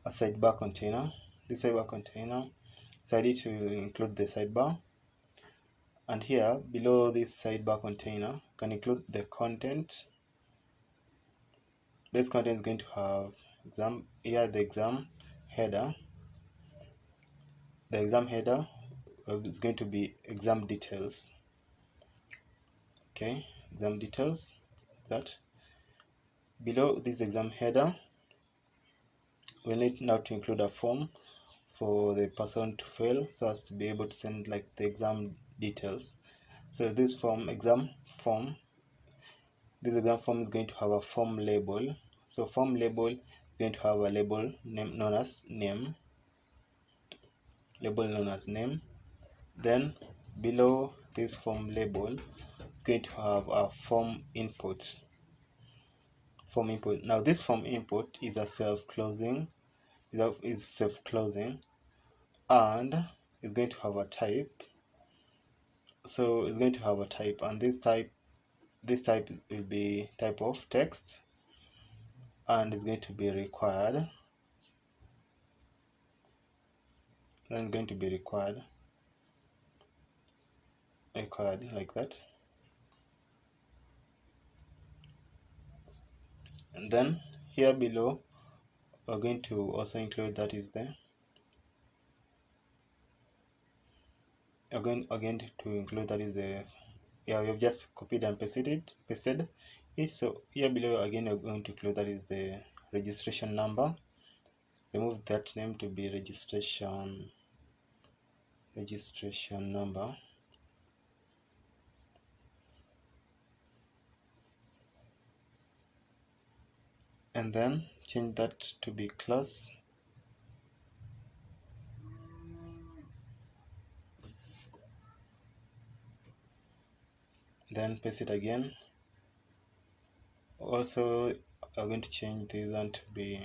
a sidebar container. This sidebar container, so I need to include the sidebar, and here below this sidebar container can include the content. This content is going to have exam, here the exam header. The exam header is going to be exam details. Okay, exam details. That below this exam header, we need now to include a form for the person to fill so as to be able to send like the exam details. So this exam form is going to have a form label. So form label is going to have a label known as name. Then below this form label, it's going to have a form input. Now this form input is a self-closing, and it's going to have a type. So it's going to have a type, and this type will be type of text, and it's going to be required. Then going to be required like that. And then here below we're going to also include, that is the yeah, we have just copied and pasted it. So here below again we're going to include, that is the registration number. Remove that name to be registration number. And then change that to be class. Then paste it again. Also I'm going to change this one to be,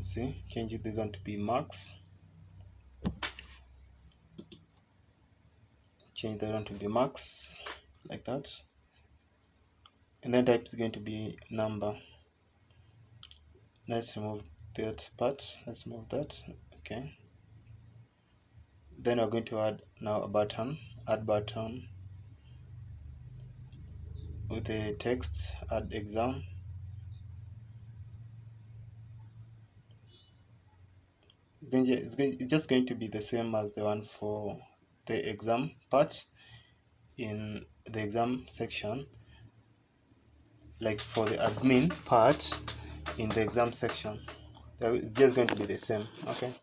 change this one to be max. Change that one to be max like that. And then type is going to be number. Let's remove that part. Let's move that. Okay. Then we're going to add now a button. Add button with the text, add exam. It's just going to be the same as the one for the exam part in the exam section, like for the admin part in the exam section. It's just going to be the same, okay?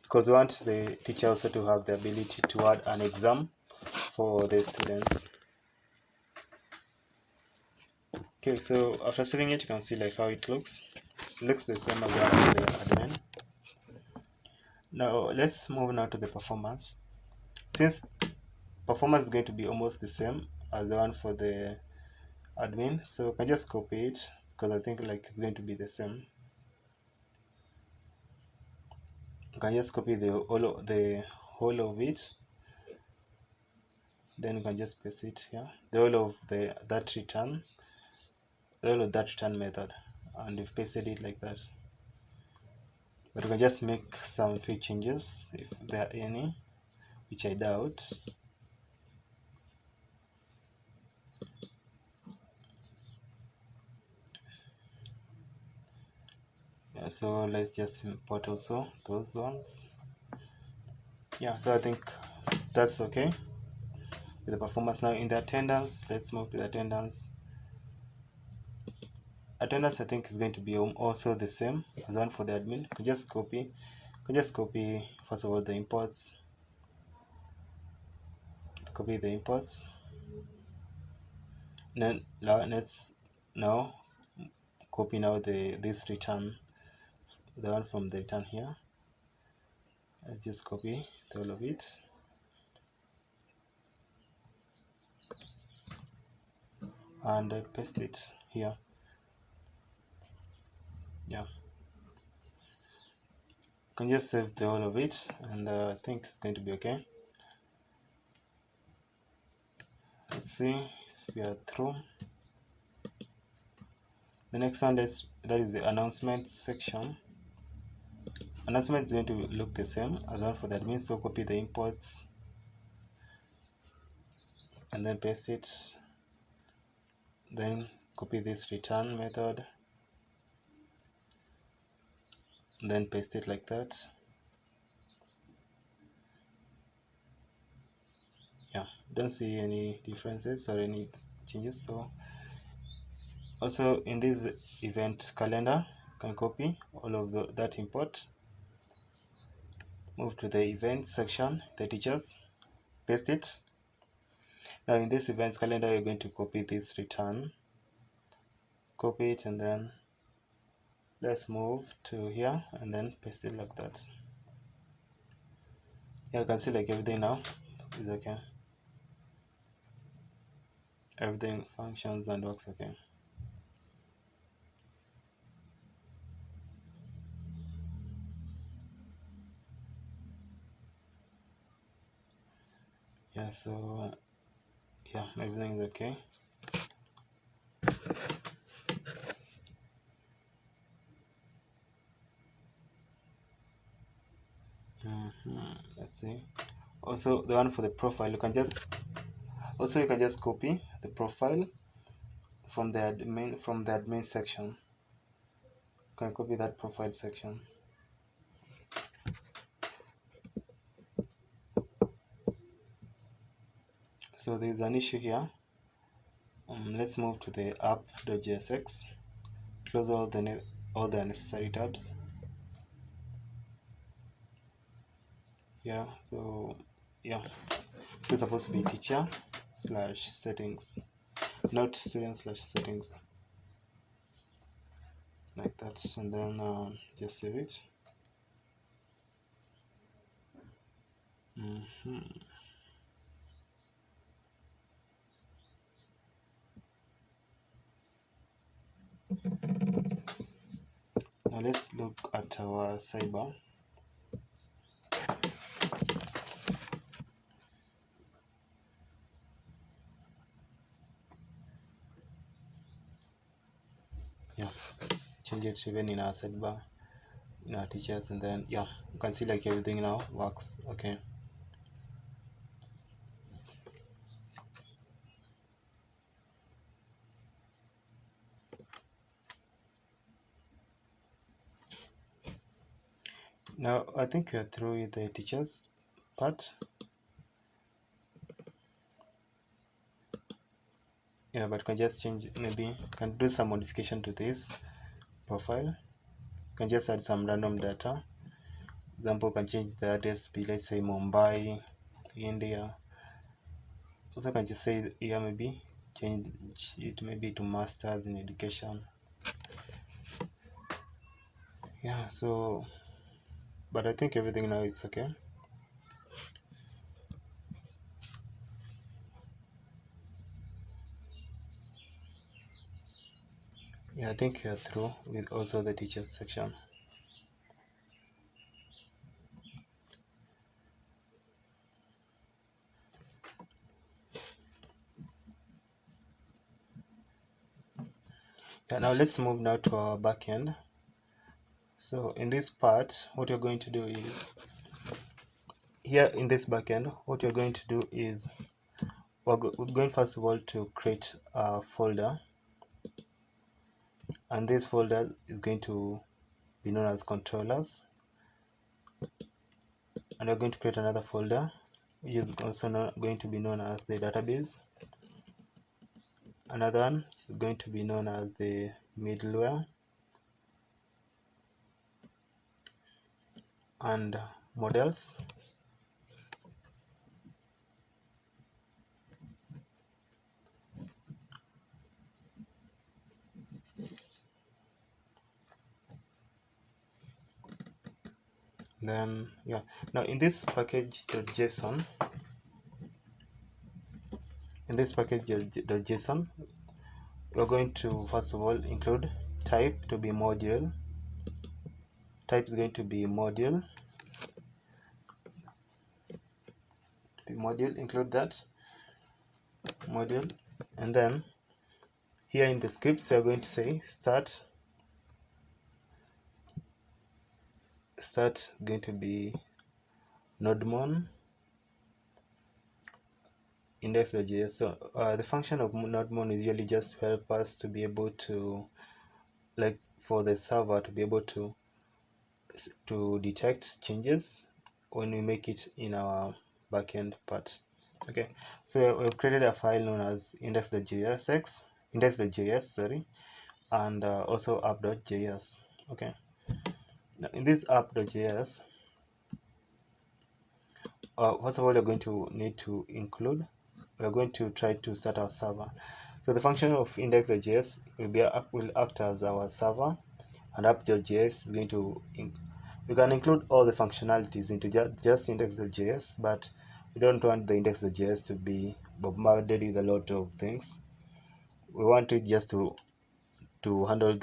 Because we want the teacher also to have the ability to add an exam for the students. Okay, so after saving it, you can see like how it looks. It looks the same as that of the admin. Now let's move now to the performance. Since performance is going to be almost the same as the one for the admin, so I can just copy it because I think like it's going to be the same. You can just copy the whole of it, then you can just paste it here, the whole of that return method, and you've pasted it like that. But you can just make some few changes if there are any, which I doubt. Yeah, so let's just import also those ones. Yeah, so I think that's okay. with the performance. Now in the attendance, let's move to the attendance. Attendance I think is going to be also the same as one for the admin. You can just copy first of all the imports. Copy the imports. Then let's now copy now this return, the one from the return here. Let's just copy all of it. And paste it here. Yeah, you can just save the whole of it, and I think it's going to be okay. Let's see if we are through. The next one that is the announcement section. Announcement is going to look the same as one for the admin, so copy the imports and then paste it. Then copy this return method, then paste it like that. Yeah, don't see any differences or any changes. So also in this event calendar, you can copy all of that import, move to the events section, the teachers, paste it. Now in this events calendar, you're going to copy this return, copy it, and then let's move to here and then paste it like that. Yeah, you can see like everything now is okay. Everything functions and works okay. Yeah, so yeah, everything is okay. Let's see. Also the one for the profile, you can just copy the profile from the admin section. You can copy that profile section. So there is an issue here. Let's move to the app.jsx. Close all the unnecessary tabs. Yeah, so yeah, it's supposed to be teacher/settings, not student/settings, like that, and then just save it. Now let's look at our cyber. Yeah, change it even in our sidebar, in our teachers, and then yeah, you can see like everything now works okay. Now I think we are through with the teachers part. Yeah, but can just change, maybe can do some modification to this profile. Can just add some random data. Example, can change the address to be, let's say, Mumbai, India. Also can just say here, maybe change it maybe to masters in education. Yeah, so but I think everything now is okay. Yeah, I think you're through with also the teachers section. Yeah, now let's move now to our backend. So in this part, what you're going to do is, here in this backend, what you're going to do is we're going first of all to create a folder, and this folder is going to be known as controllers, and we're going to create another folder which is also going to be known as the database. Another one is going to be known as the middleware, and models. Then now in this package.json, we're going to first of all include type to be module. Type is going to be module. Include that module, and then here in the scripts we're going to say start going to be nodemon index.js. So the function of nodemon is usually just to help us to be able to, like, for the server to be able to detect changes when we make it in our backend part. Okay, so we've created a file known as index.js, sorry, and also app.js. Okay, now in this app.js, first of all, we're going to need to include, we're going to try to start our server. So the function of index.js will act as our server, and app.js is going to we can include all the functionalities into just index.js, but we don't want the index.js to be bombarded with a lot of things. We want it just to handle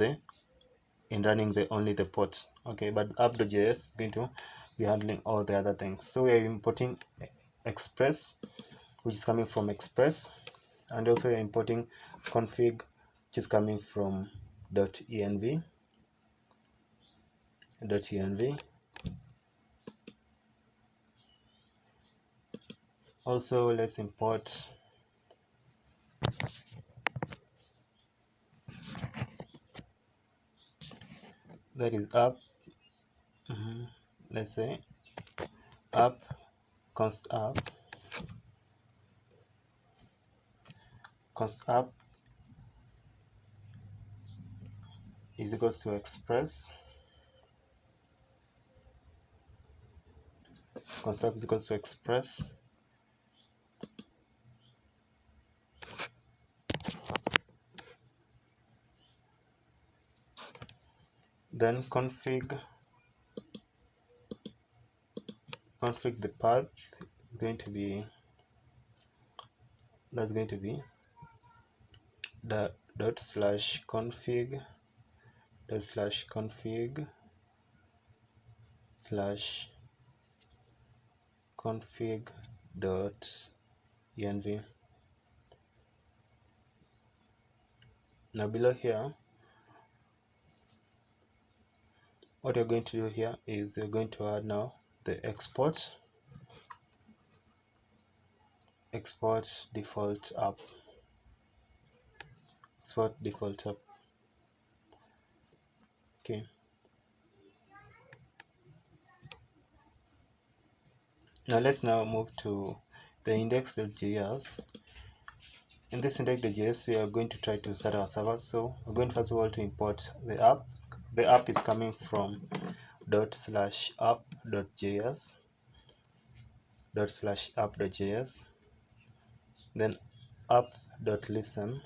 in running only the port. Okay, but app.js is going to be handling all the other things. So we are importing express, which is coming from express, and also we are importing config, which is coming from .env. Also, let's import that is app. Let's say app const app is equals to express. Const app is equals to express. Then config the path is going to be, that's going to be the /config /config.env. Now below here, what you're going to do here is you're going to add now the export default app. Okay, now let's move to the index.js. In this index.js, we are going to try to start our server. So we're going first of all to import the app. The app is coming from ./app.js, then app.listen,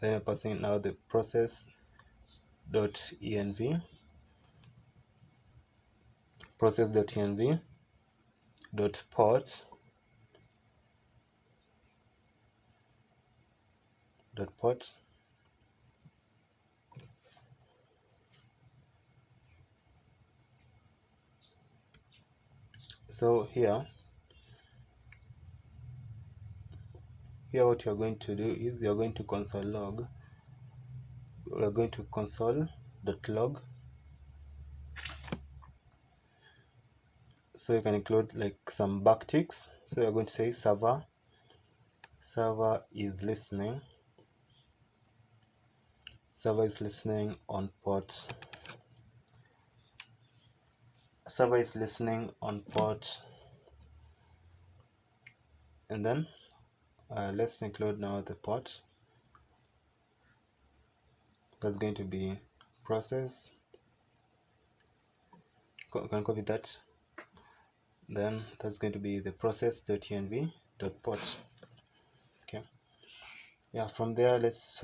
then we're passing now the process.env, .port, so here what you're going to do is you're going to console log. We're going to console.log, so you can include like some backticks. So you're going to say server is listening, server is listening on port. Server is listening on port, and then let's include now the port. That's going to be process. Can copy that. Then that's going to be the process.env.port. Okay. Yeah. From there, let's.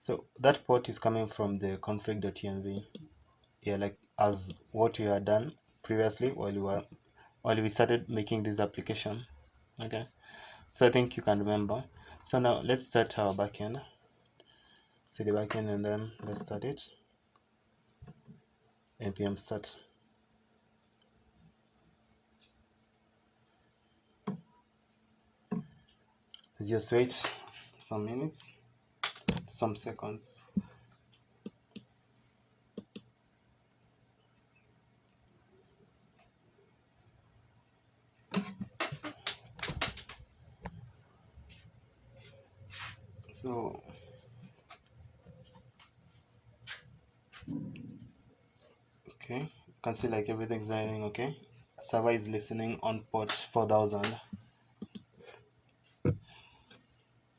So that port is coming from the config.env. Yeah, like as what we had done previously while we started making this application. Okay. So I think you can remember. So now let's start our backend. See the backend, and then let's start it. npm start. Just wait some minutes, some seconds. So okay, you can see like everything's running okay. Server is listening on port 4000.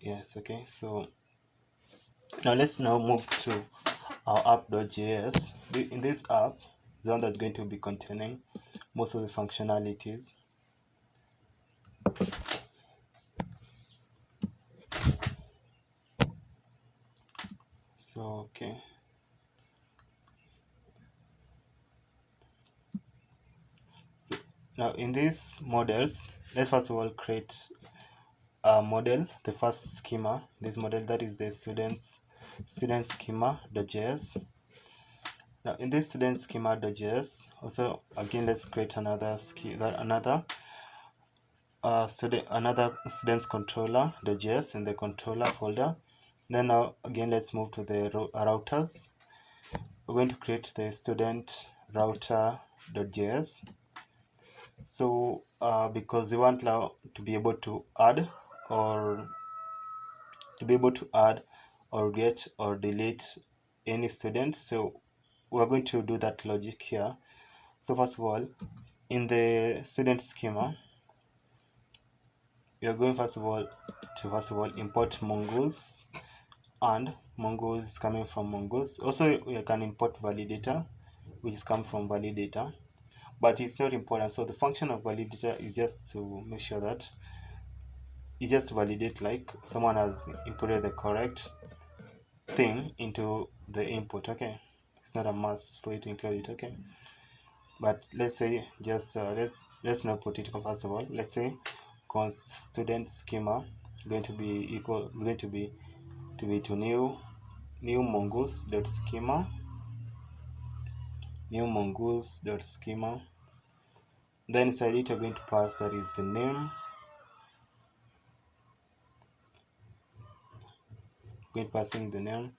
Yes, okay. So now let's now move to our app.js. In this app, the one that's going to be containing most of the functionalities. So okay. So now in these models, let's first of all create a model, the first schema. This model, that is the student schema.js. Now in this student schema.js, also again let's create another students controller.js in the controller folder. Then now again let's move to the routers. We're going to create the student router.js. So because we want now to be able to add or get or delete any student, so we're going to do that logic here. So first of all, in the student schema, we are going first of all to import mongoose, and mongoose is coming from mongoose. Also we can import validator, which is coming from validator, but it's not important. So the function of validator is just to make sure that you just validate like someone has inputted the correct thing into the input. Okay, it's not a must for you to include it. Okay, but let's say just let's not put it first of all. Let's say student schema going to be equal going to be to new mongoose dot schema, then inside it you're going to pass that is the name. Going to passing the name.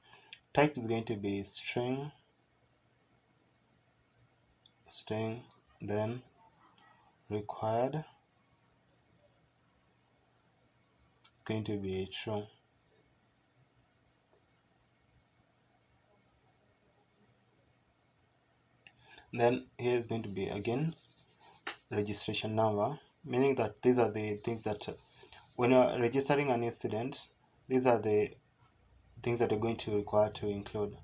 Type is going to be string, then required going to be true. Then here is going to be again registration number, meaning that these are the things that when you are registering a new student, these are the things that you're going to require to include.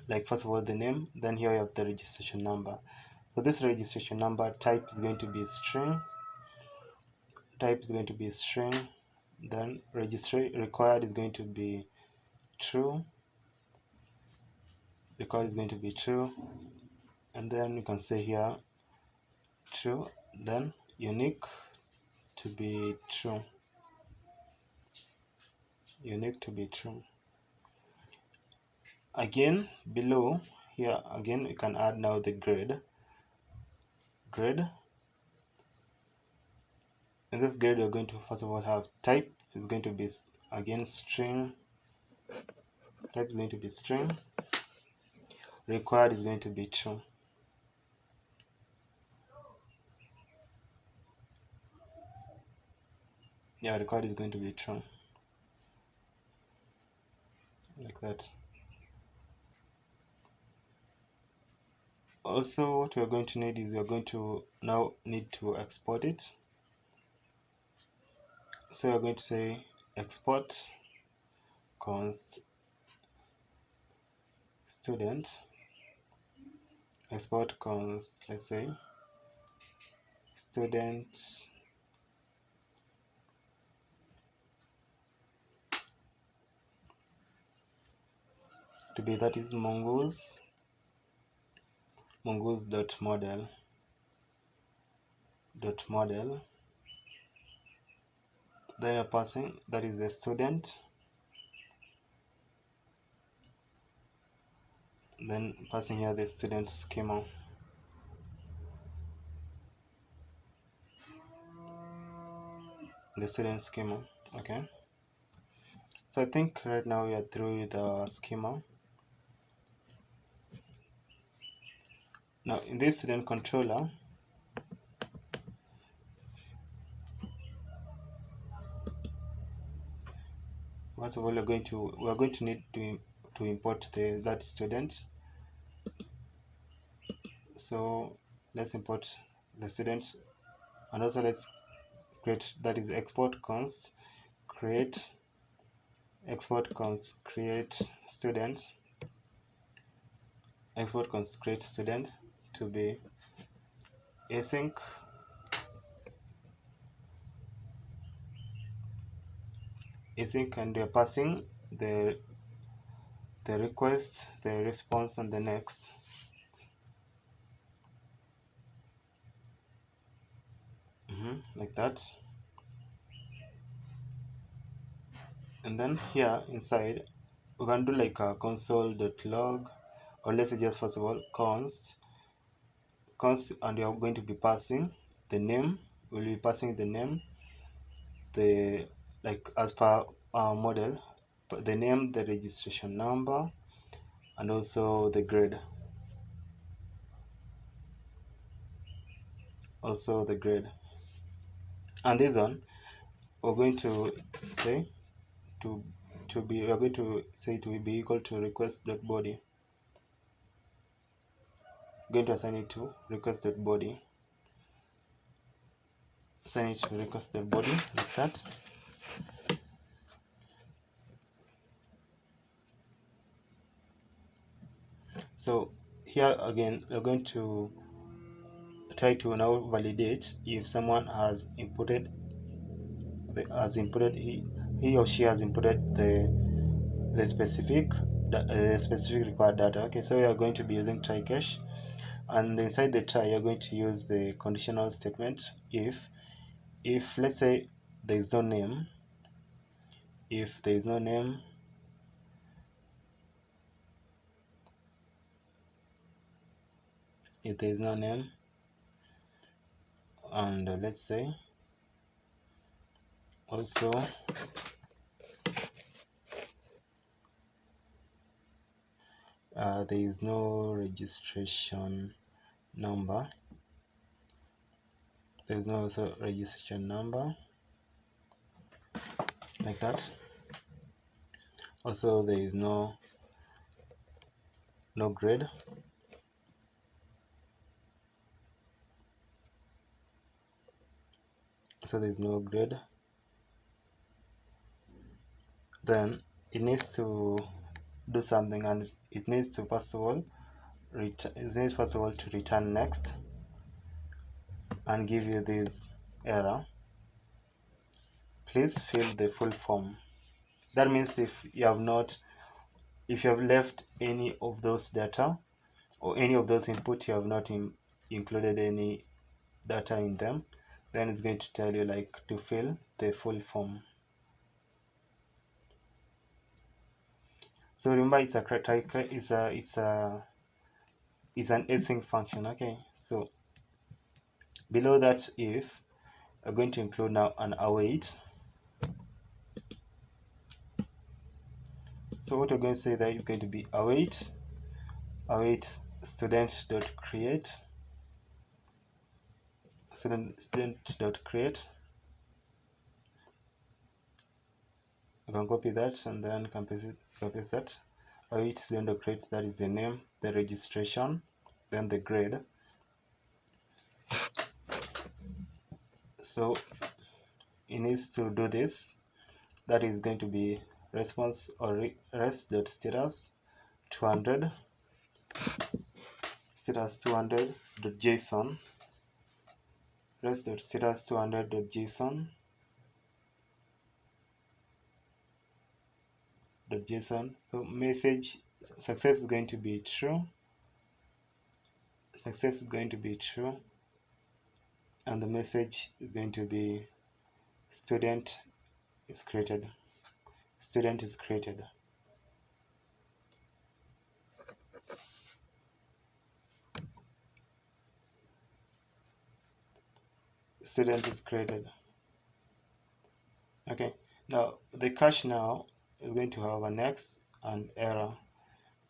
Like first of all the name, then here you have the registration number. So this registration number type is going to be string, then required is going to be true, and then you can say here true, then unique to be true. Again below here, again you can add now the grade. In this grade you're going to first of all have type is going to be again string, required is going to be true. Required is going to be true. like that. Also, what we're going to need is we're going to now need to export it. So we're going to say export const student, export const, let's say student to be, that is mongoose.model then you're passing, that is the student, then passing here the student schema. Okay, so I think right now we are through with the schema. Now in this student controller, first of all we're going to need to import that student. So let's import the student, and also let's create, that is export const create student, export const create student to be async and we're passing the request, the response, and the next. Like that. And then here inside we can do like a console.log, or let's say just first of all const, and we are going to be passing the name. We'll be passing the name, the, like as per our model, the name, the registration number, and also the grade. And this one we're going to say we're going to say to be equal to request.body. Going to assign it to request.body. Assign it to request.body like that. So here again we're going to try to now validate if someone has inputted he or she has inputted the specific required data. Okay, so we are going to be using try cache, and inside the try you're going to use the conditional statement. If let's say there is no name, if there is no name, and let's say also there is no registration number, like that. Also there is no grade, so there is no grade. Then it needs to do something, and it needs to first of all to return next and give you this error: please fill the full form. That means if you have left any of those data or any of those input, you have not included any data in them, then it's going to tell you like to fill the full form. So remember, it's an async function. Okay, so below that, if we're going to include now an await. So what we're going to say that is going to be await student.create You can copy that and then can paste that. Each student create, that is the name, the registration, then the grade. So it needs to do this. That is going to be response or res.status 200 status 200.json, res.status 200.json .json. So message success is going to be true. Success is going to be true, and the message is going to be student is created. Student is created. Student is created. Okay. Now the cache now is going to have an X and error.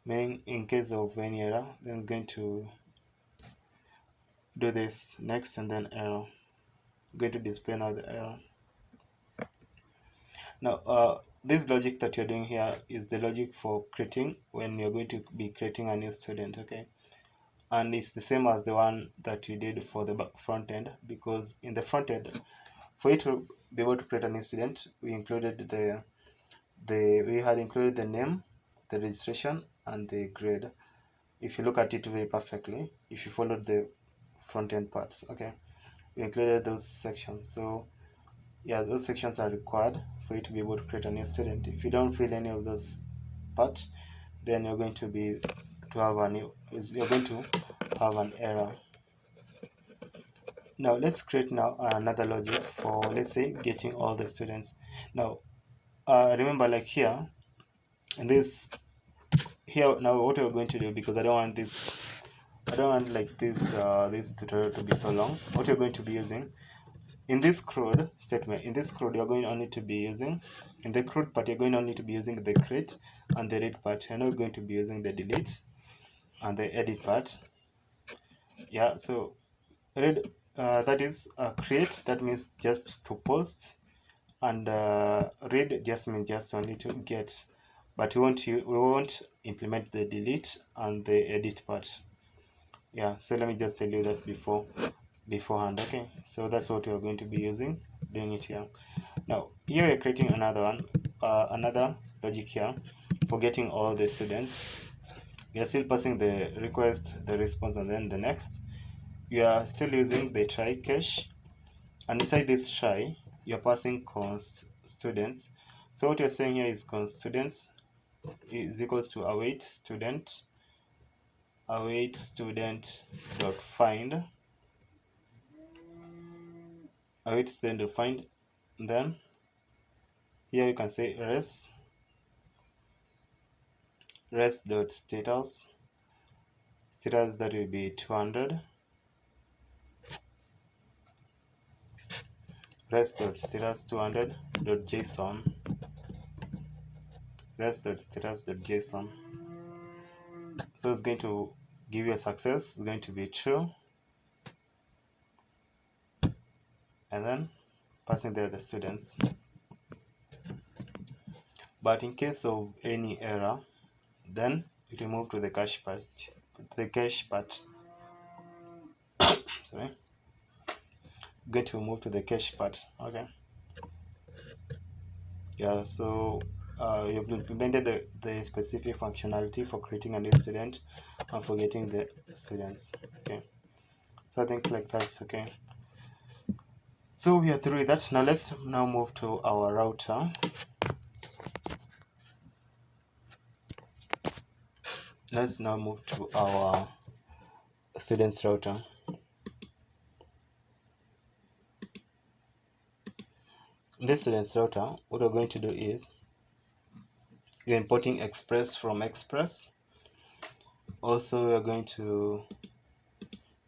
Meaning in case of any error, then it's going to do this next and then error. Going to display now the error. Now this logic that you're doing here is the logic for creating when you're going to be creating a new student. Okay, and it's the same as the one that you did for the front end, because in the front end, for you to be able to create a new student, we included we had included the name, the registration, and the grade. If you look at it very perfectly, if you followed the front end parts, okay, we included those sections. So yeah, those sections are required for you to be able to create a new student. If you don't fill any of those parts, then you're going to have an error. Now let's create now another logic for, let's say, getting all the students. Now remember, like here in this here, now what we're going to do, because I don't want like this tutorial to be so long, what you're going to be using in this CRUD statement, in this CRUD, you're going only to be using, in the CRUD part, you're going only to be using the create and the read part. You're not going to be using the delete and the edit part. Yeah, so read, that is create, that means just to post, and read just means just only to get, but we won't implement the delete and the edit part. Yeah, so let me just tell you that beforehand. Okay, so that's what you're going to be doing it here. Now here we're creating another logic here for getting all the students. We are still passing the request, the response, and then the next. We are still using the try cache, and inside this try you're passing const students. So what you're saying here is const students is equals to await student dot find await student dot find. Then here you can say res dot status, that will be 200, res dot status 200 dot json, res dot status dot json. So it's going to give you a success, it's going to be true, and then passing there the students. But in case of any error, then it will move to the cache part. Sorry, going to move to the cache part. Okay. Yeah. So you've implemented the specific functionality for creating a new student and for getting the students. Okay. So I think like that's okay. So we are through with that. Now let's move to our router. Let's now move to our students router. This students router, what we're going to do is you're importing Express from Express. Also, we're going to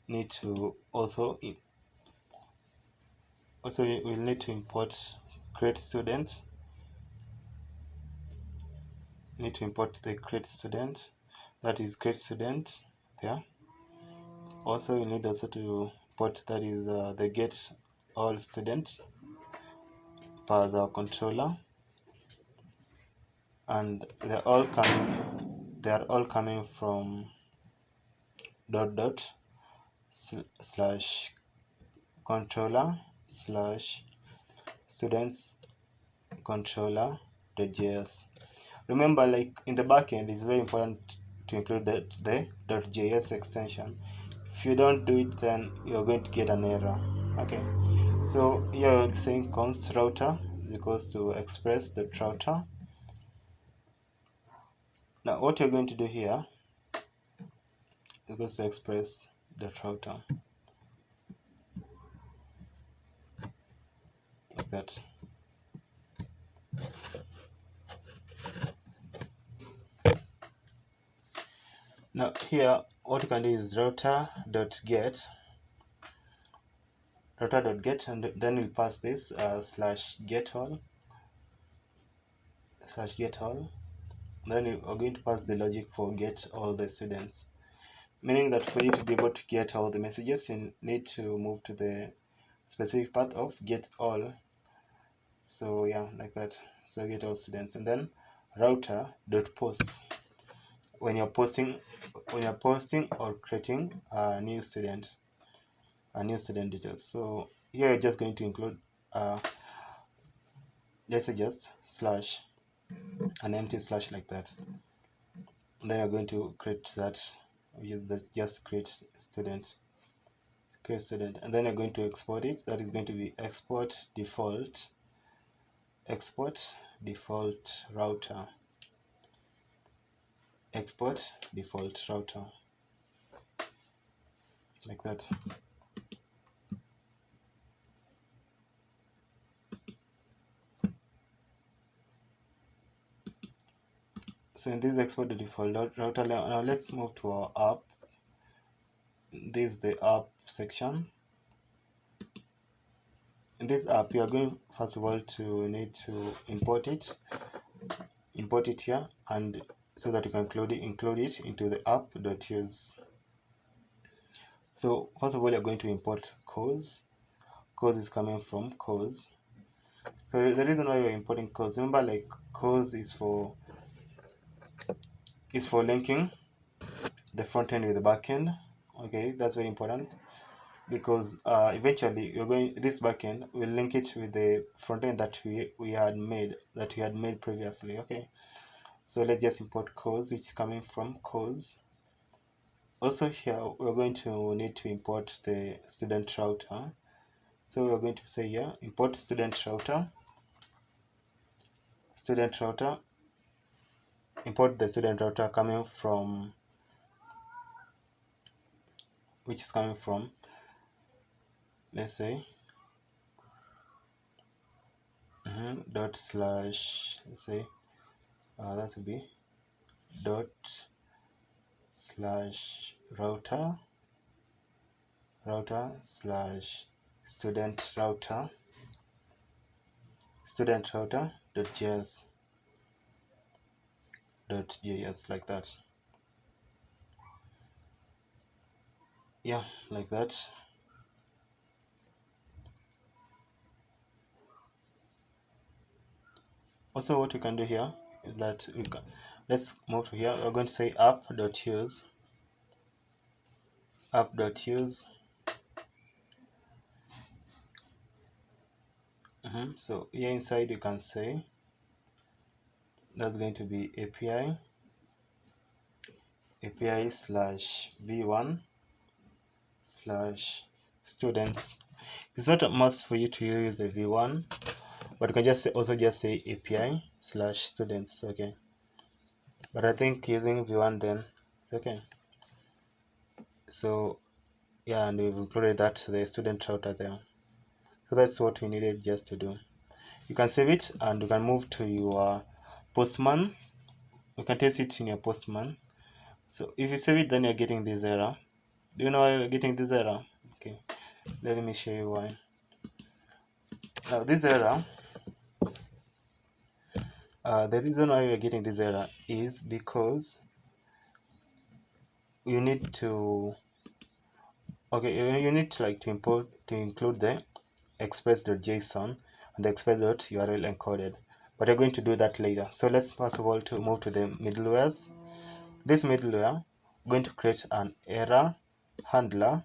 need to we'll need to import create student. Need to import the create student, that is create student there. Also, we need also to import, that is the get all student as our controller. and they are all coming from dot slash controller slash students controller.js. Remember, like in the backend, it's very important to include the .js extension. If you don't do it, then you're going to get an error. Okay, so here we're saying const router is equals to express.router. Now what you're going to do here is equals to express.router, like that. Now here what you can do is router.get, and then we'll pass this slash get all. Then you are going to pass the logic for get all the students, meaning that for you to be able to get all the messages, you need to move to the specific path of get all. So yeah, like that. So get all students, and then router.posts when you're posting or creating a new student details. So here you're just going to include let's say just slash, an empty slash like that. And then you're going to create that, which is the just create student, and then you're going to export it. That is going to be export default router, like that. So in this export the default router, now let's move to our app. This is the app section. In this app, you are going first of all to need to import it here, and so that you can include it into the app.use. So first of all, you're going to import cause is coming from cause. So the reason why you're importing cause, remember, like cause is for linking the front end with the back end. Okay, that's very important, because eventually this backend will link it with the front end that we had made previously. Okay, so let's just import cause, which is coming from cause. Also here we're going to need to import the student router. So we're going to say here import student router, import the student router coming from, which is coming from, let's say dot slash, let's say that would be dot slash router slash student router .js, like that. Yeah, like that. Also, what we can do here is that let's move to here. We're going to say app.use. So here inside you can say that's going to be API slash v1 slash students. It's not a must for you to use the v1, but you can just also say API slash students. Okay, but I think using v1 then it's okay. So yeah, and we've included that the student router there. So that's what we needed just to do. You can save it and you can move to your Postman. You can test it in your Postman. So if you save it, then you're getting this error. Do you know why you're getting this error? Okay, let me show you why. Now this error, the reason why you're getting this error is because you need to include the express.json and the express.url encoded. but we're going to do that later. So let's first of all to move to the middlewares. This middleware, we're going to create an error handler,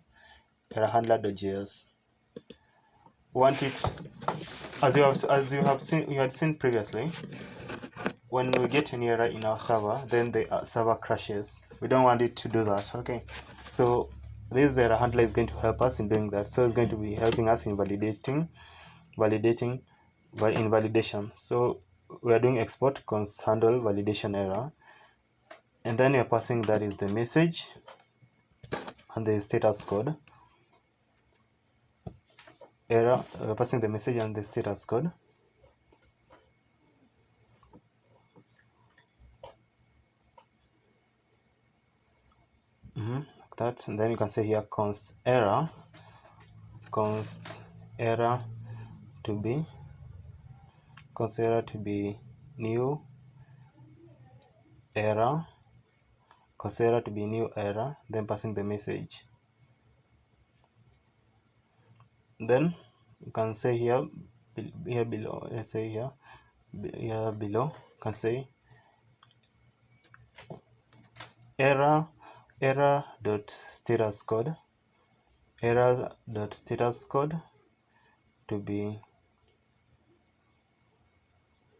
error handler.js. Want it as you had seen previously. When we get an error in our server, then the server crashes. We don't want it to do that. Okay, so this error handler is going to help us in doing that. So it's going to be helping us in validation. So we are doing export const handle validation error, and then we are passing that is the message and the status code error. We're passing the message and the status code. Like that, and then you can say here const error to be new error, then passing the message. Then you can say here below, let's say here below, you can say error dot status code to be,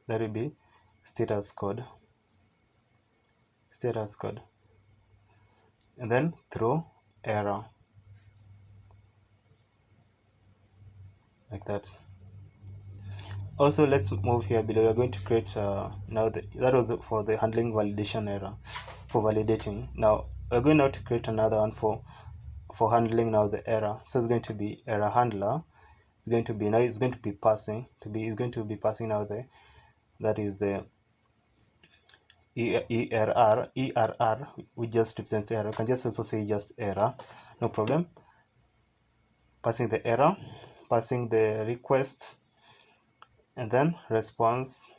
that will be status code, and then throw error, like that. Also, let's move here below. We're going to create now that was for the handling validation error, for validating. Now we're going now to create another one for handling now the error. So it's going to be error handler. It's going to be passing now that is the error, which just represents error. You can just also say just error, no problem. Passing the error, passing the request, and then response,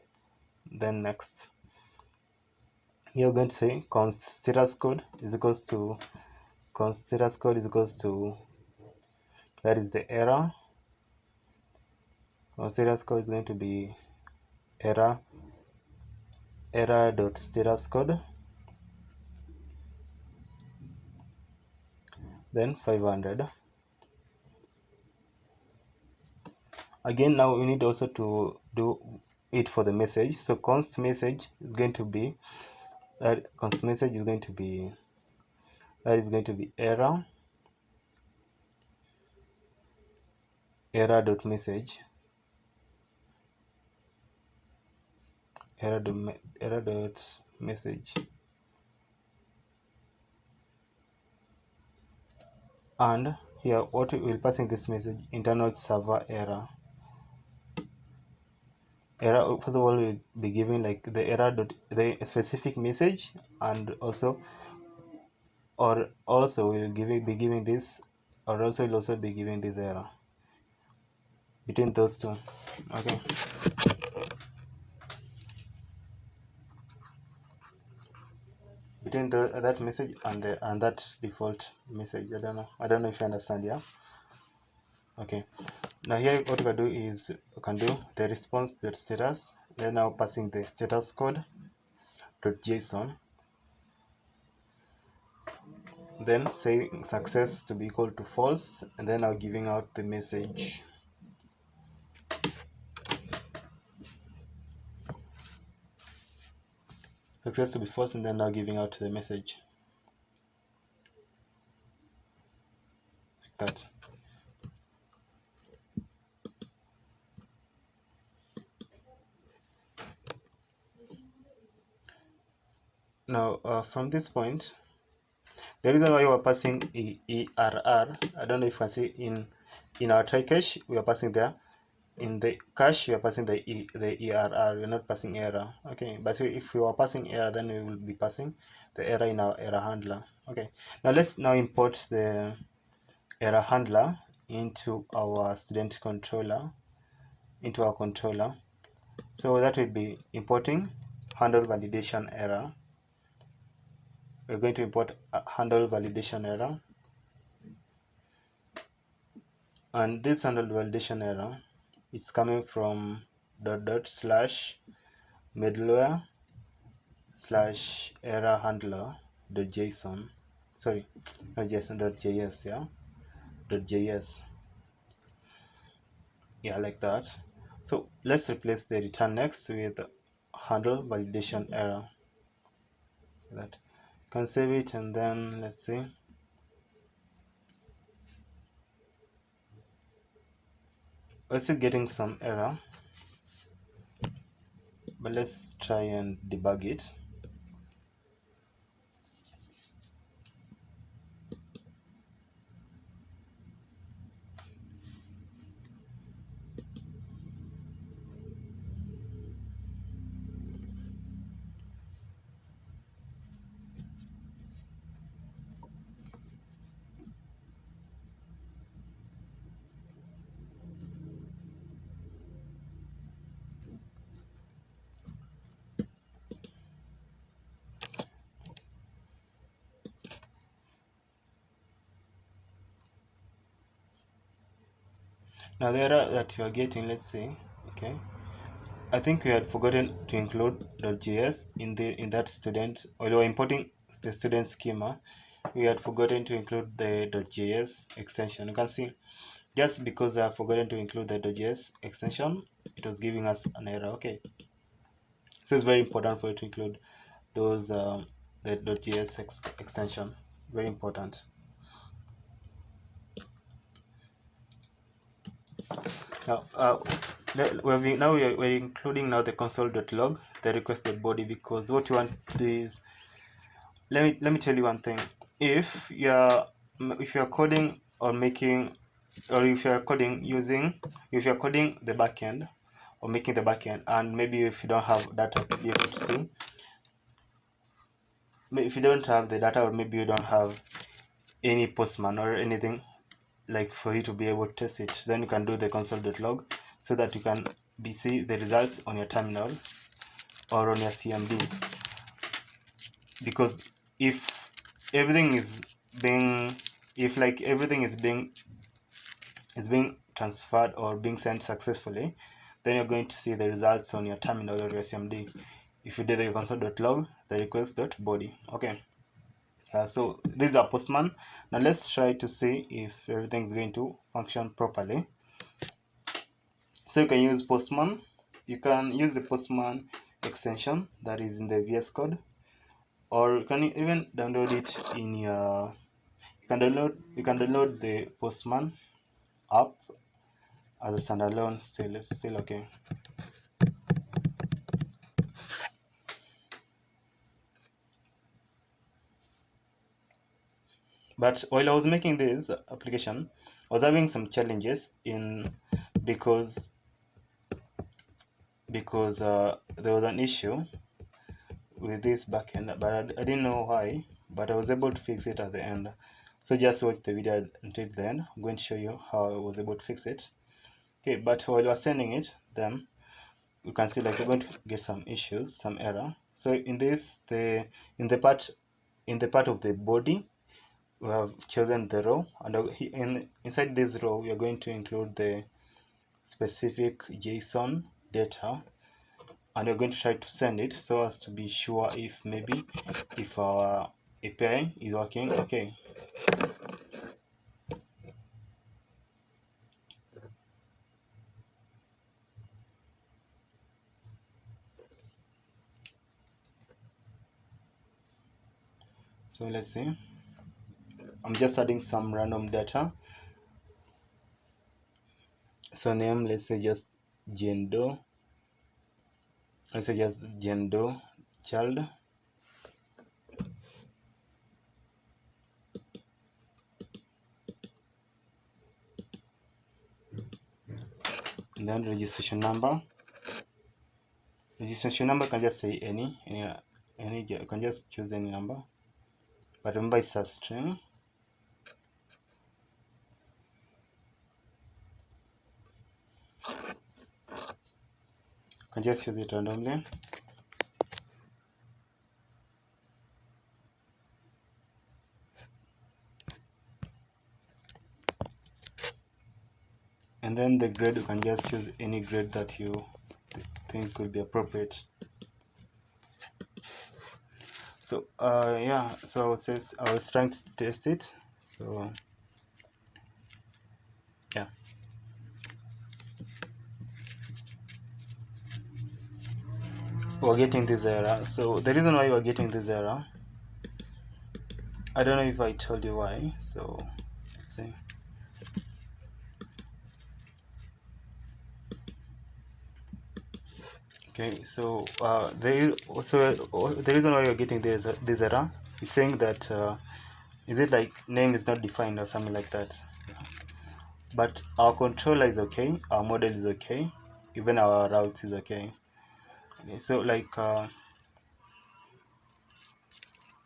then next. You're going to say const status code is equals to that is the error. Const status code is going to be error dot status code, then 500. Again, now we need also to do it for the message. So const message is going to be error dot message, and here what we will pass in this message, internal server error. First of all, we'll be giving like the error dot the specific message, and also we'll be giving this, or also we'll also be giving this error between those two. Okay, between that message and that default message. I don't know if you understand. Yeah, okay. Now here what we can do is we can do the response dot status, then now passing the status code dot json, then saying success to be equal to false, and then now giving out the message. Success to be false, and then now giving out the message, like that. Now from this point, the reason why we're passing ERR, I don't know if you can see in our try cache, we are passing there. In the cache, we are passing the ERR. We're not passing error. Okay, but if we are passing error, then we will be passing the error in our error handler. Okay, now let's now import the error handler into our student controller, into our controller. So that will be importing handle validation error. We're going to import a handle validation error, and this handle validation error is coming from /, middleware slash error handler dot json, sorry, not json, dot js, yeah, dot js, yeah, like that. So let's replace the return next with handle validation error. That can save it, and then let's see. We're still getting some error, but let's try and debug it. Now the error that you are getting, let's see. Okay, I think we had forgotten to include .js in that student, while we were importing the student schema. We had forgotten to include the .js extension. You can see, just because I have forgotten to include the .js extension, it was giving us an error. Okay, so it's very important for you to include those the .js extension. Very important. Now, we're including now the console.log, the requested body, because what you want is, let me tell you one thing. If you're coding or making, or if you're coding the backend or making the backend, and maybe if you don't have data to be able to see, if you don't have the data, or maybe you don't have any postman or anything like for you to be able to test it, then you can do the console.log so that you can see the results on your terminal or on your CMD. Because if everything is being if like everything is being transferred or being sent successfully, then you're going to see the results on your terminal or your CMD. If you did the console.log, the request.body. Okay, so this is a postman. Now let's try to see if everything is going to function properly. So you can use postman. You can use the postman extension that is in the VS Code, or you can even download it in your you can download the postman app as a standalone. Still okay. But while I was making this application, I was having some challenges in because there was an issue with this backend, but I didn't know why. But I was able to fix it at the end. So just watch the video until then. I'm going to show you how I was able to fix it. Okay, but while you're sending it, then you can see like you're going to get some issues, some error. So in this, in the part of the body, we have chosen the row, and inside this row we are going to include the specific JSON data, and we're going to try to send it so as to be sure if our API is working okay. So let's see. I'm just adding some random data. So name, let's say just gendo. Let's say just gendo child. And then registration number. Registration number can just say any. You can just choose any number. But remember it's a string. You can just use it randomly. And then the grade, you can just choose any grade that you think could be appropriate. So yeah, so I was trying to test it. So yeah, we're getting this error. So the reason why we're getting this error, I don't know if I told you why. So let's see. Okay, so the reason why you're getting this error is saying that is it like name is not defined or something like that. But our controller is okay, our model is okay, even our routes is okay. Okay, so like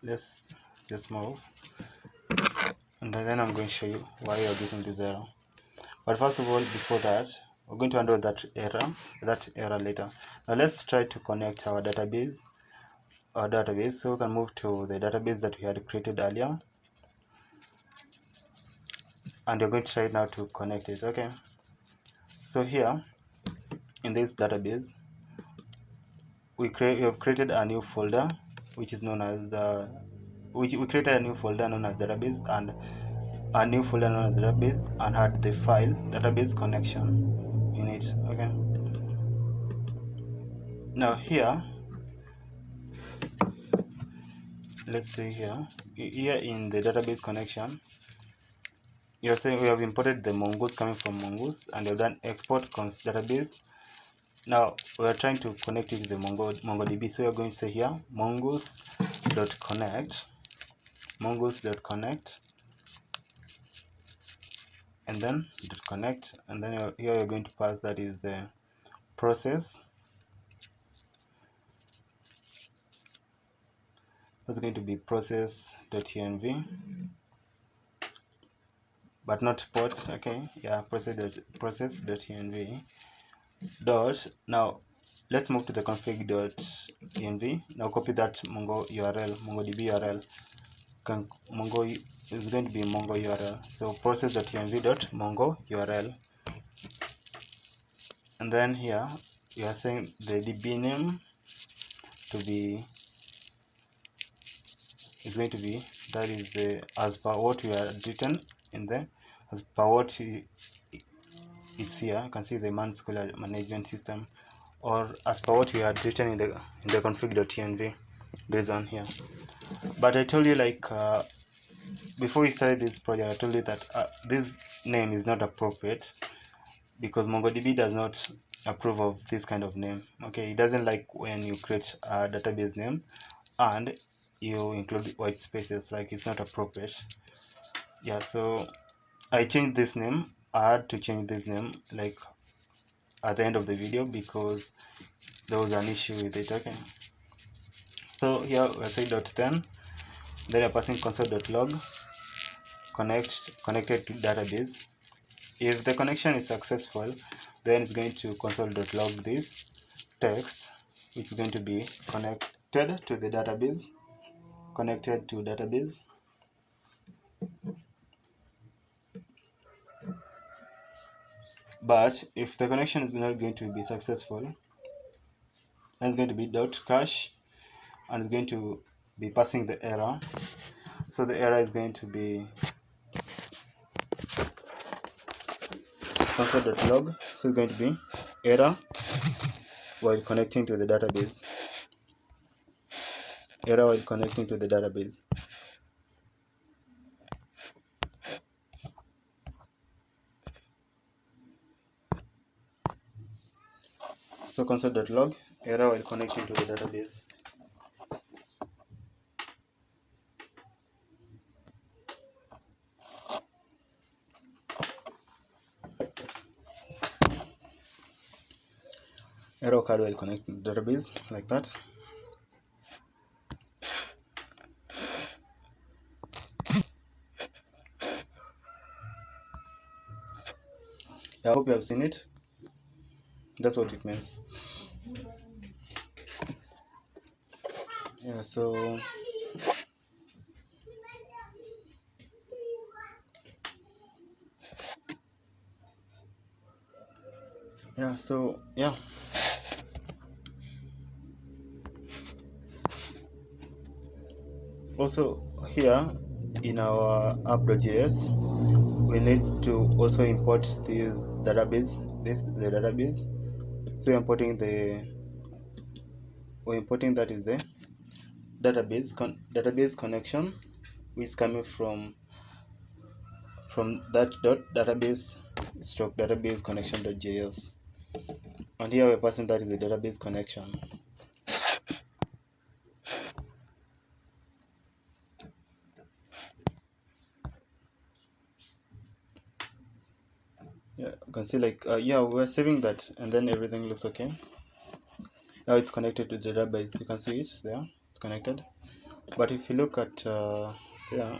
let's just move, and then I'm going to show you why you're getting this error. But first of all, before that, we're going to handle that error later. Now let's try to connect our database. So we can move to the database that we had created earlier, and you're going to try now to connect it. Okay, so here in this database we have created a new folder which is known as we created a new folder known as database, and a new folder known as database, and had the file database connection in it. Okay, now here let's see here in the database connection, you're saying we have imported the mongoose coming from mongoose, and we've done export const database. Now we are trying to connect it to the MongoDB, so you're going to say here mongoose.connect, and then .connect, and then here you're going to pass that is the process. That's going to be process.env, but not port. Okay, yeah, process.env dot. Now let's move to the config.env. Now copy that MongoDB URL. Mongo is going to be Mongo URL. So process.env dot Mongo URL, and then here we are saying the DB name to be is going to be, that is the as per what we are written in the, as per what is here. You can see the Mern school management system, or as per what we had written in the config.env based on here. But I told you, like before we started this project, I told you that this name is not appropriate because MongoDB does not approve of this kind of name. Okay, it doesn't like when you create a database name and you include white spaces. Like, it's not appropriate. Yeah, so I changed this name. I had to change this name like at the end of the video because there was an issue with it. Okay, so here we say .10, then we're passing console.log connected to database. If the connection is successful, then it's going to console.log this text, which is going to be connected to the database. But if the connection is not going to be successful, then it's going to be .cache, and it's going to be passing the error. So the error is going to be console.log. So it's going to be error while connecting to the database. So console.log error while connecting to the database. Error occurred while connecting to the database, like that. I hope you have seen it. That's what it means. Yeah, so yeah. Also here in our app.js, we need to also import this database, the database. So we're importing that is the database connection, which is coming from that database stroke database connection.js, and here we're passing that is the database connection. Yeah, you can see like yeah, we're saving that, and then everything looks okay. Now it's connected to the database. You can see it there, it's connected. But if you look at yeah,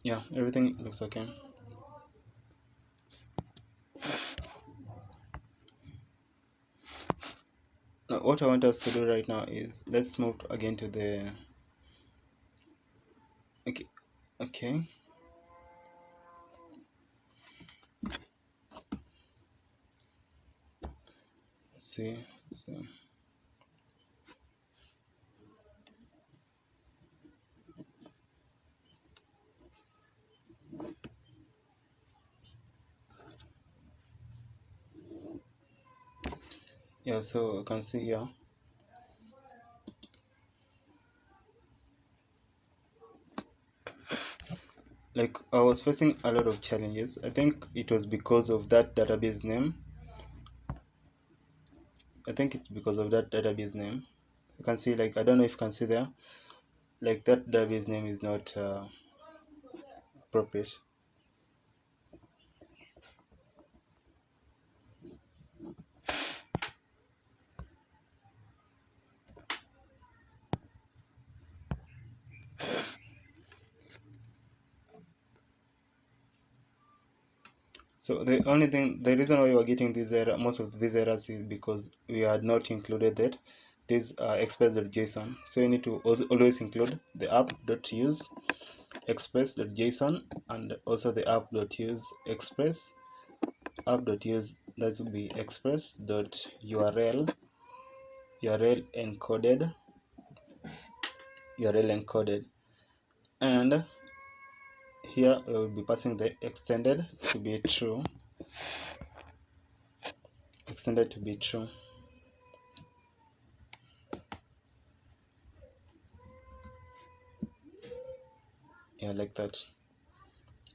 yeah, everything looks okay. Now what I want us to do right now is let's move again to the okay. See, so yeah, so you can see here. Like I was facing a lot of challenges. I think it was because of that database name. I think it's because of that database name. You can see like I don't know if you can see there. Like that database name is not appropriate. So the reason why we are getting this error, most of these errors, is because we had not included that this express.json. So you need to also always include the app.use express.json and also the app.use express app.use, that will be express.url url encoded, and here we will be passing the extended to be true. Yeah, like that.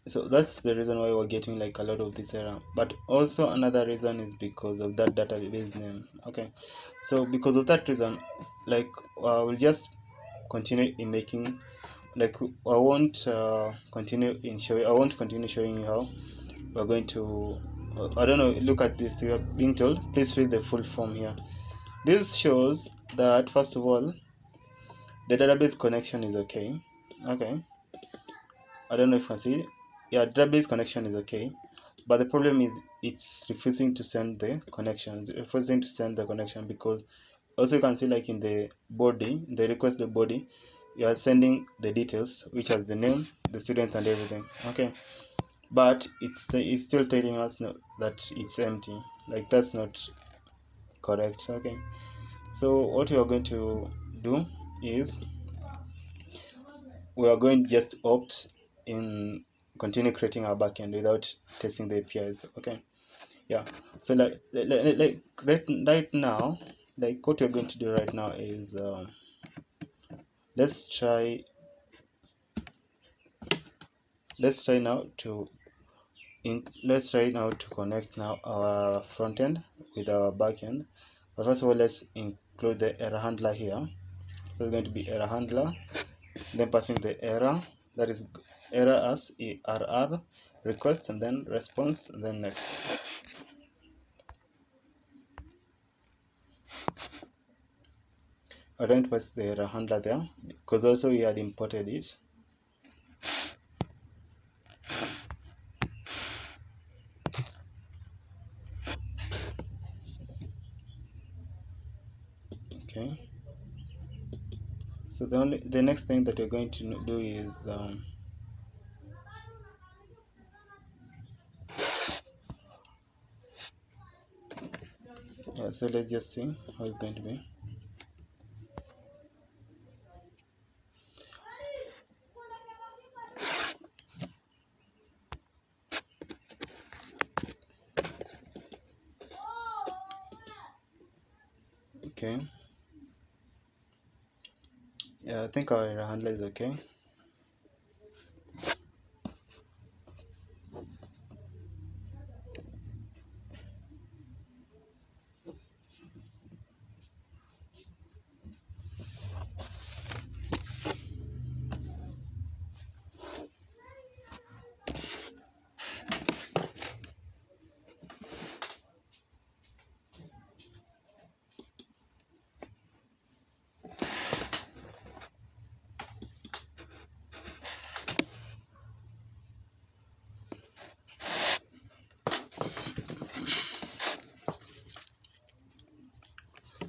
So that's the reason why we're getting like a lot of this error. But also another reason is because of that database name. Okay, so because of that reason, like we'll just continue in making, like I won't continue showing you how we're going to I don't know, look at this. You're being told please fill the full form here. This shows that first of all the database connection is okay. I don't know if you can see it. Yeah, database connection is okay, but the problem is it's refusing to send the connection. Because also you can see like in the body, the request the body, you are sending the details which has the name, the students and everything. Okay, but it's still telling us no, that it's empty. Like that's not correct. Okay, so what we are going to do is we are going to just opt in continue creating our backend without testing the APIs. Okay, yeah. So like right now, like what we're going to do right now is let's try now to connect now our front end with our backend. But first of all, let's include the error handler here. So it's going to be error handler, then passing the error, that is error as err request, and then response, and then next. I don't pass the error handler there because also we had imported it. Okay, so the next thing that we're going to do is Yeah, so let's just see how it's going to be. Okay. Yeah, I think our error handler is okay.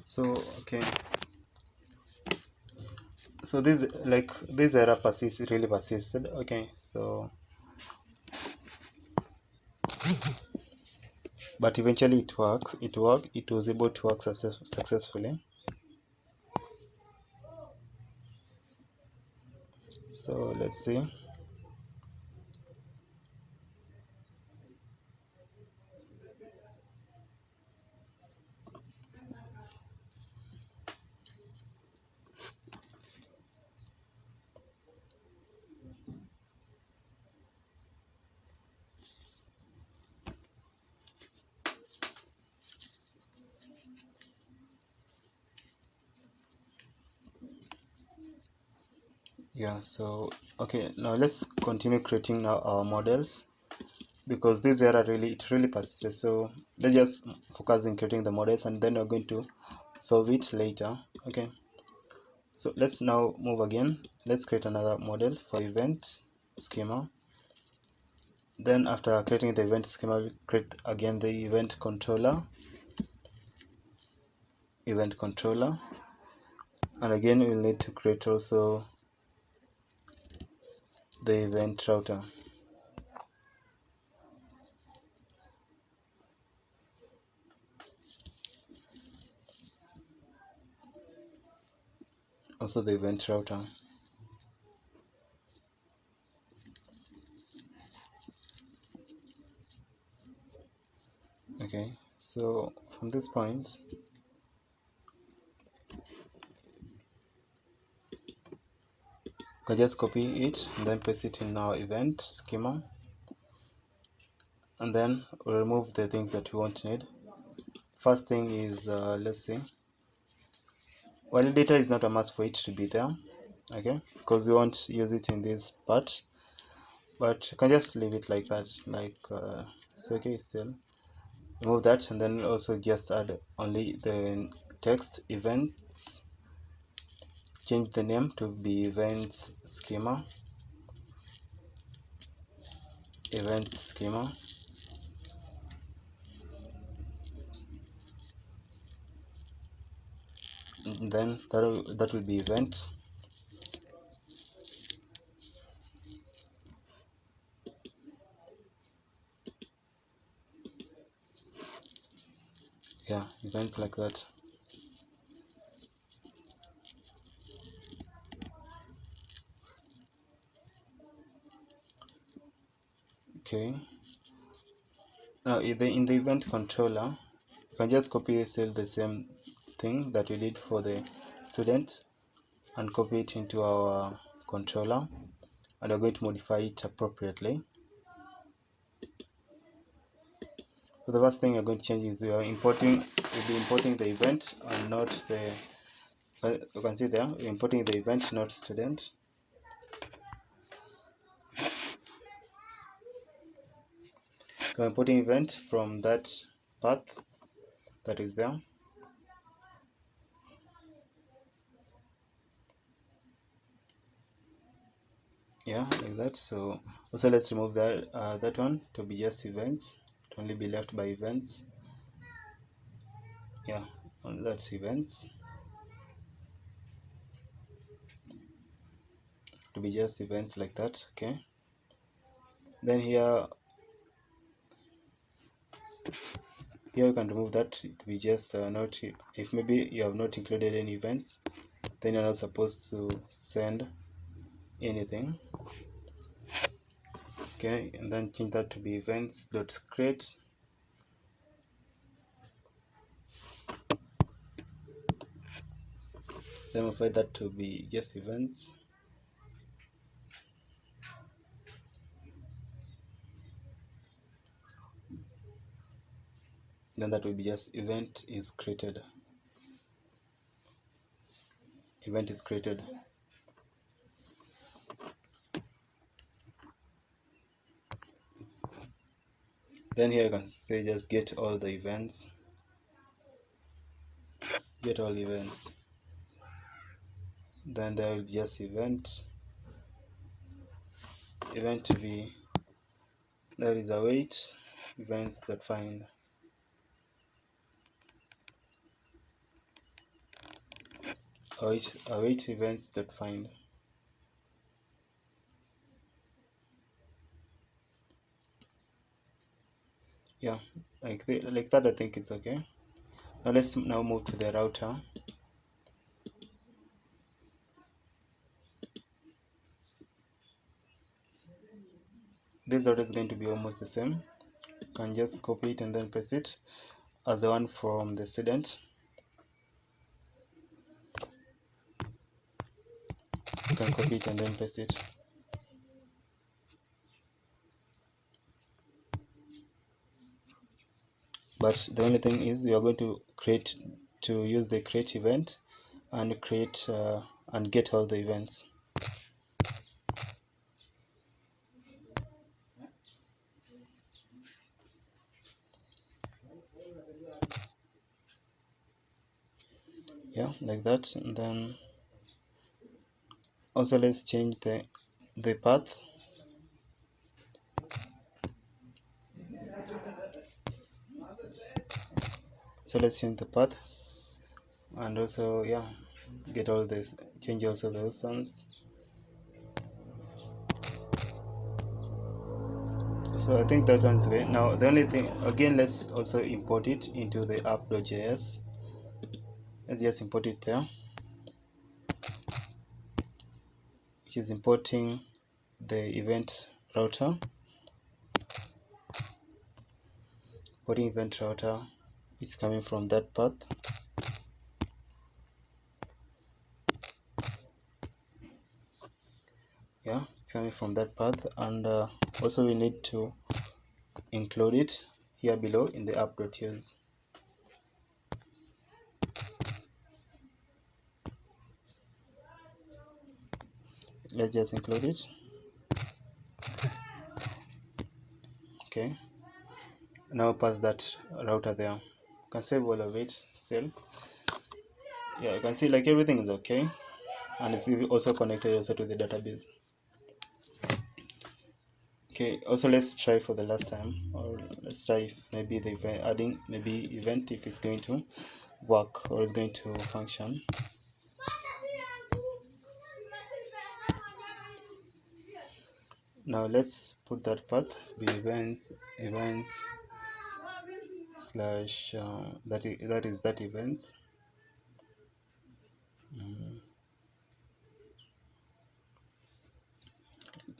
So okay, so this error really persisted. Okay, so but eventually it worked, it was able to work successfully. So let's see. Yeah, so okay, now let's continue creating now our models, because this error really persisted. So let's just focus on creating the models, and then we're going to solve it later. Okay, so let's now move again. Let's create another model for event schema. Then after creating the event schema, we create again the event controller, and again we'll need to create also the event router. Also the event router. Okay, so from this point we can just copy it and then paste it in our event schema, and then we'll remove the things that we won't need. First thing is let's see, well, data is not a must for it to be there, okay, because we won't use it in this part, but you can just leave it like that, like it's okay. Still remove that, and then also just add only the text events, change the name to be events schema, and then that will be event. Yeah, events like that. Okay, now in the event controller you can just copy still the same thing that we did for the student and copy it into our controller, and we're going to modify it appropriately. So the first thing you're going to change is we'll be importing the event and not the, you can see there, we're importing the event, not student. So we're importing event from that path that is there. Yeah, like that. So also let's remove that one to be just events, to only be left by events. Yeah, and that's events, to be just events like that. Okay, then here here you can remove that. It will just not, if maybe you have not included any events, then you're not supposed to send anything. Okay, and then change that to be events.create. Then modify that to be just events. Then that will be just event is created. Event is created. Then here you can say just get all the events. Get all events. Then there will be just event to be, there is await events that find. Await events that find. Yeah, like that I think it's okay. Now let's now move to the router. This router is going to be almost the same. You can just copy it and then paste it as the one from the student. You can copy it and then paste it. But the only thing is we are going to use the create event and create and get all the events. Yeah, like that. And then also let's change the path. So let's change the path, and also yeah, get all this, change also those ones. So I think that one's okay. Now the only thing, again, let's also import it into the app.js. Let's just import it there, which is importing the event router. Importing event router is coming from that path. Yeah, it's coming from that path, and also we need to include it here below in the app.js. Let's just include it. Okay, now pass that router there. You can save all of it still. Yeah, you can see like everything is okay, and it's also connected also to the database. Okay, also let's try for the last time, or let's try if maybe the event, adding maybe event, if it's going to work or is going to function. Now let's put that path be events slash that is that events.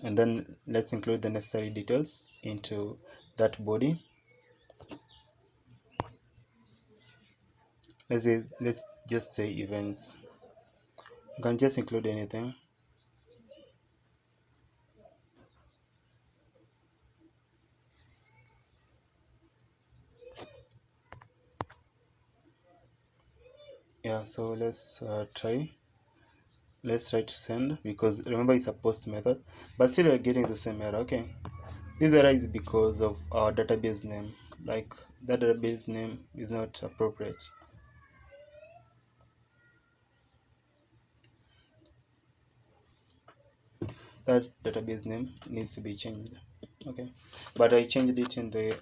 And then let's include the necessary details into that body. Let's just say events. You can just include anything. Yeah, so let's try to send, because remember it's a post method, but still we're getting the same error. Okay, this error is because of our database name, like that database name is not appropriate. That database name needs to be changed. Okay, but I changed it in the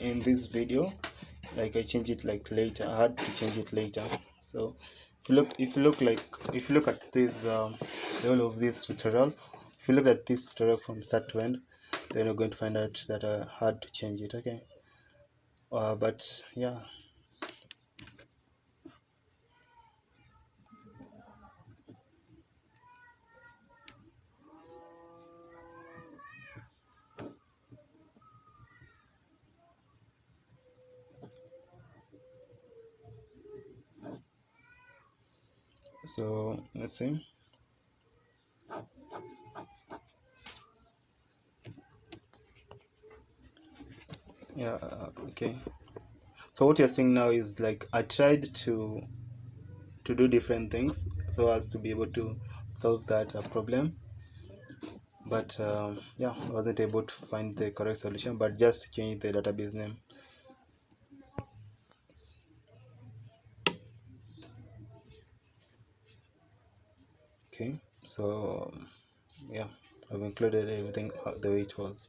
in this video, like I changed it like later. I had to change it later. So if you look at this the whole of this tutorial, if you look at this tutorial from start to end, then you're going to find out that I had to change it. Okay, but yeah. So let's see. Yeah, okay. So what you're seeing now is like I tried to do different things so as to be able to solve that problem, but yeah, I wasn't able to find the correct solution, but just change the database name. Okay, so yeah, I've included everything the way it was.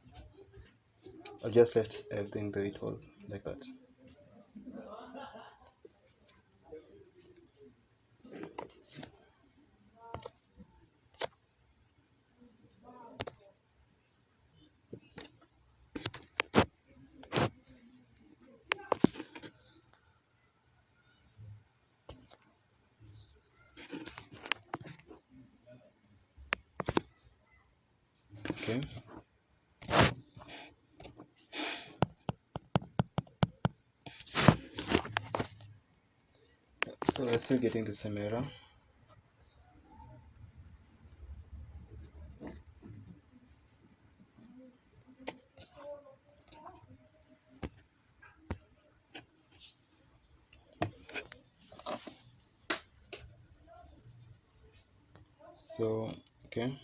I've just left everything the way it was, like that. Okay, so we're still getting the same error. So okay,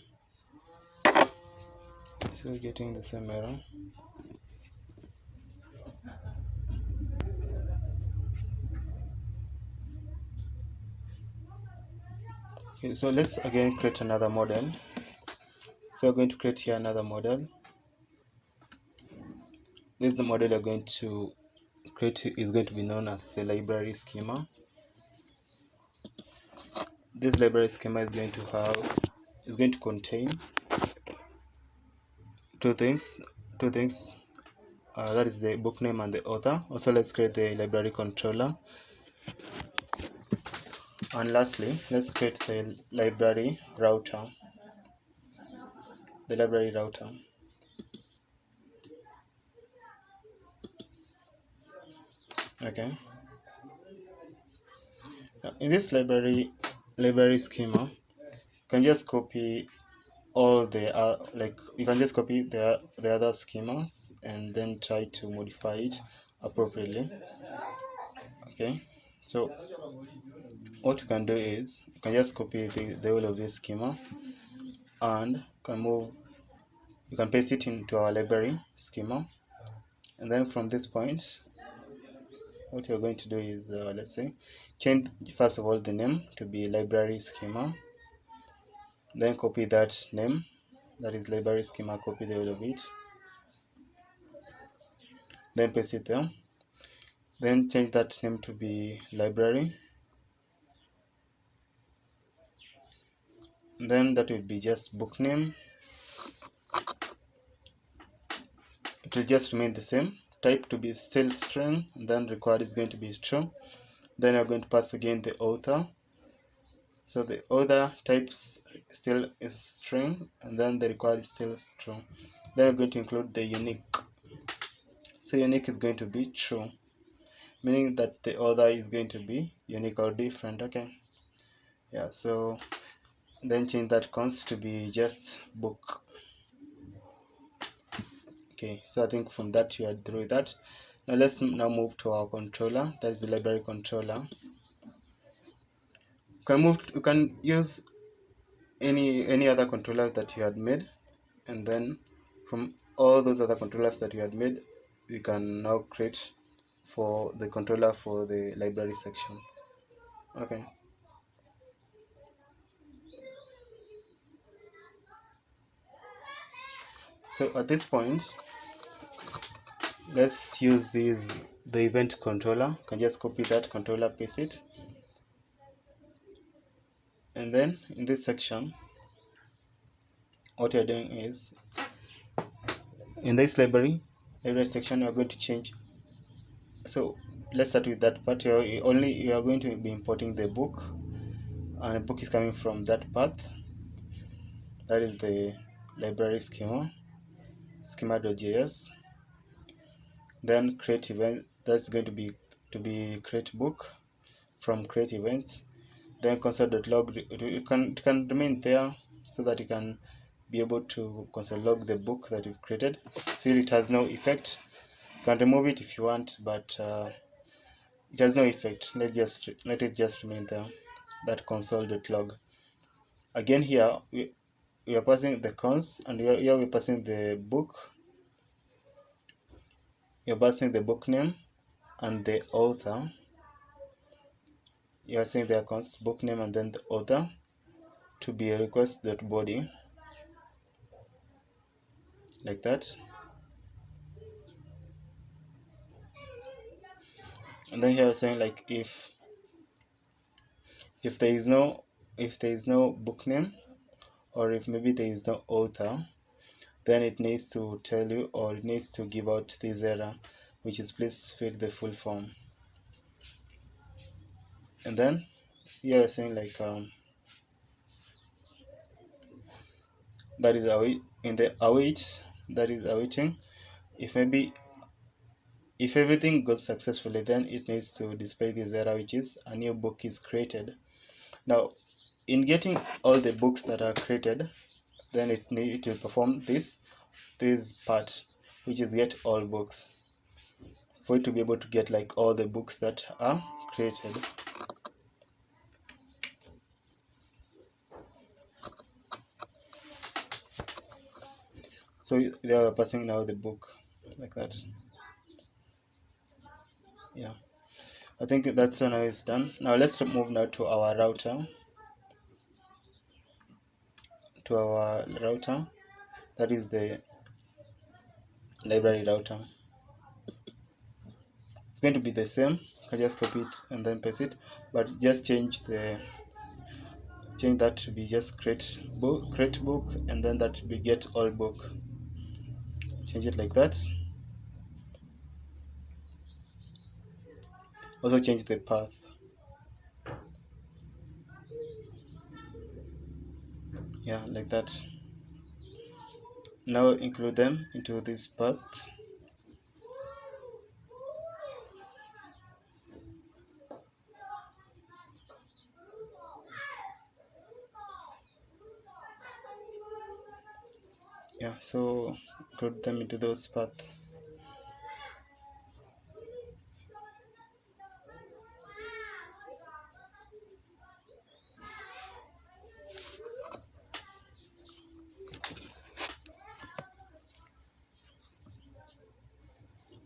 still getting the same error. Okay, so let's again create another model. So we're going to create here another model. This is the model you're going to create, is going to be known as the library schema. This library schema is going to contain two things. That is the book name and the author. Also, let's create the library controller. And lastly, let's create the library router. The library router. Okay. Now, in this library schema, you can just copy all the like you can just copy the other schemas and then try to modify it appropriately. Okay. So what you can do is you can just copy the whole of this schema and you can paste it into our library schema, and then from this point what you're going to do is let's say change first of all the name to be library schema, then copy that name, that is library schema, copy the whole of it, then paste it there, then change that name to be library, then that will be just book name. It will just remain the same, type to be still string, and then required is going to be true. Then you're going to pass again the author, so the author types still is string, and then the required is still true. Then you're going to include the unique, so unique is going to be true, meaning that the author is going to be unique or different. Okay, yeah, so then change that const to be just book. Okay, so I think from that you are through with that. Now let's now move to our controller, that is the library controller. You can use any other controllers that you had made, and then from all those other controllers that you had made, we can now create for the controller for the library section. Okay, so at this point let's use the event controller. You can just copy that controller, paste it, and then in this section what you're doing is in this library section you're going to change So let's start with that part. You are going to be importing the book, and the book is coming from that path. That is the library schema.js. Then create event, that's going to be create book from create events. Then console.log, it can remain there so that you can be able to console log the book that you've created. Still, it has no effect. You can remove it if you want, but it has no effect. Let it just remain there. That console.log. Again, here we are passing the cons, and here we're passing the book. You're passing the book name and the author. You are saying the cons, book name, and then the author to be a request.body, like that. And then here we're saying like if there is no book name, or if maybe there is no author, then it needs to tell you, or it needs to give out this error, which is please fill the full form. And then here we're saying like that is in the await, that is awaiting. If everything goes successfully, then it needs to display this error, which is a new book is created. Now, in getting all the books that are created, then it will perform this part, which is get all books, for it to be able to get like all the books that are created. So they are passing now the book like that. Yeah, I think that's now is done. Now let's move now to our router. That is the library router. It's going to be the same. I just copy it and then paste it, but just change that to be just create book, and then that to be get all book. Change it like that. Also change the path. Yeah, like that. Now include them into this path. Yeah, so include them into those path.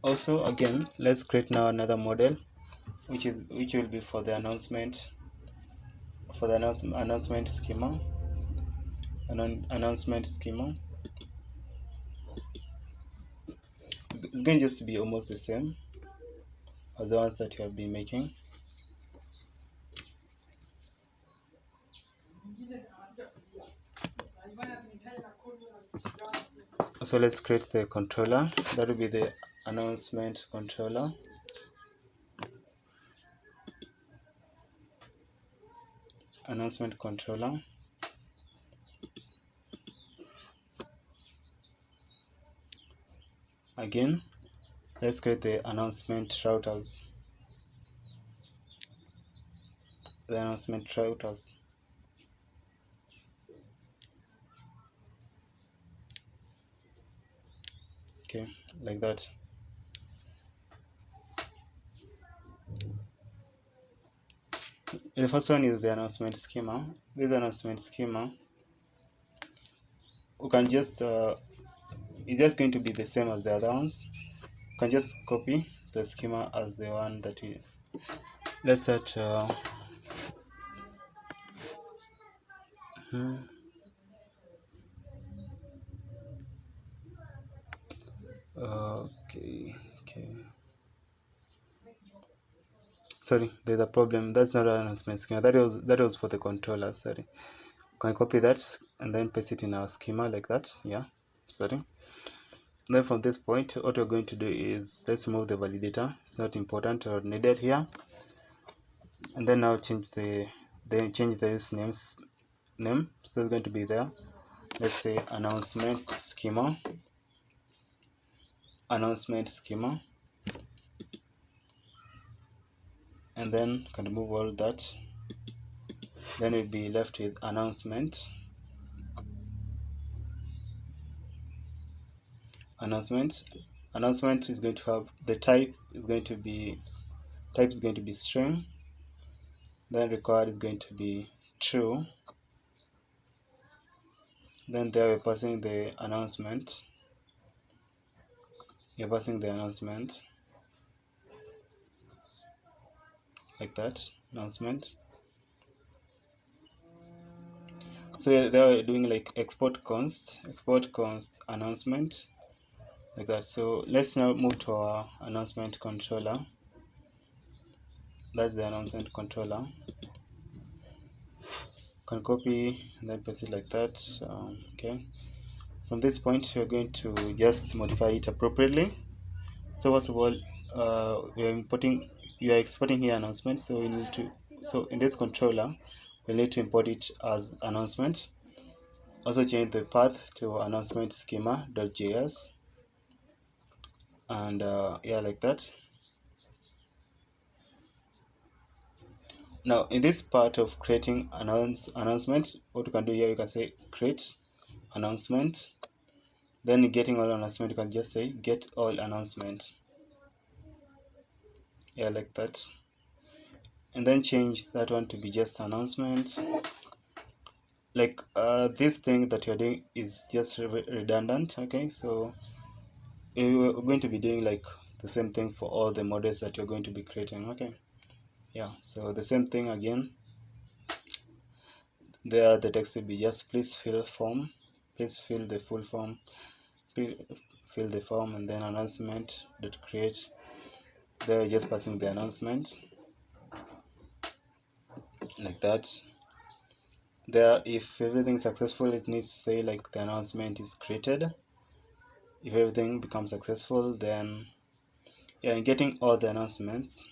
Also, again, let's create now another model, which will be for the announcement schema. Announcement schema. It's going just to be almost the same as the ones that you have been making. So let's create the controller. That will be the announcement controller. Announcement controller. Again, let's create the announcement routers. The announcement routers. Okay, like that. The first one is the announcement schema. This announcement schema, we can just it's just going to be the same as the other ones. You can just copy the schema as the one that you. Let's start. Okay. Sorry, there's a problem. That's not an announcement schema. That was for the controller. Sorry. Can I copy that and then paste it in our schema like that? Yeah. Sorry. Then from this point, what we're going to do is let's remove the validator. It's not important or needed here. And then now change this name. So it's going to be there. Let's say announcement schema. And then can remove all that. Then we'll be left with announcement. Announcement is going to have the type is going to be string. Then required is going to be true. Then there we're passing the announcement. You're passing the announcement like that. Announcement. So there we're doing like export const announcement like that. So let's now move to our announcement controller. That's the announcement controller. Can copy and then paste it like that. Okay. From this point, you're going to just modify it appropriately. So first of all, you are exporting here announcement. So we need to. So in this controller, we need to import it as announcement. Also change the path to announcement schema.js, and yeah, like that. Now in this part of creating announcement, what you can do here, you can say create announcement. Then getting all announcement, you can just say get all announcement. Yeah, like that. And then change that one to be just announcement. Like this thing that you're doing is just redundant. Okay, so you're going to be doing like the same thing for all the models that you're going to be creating. Okay, yeah, so the same thing again. There the text will be just please fill the full form, fill the form, and then announcement dot create. There just passing the announcement like that. There, if everything is successful, it needs to say like the announcement is created. If everything becomes successful, then yeah, in getting all the announcements,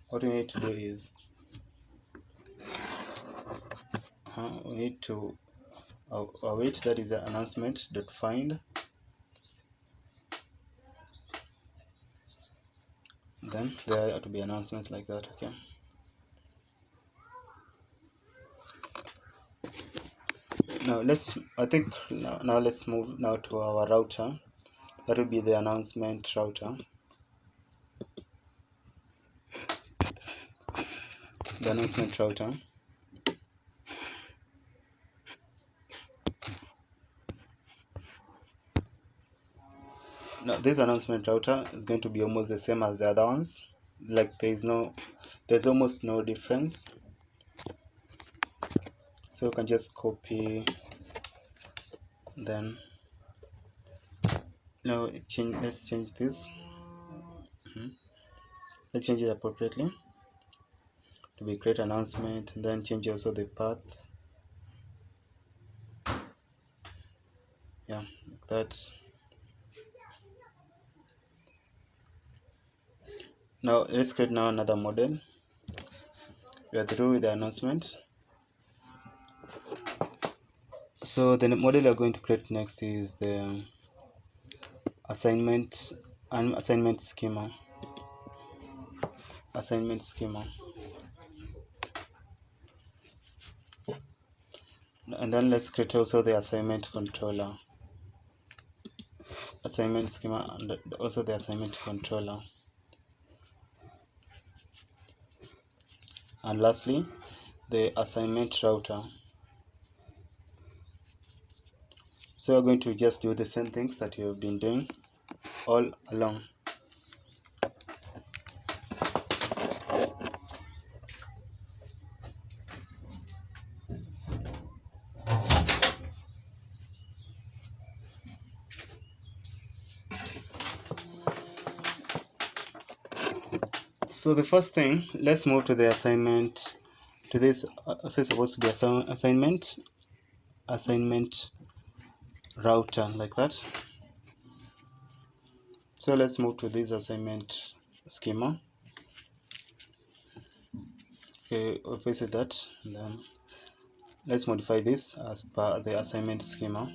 what we need to do is we need to await, that is the announcement dot find. Then there ought to be announcement like that. Okay. Now let's move now to our router. That will be the announcement router. The announcement router. Now this announcement router is going to be almost the same as the other ones. Like there's almost no difference. So you can just copy. Then now let's change this. Let's change it appropriately to be create announcement, and then change also the path. Yeah, like that. Now let's create now another model. We are through with the announcement. So the model we are going to create next is the assignment schema. And then let's create also the assignment controller. Assignment schema and also the assignment controller. And lastly, the assignment router. So we're going to just do the same things that you have been doing all along. So the first thing, let's move to the assignment. To this, also it's supposed to be assignment. assignment router like that. So let's move to this assignment schema. Okay, we'll visit that, and then let's modify this as per the assignment schema.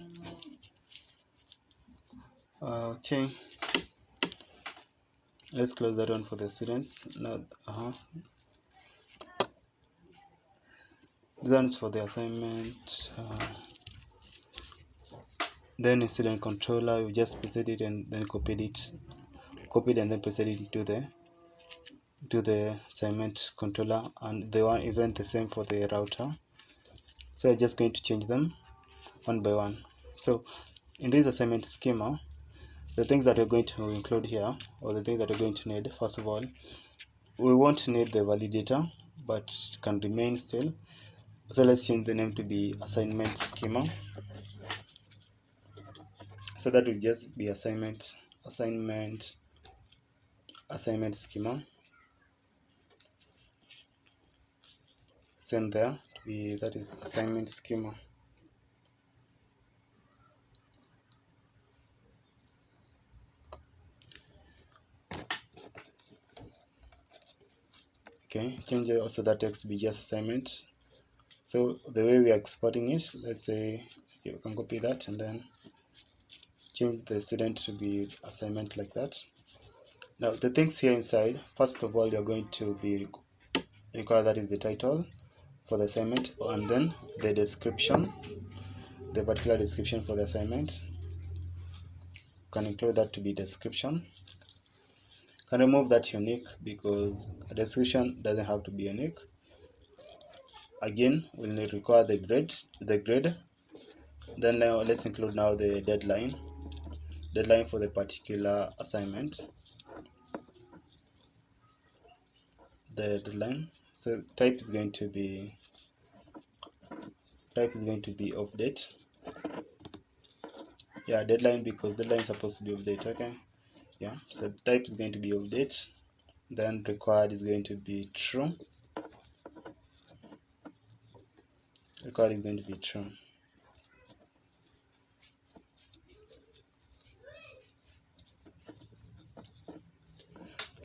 Okay, let's close that one for the students. Now, this one's for the assignment. Then in student controller, we just pasted it and then copied and then pasted it to the assignment controller, and the one even the same for the router. So I'm just going to change them one by one. So in this assignment schema, the things that we're going to include here, or the things that we're going to need, first of all, we won't need the validator, but can remain still. So let's change the name to be assignment schema. So that will just be assignment schema. Send there to be, that is assignment schema. Okay, change also that text to be just assignment. So the way we are exporting it, let's say you can copy that and then change the student to be assignment like that. Now the things here inside, first of all, you're going to be require, that is the title for the assignment, and then the description, the particular description for the assignment. You can include that to be description. You can remove that unique because a description doesn't have to be unique. Again, we'll need require the grade. Then now let's include now the deadline for the particular assignment. The deadline. So type is going to be update. Yeah, deadline, because deadline is supposed to be update. Okay. Yeah. So type is going to be update. Then required is going to be true. Required is going to be true.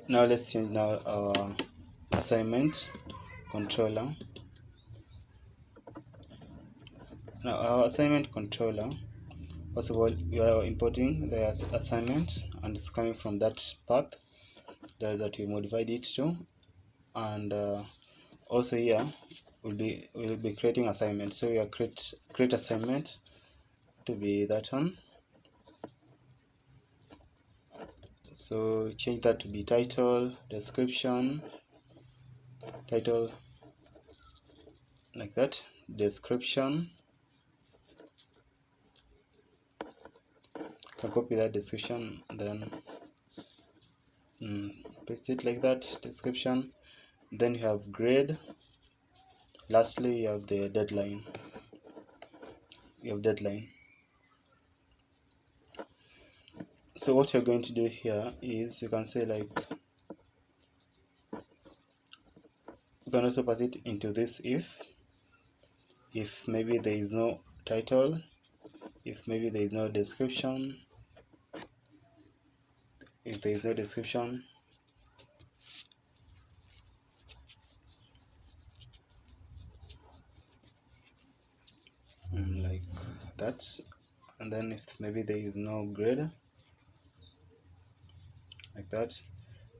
Now let's change now our assignment controller. Now our assignment controller, first of all, we are importing the assignment, and it's coming from that path that we modified it to, and also here we'll be creating assignment. So we are create assignment to be that one. So change that to be title, description, title like that, description. Can copy that description, then paste it like that, description. Then you have grade. Lastly, you have the deadline. So what you're going to do here is, you can say like, you can also pass it into this if maybe there is no title, if maybe there is no description, if there is no description. Like that. And then if maybe there is no grade, like that.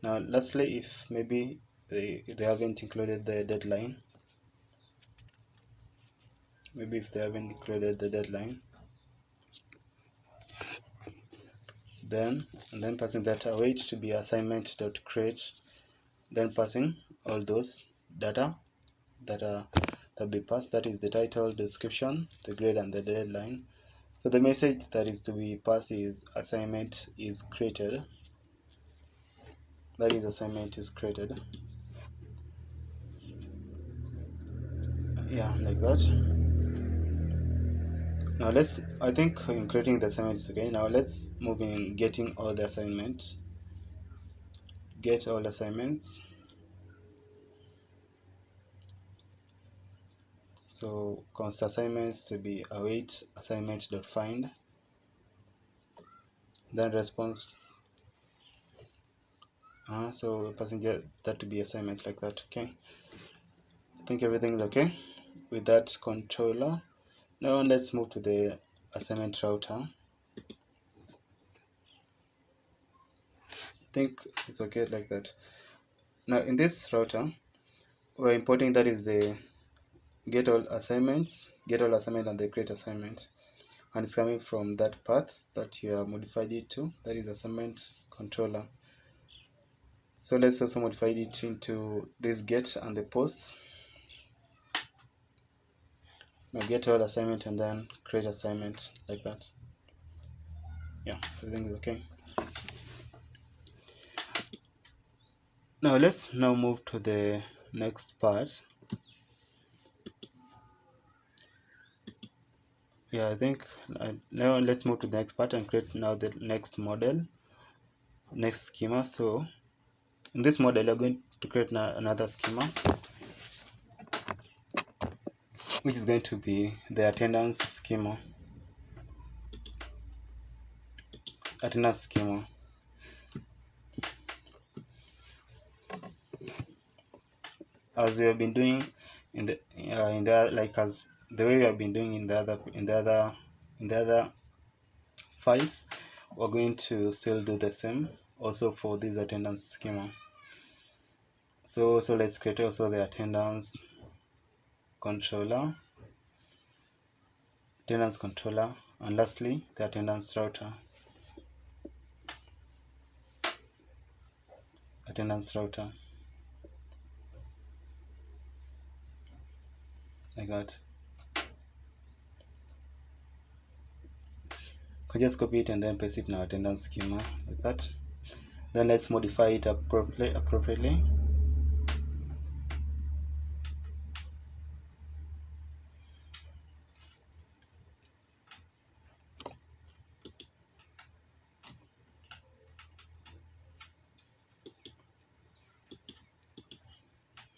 Now lastly, if maybe they haven't included the deadline, then passing that await to be assignment.create, then passing all those data that be passed, that is the title, description, the grade, and the deadline. So the message that is to be passed is assignment is created. That is, assignment is created. Yeah, like that. Now I think in creating the assignment is okay. Now let's move in getting all the assignments. Get all assignments. So const assignments to be await assignment.find, then response. So we're passing that to be assignments like that. Okay, I think everything is okay with that controller. Now let's move to the assignment router. I think it's okay like that. Now in this router, we're importing, that is the get all assignments and the create assignment, and it's coming from that path that you have modified it to, that is assignment controller. So let's also modify it into this get and the posts. Now get all assignment and then create assignment like that. Yeah, everything is okay. Now let's move to the next part. Yeah, I think now let's move to the next part and create now the next model, next schema. So in this model, you're going to create another schema, which is going to be the attendance schema. As we have been doing in the like as the way we have been doing in the other files, we're going to still do the same also for this attendance schema. So let's create also the attendance controller, and lastly the attendance router. Like that. Can just copy it and then paste it in our attendance schema like that. Then let's modify it appropriately.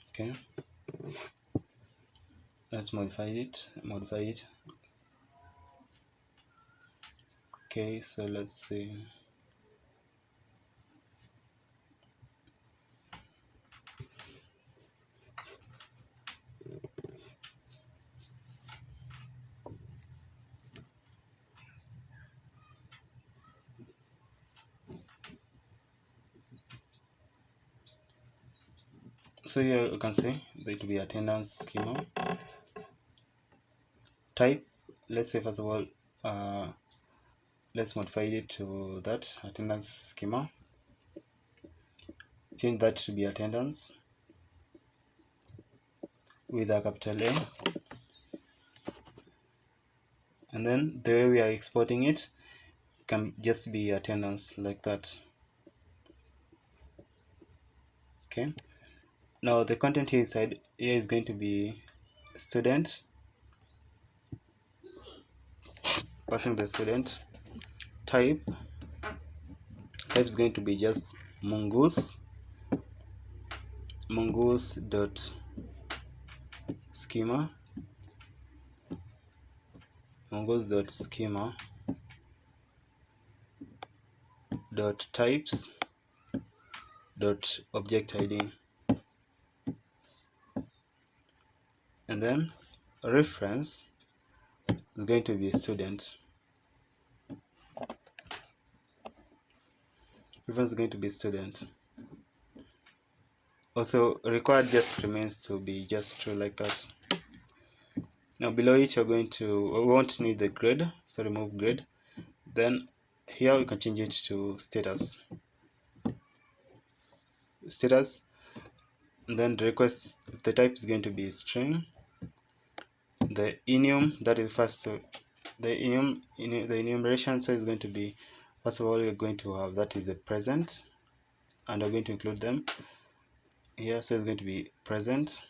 Okay, let's modify it. Okay, so let's see. So here you can see that will be attendance schema. Type, let's say first of all, let's modify it to that attendance schema. Change that to be attendance with a capital A, and then the way we are exporting it can just be attendance like that. Okay, now the content here inside here is going to be student, passing the student. Type is going to be just mongoose dot schema dot types dot object id, and then reference is going to be student. Also required just remains to be just true like that. Now below it we won't need the grade, so remove grade. Then here we can change it to status, and then the request, the type is going to be string. The enum, that is first, so the enumeration, so is going to be, first of all we're going to have, that is the present, and we're going to include them here, so it's going to be present,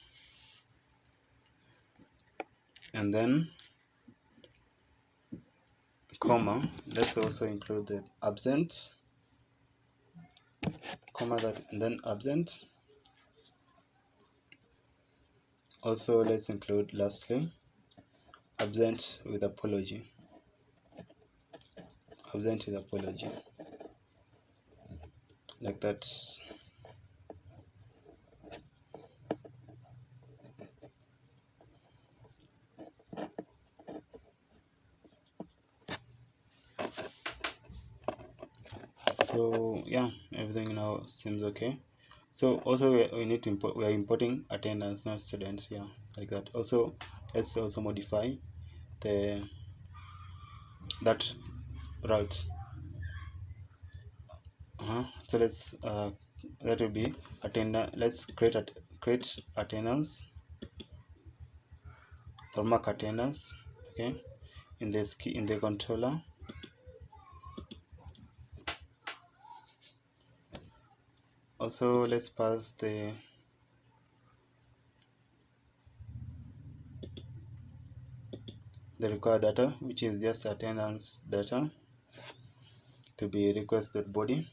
and then comma, let's also include the absent, comma, that, and then absent. Also let's include lastly absent with apology. Absent with apology, like that. So yeah, everything now seems okay. So also we need to import, we are importing attendance, not students. Yeah, like that. Also let's also modify the that route. So let's that will be attendance. Let's create attendance or mark attendance, okay, in this key in the controller. Also let's pass the required data, which is just attendance data, to be request.body,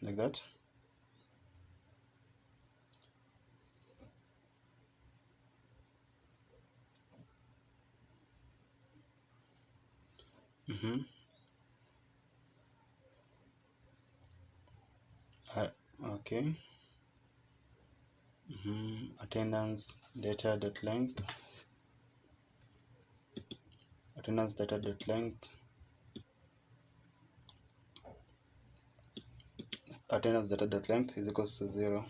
like that. Okay. Attendance data dot length, attendance data dot length, attendance data dot length is equals to 0.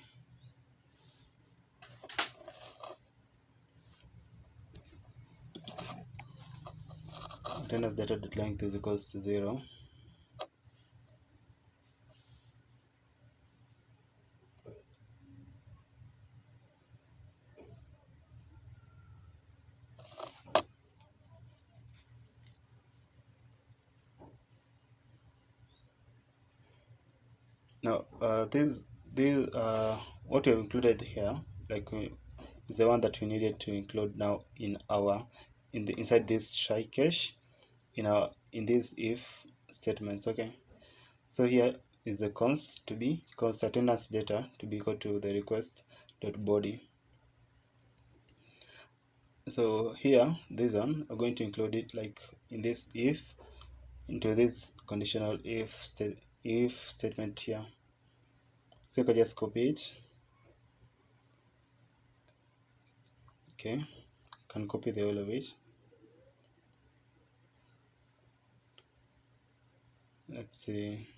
Attendance data dot length is equals to 0. Now this what we have included here, like is the one that we needed to include now in our inside this try cache in these if statements. Okay, so here is the const attendance data to be equal to the request dot body. So here this one we're going to include it like in this if into this conditional if statement here. So you can just copy it. Okay, can copy the whole of it. Let's see.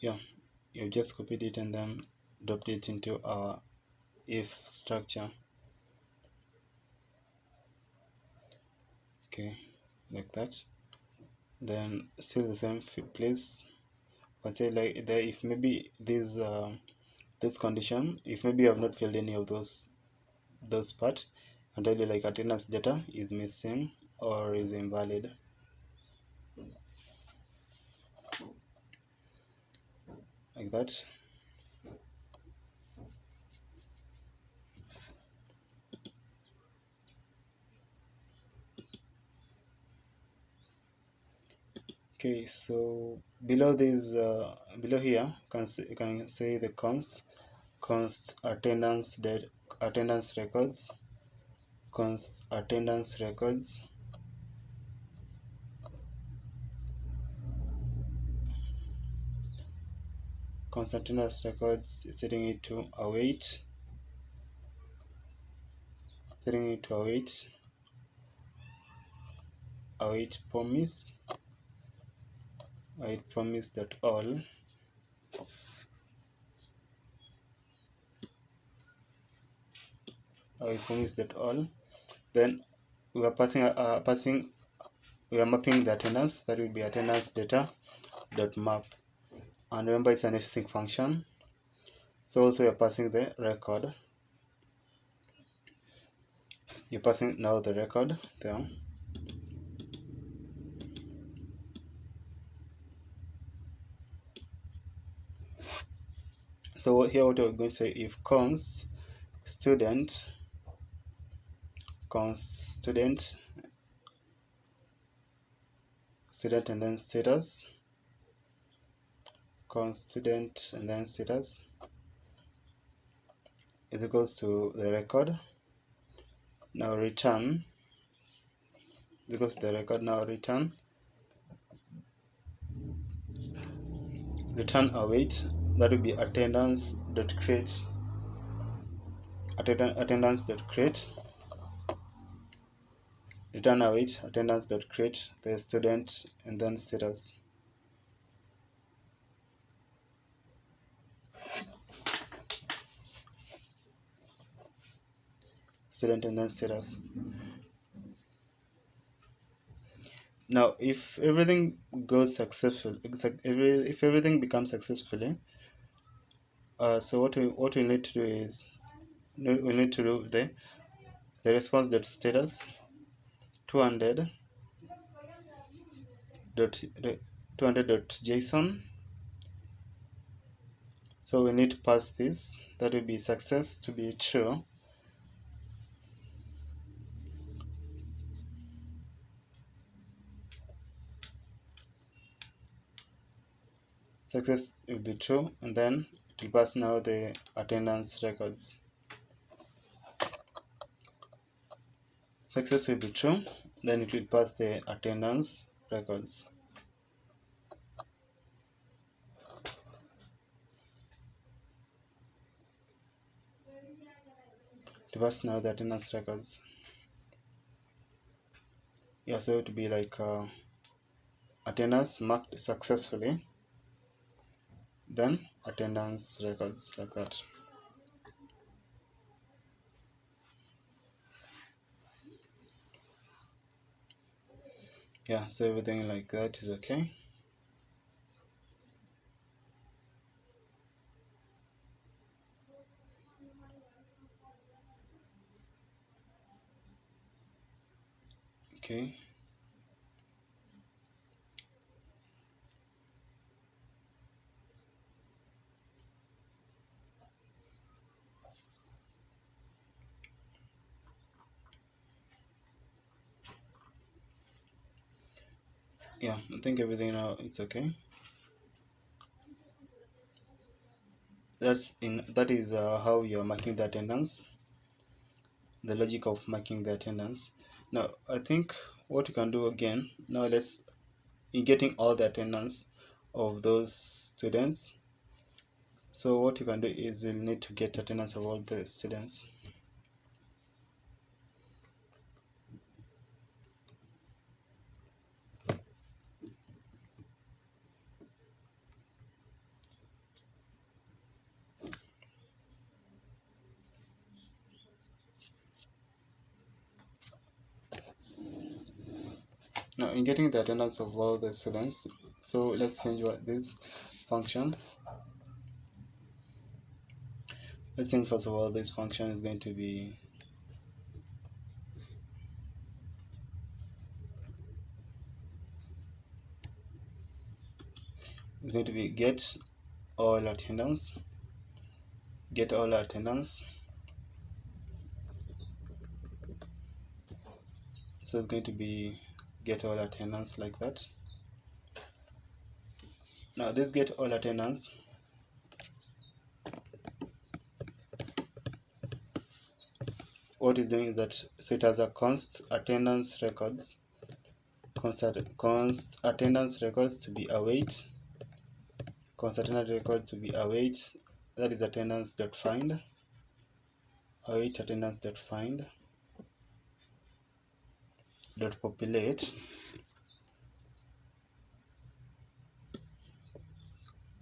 Yeah, you just copied it and then dropped it into our if structure. Okay, like that. Then still the same place, but say like there, if maybe this condition, if maybe you have not filled any of those part, and tell you like attendance data is missing or is invalid, like that. Okay, so below this below here you can say the const attendance records, const attendance records, const attendance records, setting it to await, await promise, await promise that all, await promise that all. Then we are we are mapping the attendance, that will be attendance data dot map, and remember it's an async function. So also we are passing the record, you're passing now the record there. So here what we're going to say, if const student and then status, const student and then status is equals to the record. Now return is equals to the record. Now return await, that will be attendance dot create return await attendance dot create the student and then status. Student and then status. Now if everything goes successful, if everything becomes successfully, so what we need to do is we need to do the response dot status 200 dot JSON. So we need to pass this, that will be success to be true. Success will be true, and then it will pass now the attendance records. Success will be true, then it will pass the attendance records. To pass now the attendance records. Yeah, so it will be like attendance marked successfully, then attendance records, like that. Yeah, so everything like that is okay. Okay. Yeah, I think everything now it's okay. That is how you are marking the attendance, the logic of marking the attendance. Now I think what you can do again, now let's, in getting all the attendance of those students, so what you can do is you'll need to get attendance of all the students. Now in getting the attendance of all the students, so let's change what this function. Let's think first of all this function is going to be get all attendance. So it's going to be get all attendance, like that. Now this get all attendance, what it's doing is that, so it has a const attendance records, const attendance records to be await, const attendance records to be await, that is attendance dot find, await attendance dot find dot populate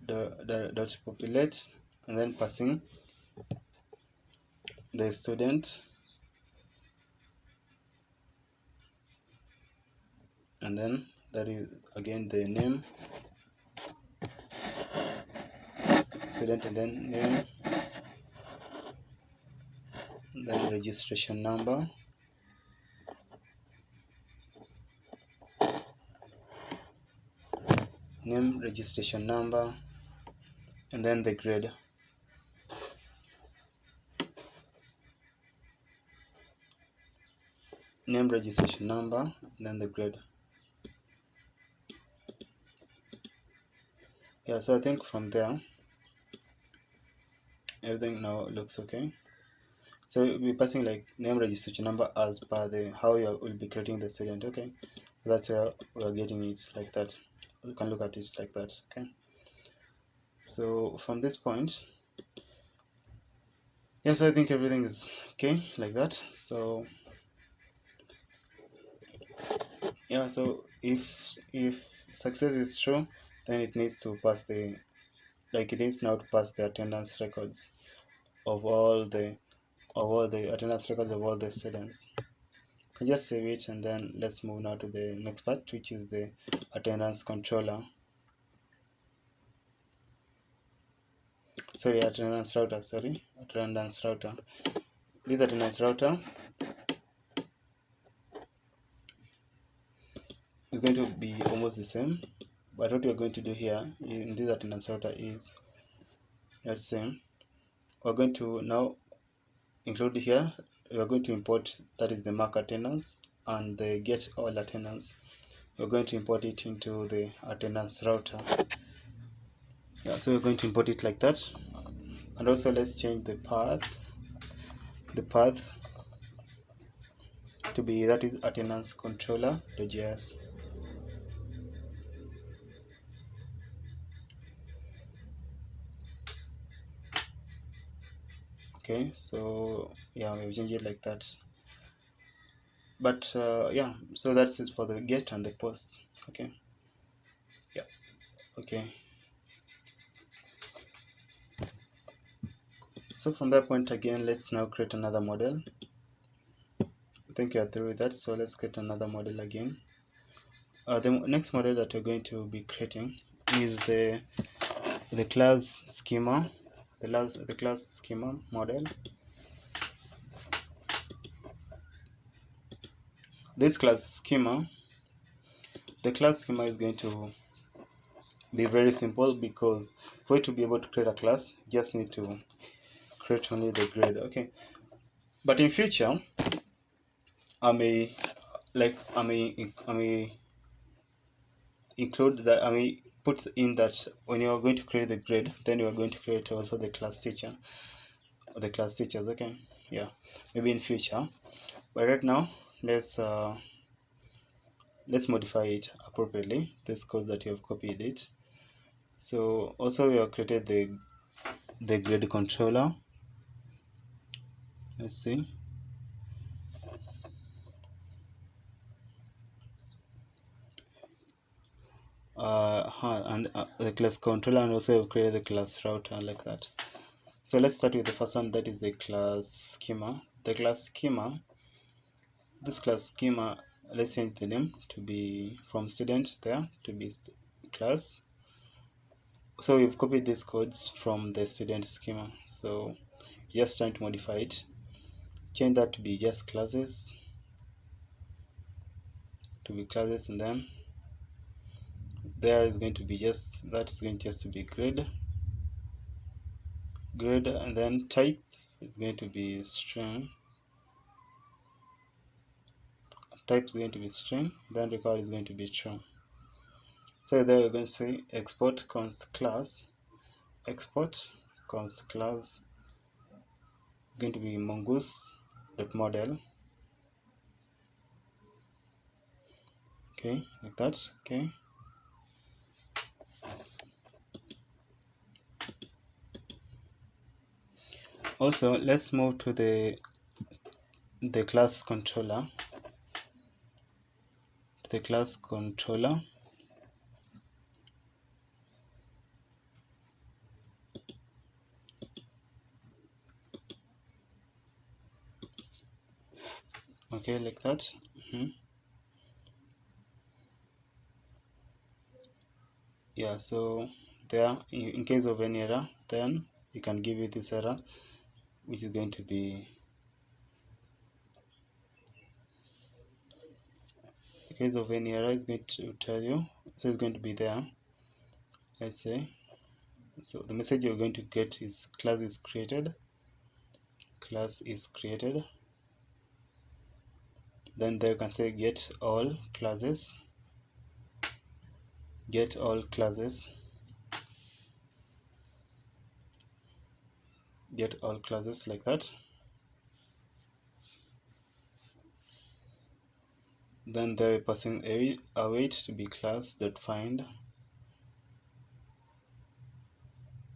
dot populate, and then passing the student, and then that is again the name student, and then name, then registration number, name, registration number, and then the grade. name, registration number, and then the grade. Yeah, so I think from there everything now looks okay. So we'll be passing like name, registration number as per the how you will be creating the student. Okay, so that's where we are getting it like that. You can look at it like that. Okay, so from this point, yes, I think everything is okay like that. So yeah, so if success is true, then it needs to pass the, like, it needs now to pass the attendance records of all the attendance records of all the students. I just save it, and then let's move now to the next part, which is the attendance controller. Sorry, attendance router. Sorry, attendance router. This attendance router is going to be almost the same, but what we are going to do here in this attendance router is the same. We're going to now include here, we are going to import, that is the mark attendance and the get all attendance. We're going to import it into the attendance router. Yeah, so we're going to import it like that. And also let's change the path to be, that is attendance controller.js. Okay, so yeah, we've changed it like that. But yeah, so that's it for the get and the post. Okay, yeah, okay. So from that point again, let's now create another model. I think you're through with that, so let's create another model again. The next model that we're going to be creating is the class schema, the class schema model. This class schema, the class schema is going to be very simple, because for you to be able to create a class, you just need to create only the grade. Okay, but in future, I may include that, I may put in that when you are going to create the grade, then you are going to create also the class teacher or the class teachers. Okay, yeah, maybe in future, but right now let's modify it appropriately, this code that you have copied it. So also we have created the grade controller. Let's see. And the class controller, and also have created the class router like that. So let's start with the first one, that is the class schema. The class schema, this class schema, let's change the name to be from student there to be class. So we've copied these codes from the student schema, so just trying to modify it, change that to be just classes, and then there is going to be just, that is going just to be grade, and then type is going to be string, type is going to be string, then record is going to be true. So there we're going to say export const class, export const class going to be mongoose.model. Okay, like that. Okay, also let's move to the class controller, okay, like that. Yeah, so there, in case of any error, then you can give it this error, which is going to be, in case of any error, it's going to tell you, so it's going to be there. Let's say, so the message you're going to get is class is created, Then there you can say get all classes, get all classes, get all classes, like that. Then there passing await to be class dot find.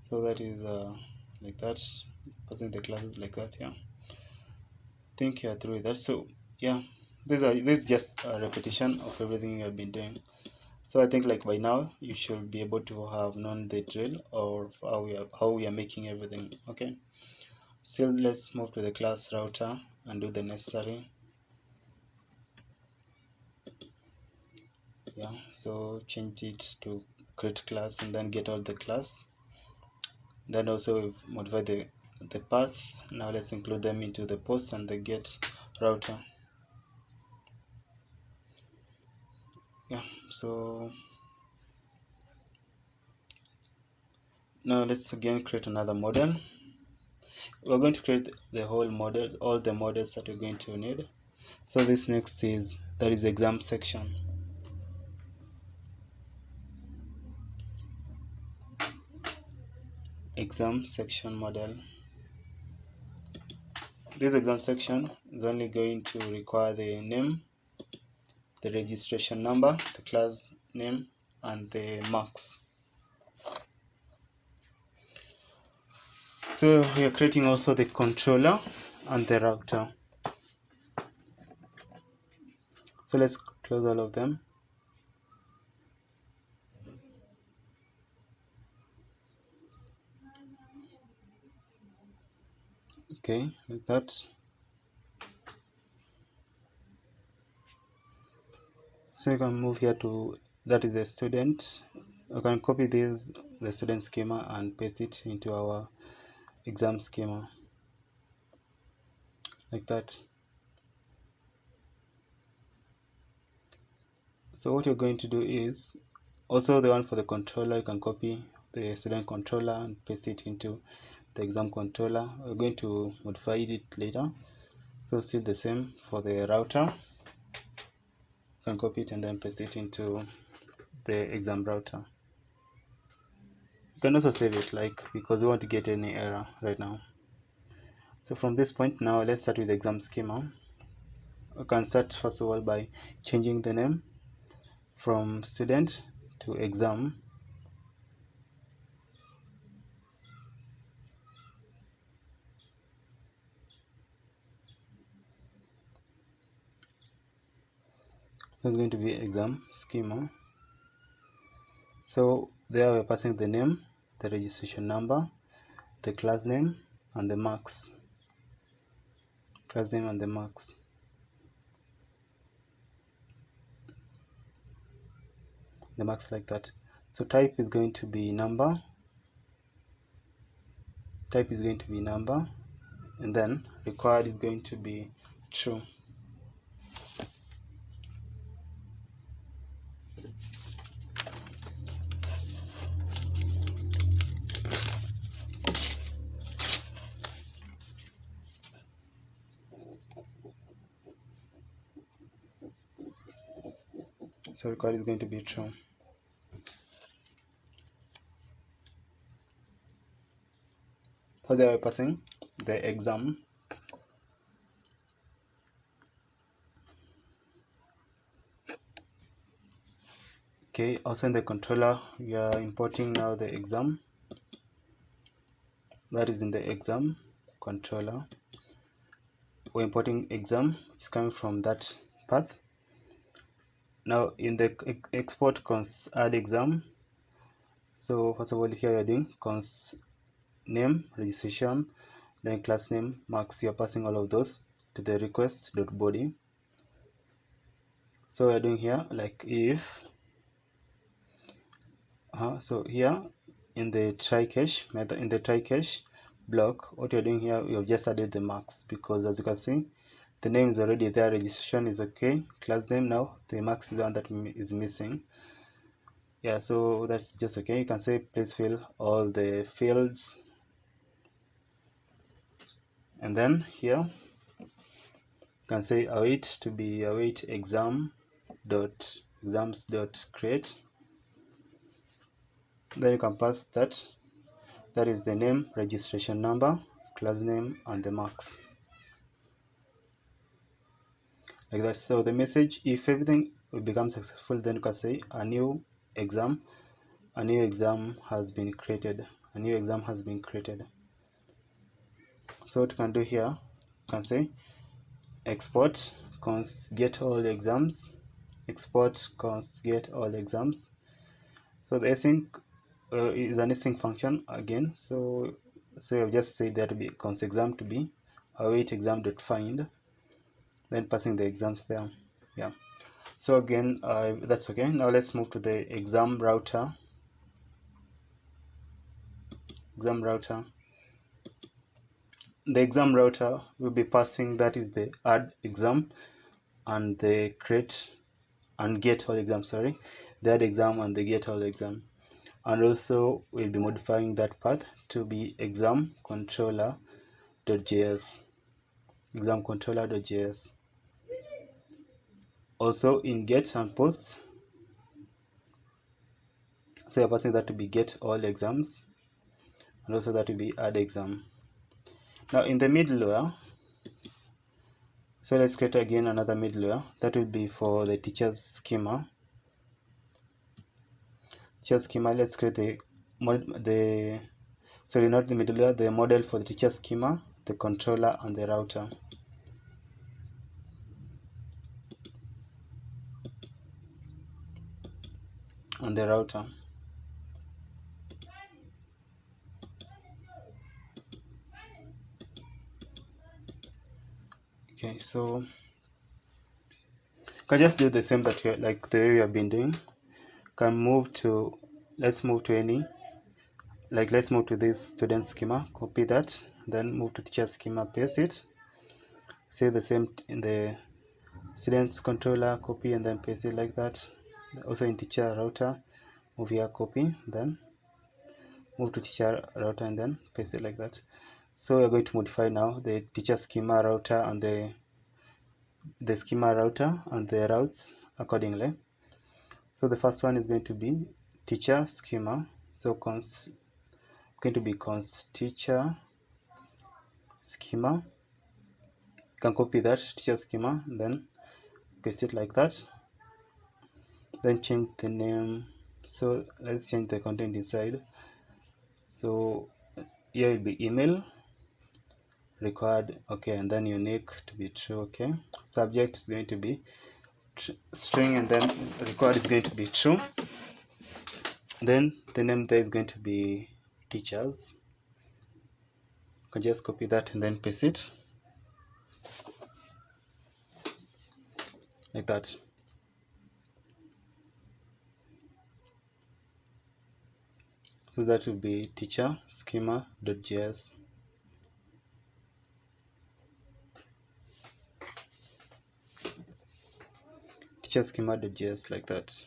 So that is like that, passing the classes like that. Yeah, think you are through with that. So yeah, this is just a repetition of everything you have been doing. So I think like by now you should be able to have known the drill or how we are making everything. Okay, still let's move to the class router and do the necessary. Yeah, so change it to create class and then get all the class. Then also we've modified the path. Now let's include them into the post and the get router. Yeah, so now let's again create another model. We're going to create the whole models, all the models that we're going to need. So this next is that is exam section. Exam section model. This exam section is only going to require the name, the registration number, the class name, and the marks. So we are creating also the controller and the router. So let's close all of them. Okay, like that. So you can move here to, that is the student. You can copy this, the student schema, and paste it into our exam schema, like that. So what you're going to do is also the one for the controller. You can copy the student controller and paste it into the exam controller. We're going to modify it later, so still the same for the router. You can copy it and then paste it into the exam router. You can also save it, like, because we want to get any error right now. So from this point now, let's start with the exam schema. We can start first of all by changing the name from student to exam. That's going to be exam schema. So there we're passing the name, the registration number, the class name, and the marks. Class name and the marks. The marks, like that. So type is going to be number. Type is going to be number, and then required is going to be true. So required is going to be true. So they are passing the exam. Okay, also in the controller we are importing now the exam. That is in the exam controller. We're importing exam. It's coming from that path. Now in the export const add exam. So first of all here you're doing const name, registration, then class name, marks. You're passing all of those to the request.body. So we're doing here like if so here in the try cache method, in the try cache block, what you're doing here, we have just added the marks, because as you can see the name is already there, registration is okay, class name, now the marks is the one that is missing. Yeah, so that's just okay. You can say please fill all the fields, and then here can say await to be await exams dot create. Then you can pass that is the name, registration number, class name, and the marks, like that. So the message, if everything will become successful, then you can say a new exam has been created. So what you can do here, you can say export const get all exams, so the async is an async function again. So I've just said that be const exam to be await exam dot find, then passing the exams there. Yeah, so again that's okay. Now let's move to the exam router. The exam router will be passing, that is the add exam and the create and get all exam, the add exam and the get all exam, and also we'll be modifying that path to be exam controller.js. Also in get and post, so you're passing that to be get all exams, and also that will be add exam. Now in the middleware, so let's create again another middleware that will be for the teacher's schema. Let's create the middleware, the model for the teacher schema, the controller, and the router. Okay, so you can just do the same that you like the way we have been doing. Let's move to this student schema, copy that, then move to teacher schema, paste it, say the same in the students controller, copy and then paste it like that. Also in teacher router, move here, copy, then move to teacher router and then paste it like that. So we're going to modify now the teacher schema router and the schema router and the routes accordingly. So the first one is going to be teacher schema, so const teacher schema. You can copy that teacher schema, then paste it like that, then change the name. So let's change the content inside. So here will be email, required, okay, and then unique to be true, okay. Subject is going to be string, and then required is going to be true. Then the name there is going to be teachers. You can just copy that and then paste it like that. So that will be teacher schema.js. Teacher schema.js like that.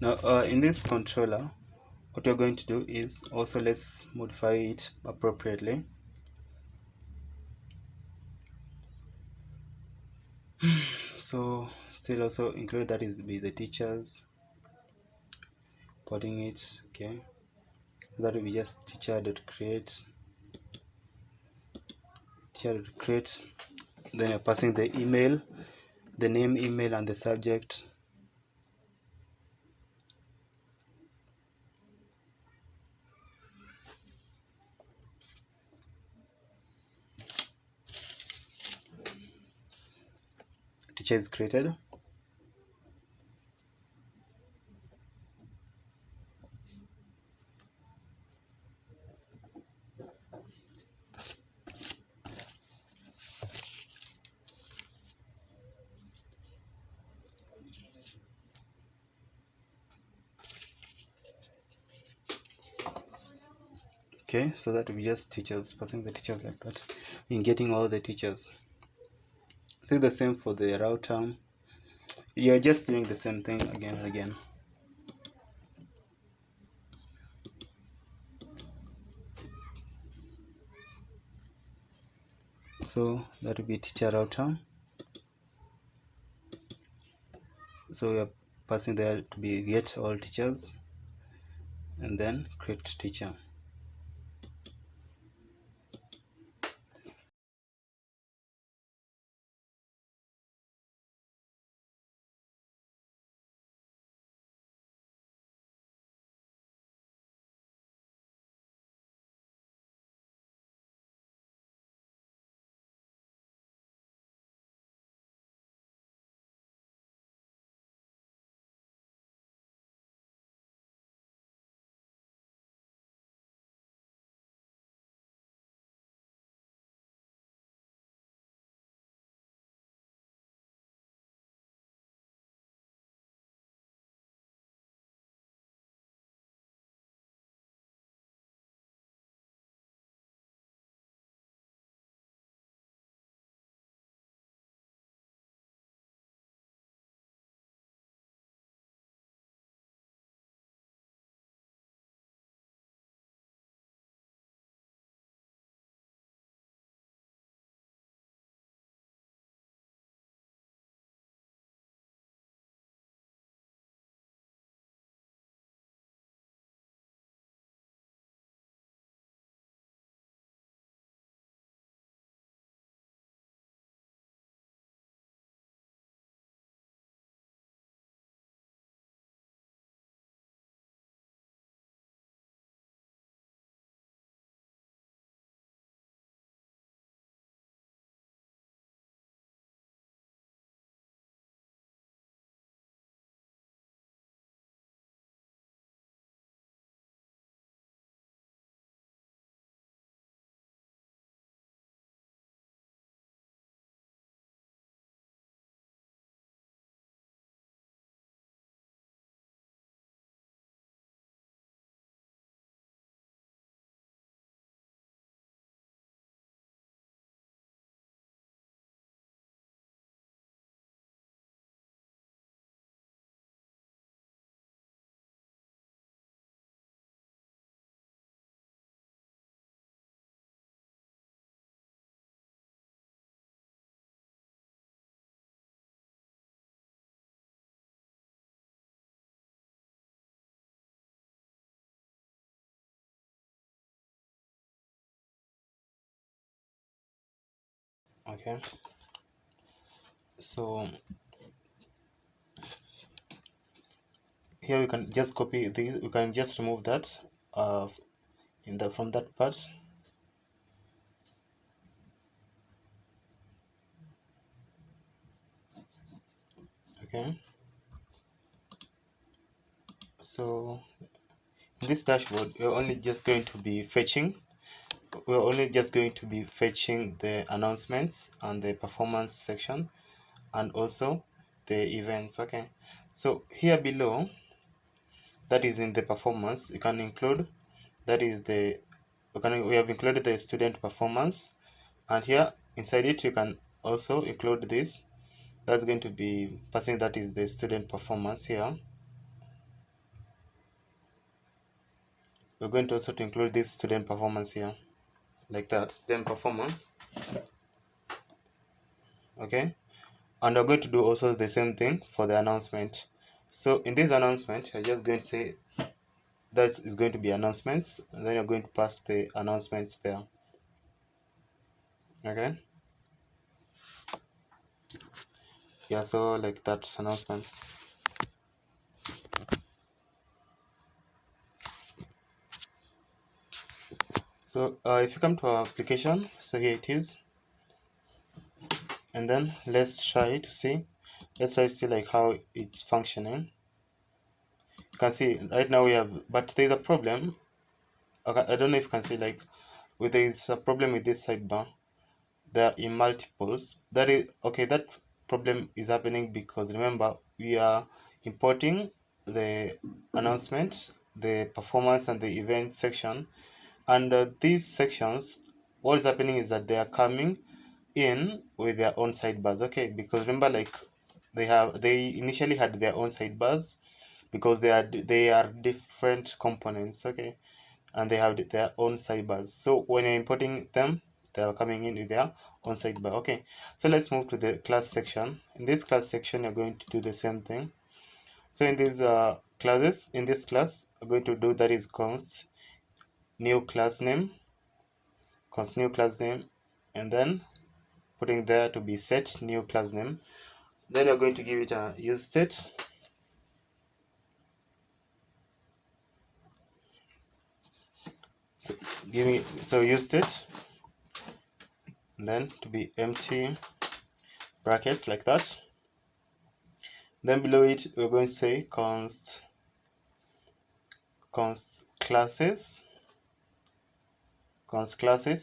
Now in this controller, what we're going to do is also let's modify it appropriately. So still also include that is be the teachers, putting it, okay. So that will be just teacher.create, then you're passing the email, the name, email, and the subject. Teacher is created. Okay, so that will be just teachers, passing the teachers like that, in getting all the teachers. Do the same for the router. You're just doing the same thing again and again. So that will be teacher router. So we are passing there to be get all teachers and then create teacher. Okay, so here we can just copy this, we can just remove that in the from that part. Okay, so in this dashboard we're only just going to be fetching the announcements and the performance section and also the events. Okay, so here below, that is in the performance, you can include, that is the, we have included the student performance, and here inside it you can also include this, that's going to be passing, that is the student performance. Here we're going to also to include this student performance here, like that, student performance. Okay, and we're going to do also the same thing for the announcement. So in this announcement you're just going to say that is going to be announcements, and then you're going to pass the announcements there. Okay, yeah, so like that, announcements. So if you come to our application, so here it is, and then let's try to see, like how it's functioning. You can see right now we have, but there's a problem. Okay, I don't know if you can see, like, with, there's a problem with this sidebar. There are in multiples. That is okay, that problem is happening because remember we are importing the announcement, the performance and the event section, and these sections, what is happening is that they are coming in with their own sidebars. Okay, because remember, like, they initially had their own sidebars because they are different components. Okay, and they have their own sidebars. So when you're importing them, they are coming in with their on sidebar. Okay, so let's move to the class section. In this class section, you're going to do the same thing. So in these classes, in this class, we're going to do that is const new class name, and then putting there to be set new class name. Then you're going to give it a use state. So use state, and then to be empty brackets like that. Then below it, we're going to say const classes,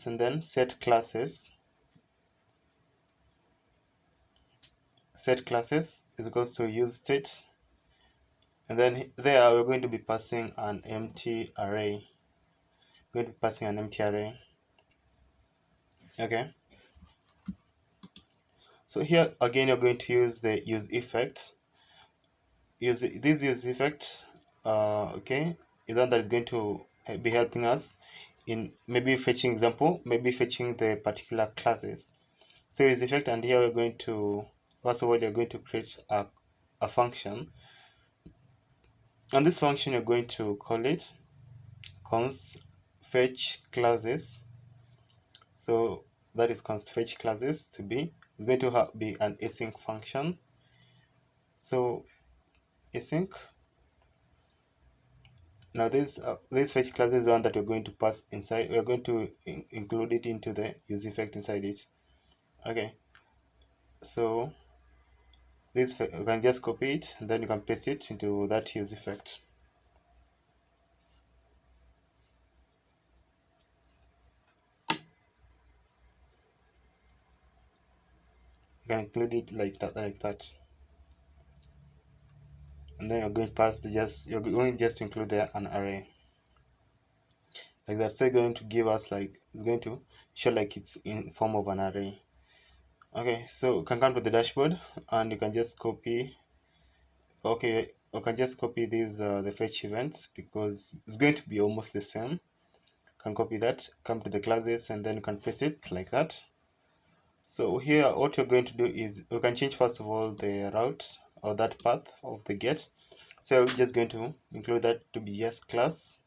and then set classes. Set classes is equals to use state, and then there we're going to be passing an empty array. Okay, so here again you're going to use the use effect. Use effect, okay, is one that is going to be helping us in maybe fetching the particular classes. So use effect, and here we're going to, first of all, you're going to create a function, and this function you're going to call it const fetch classes. So that is const fetch classes to be, it's going to be an async function. So async. Now this fetch class is the one that you're going to pass inside. We're going to include it into the use effect inside it. Okay, so this you can just copy it, and then you can paste it into that use effect. You can include it like that, and then you're going to pass you're going just to include there an array like that. So you're going to give us like, it's going to show like it's in form of an array. Okay, so you can come to the dashboard, and you can just copy. Okay, you can just copy these the fetch events, because it's going to be almost the same. You can copy that, come to the classes, and then you can paste it like that. So here what you're going to do is you can change first of all the route or that path of the get. So we're just going to include that to be just class,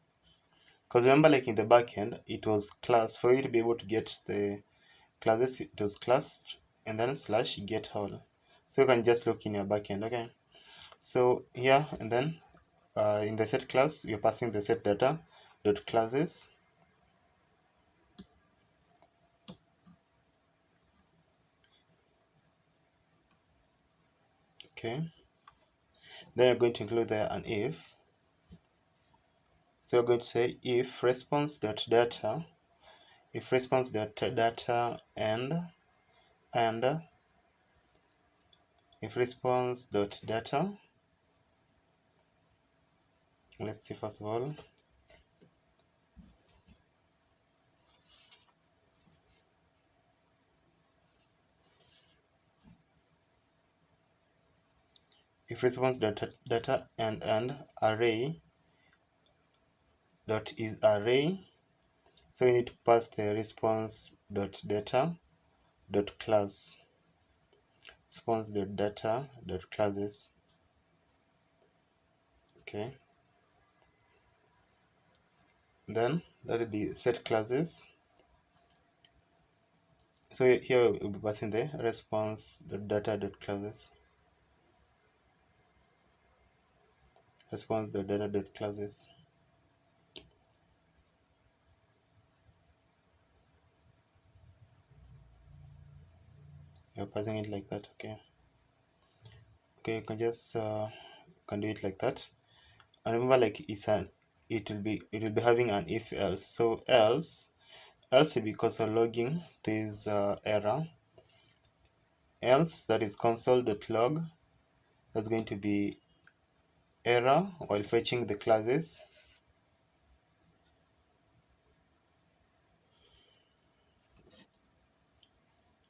because remember, like in the backend it was class. For you to be able to get the classes, it was class and then slash get all. So you can just look in your backend. Okay, so here, and then in the set class you're passing the set data dot classes. Okay, then you're going to include there an if. So you're going to say if response dot data, and if response dot data, let's see first of all, if response dot data and array dot is array. So we need to pass the response dot data dot class, response dot data dot classes. Okay, then that will be set classes. So here we'll be passing the response dot data dot classes, response dot data dot classes. You're passing it like that. Okay, you can just can do it like that. And remember, like it will be having an if else. So else will be console logging this error. Else, that is console.log, that's going to be error while fetching the classes.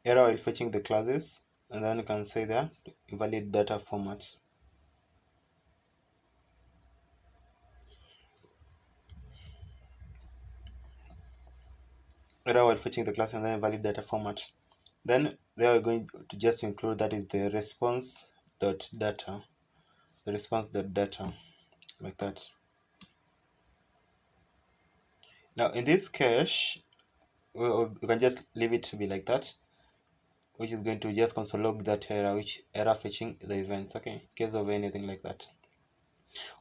Error while fetching the classes, and then you can say there invalid data format. Error while fetching the class and then invalid data format. Then they are going to just include that is the response dot data, the response dot data, like that. Now in this cache, we can just leave it to be like that, which is going to just console log that error, which error fetching the events, okay, in case of anything like that.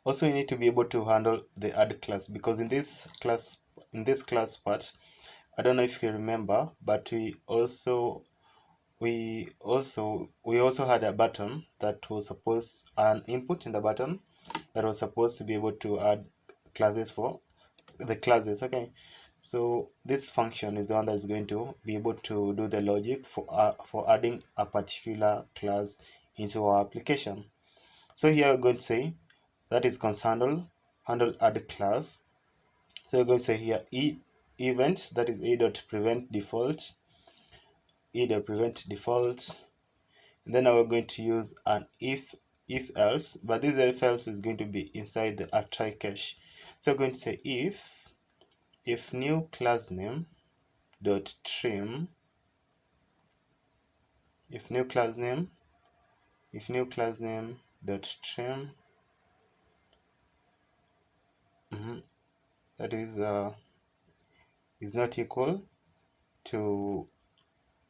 Also, you need to be able to handle the add class, because in this class part, I don't know if you remember, but we also had a button that was supposed, an input in the button that was supposed to be able to add classes for the classes, okay. So this function is the one that is going to be able to do the logic for adding a particular class into our application. So here we're going to say that is const handle add class. So we're going to say here event, that is a dot prevent default, and then now we're going to use an if else, but this if else is going to be inside the try cache. So we're going to say if new class name dot trim, if new class name dot trim, that is not equal to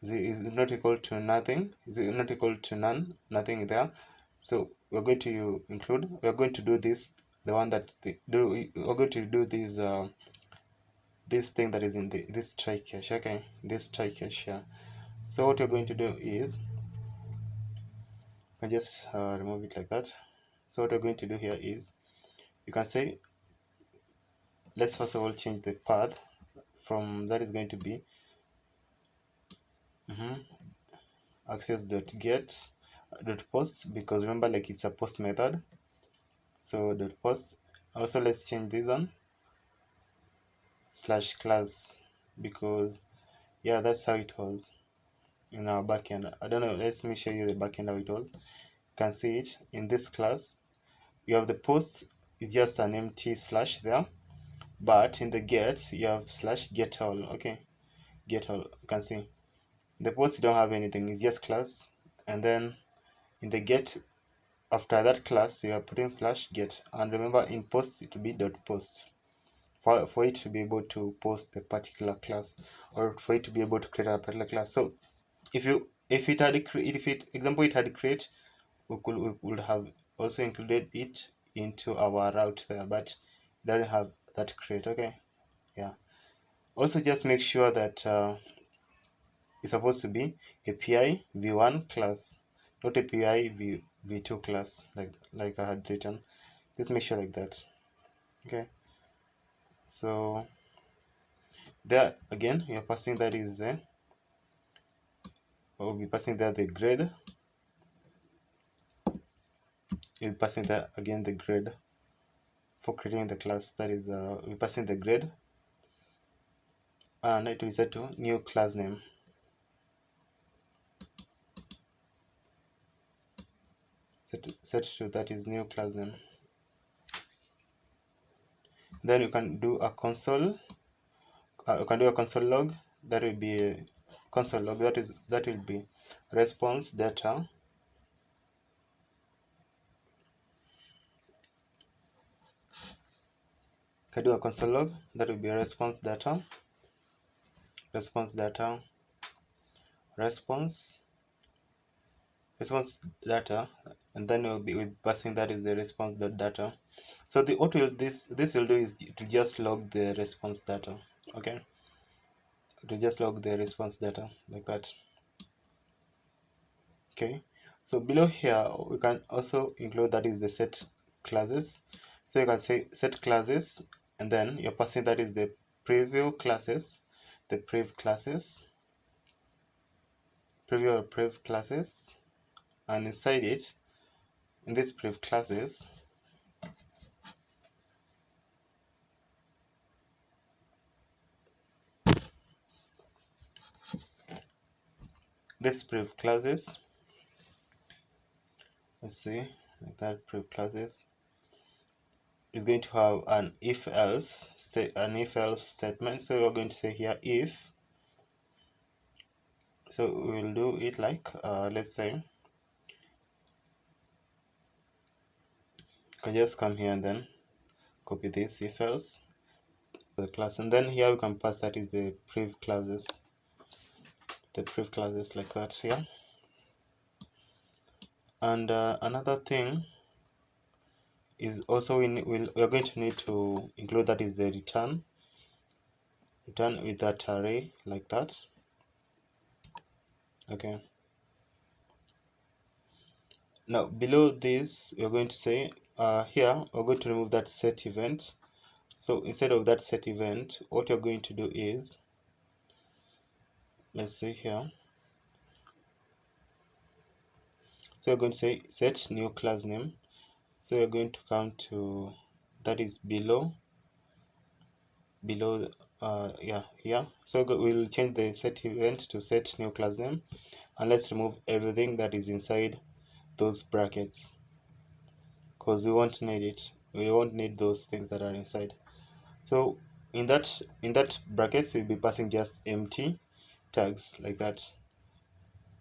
is not equal to nothing, is not equal to none, nothing there. So we're going to include, we're going to do this, the one that we're going to do this thing that is in this try cache, okay, this try cache here. So what you're going to do is, I just remove it like that. So what we're going to do here is, you can say, let's first of all change the path from that is going to be access.get.post, because remember, like, it's a post method. So dot post. Also, let's change this one /class, because yeah, that's how it was in our backend. I don't know, let me show you the backend how it was. You can see it in this class. You have the post is just an empty slash there, but in the get you have /get all, okay, get all. You can see the post you don't have anything, it's just class, and then in the get, after that class you are putting /get, and remember in post it will be dot post for it to be able to post the particular class, or for it to be able to create a particular class. So if it had example it had create, we would have also included it into our route there, but it doesn't have that create, okay. Yeah, also just make sure that it's supposed to be API v1 class, not API v2 class, like I had written. Just make sure like that, okay. So there again, you're passing that is the, we'll be passing there the grade, you'll be passing there again the grade for creating the class, that is we're passing the grade, and it will set to new class name, set to that is new class name. Then you can do a console, you can do a console log, that will be a console log, that will be response data, can do a console log, that will be response data, response data, response data, and then we'll be passing that is the response data. So what will this will do is to just log the response data, okay, to just log the response data like that, okay. So below here we can also include that is the set classes. So you can say set classes, and then you're passing that is the preview classes, the preview or prev classes, and inside it, in this prev classes, let's see, like that prev classes is going to have an if else statement. So we're going to say here if So we will do it like let's say you can just come here and then copy this if else the class, and then here we can pass that is the prev classes like that here. And another thing is also we're going to need to include that is the return with that array like that. Okay, now below this we're going to say here we're going to remove that set event. So instead of that set event, what you're going to do is, let's say here, so you're going to say set new class name. So you're going to come to that is below yeah, here. So we'll change the set event to set new class name, and let's remove everything that is inside those brackets because we won't need it. We won't need those things that are inside. So in that brackets we'll be passing just empty tags like that,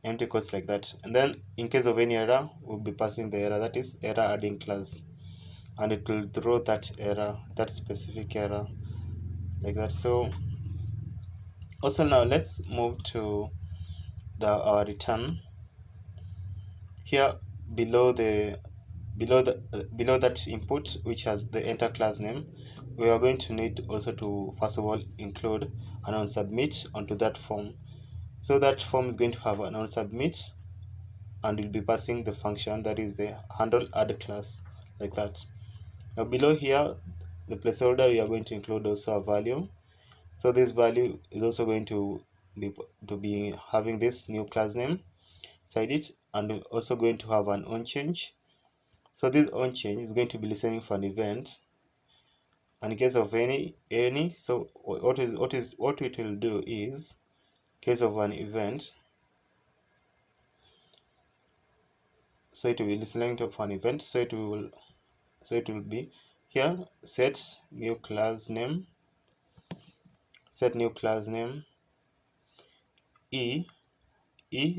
empty quotes like that, and then in case of any error we'll be passing the error, that is error adding class, and it will throw that error, that specific error like that. So also now let's move to our return. Here below that input which has the enter class name, we are going to need also to first of all include an on submit onto that form. So that form is going to have an on submit, and we'll be passing the function that is the handle add class like that. Now below here, the placeholder, we are going to include also a value. So this value is also going to be having this new class name inside it, and we're also going to have an on change. So this on change is going to be listening for an event, and in case of any so what it will do is, in case of an event, so it will be listening to an event, so it will be here set new class name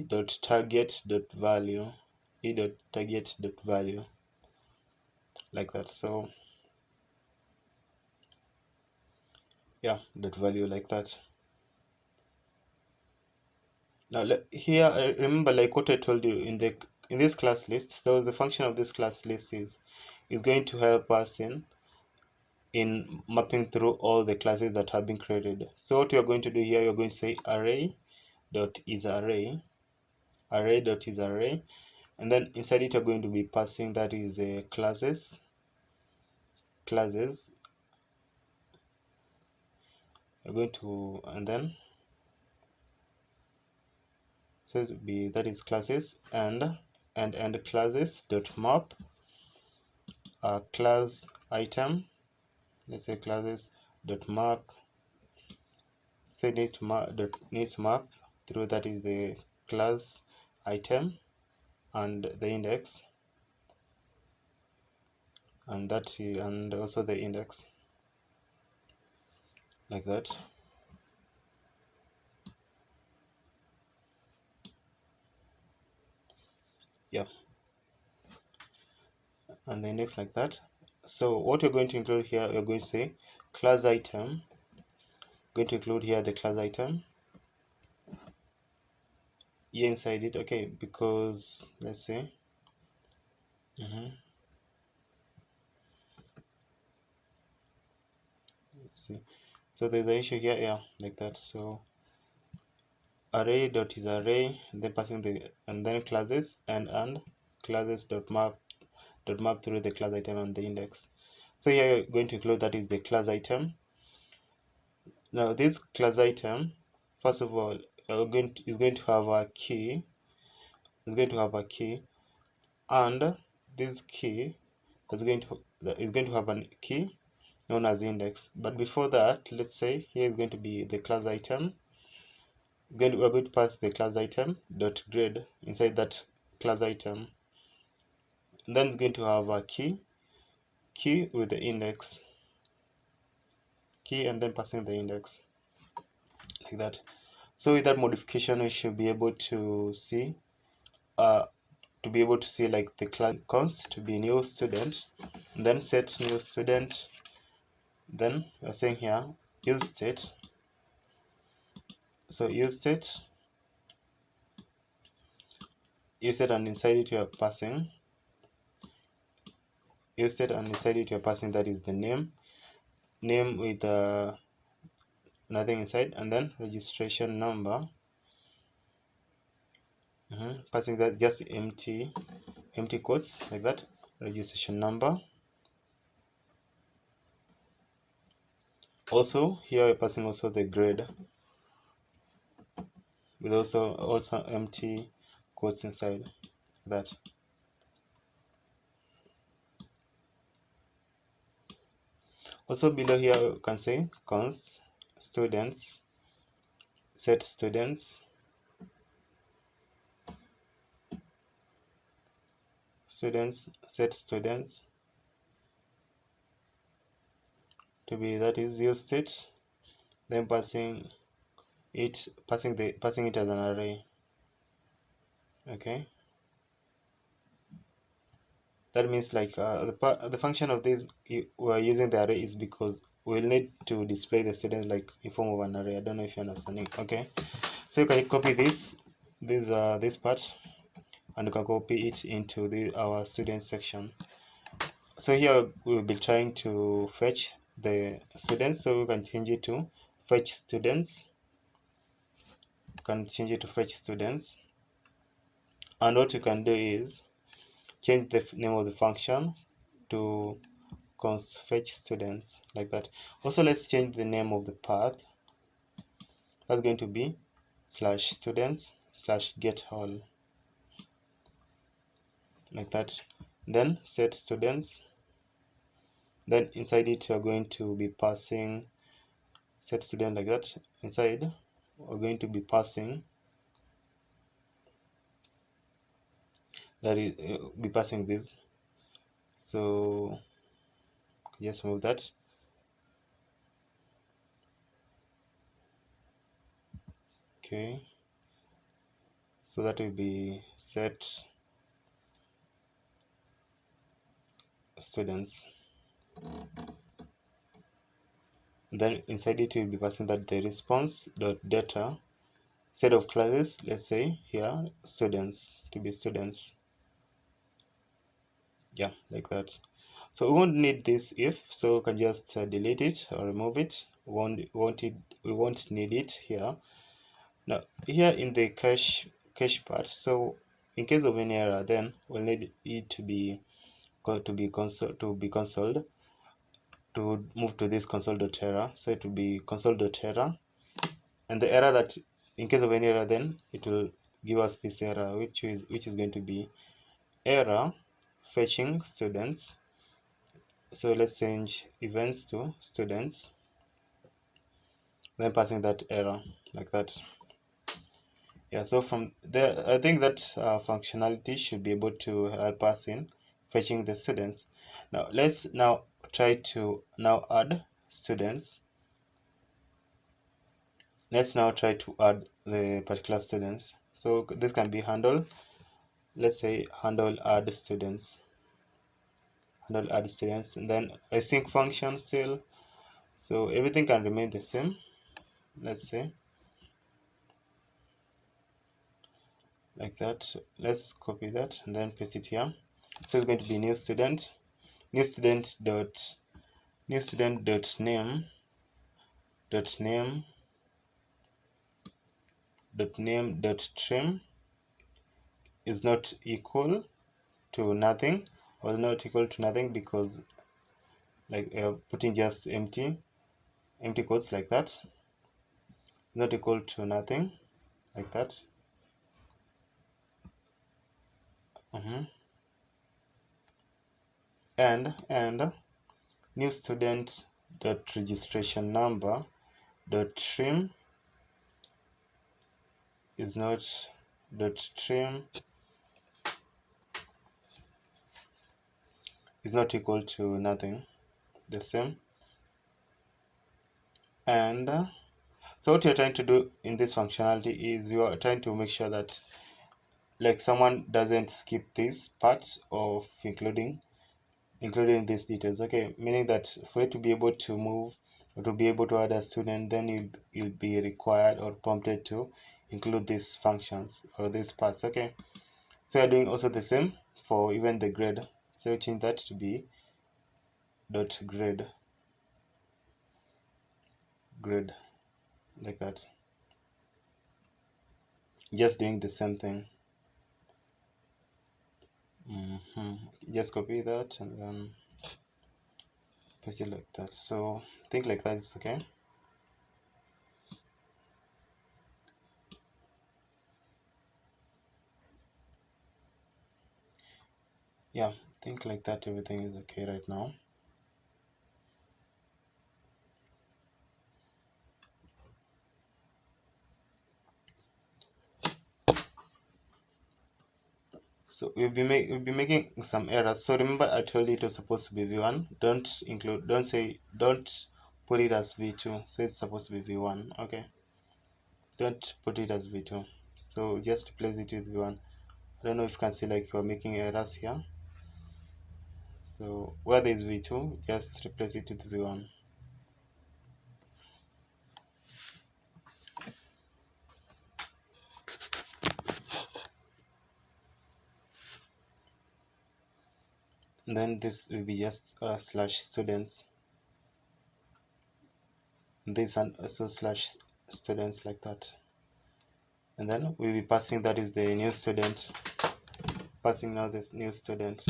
dot target dot value like that. So yeah, dot value like that. Now here remember, like what I told you in this class list, so the function of this class list is going to help us in mapping through all the classes that have been created. So what you're going to do here, you're going to say array dot is array dot is array, and then inside it you're going to be passing that is the classes. You're going to, and then so it will be that is classes and classes dot map class item. Let's say classes dot map, so it needs to map through that is the class item and the index, and also the index like that. Yeah, and the index like that. So what you're going to include here, you're going to say class item, going to include here the class item here inside it. Okay, because let's say let's see, so there's an issue here, yeah, like that. So array dot is array, then passing the and then classes and classes dot map through the class item and the index. So here you're going to include that is the class item. Now this class item, first of all, is going to have a key. Is going to have a key, and this key is going to have a key known as index. But before that, let's say here is going to be the class item. We're going to pass the class item dot grade inside that class item. And then it's going to have a key with the index, key and then passing the index like that. So with that modification, we should be able to see like the class const to be new student, then set new student, then we're saying here use state. So use state, and inside it you are passing use state, and inside it you are passing that is the name with nothing inside, and then registration number. Passing that just empty quotes like that, registration number. Also here we're passing also the grade with also empty quotes inside that. Also below here you can say const students, set students, set students to be, that is use state, then passing it as an array. Okay, that means like the function of this we're using the array is because we'll need to display the students like in form of an array. I don't know if you're understanding. Okay, so you can copy this part, and you can copy it into our students section. So here we'll be trying to fetch the students, so we can change it to fetch students. And what you can do is change the name of the function to const fetch students like that. Also, let's change the name of the path. That's going to be /students/get all like that. Then set students. Then inside it you're going to be passing set student like that. Inside we're going to be passing this. So just move that. Okay, so that will be set students. Then inside it will be passing that the response dot data set of classes, let's say here students, to be students. Yeah, like that. So we won't need this if, so we can just delete it or remove it. We won't need it here. Now here in the cache part, so in case of any error, then we'll need it to be consoled, to move to this console.error. So it will be console.error, and the error that, in case of any error, then it will give us this error, which is going to be error fetching students. So let's change events to students, then passing that error like that. Yeah, so from there I think that functionality should be able to help us in fetching the students. Now let's try to add students. Let's now try to add the particular students. So this can be handle, let's say handle add students, and then async function still, so everything can remain the same. Let's say like that. Let's copy that and then paste it here. So it's going to be new student dot name dot trim is not equal to nothing, or not equal to nothing, because like putting just empty quotes like that, not equal to nothing like that. And new student dot registration number dot trim is not equal to nothing, the same. And So what you're trying to do in this functionality is you are trying to make sure that like someone doesn't skip this part of including these details. Okay, meaning that for you to be able to move or to be able to add a student, then you'll be required or prompted to include these functions or these parts. Okay, so you're doing also the same for even the grade. So you change that to be dot grade like that, just doing the same thing. Just copy that and then paste it like that. So think like that is okay. Yeah, think like that, everything is okay right now. So we'll be making some errors. So remember I told you it was supposed to be v1. Don't put it as v2. So it's supposed to be v1. Okay, don't put it as v2. So just replace it with v1. I don't know if you can see like you're making errors here. So where there is v2, just replace it with v1. And then this will be just slash students. This and also slash students like that. And then we'll be passing that is the new student. Passing now this new student.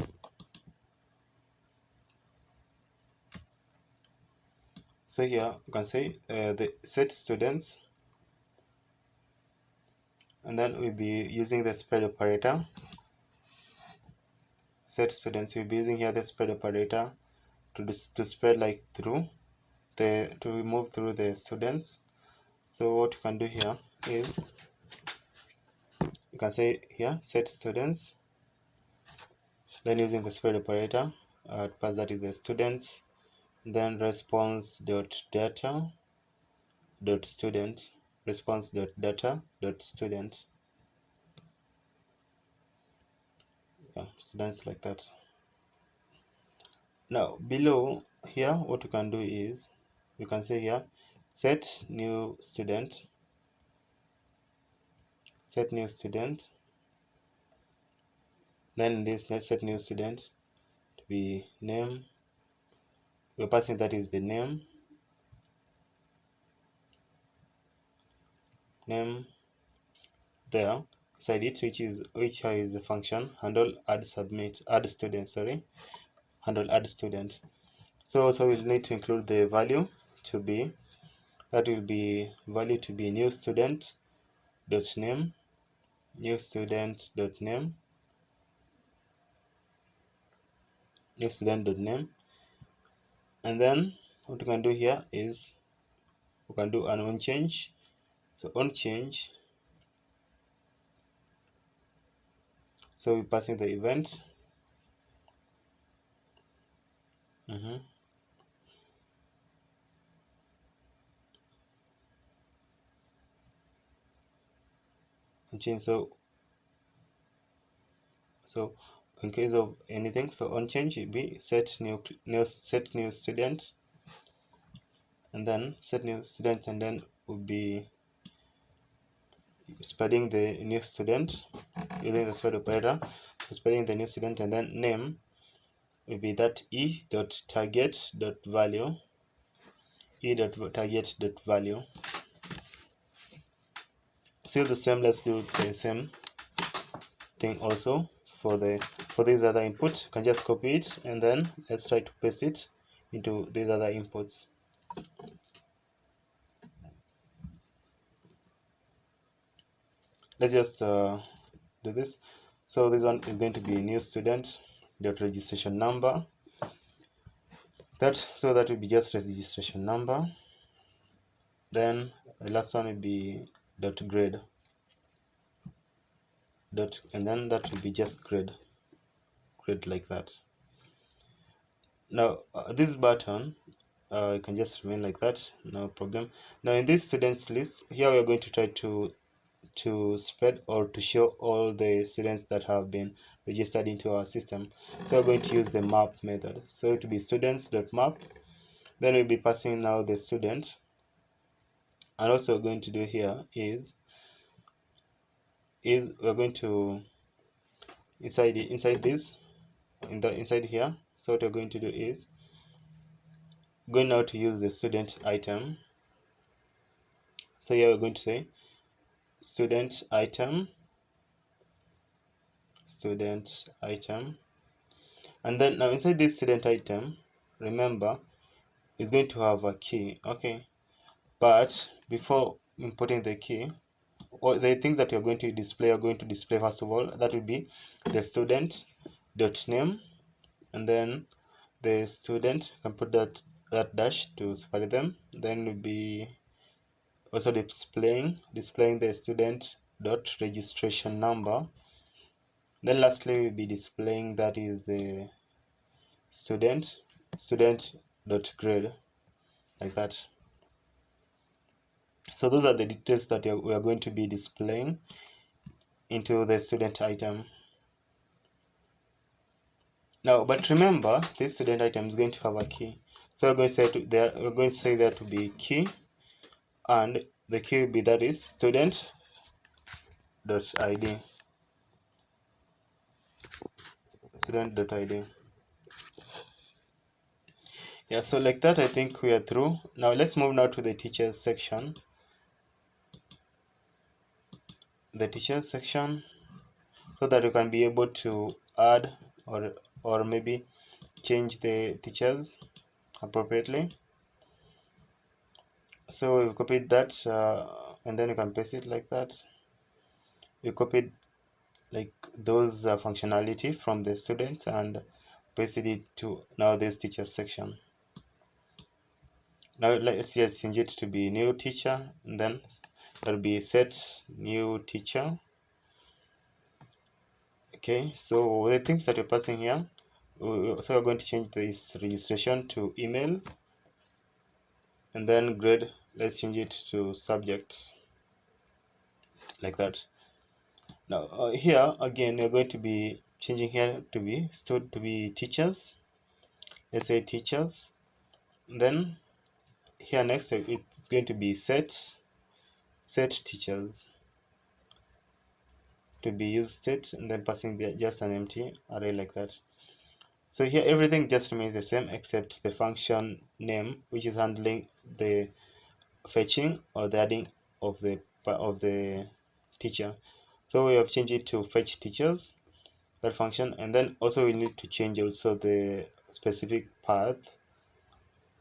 So here you can say the set students, and then we'll be using the spread operator. Set students, we'll be using here the spread operator to spread like through to move through the students. So what you can do here is you can say here set students, then using the spread operator pass that is the students, then response dot data dot student, response dot data dot student. Yeah, students like that. Now below here what you can do is you can say here set new student, set new student, then this let's set new student to be name. We're passing that is the name there inside it, which is the function handle add submit add student, sorry, handle add student. So we'll need to include the value to be, that will be value to be new student dot name, new student dot name, new student dot name. And then what we can do here is we can do an on change. So on change, so we're passing the event. On change, so in case of anything, so on change will be set new student, and then set new student, and then we'll be spreading the new student using the spread operator. So spreading the new student, and then name will be that e dot target dot value, e dot target dot value. Still the same, let's do the same thing also for this other input. You can just copy it and then let's try to paste it into these other inputs. Let's just do this. So this one is going to be new student dot registration number, that will be just registration number. Then the last one will be dot grade dot, and then that will be just grade like that. Now this button You can just remain like that, no problem. Now in this students list here, we are going to try to spread or to show all the students that have been registered into our system. So we're going to use the map method. So it will be students.map. Then we'll be passing now the student. And also we're going to do here is we're going to inside this inside here. So what we're going to do is going now to use the student item. So here we're going to say student item, and then now inside this student item, remember, is going to have a key. Okay, but before importing the key, or the thing that you're going to display, first of all, that will be the student dot name, and then the student, you can put that dash to separate them. Then will be also displaying the student dot registration number. Then lastly we'll be displaying that is the student dot grade, like that. So those are the details that we are going to be displaying into the student item. Now, but remember, this student item is going to have a key. So we're going to say there to be key, and the key will be that is student dot id. Yeah, so like that, I think we are through. Now let's move now to the teachers section. So that you can be able to add or maybe change the teachers appropriately. So we copied that, and then you can paste it like that. You copied like those functionality from the students and pasted it to now this teacher section. Now let's just change it to be new teacher, and then there'll be set new teacher. Okay, so the things that you're passing here, so we're going to change this registration to email, and then grade, let's change it to subject, like that. Now here again we're going to be changing here to be teachers. Let's say teachers. Then here next it's going to be set teachers to be used set, and then passing just an empty array like that. So here everything just remains the same except the function name, which is handling the fetching or the adding of the teacher. So we have changed it to fetch teachers, that function, and then also we need to change also the specific path.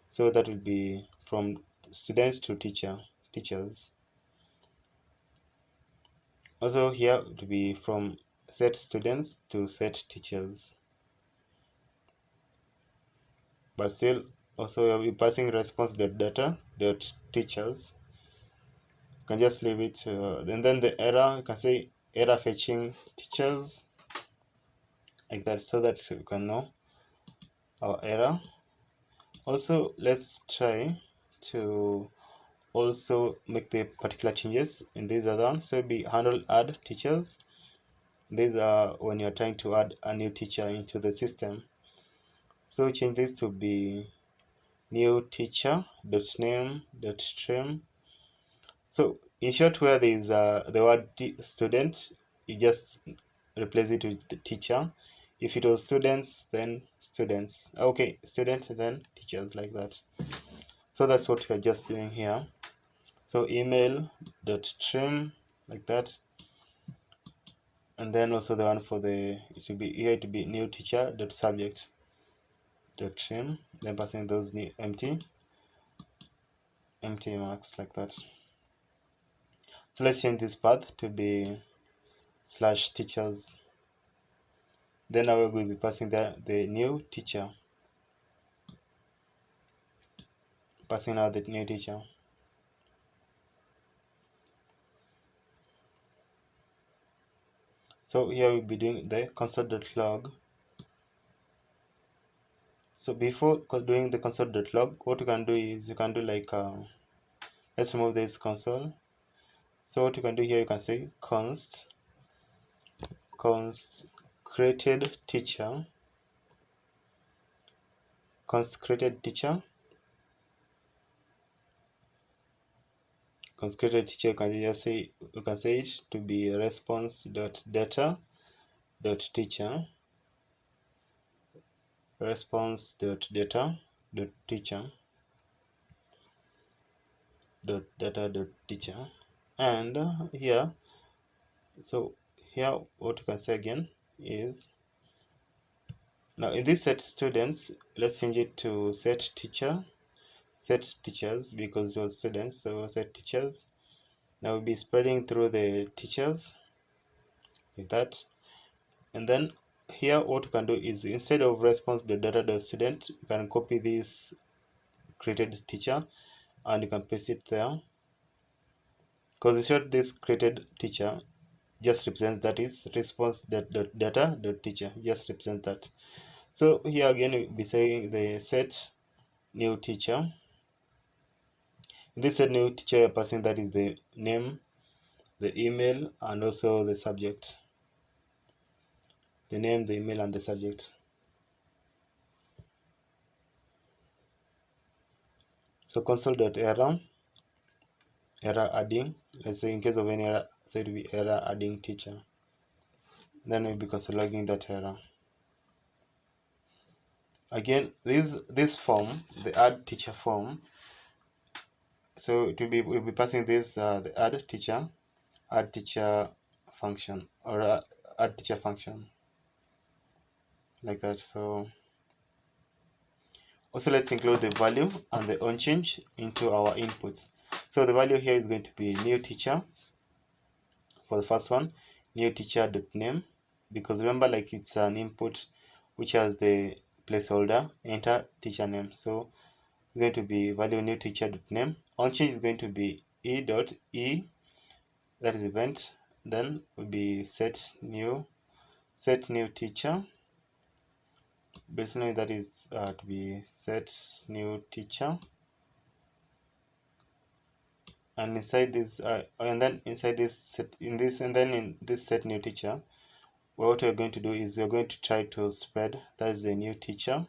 So that will be from students to teachers. Also here to be from set students to set teachers. But still also we'll be passing response data dot teachers. You can just leave it, and then the error, you can say error fetching teachers, like that, so that you can know our error. Also let's try to also make the particular changes in this other one. So be handle add teachers. These are when you're trying to add a new teacher into the system. So change this to be new teacher dot name dot stream. So in short, where there is the word student, you just replace it with the teacher. If it was students, then students. Okay, students, then teachers, like that. So that's what we're just doing here. So email dot stream, like that, and then also the one for the, it should be here to be new teacher dot subject dot stream, then passing those new empty marks, like that. So let's change this path to be slash teachers. Then I will be passing the new teacher, passing out the new teacher. So here we'll be doing the console.log So before doing the console.log, what you can do is you can do like let's remove this console. So what you can do here, you can say const created teacher, const created teacher, const created teacher. You can just say, you can say it to be response.data.teacher, response.data.teacher, data.teacher. And here, so here what you can say again is, now in this set students, let's change it to set teachers, because it was students, so set teachers. Now we'll be spreading through the teachers like that. And then here what you can do is, instead of response.data.student, you can copy this created teacher and you can paste it there, because in short this created teacher just represents, that is response.data.teacher, just represent that. So here again we'll be saying the set new teacher. In this set new teacher, you're passing, that is the name, the email, and also the subject. The name, the email, and the subject. So console.error, error adding. Let's say in case of any error, so it will be error adding teacher. Then we'll be console logging that error. Again, this form, the add teacher form. So it will be, we'll be passing this the add teacher function, or add teacher function, like that. So also let's include the value and the on change into our inputs. So the value here is going to be new teacher for the first one, new teacher.name, because remember, like, it's an input which has the placeholder enter teacher name. So it's going to be value new teacher.name. On change is going to be e, that is event. Then will be set new teacher. Basically that is to be set new teacher. And inside this and then inside this set, in this, and then in this set new teacher, what you're going to do is you're going to try to spread, that is the new teacher,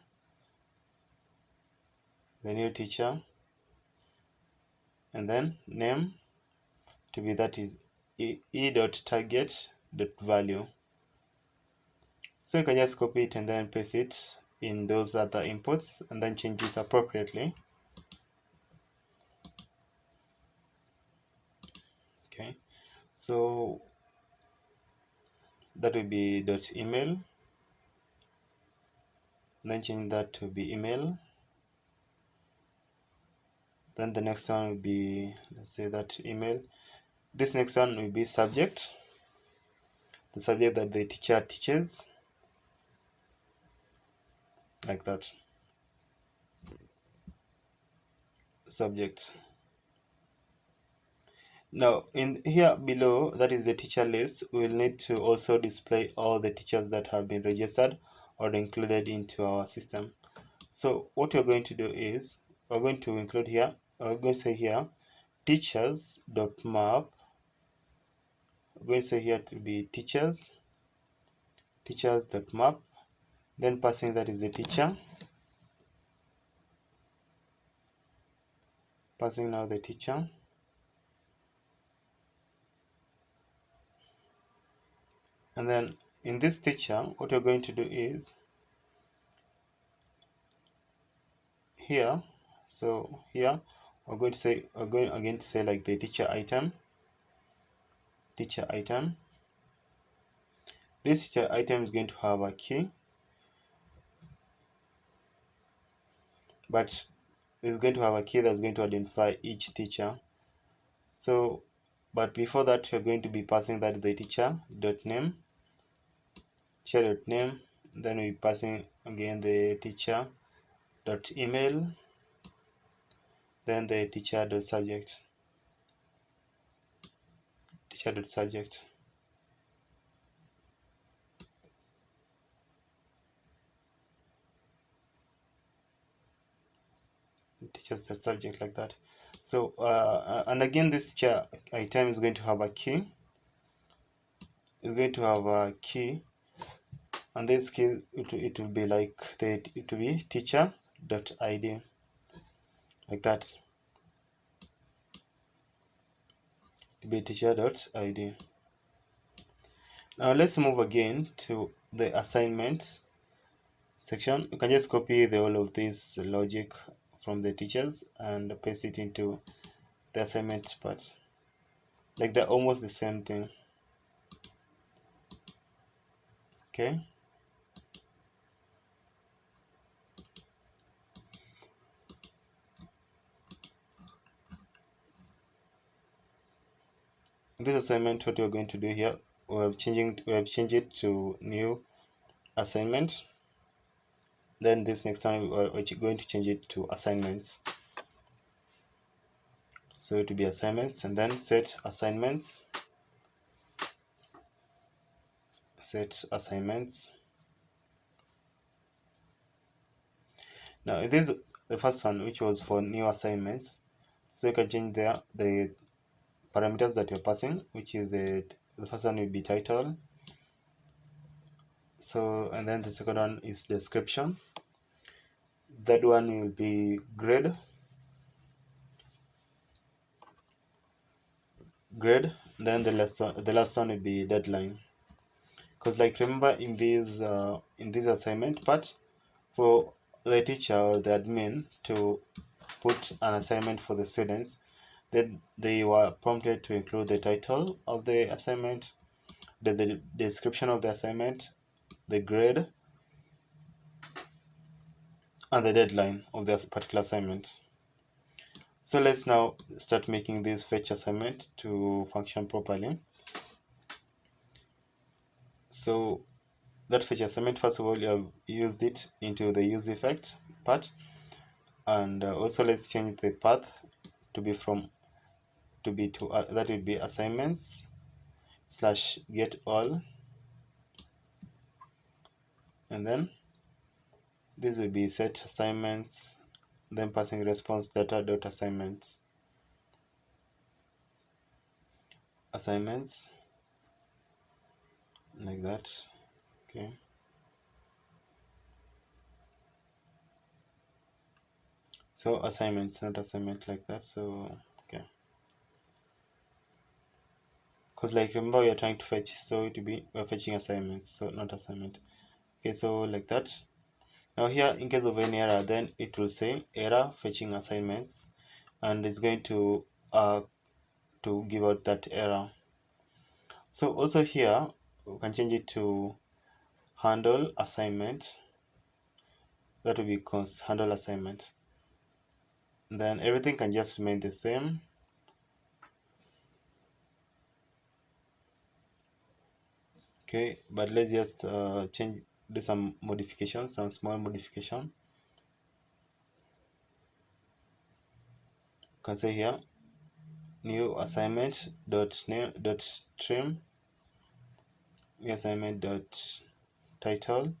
and then name to be, that is e.target.value. So you can just copy it and then paste it in those other inputs and then change it appropriately. Okay, so that will be .email, then change that to be email. Then the next one will be, let's say that email. This next one will be subject, the subject that the teacher teaches, like that. Subject. Now in here below, that is the teacher list, we will need to also display all the teachers that have been registered or included into our system. So what we're going to do is, we're going to include here, we're going to say here teachers.map. We're going to say here to be teachers.map, then passing, that is the teacher, passing now the teacher, and then in this teacher, what we're going to do is here, so here we're going to say, we're going again to say like the teacher item. This teacher item is going to have a key, but it's going to have a key that's going to identify each teacher. So but before that, you're going to be passing that the teacher.name, then we're passing again the teacher.email, then the teacher.subject. teachers the subject, like that. So and again, this teacher item is going to have a key. It's going to have a key, and this key, it will be like it will be teacher.id, like that. It will be teacher.id. Now let's move again to the assignment section. You can just copy the all of this logic from the teachers and paste it into the assignment part. Like they're almost the same thing. Okay. This assignment, what we're going to do here, we have changed it to new assignment. Then this next time we're going to change it to assignments. So it will be assignments, and then set assignments. Set assignments. Now this is the first one, which was for new assignments. So you can change there the parameters that you're passing, which is the first one will be title. So, and then the second one is description. That one will be grade. Then the last one will be deadline. Because like remember in this assignment part, for the teacher or the admin to put an assignment for the students, then they were prompted to include the title of the assignment, the description of the assignment, the grade, and the deadline of this particular assignment. So let's now start making this fetch assignment to function properly. So that fetch assignment, first of all, you have used it into the use effect part, and also let's change the path to be that will be assignments / get all, and then this will be set assignments, then passing response data dot assignments like that. Okay. So assignments, not assignment, like that. So okay, because like remember we are trying to fetch, so it will be we're fetching assignments, so not assignment. Okay, so like that. Now here, in case of any error, then it will say error fetching assignments, and it's going to give out that error. So also here we can change it to handle assignment. That will be handle assignment. Then everything can just remain the same. Okay, but let's just do some modifications, some small modification. You can say here new assignment dot name dot trim, new assignment dot title,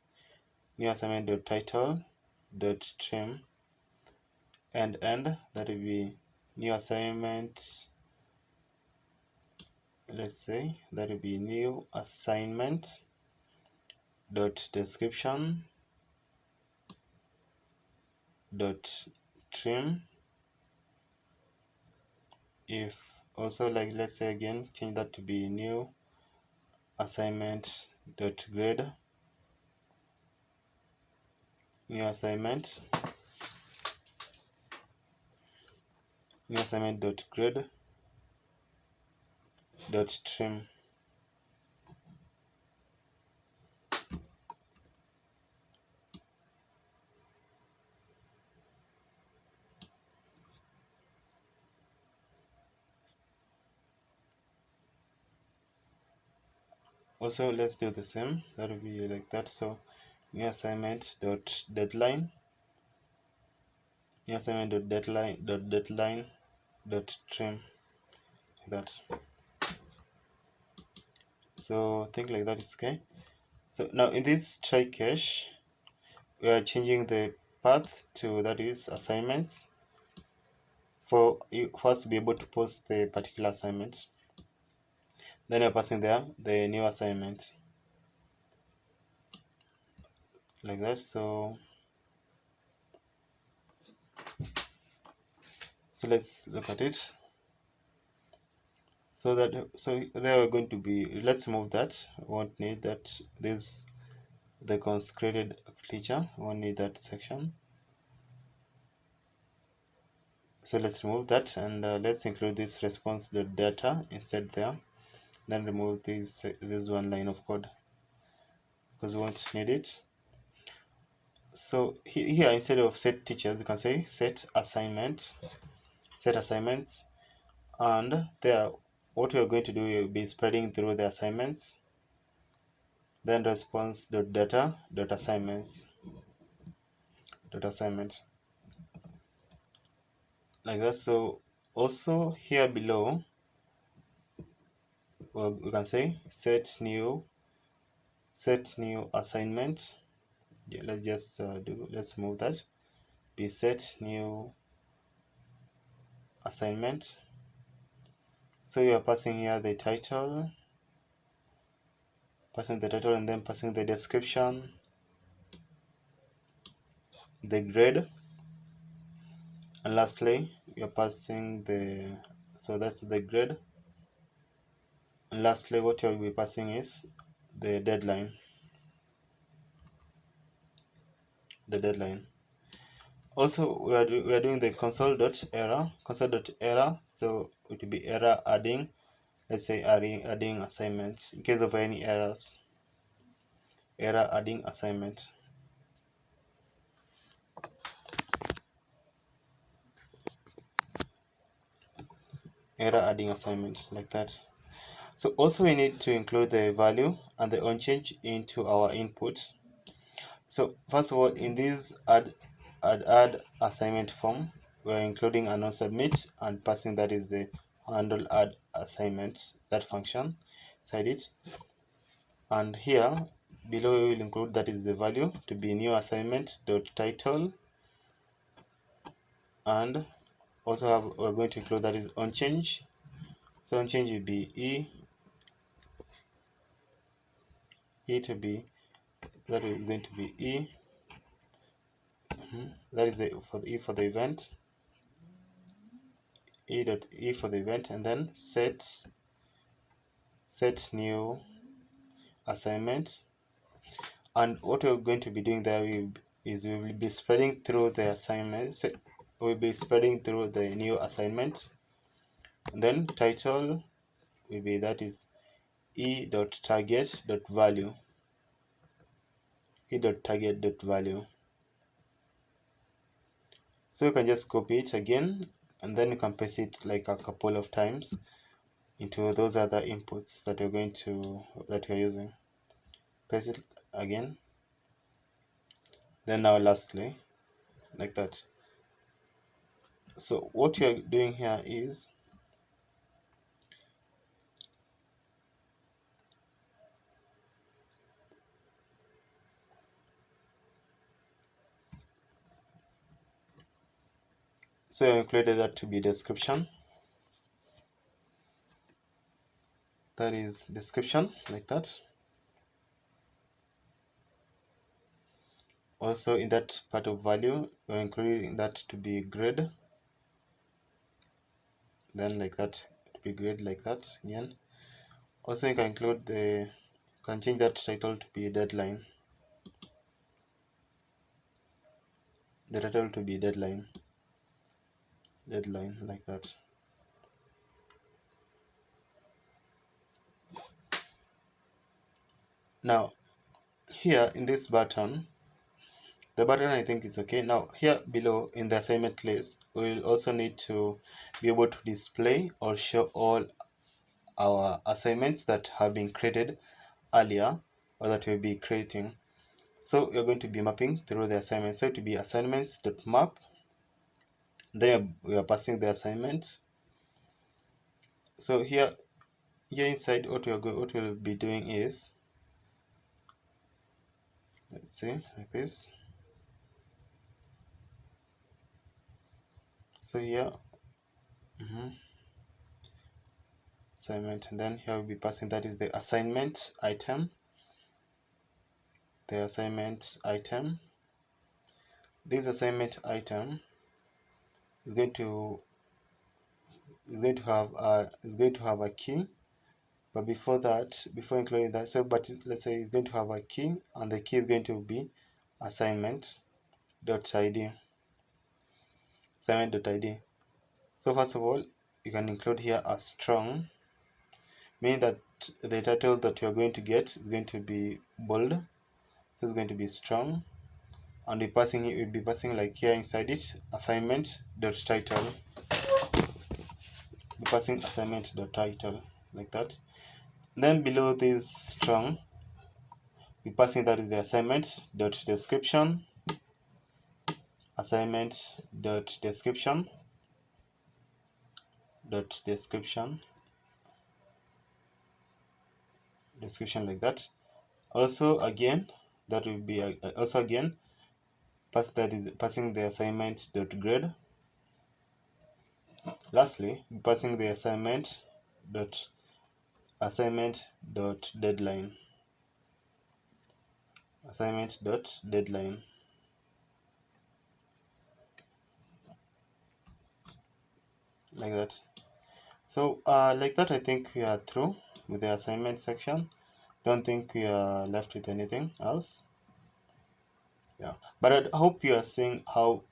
new assignment dot title dot trim, and that will be new assignment. Let's say that will be new assignment dot description dot trim. If also, like, let's say again, change that to be new assignment dot grade, new assignment dot grade dot trim. Also let's do the same, that will be like that. So new assignment dot deadline, new assignment dot deadline dot trim, like that. So think like that is okay. So now in this try cache, we are changing the path to, that is, assignments for you first to be able to post the particular assignment. Then you're passing there the new assignment like that. So let's look at it. So there we're going to be, let's move that. We won't need that. This the consecrated feature, we won't need that section. So let's remove that, and let's include this response.data instead there. Then remove this one line of code because we won't need it. So here instead of set teachers, you can say set assignments, and there what we are going to do will be spreading through the assignments. Then response.data.assignments like that. So also here below, well, we can say set new assignment. Yeah, let's move that, be set new assignment. So you are passing here the title, and then passing the description, the grade, and lastly you're passing that's the grade, and lastly what you'll be passing is the deadline. Also we are doing the console.error, so it will be error adding, let's say adding assignment in case of any errors, error adding assignment. Error adding assignments like that. So also we need to include the value and the onChange into our input. So first of all, in this add assignment form, we are including a non-submit and passing that is the handle add assignment, that function inside it. And here below we will include that is the value to be new assignment dot title, and also we're going to include that is onChange. So onChange will be e to be, that is going to be e. That is for the event, e for the event, and then set new assignment. And what we're going to be doing there is we will be spreading through the assignment. We'll be spreading through the new assignment, and then title will be, that is e.target.value. So you can just copy it again, and then you can paste it like a couple of times into those other inputs that you're using. Paste it again, then now lastly like that. So what you're doing here is so I included that to be description, that is description like that. Also in that part of value we're including that to be grade, then like that to be grade like that again. Also you can change that title to be deadline, the title to be deadline like that. Now here in this button, the button I think is okay. Now here below in the assignment list, we will also need to be able to display or show all our assignments that have been created earlier or that we'll be creating. So we're going to be mapping through the assignments. So to be assignments.map, then we are passing the assignment. So here inside what we'll be doing is, let's see, like this. So here assignment, and then here we'll be passing, that is the assignment item. This assignment item is going to have a key. But before including that, but let's say it's going to have a key, and the key is going to be assignment.id. So first of all, you can include here a strong, meaning that the title that you are going to get is going to be bold. So it's going to be strong, and we'll be passing like here inside it assignment.title. Be passing assignment.title like that. Then below this strong, be passing, that is the assignment.description, assignment.description, description like that. Also again, that will be also again passing the assignment.grade. Lastly, passing the assignment.deadline. Like that. So like that, I think we are through with the assignment section. Don't think we are left with anything else. Yeah, but I hope you are seeing how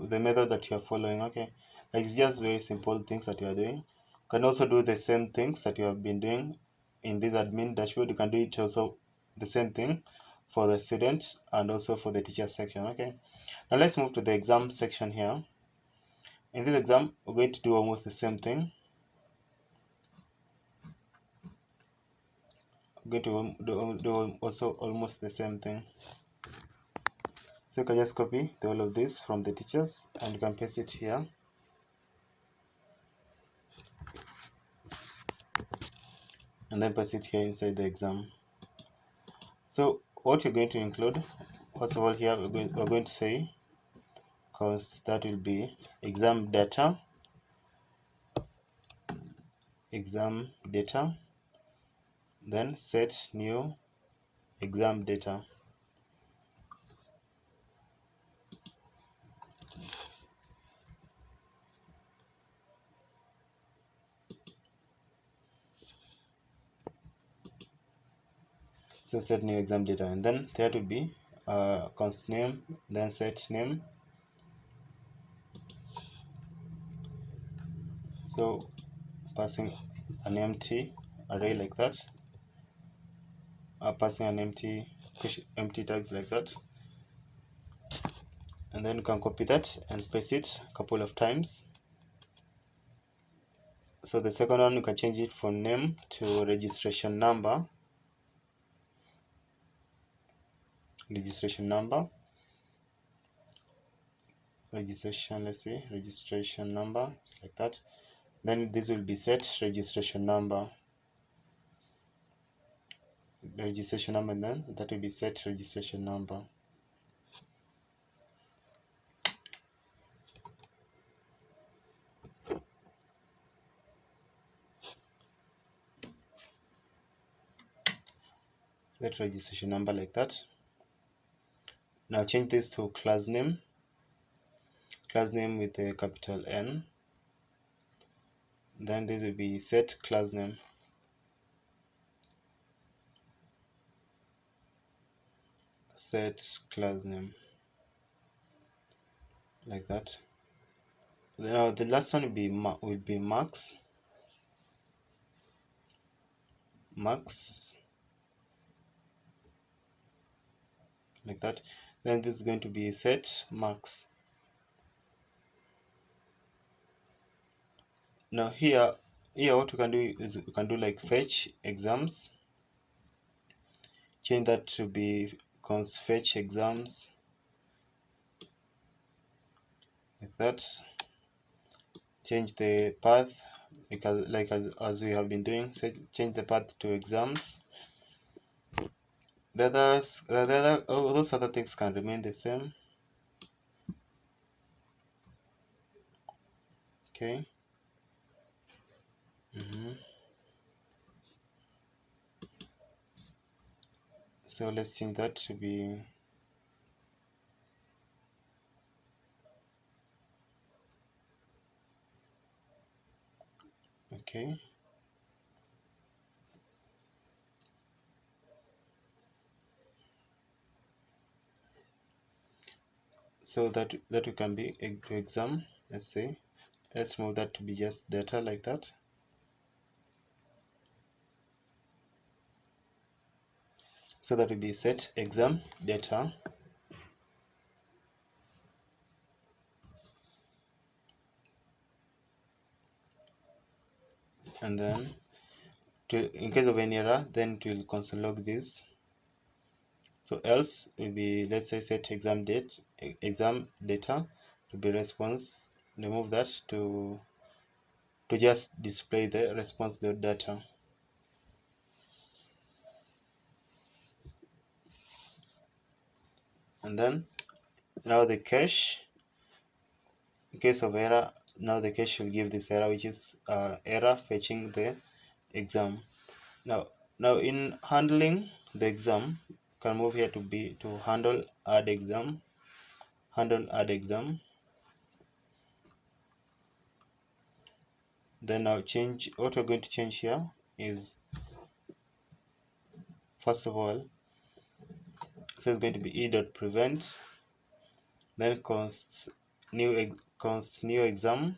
the method that you are following, okay, like it's just very simple things that you are doing. You can also do the same things that you have been doing in this admin dashboard. You can do it also the same thing for the students and also for the teacher section. Okay, now let's move to the exam section here. In this exam, we're going to do almost the same thing. We're going to do also almost the same thing. So you can just copy all of this from the teachers and you can paste it here. And then paste it here inside the exam. So what you're going to include, first of all, here we're going to say, because that will be exam data, then set new exam data. So set new exam data, and then there will be const name, then set name. So passing an empty array like that, passing an empty tags like that, and then you can copy that and paste it a couple of times. So the second one, you can change it from name to registration number. Let's see, registration number, like that. Then this will be set registration number, and then that will be set registration number. Set registration number like that. Now change this to class name with a capital N. Then this will be set class name. Like that. Now the last one will be max like that. Then this is going to be set max. Now here what you can do is you can do like fetch exams, change that to be const fetch exams like that. Change the path as we have been doing. So change the path to exams. Those other things can remain the same. Okay, So let's change that to be okay. So that we can be exam. Let's say let's move that to be just data like that. So that will be set exam data, and then in case of any error, then it will console log this. So else will be, let's say, set exam data to be response. Remove that to just display the response data. And then now the cache, in case of error, now the cache will give this error, which is error fetching the exam. Now in handling the exam, you can move here to be to handle add exam. Then now change, what we're going to change here is, first of all, so it's going to be e.prevent, then const new exam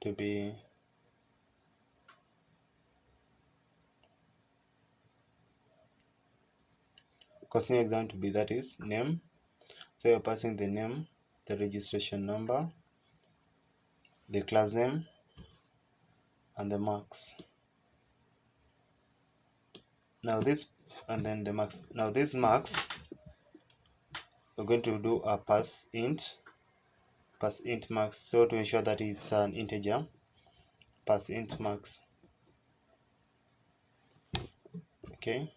to be that is name. So you're passing the name, the registration number, the class name, and the marks. Now this, and then the marks. Now these marks, we're going to do a pass int marks. So to ensure that it's an integer, pass int marks. Okay,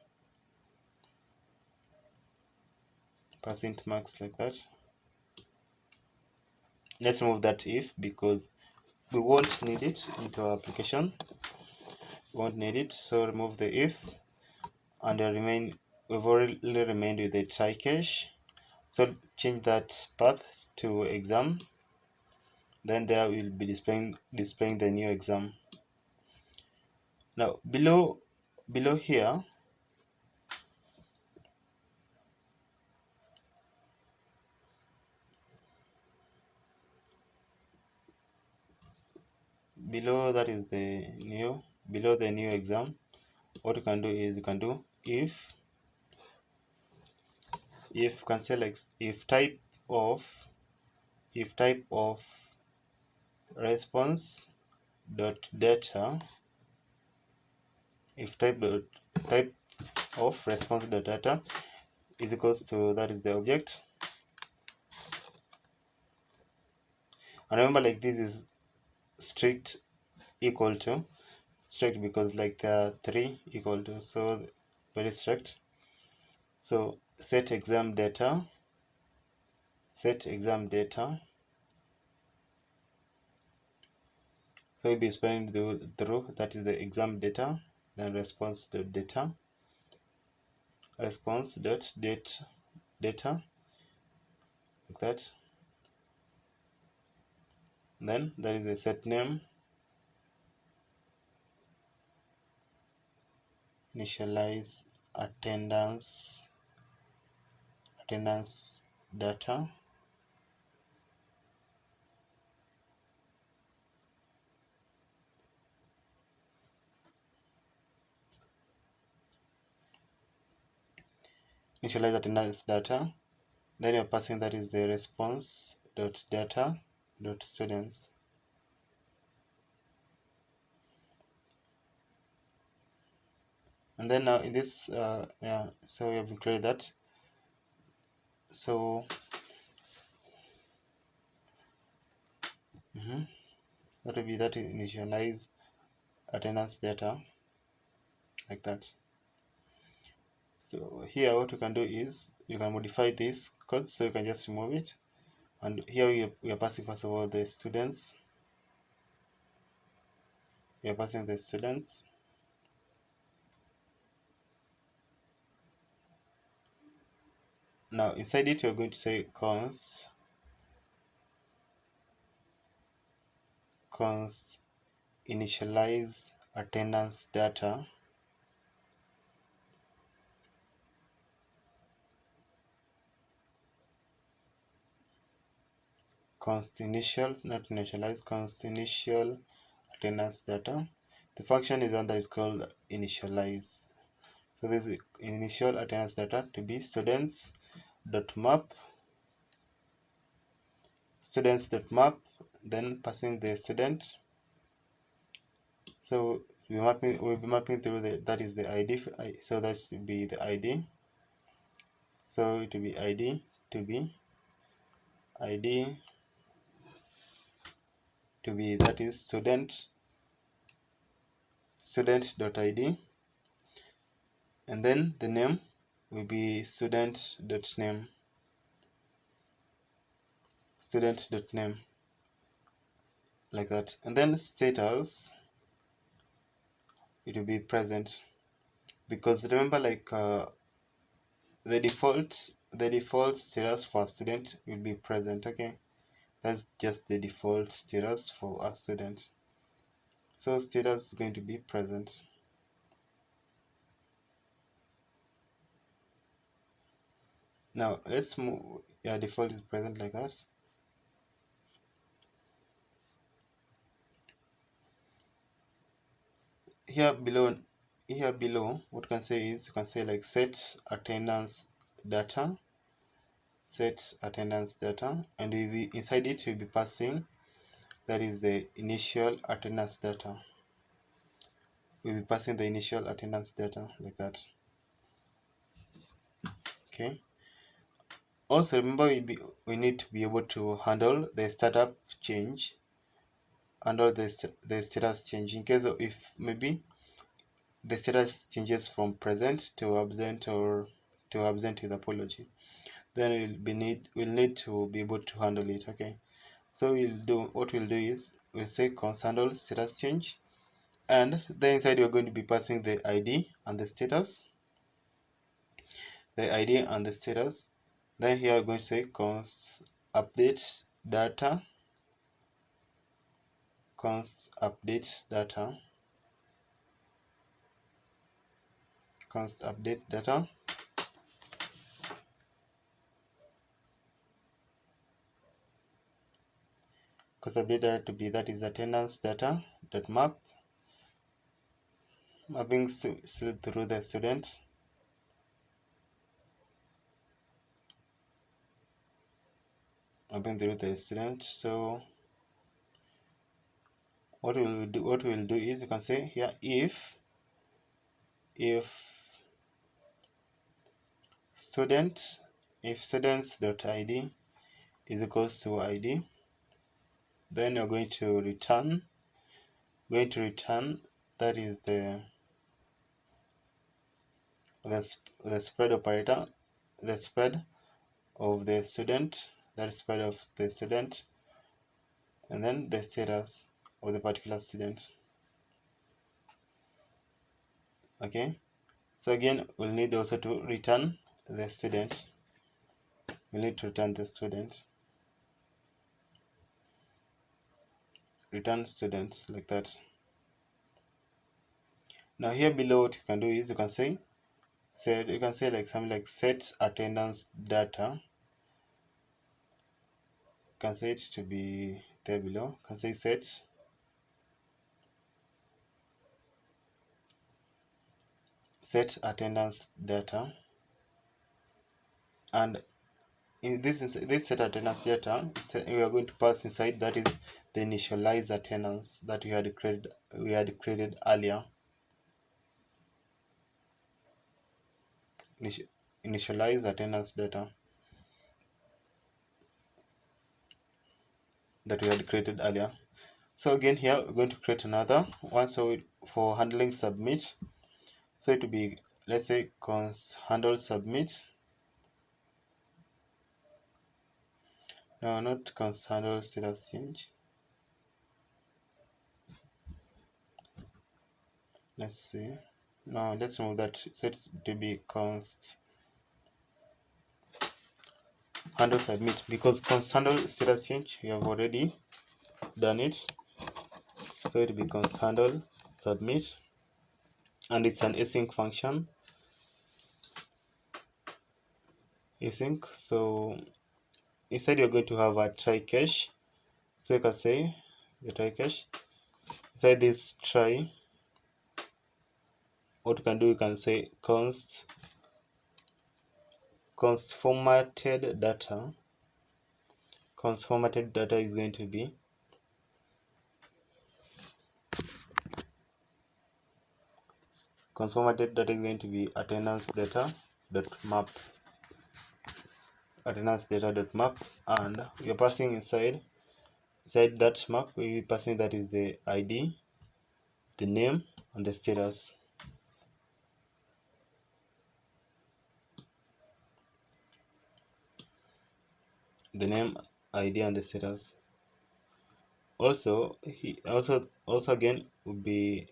pass int marks like that. Let's remove that if, because we won't need it into our application. We won't need it, so remove the if, and we've already remained with the try cache. So change that path to exam. Then there will be displaying the new exam. Now below here, below that is the new, below the new exam, what you can do is you can do if can select if type of response dot data, if type of response dot data is equals to, that is the object. And remember, like, this is strict equal to, strict because like there are 3 equal to, so very strict. So set exam data, so we'll be displaying through that is the exam data, then response dot data, response dot data like that. Then that is the set name, initialize attendance data, initialize attendance data. Then you're passing, that is the response dot data dot students. And then now in this yeah, so we have included that. So that will be that initialize attendance data like that. So here what you can do is you can modify this code, so you can just remove it. And here we are passing, first of all, the students, we are passing the students. Now inside it you're going to say const initialize attendance data, const initial, not initialize, const initial attendance data. The function is one that is called initialize. So this is initial attendance data to be students.map, then passing the student. So we'll be mapping through that is the ID. So that should be the ID. So it will be ID to be that is student.id, and then the name will be student.name, like that. And then status, it will be present, because remember, like the default status for a student will be present. Okay, that's just the default status for a student. So status is going to be present. Now let's move. Yeah, default is present, like that. Here below, what you can say is, you can say like set attendance data, and inside it you'll be passing, that is the initial attendance data. We'll be passing the initial attendance data, like that. Okay, also remember we need to be able to handle the startup change, handle the status change, in case of if maybe the status changes from present to absent, or to absent with apology, then we'll need to be able to handle it. Okay, so what we'll do is we'll say const handle status change, and then inside you're going to be passing the ID and the status, then here we're going to say const update data, const update data, const update data, const update data to be, that is attendance data dot map, mapping still through the student, So what we'll do is, you can say here if students.id is equals to ID, then you're going to return that is the spread operator, the spread of the student, and then the status of the particular student. Okay, so again we'll need also to return the student. Return students, like that. Now here below, what you can do is, you can say like something like set attendance data. You can say it to be there below. You can say set attendance data, and in this set attendance data, we are going to pass inside, that is the initialize attendance that we had created earlier. Initialize attendance data that we had created earlier. So again here we're going to create another one, so for handling submit, so it will be, let's say, const handle submit. No, not const handle status change. Let's see. Now let's remove that. Set to be const handle submit, because const handle status change we have already done it. So it becomes handle submit, and it's an async function. Async. So inside you're going to have a try cache. So you can say the try cache. Inside this try, what you can do, you can say const formatted data. Const formatted data is going to be attendance data dot map, and you're passing inside that map, we'll be passing that is the ID, the name, and the status. The name, ID, and the status. Also, again will be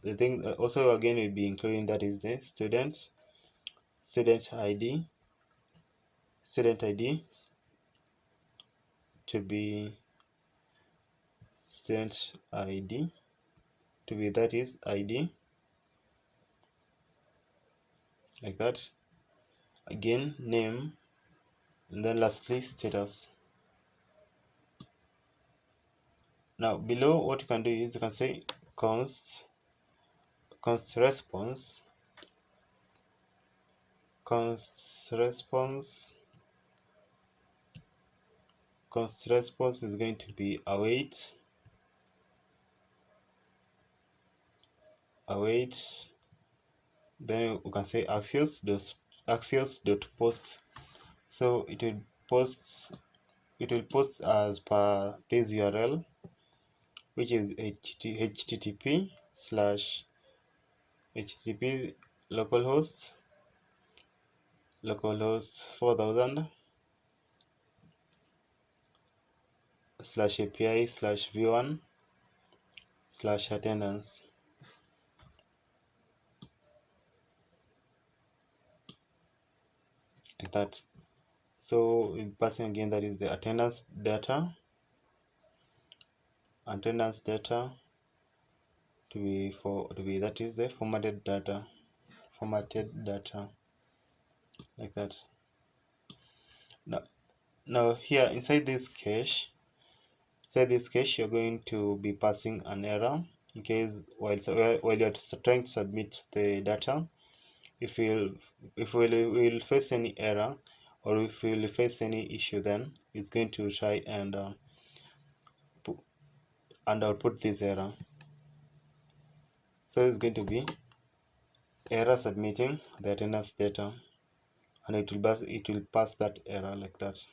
the thing. Also again will be including that is the student ID, to be student ID to be that is ID, like that. Again name, and then lastly status. Now below, what you can do is you can say const response. Const response is going to be await, then we can say axios dot post. So it will post as per this URL, which is http localhost 4000 /API /v1 /attendance, like that. So we're passing again that is the attendance data to be that is the formatted data, like that. Now here inside this cache, you're going to be passing an error in case while you're trying to submit the data. If we'll face any error, or if we'll face any issue, then it's going to try and output this error. So it's going to be error submitting the attendance data, and it will pass that error like that.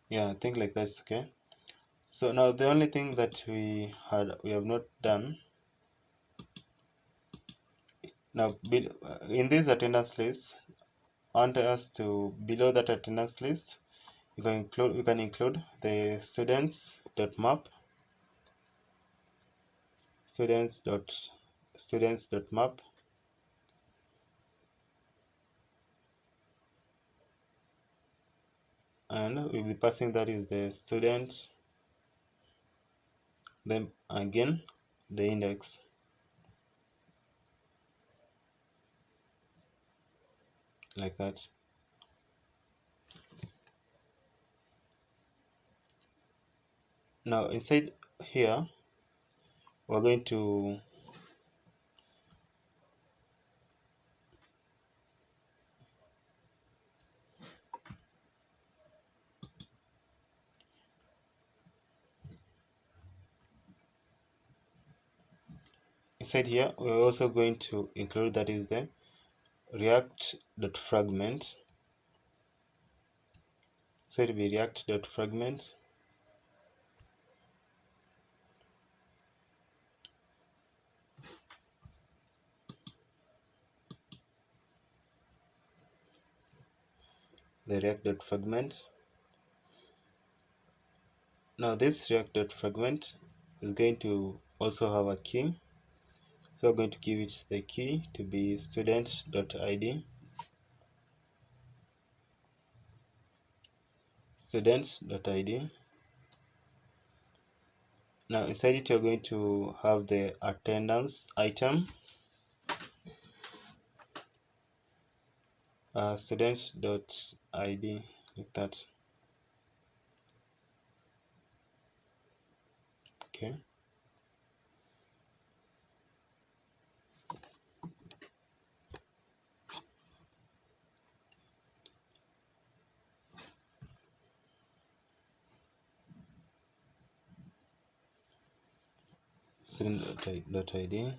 Yeah, I think like that's okay. So now the only thing that we have not done now, in this attendance list, I want us to, below that attendance list, we can include the students.map, students.map, and we'll be passing that is the student, then again the index, like that. Now inside here, we're going to we're also going to include that is the react.fragment. So it will be react.fragment, the react.fragment. Now this react.fragment is going to also have a key. So we're going to give it the key to be student.id. Student.id. Now inside it you're going to have the attendance item. Student.id, like that. Okay. Student.id.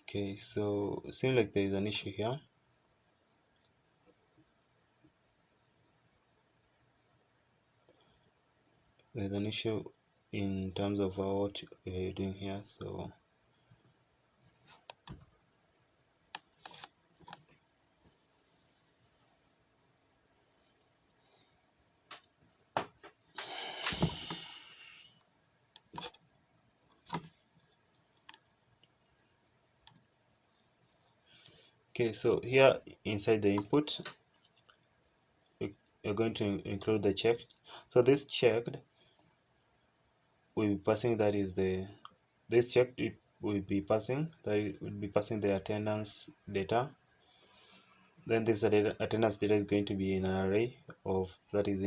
Okay, so it seems like there is an issue here. There's an issue in terms of what we're doing here. So okay, so here inside the input you're going to include the checked. So this checked will be passing, that is the this checked, it will be passing, that it will be passing the attendance data. Then this attendance data is going to be in an array of, that is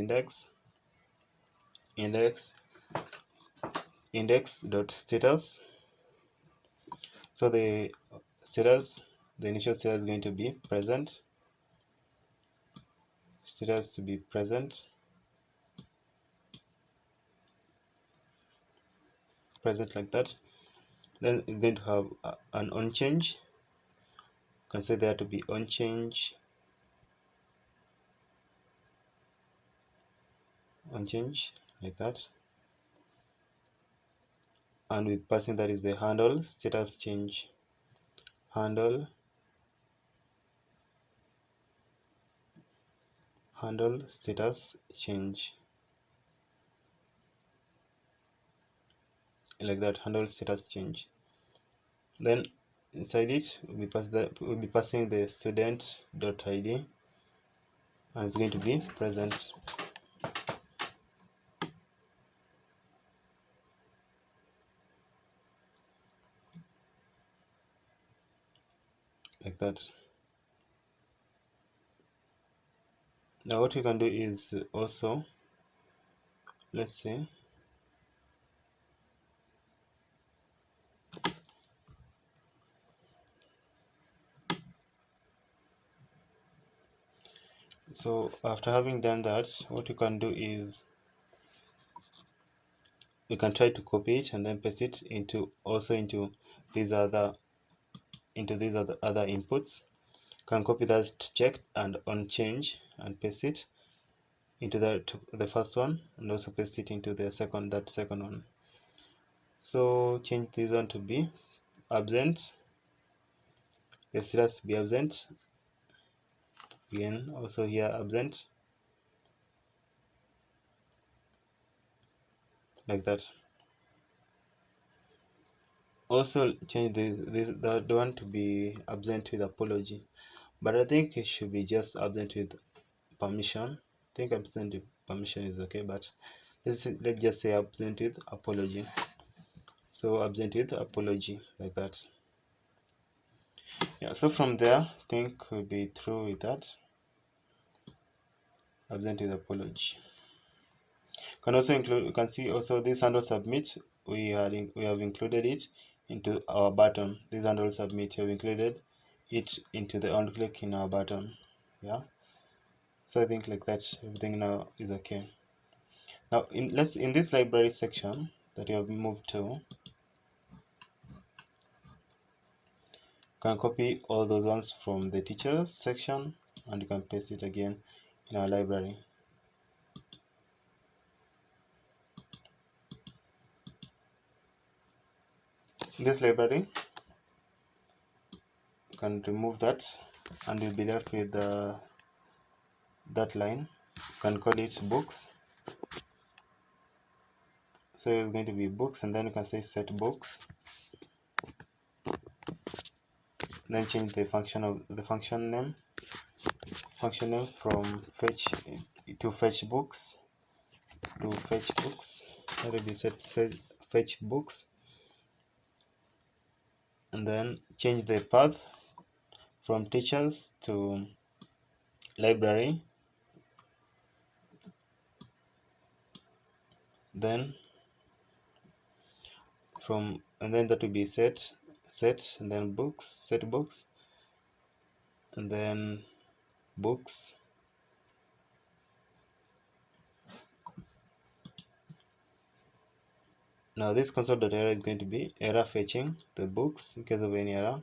index.status. So the status, the initial status is going to be present, status to be present like that. Then it's going to have an on change. You can say there to be on change, like that. And with passing, that is the handle status change, handle status change, like that, handle status change. Then inside it we'll be passing the student.id, and it's going to be present, like that. Now what we can do is also, let's say, so after having done that, what you can do is you can try to copy it and then paste it into these other other inputs. You can copy that checked and on change and paste it into the first one, and also paste it into the second one. So change this one to be absent, the status to be absent, again also here absent, like that. Also change the one to be absent with apology, but I think it should be just absent with permission. I think absent with permission is okay, but let's just say absent with apology. So absent with apology, like that. Yeah, so from there I think we'll be through with that. Absent with apology. Can also include, you can see also this handle submit, we have included it into our button. This handle submit, we have included it into the on click in our button. Yeah, so I think like that everything now is okay. Now in this library section that you have moved to, you can copy all those ones from the teacher section and you can paste it again in our library. In this library you can remove that and you'll be left with that line. You can call it books, So it's going to be books, and then you can say set books. Then change the function of the function name from fetch to fetch books That will be set fetch books, and then change the path from teachers to library. Then that will be set and then set books, and then books. Now this console.error is going to be error fetching the books in case of any error.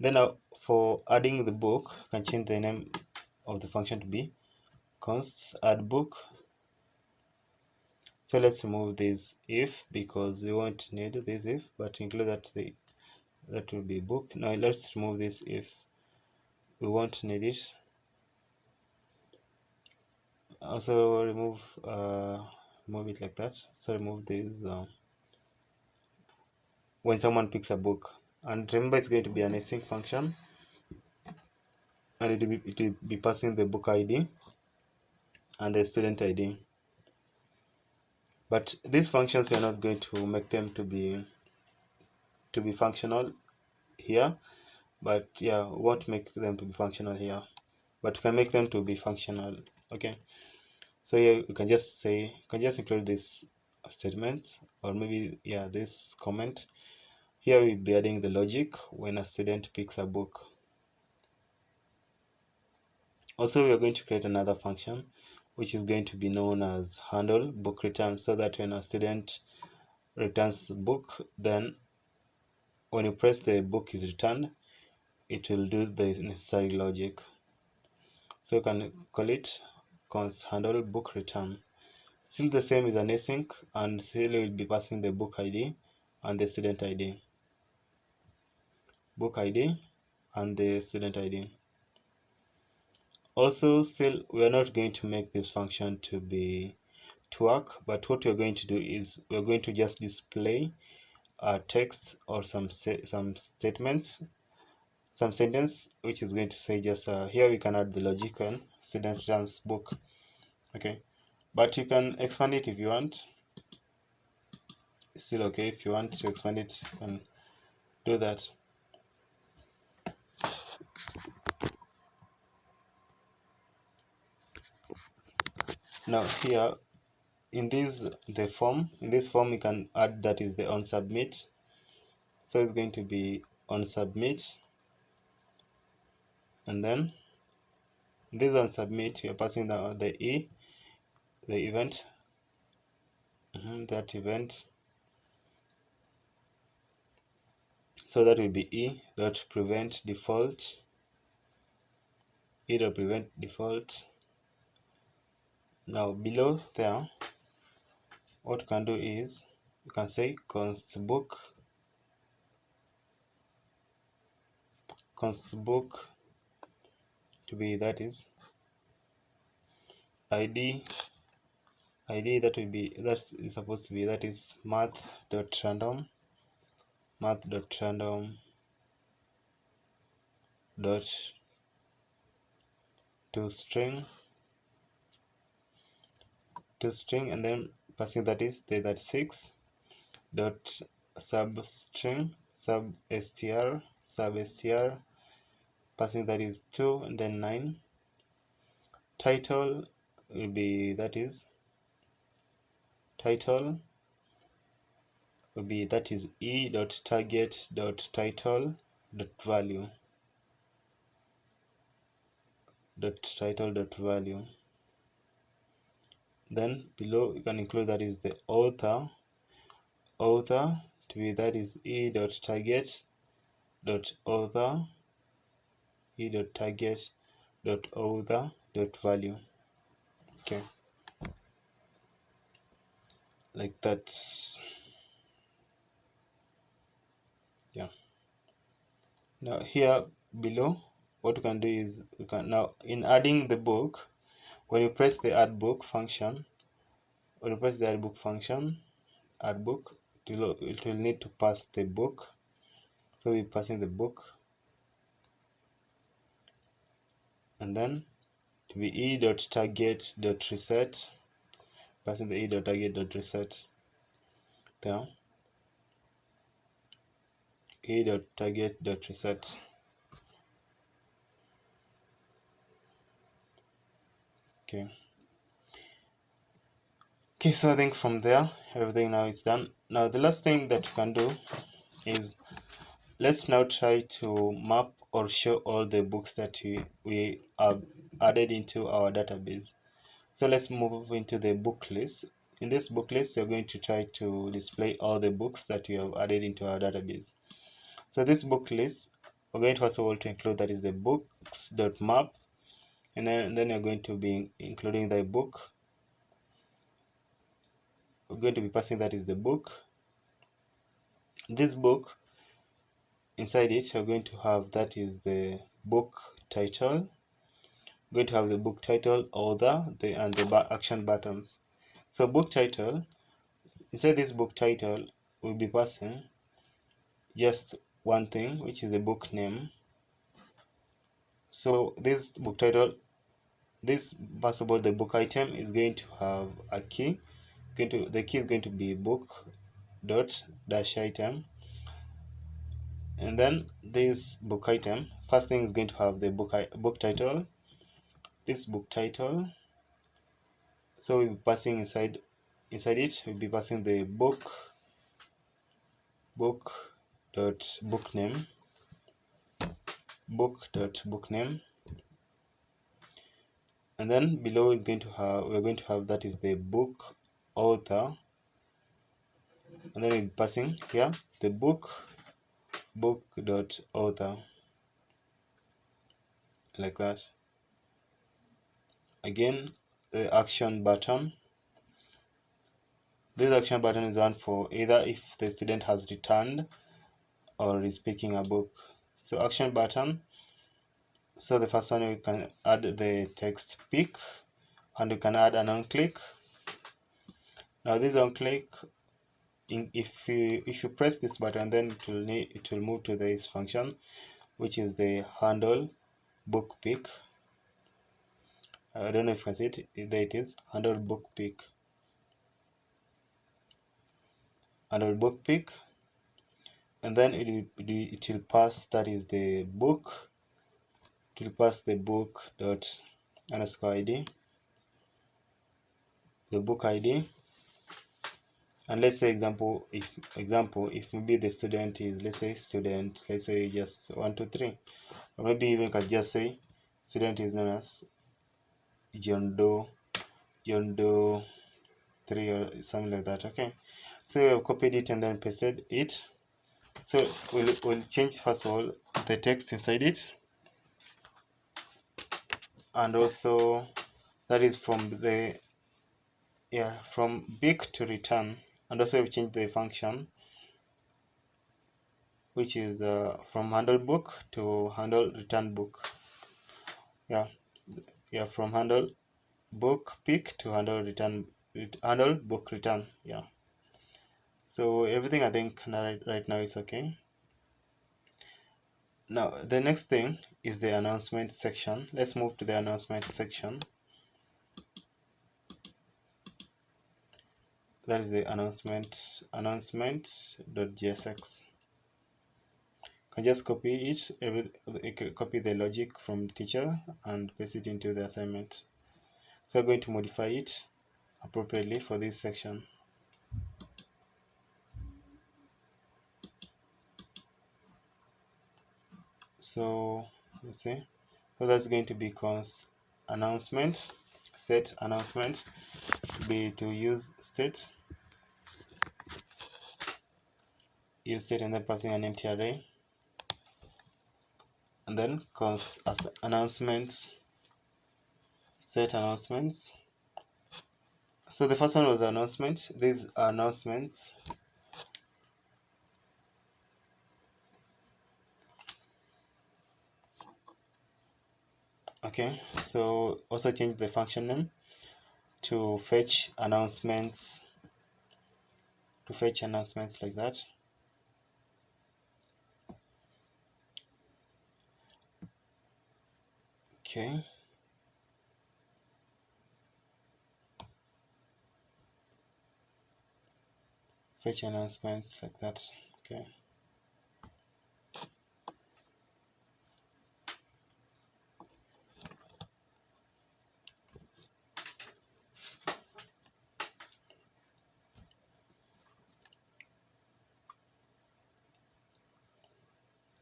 Then for adding the book, you can change the name of the function to be const add book. So let's remove this if, because we won't need this if, but include that will be book. Now let's remove this if, we won't need it. Also remove it like that. So remove this when someone picks a book, and remember it's going to be an async function, and it will be passing the book ID and the student ID. But these functions, we are not going to make them to be functional here, but yeah, we won't make them to be functional here, but we can make them to be functional. Okay, so here you can just include these statements, or maybe this comment. Here we'll be adding the logic when a student picks a book. Also, we are going to create another function which is going to be known as handle book return, so that when a student returns the book, then when you press the book is returned, it will do the necessary logic. So you can call it const handle book return. Still the same is an async, and still will be passing the book ID and the student ID. Book ID and the student ID. Also, still we are not going to make this function to work, but what we're going to do is we're going to just display text or some statements, some sentence which is going to say just here we can add the logic when student returns book. Okay, but you can expand it if you want. It's still okay. If you want to expand it, you can do that. Now here in this form you can add that is the on submit. So it's going to be on submit, and then this on submit you're passing the event, that event. So that will be e dot prevent default. Now below there, what you can do is you can say const book to be, that is id that is supposed to be, that is math.random dot to string, and then passing that is the 36 dot substring str, passing that is 2 and then 9. Title will be, that is e dot target dot title dot value Then below you can include that is the author to be, that is e dot target dot author dot value. Okay, like that. Yeah. Now here below, what you can do is you can now, in adding the book, when you press the add book function, add book, it will need to pass the book. So we're passing the book, and then to be e.target.reset, passing the e.target.reset there, e.target.reset. Okay, so I think from there everything now is done. Now the last thing that you can do is, let's now try to map or show all the books that we have added into our database. So let's move into the book list. In this book list, you're going to try to display all the books that we have added into our database. So this book list, we're going to first of all to include that is the books.map, and then you're going to be including the book. We're going to be passing that is the book. This book, inside it, you're going to have that is the book title. We're going to have the book title, author, and the action buttons. So book title, inside this book title, we'll be passing just one thing, which is the book name. So this book title, this passable the book item is going to have a key. The key is going to be book dot dash item, and then this book item first thing is going to have the book title, this book title. So we'll be passing inside it, we'll be passing the book dot book name, and then below is going to have, we're going to have that is the book author, and then we'll be passing here the book dot author, like that. Again, the action button, this action button is on for either if the student has returned or is picking a book. So action button, so the first one, you can add the text pick, and you can add an on click. Now this on click, if you press this button, then it will move to this function, which is the handle book pick. I don't know if you can see it. There it is, handle book pick, and then it will pass that is the book. It will pass the book dot underscore id, the book id, and let's say if maybe the student is, let's say just 123, or maybe even can just say student is known as John Doe 3 or something like that. Okay, so we have copied it and then pasted it. So we'll change first of all the text inside it, and also that is from from big to return, and also we change the function, which is from handle book to handle return book. From handle book pick to handle book return. So everything I think right now is okay. Now the next thing is the announcement section. Let's move to the announcement section. That is the announcement.jsx. Can just copy copy the logic from teacher and paste it into the assignment. So we're going to modify it appropriately for this section. So let's see. So that's going to be announcement, set announcement be to use state, and then passing an empty array, and then const as announcement, set announcements. So the first one was announcement. These are announcements. Okay, so also change the function name to fetch announcements to fetch announcements like that. Okay, fetch announcements like that. Okay,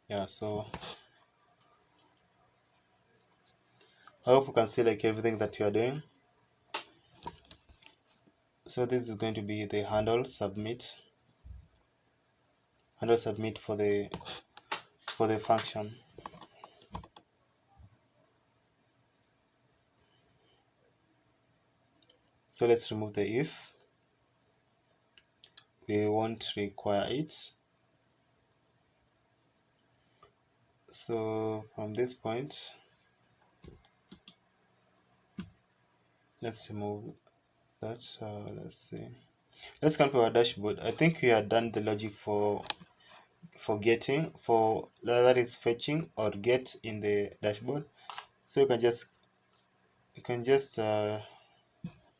yeah, so I hope you can see like everything that you are doing. So this is going to be the handle submit for the function. So let's remove the if. We won't require it. So from this point, let's remove that. Let's see. Let's come to our dashboard. I think we had done the logic for getting, for that is fetching or get in the dashboard. So you can just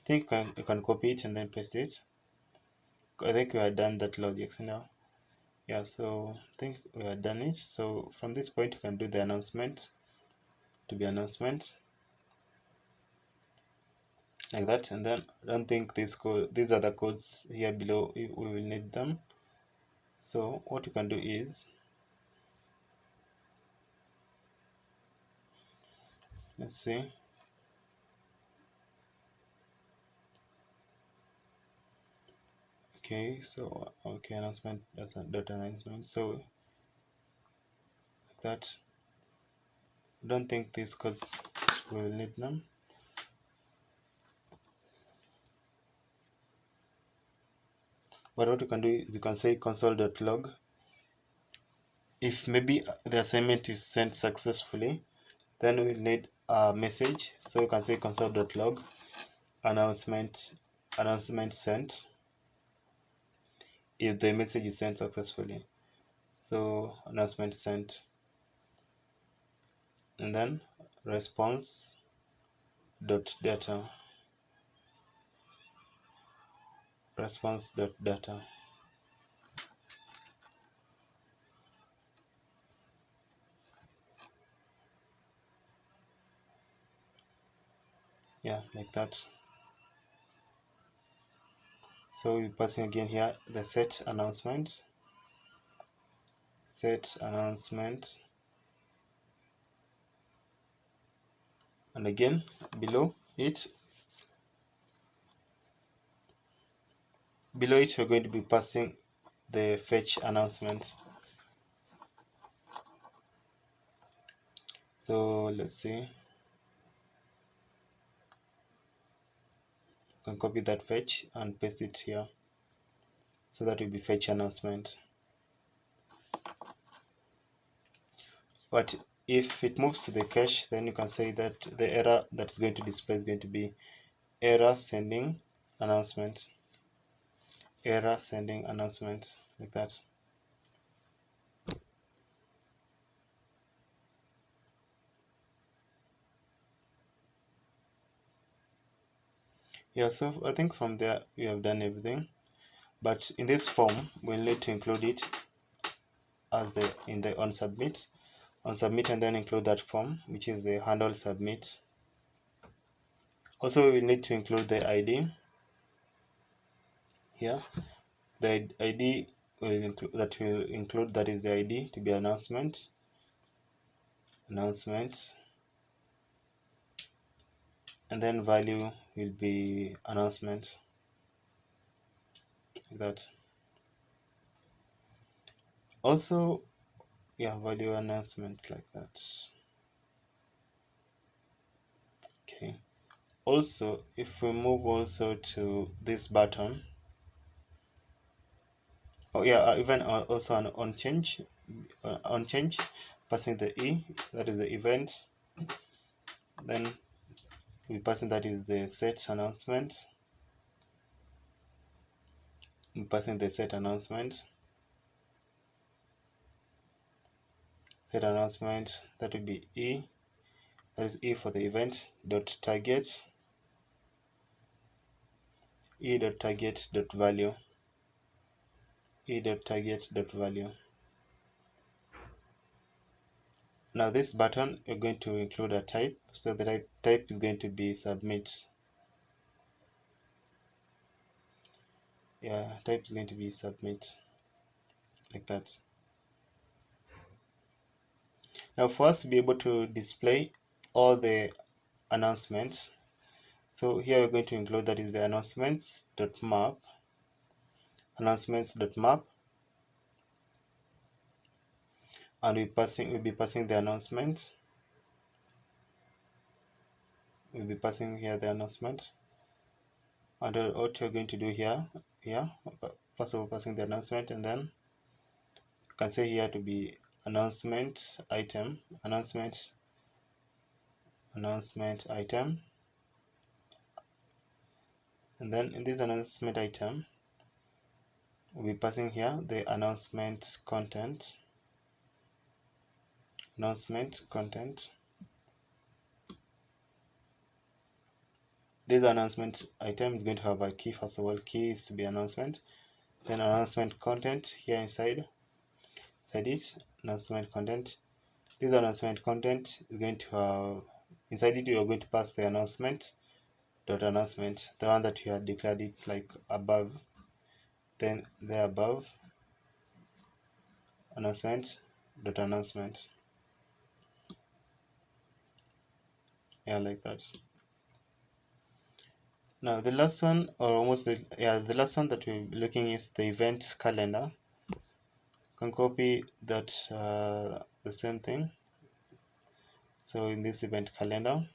think you can copy it and then paste it. I think we had done that logic. So now, yeah, so I think we had done it. So from this point you can do the announcement to be announcement like that, and then I don't think these are the codes here below, we will need them. So what you can do is, let's see. Okay, so okay, announcement, that's a data announcement. So like that, I don't think these codes we will need them. But what you can do is you can say console.log. If maybe the assignment is sent successfully, then we'll need a message. So you can say console.log announcement sent if the message is sent successfully. So announcement sent, and then response dot data yeah, like that. So we're passing again here the set announcement, and again below it we're going to be passing the fetch announcement. So let's see, you can copy that fetch and paste it here, so that will be fetch announcement. But if it moves to the cache, then you can say that the error that is going to display is going to be error sending announcement, like that. Yeah, so I think from there we have done everything, but in this form we'll need to include it as on submit, and then include that form, which is the handle submit. Also we will need to include the ID here. The ID that is the ID to be announcement, and then value will be announcement, like that. Also, yeah, value announcement, like that. Okay. Also, if we move also to this button, oh yeah, even also on change, passing the E, that is the event, then we passing that is the set announcement, we're passing the set announcement. Set announcement, that will be E. That is E for the event dot target. E dot target dot value. E dot target dot value. Now this button, you're going to include a type. So the type is going to be submit. Yeah, type is going to be submit, like that. Now for us to be able to display all the announcements, so here we're going to include, that is the announcements.map, announcements.map, and we'll be passing the announcement. We'll be passing here the announcement. And what you're going to do here, first of all, passing the announcement, and then you can say here to be announcement item, announcement item, and then in this announcement item, we'll be passing here the announcement content. Announcement content. This announcement item is going to have a key. First of all, key is to be announcement. Then announcement content here inside it, announcement content. This announcement content is going to have, inside it you are going to pass the announcement dot announcement, the one that you had declared it like above. Then there above, announcement dot announcement. Yeah, like that. Now the last one, or almost the last one that we're looking is the event calendar. You can copy that, the same thing. So in this event calendar,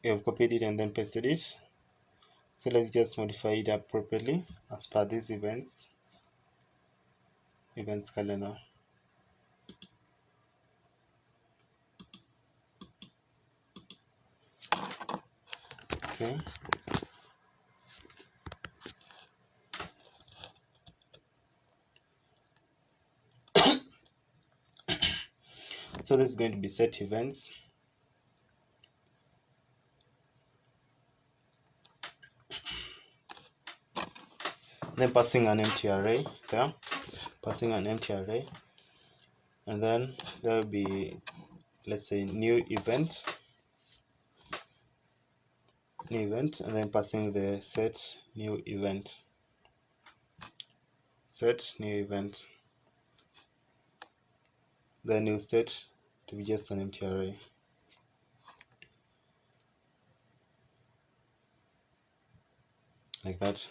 you have copied it and then pasted it. So let's just modify it appropriately as per these events calendar. Okay. So this is going to be set events. Then passing an empty array there, passing an empty array, and then there will be, let's say, new event, and then passing the set new event, then new state to be just an empty array. Like that.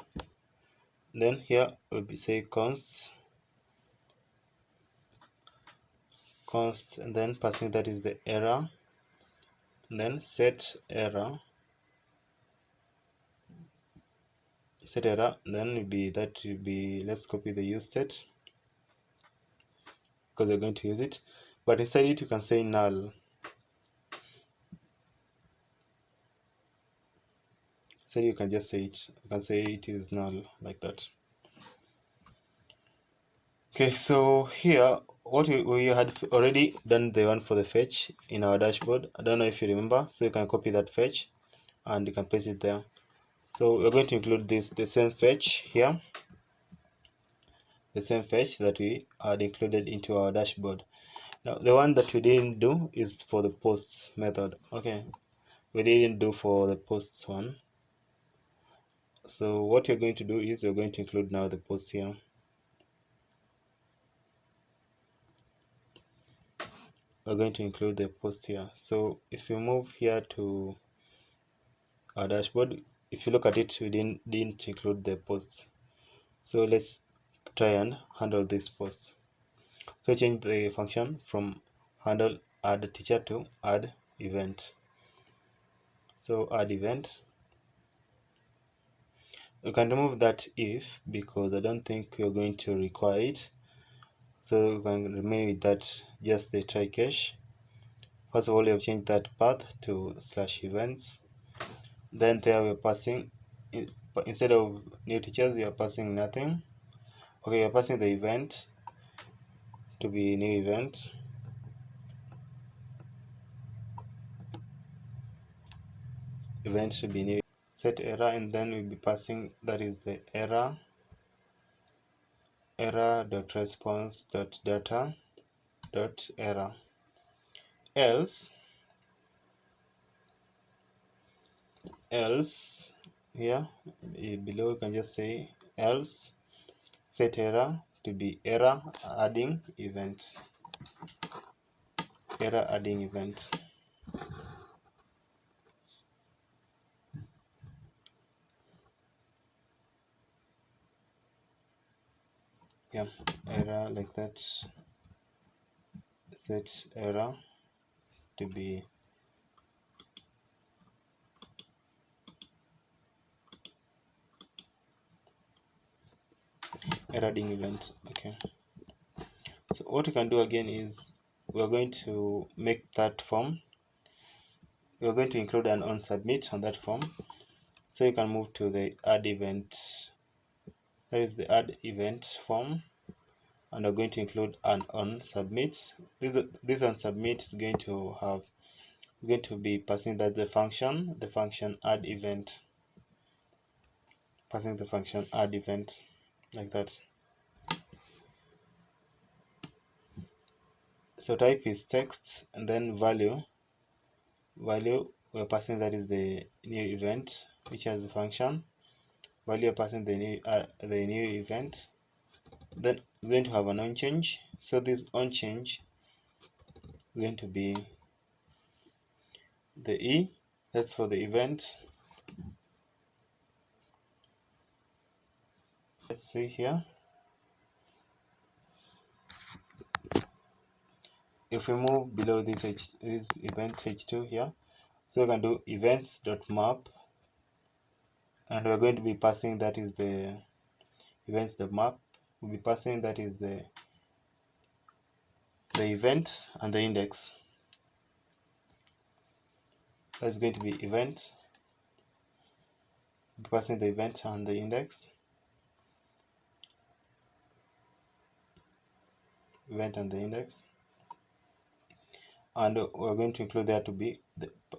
Then here will be say const, and then passing, that is the error, and then set error, then will be, that will be, let's copy the use state because we're going to use it, but inside it you can say null. So you can just say it, you can say it is null, like that. Okay, so here what we had already done the one for the fetch in our dashboard. I don't know if you remember, so you can copy that fetch and you can paste it there. So we're going to include the same fetch here, the same fetch that we had included into our dashboard. Now the one that we didn't do is for the posts method. Okay, we didn't do for the posts one. So what you're going to do is you're going to include now the post here. We're going to include the post here. So if you move here to our dashboard, if you look at it, we didn't include the posts. So let's try and handle this post. So change the function from handle add teacher to add event. So add event. You can remove that if, because I don't think you're going to require it. So you can remain with that, just the try catch. First of all, we have changed that path to /events. Then there we are passing, instead of new teachers, you are passing nothing. Okay, you're passing the event to be new event. Event should be new. Set error, and then we'll be passing, that is the error.response.data.error. Else here below you can just say else set error to be error adding event. Yeah, error like that. Set error to be error adding event. Okay, so what we can do again is we're going to make that form. We're going to include an on submit on that form, so you can move to the add event. That is the add event form, and we're going to include an on submit. This on submit is going to be passing that the function add event, passing the function add event like that. So type is text, and then value we're passing, that is the new event which has the function value. Passing the new event. Then it's going to have an on change, so this on change is going to be the e, that's for the event. Let's see here, if we move below this event h2 here, so we can do events.map, and we're going to be passing, that is the events.map. We'll be passing, that is the event and the index. That's going to be event, passing the event and the index, and we're going to include there to be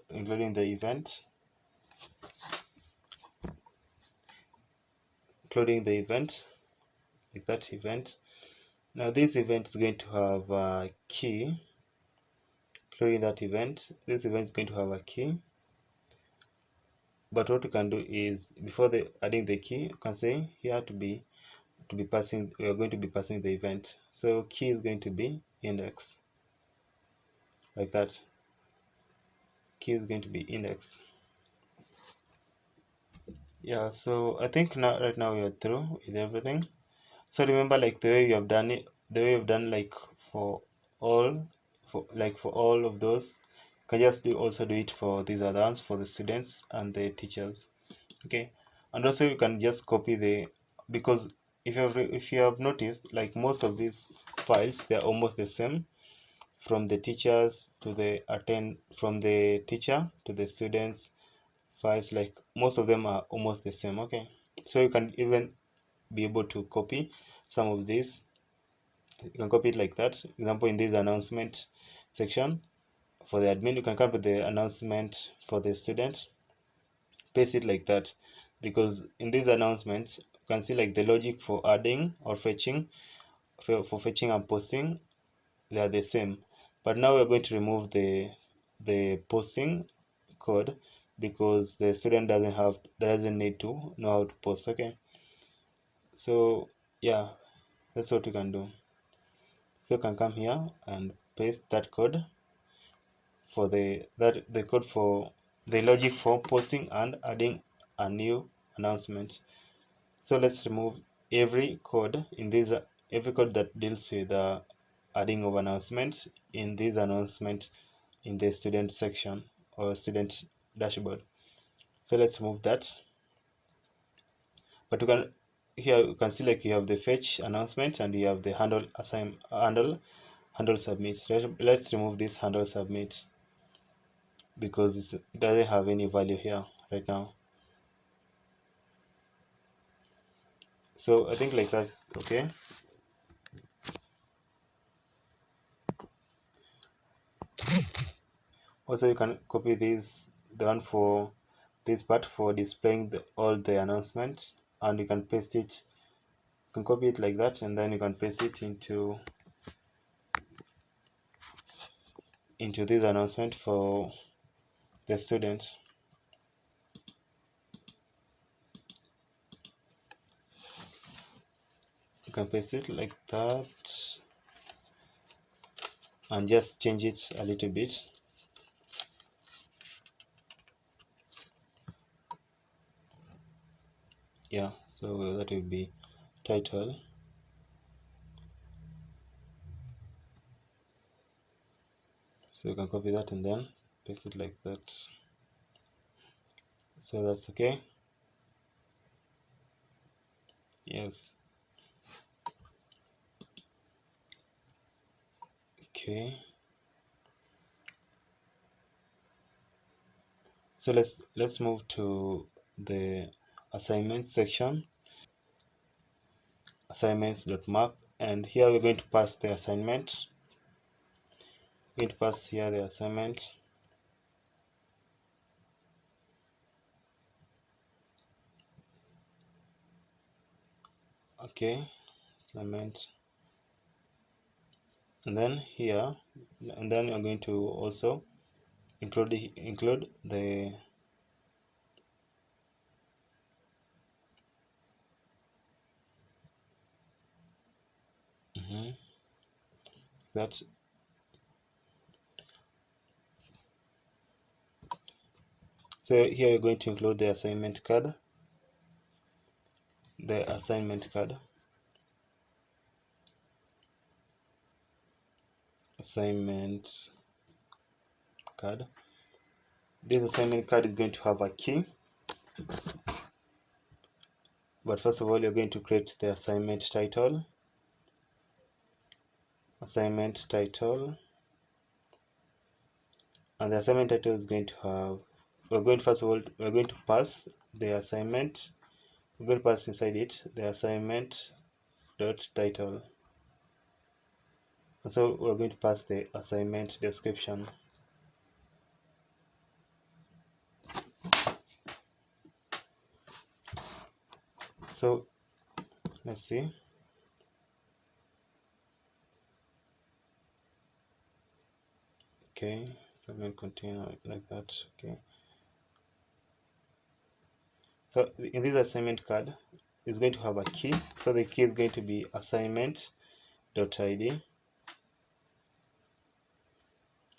including the event, like that event. Now this event is going to have a key, including that event. This event is going to have a key, but what we can do is, before adding the key, you can say here to be passing, we are going to be passing the event, so key is going to be index, like that. Key is going to be index. Yeah, so I think right now we are through with everything. So remember, like the way we have done it, like for all of those, you can just also do it for these other ones, for the students and the teachers. Okay, and also you can just copy because if you have noticed, like most of these files, they're almost the same, from the teachers to from the teacher to the students files, like most of them are almost the same. Okay, so you can even be able to copy some of these. You can copy it like that. Example, in this announcement section for the admin, you can copy the announcement for the student, paste it like that, because in these announcements you can see like the logic for adding or fetching, for fetching and posting, they are the same. But now we're going to remove the posting code, because the student doesn't need to know how to post. Okay, so yeah, that's what you can do. So you can come here and paste that code for the code for the logic for posting and adding a new announcement. So let's remove every code that deals with adding of announcement in this announcement in the student section or student dashboard. So let's remove that. But here you can see, like, you have the fetch announcement and you have the handle submit. Let's remove this handle submit. because it doesn't have any value here right now. So I think like that's okay. Also, you can copy this, the one for this part for displaying all the announcements, and you can paste it. You can copy it like that, and then you can paste it into this announcement for the student. You can paste it like that and just change it a little bit. Yeah, so that will be title. So you can copy that and then paste it like that. So that's okay. Yes. Okay. So let's move to the assignment section. Assignments.mark, and here we're going to pass the assignment. We're going to pass here the assignment. Okay, assignment, and then here, and then you're going to also include the that. So here you're going to include the assignment card, assignment card. Assignment card. This assignment card is going to have a key, but first of all you're going to create the assignment title. Assignment title, and the assignment title is going to have, first of all we're going to pass the assignment. We're going to pass inside it the assignment dot title. So we're going to pass the assignment description. So let's see. Okay, assignment container like that. Okay. So in this assignment card is going to have a key. So the key is going to be assignment.id.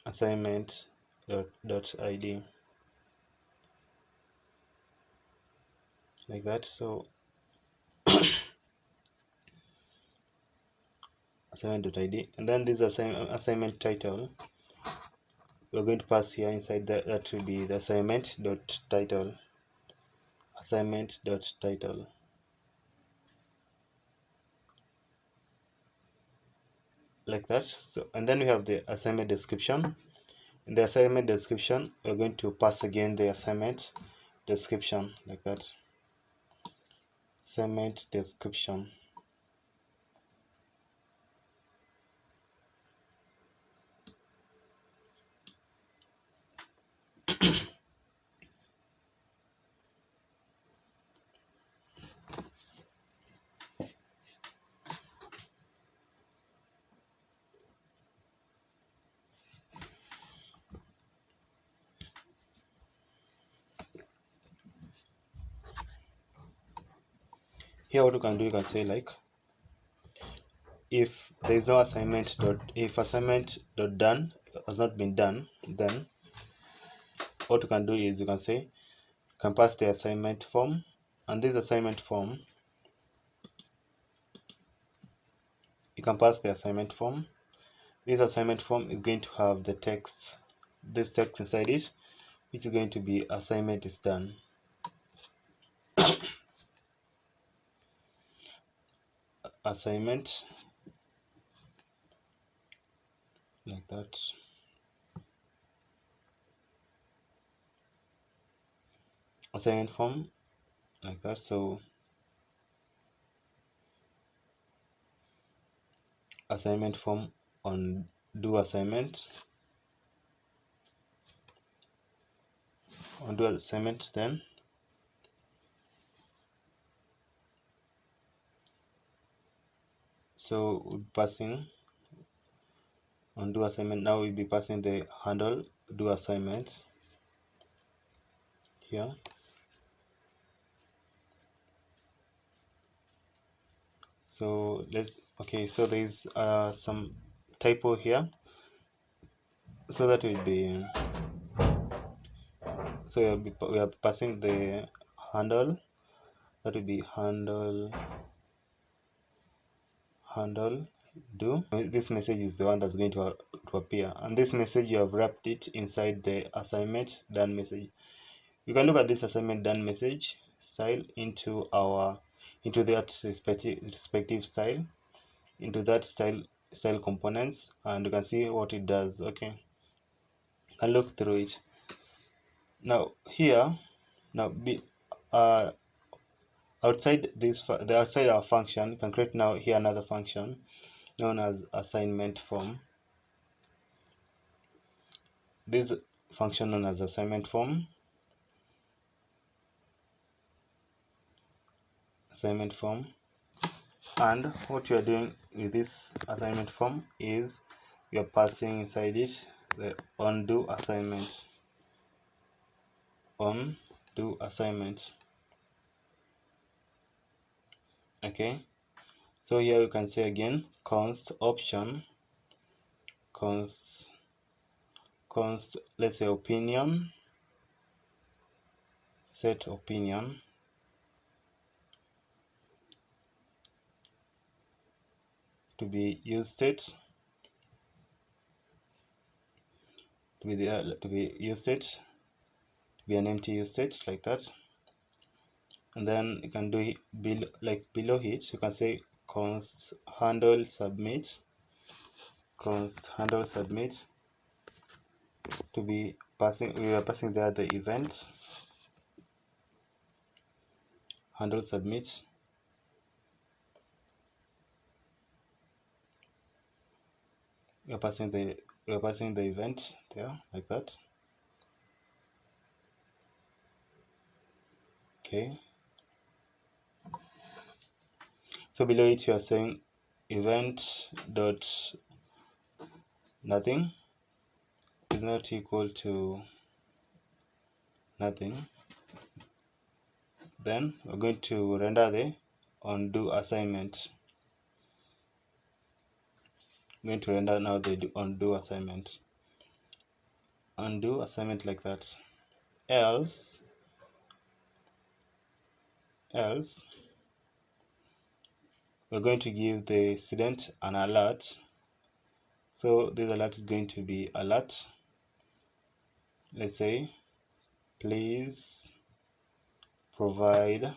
Assignment.id. Like that. So assignment.id, and then this assignment title we're going to pass here inside that will be the assignment.title. Assignment.title. Like that. So, and then we have the assignment description. In the assignment description we're going to pass again the assignment description like that. Assignment description. Here what you can do, you can say like, if there is no assignment if assignment dot done has not been done, then what you can do is you can say you can pass the assignment form, and this assignment form you can pass the assignment form. This assignment form is going to have the text, this text inside it, which is going to be assignment is done. Assignment like that. assignment form like that. So assignment form on do assignment, then so we'll be passing on do assignment. Now we'll be passing the handle do assignment here. So so there's some typo here, so that will be we are passing the handle, that will be handle do. This message is the one that's going to appear, and this message you have wrapped it inside the assignment done message. You can look at this assignment done message style into that respective style, into that style components, and you can see what it does. Okay, you can look through it. Now here, outside outside our function, you can create now here another function known as assignment form. This function known as assignment form, and what you are doing with this assignment form is you are passing inside it the undo assignment. Okay, so here you can say again const option, const let's say opinion, set opinion to be use state, to be an empty use state like that. And then you can do it below it you can say const handle submit, to be passing, we are passing there the event handle submit. We are passing the event there like that. Okay, so below it you are saying event dot nothing is not equal to nothing. Then we're going to render the undo assignment. I'm going to render now the undo assignment like that. Else we're going to give the student an alert. So this alert is going to be alert, let's say please provide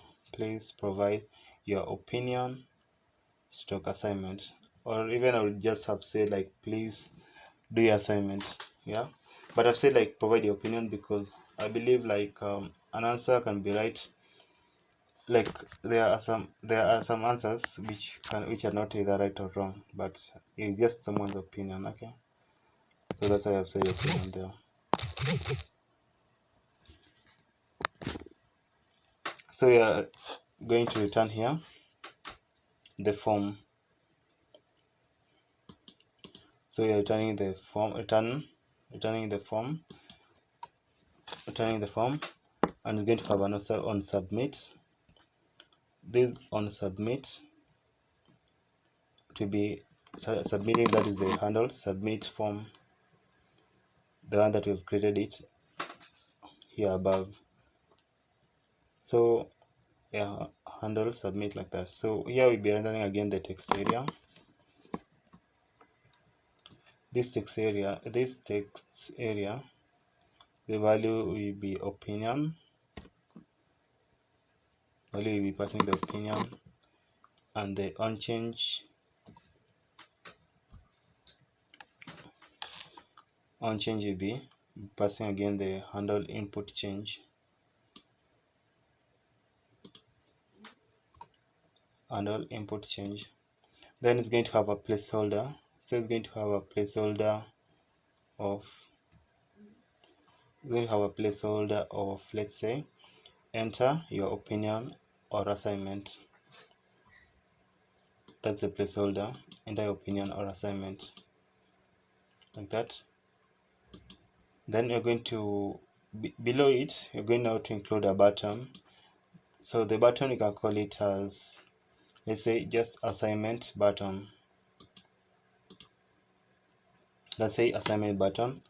your opinion stroke assignment, or even I would just have said like please do your assignment. Yeah, but I've said like provide your opinion because I believe like an answer can be right, like there are some answers which are not either right or wrong, but it's just someone's opinion. Okay, so that's why I've said opinion there. So we are going to return here the form. So we are returning the form, returning the form, and we're going to have an on submit. This on submit to be submitting, that is the handle submit form, the one that we've created it here above. So yeah, handle submit like that. So here we'll be rendering again the text area. This text area, the value will be opinion. Value will be passing the opinion, and the onchange will be passing again the handle input change. handle input change. Then it's going to have a placeholder. So it's going to have a placeholder of let's say enter your opinion or assignment. That's the placeholder, enter your opinion or assignment, like that. Then you're going to below it, you're going now to include a button. So the button, you can call it as, let's say, just assignment button. Let's say assignment button,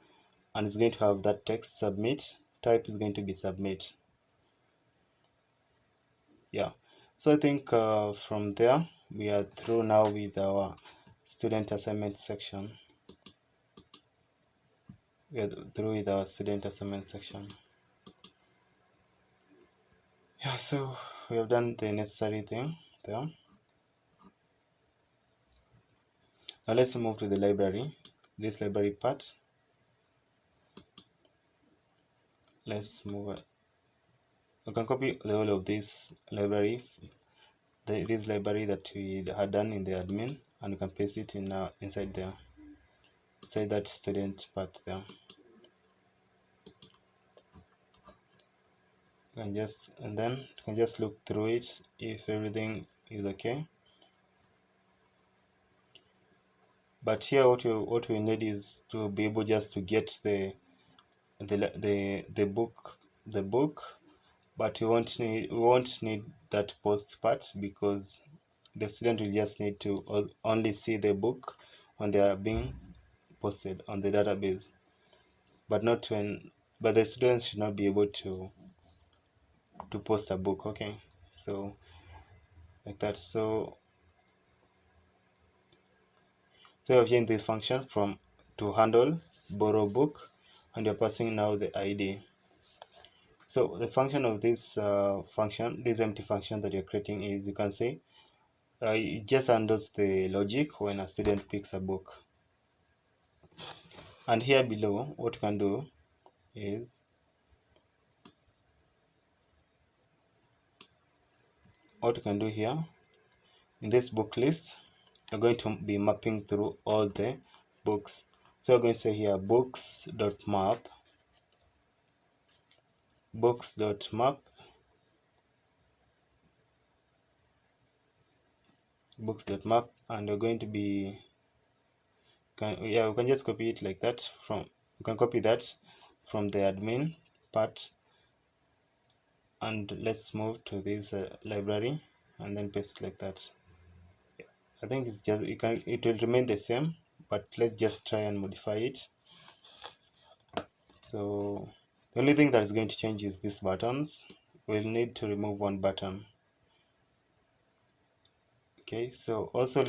and it's going to have that text submit. Type is going to be submit. Yeah, so I think from there we are through now with our student assignment section. We are through with our student assignment section. Yeah, so we have done the necessary thing there. Now let's move to the library, this library part. Let's move. You can copy the whole of this library, this library that we had done in the admin, and you can paste it in inside there, inside that student part there. And then you can just look through it if everything is okay. But here what we need is to be able just to get the book, but we won't need that post part, because the student will just need to only see the book when they are being posted on the database, but the students should not be able to post a book. Okay, so like that. So I've changed this function from to handle borrow book, and you're passing now the ID. So the function of this this empty function that you're creating is, you can say, it just handles the logic when a student picks a book. And here below, what you can do is, here in this book list, you're going to be mapping through all the books. So you're going to say here books.map, books.map, books.map, and you're going to be, we can just copy it like that you can copy that from the admin part, and let's move to this library and then paste it like that. I think it's just, it will remain the same, but let's just try and modify it. So the only thing that is going to change is these buttons. We'll need to remove one button. Okay, so also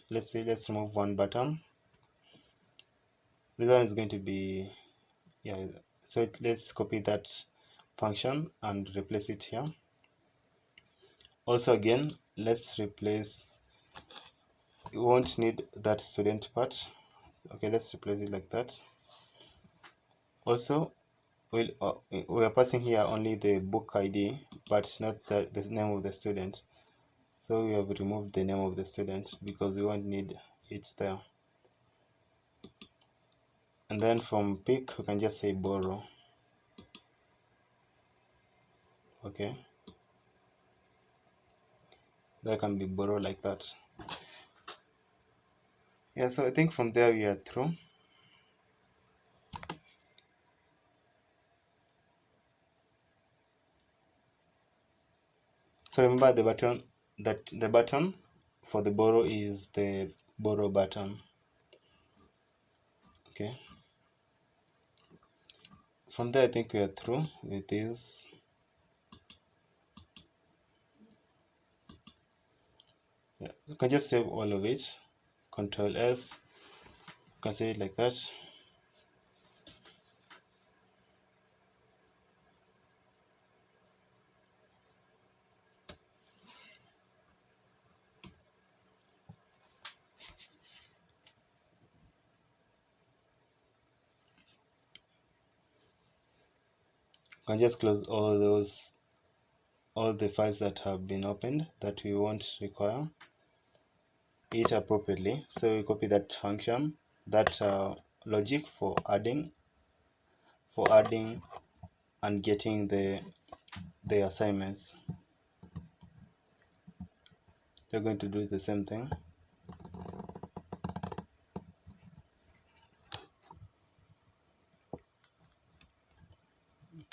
let's remove one button. This one is going to be, yeah, so let's copy that function and replace it here. Also again, let's replace, we won't need that student part. Okay, let's replace it like that. Also, we are passing here only the book ID, but not the name of the student. So we have removed the name of the student because we won't need it there. And then from pick, we can just say borrow. Okay, that can be borrow like that. Yeah, so I think from there we are through. So remember the button for the borrow is the borrow button. Okay, from there I think we are through with this. Yeah, you can just save all of it, Control S, you can save it like that. You can just close all those all the files that have been opened that we won't require it appropriately. So we copy that function, that logic for adding and getting the assignments. We're going to do the same thing.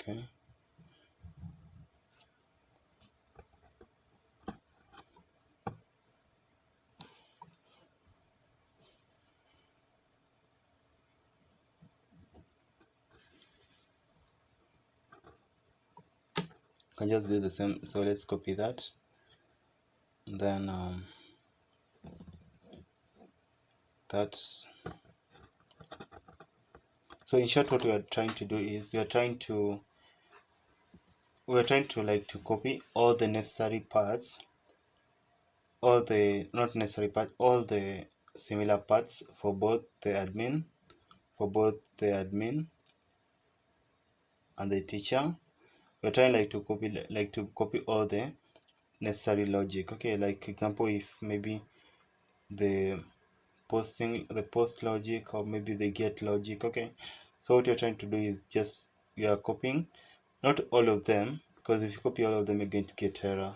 Okay. Can just do the same. So let's copy that. And then that's so in short, what we are trying to do is we are trying to like to copy all the necessary parts, all the not necessary parts, all the similar parts for both the admin and the teacher. We're trying like to copy all the necessary logic. Okay, like example, if maybe the post logic, or maybe the get logic. Okay, so what you're trying to do is just you are copying not all of them, because if you copy all of them you're going to get error.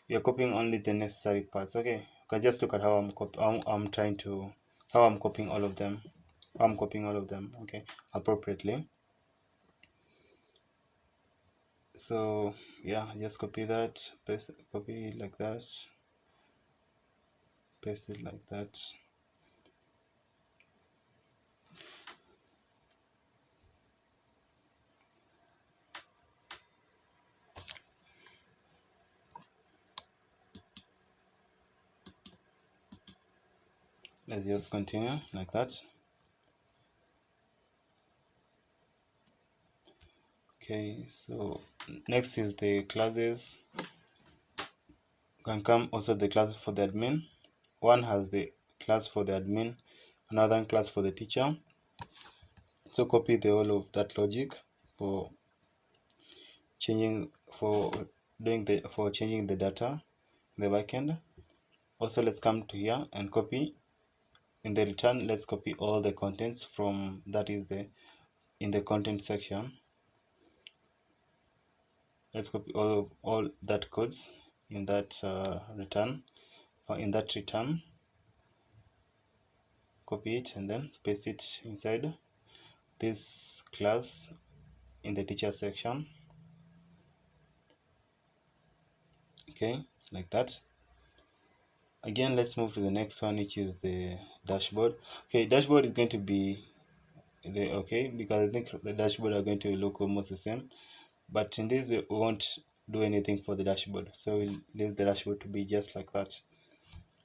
You're copying only the necessary parts. Okay, you can just look at how I'm copying all of them. Okay, appropriately. So yeah, just copy that, copy it like that, paste it like that. Let's just continue like that. Okay, so next is the classes. Can come also the class for the admin. One has the class for the admin, another class for the teacher. So copy the whole of that logic for changing changing the data in the backend. Also, let's come to here and copy in the return. Let's copy all the contents from that is the in the content section. Let's copy all that codes in that return. In that return, copy it and then paste it inside this class in the teacher section. Okay, like that. Again, let's move to the next one, which is the dashboard. Okay, dashboard is going to be because I think the dashboard are going to look almost the same, but in this we won't do anything for the dashboard, so we'll leave the dashboard to be just like that.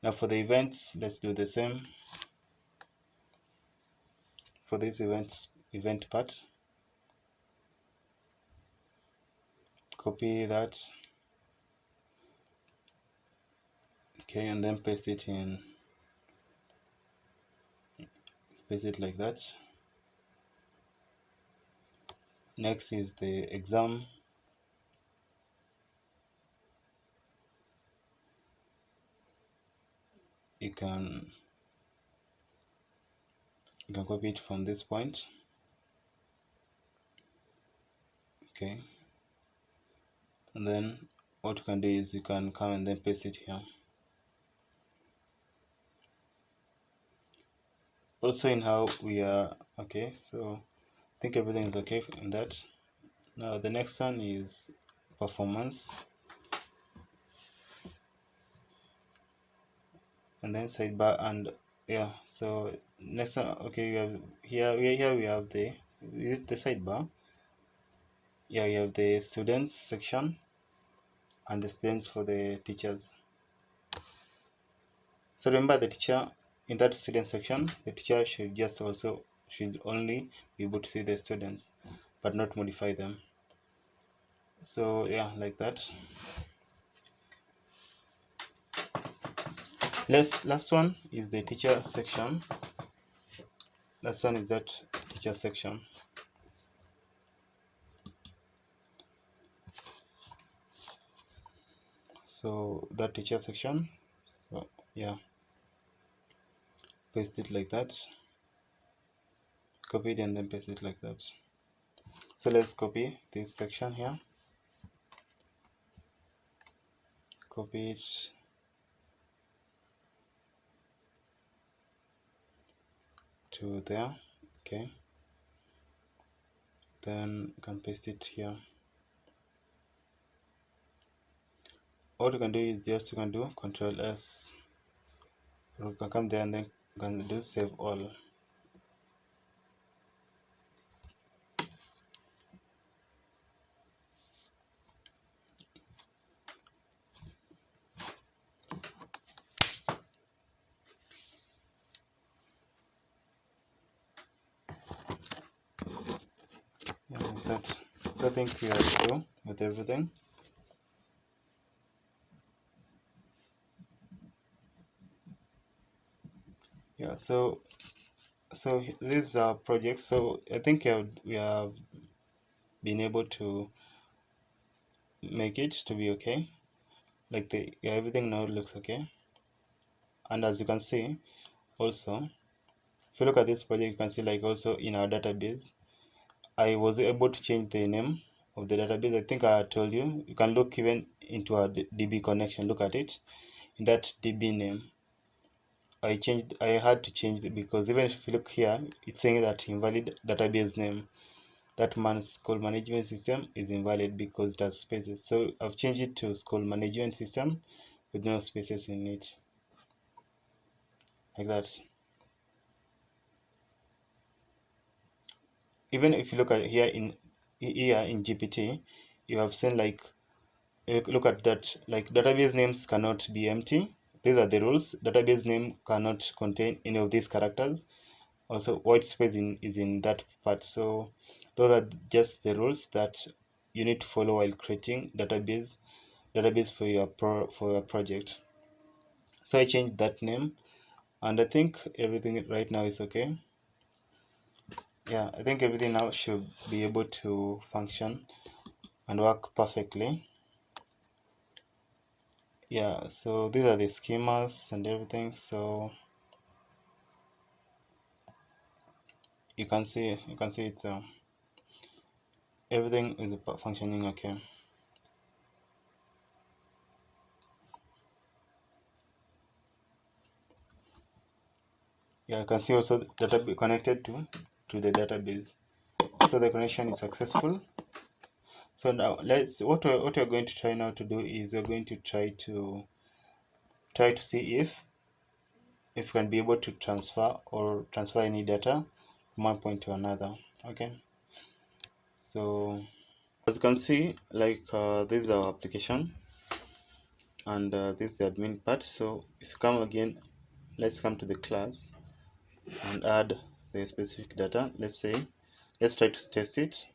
Now for the events, let's do the same. For this event part, copy that, okay, and then paste it like that. Next is the exam. You can copy it from this point. Okay, and then what you can do is you can come and then paste it here. Also in how we are okay, so I think everything is okay in that. Now the next one is performance, and then sidebar, and yeah, so next one, okay, we have here we have the sidebar. Yeah, you have the students section and the students for the teachers. So remember, the teacher in that student section, the teacher should only be able to see the students but not modify them. So yeah, like that. Last one is the teacher section. Last one is that teacher section. So that teacher section, so yeah, paste it like that, copy it and then paste it like that. So let's copy this section here, copy it to there. Okay, then you can paste it here. What you can do is just you can do Control S, you can come there and then you can do save all. Yeah, like that. So I think we are through with everything. Yeah, so this is our project. So I think we have been able to make it to be okay. Like everything now looks okay. And as you can see, also, if you look at this project, you can see like also in our database, I was able to change the name of the database. I think I told you, you can look even into our DB connection. Look at it. In that DB name, I had to change it because even if you look here, it's saying that invalid database name. That man's school management system is invalid because it has spaces. So I've changed it to school management system with no spaces in it, like that. Even if you look at here in GPT, you have seen like, look at that, like database names cannot be empty. These are the rules. Database name cannot contain any of these characters. Also white space is in that part. So those are just the rules that you need to follow while creating database for your project. So I changed that name and I think everything right now is okay. Yeah, I think everything now should be able to function and work perfectly. Yeah, so these are the schemas and everything. So you can see it, everything is functioning okay. Yeah, you can see also database connected to the database. So the connection is successful. So now what we're going to try now to do is we're going to try to see if we can be able to transfer any data from one point to another. Okay, so as you can see, like this is our application and this is the admin part. So if you come again, let's come to the class and add the specific data. Let's try to test it.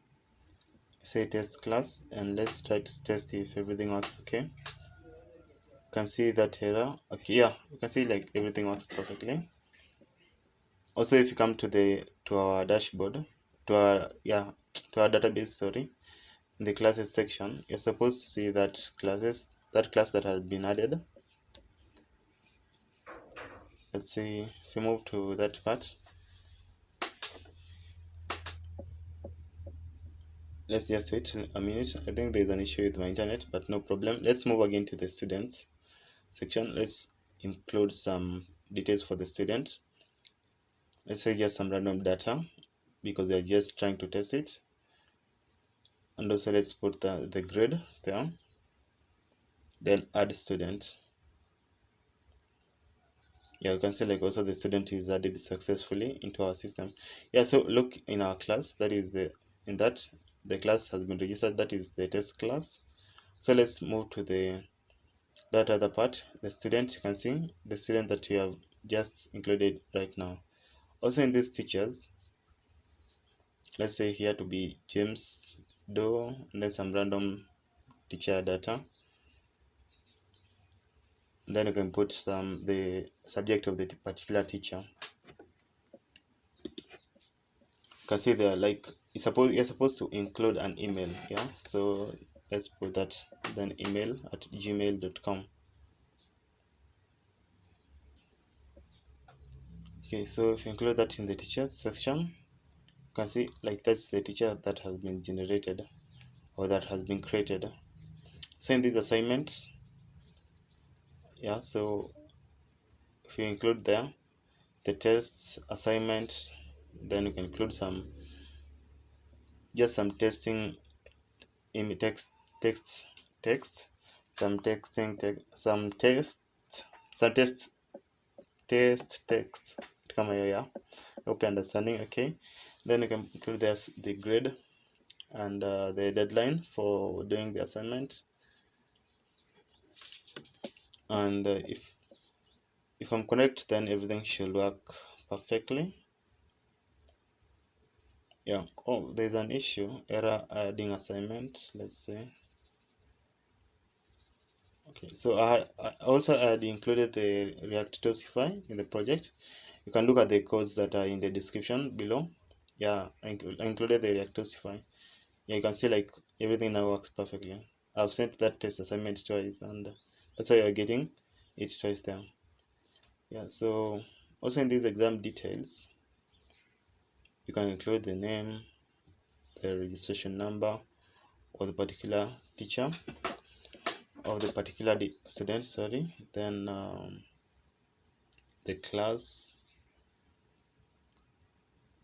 Say test class and let's try to test if everything works okay. You can see that error. Okay, yeah, you can see like everything works perfectly. Also, if you come to our dashboard, to our database, sorry, in the classes section, you're supposed to see that class that has been added. Let's see if we move to that part. Let's just wait a minute. I think there's an issue with my internet, but no problem. Let's move again to the students section. Let's include some details for the student. Let's say just some random data because we are just trying to test it. And also let's put the grade there. Then add student. Yeah, you can see like also the student is added successfully into our system. Yeah, so look in our class, that is the class has been registered, that is the test class. So let's move to that other part, the student. You can see the student that we have just included right now. Also in these teachers, let's say here to be James Doe and then some random teacher data. Then you can put the subject of the particular teacher. You can see there like you're supposed to include an email. Yeah, so let's put that, then email@gmail.com. Okay, so if you include that in the teachers section, you can see like that's the teacher that has been generated or that has been created. So in these assignments, yeah, so if you include there the tests, assignments, then you can include some testing text text some texting text some tests some tests test text kama hiyo, yeah. Hope you're understanding. Okay, then you can include this the grade and the deadline for doing the assignment, and if I'm correct, then everything should work perfectly. Yeah. Oh, there's an issue, error adding assignment, let's say. Okay, so I also had included the React Tosify in the project. You can look at the codes that are in the description below. Yeah, I included the React Tosify. Yeah, you can see like everything now works perfectly. I've sent that test assignment twice, and that's why you're getting it twice there. Yeah, so also in these exam details, you can include the name, the registration number of the particular teacher, of the particular student, sorry, then the class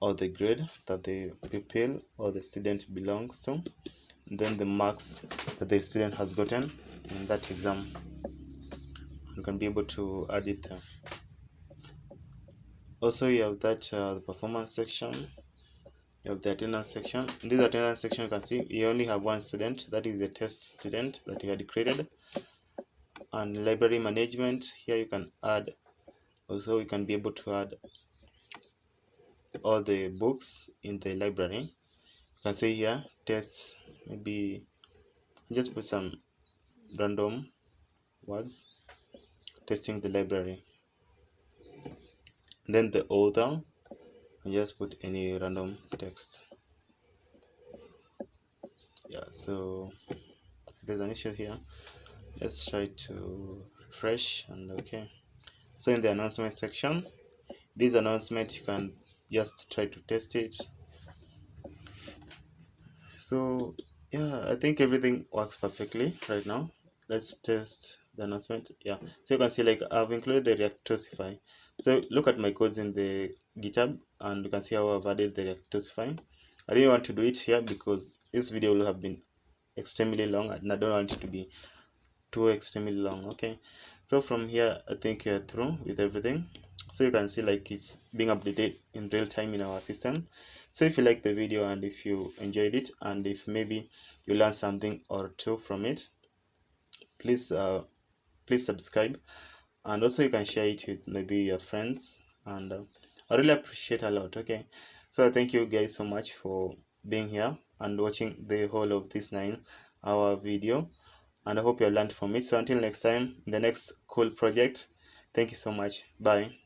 or the grade that the pupil or the student belongs to, then the marks that the student has gotten in that exam. You can be able to add it there. Also, you have that the performance section, you have the attendance section. In this attendance section, you can see you only have one student, that is the test student that you had created. And library management, here you can add, also you can be able to add all the books in the library. You can say here tests, maybe just put some random words, testing the library. And then the author, just put any random text. Yeah, so there's an issue here. Let's try to refresh, and okay. So in the announcement section, this announcement you can just try to test it. So yeah, I think everything works perfectly right now. Let's test the announcement. Yeah, so you can see like I've included the Reactosify. So look at my codes in the GitHub, and you can see how I've added the Reactosify. I didn't want to do it here because this video will have been extremely long, and I don't want it to be too extremely long. Okay, so from here I think you're through with everything. So you can see like it's being updated in real time in our system. So if you like the video and if you enjoyed it, and if maybe you learned something or two from it, please please subscribe, and also you can share it with maybe your friends, and I really appreciate a lot. Okay, so thank you guys so much for being here and watching the whole of this 9-hour video, and I hope you have learned from it. So until next time, in the next cool project, thank you so much. Bye.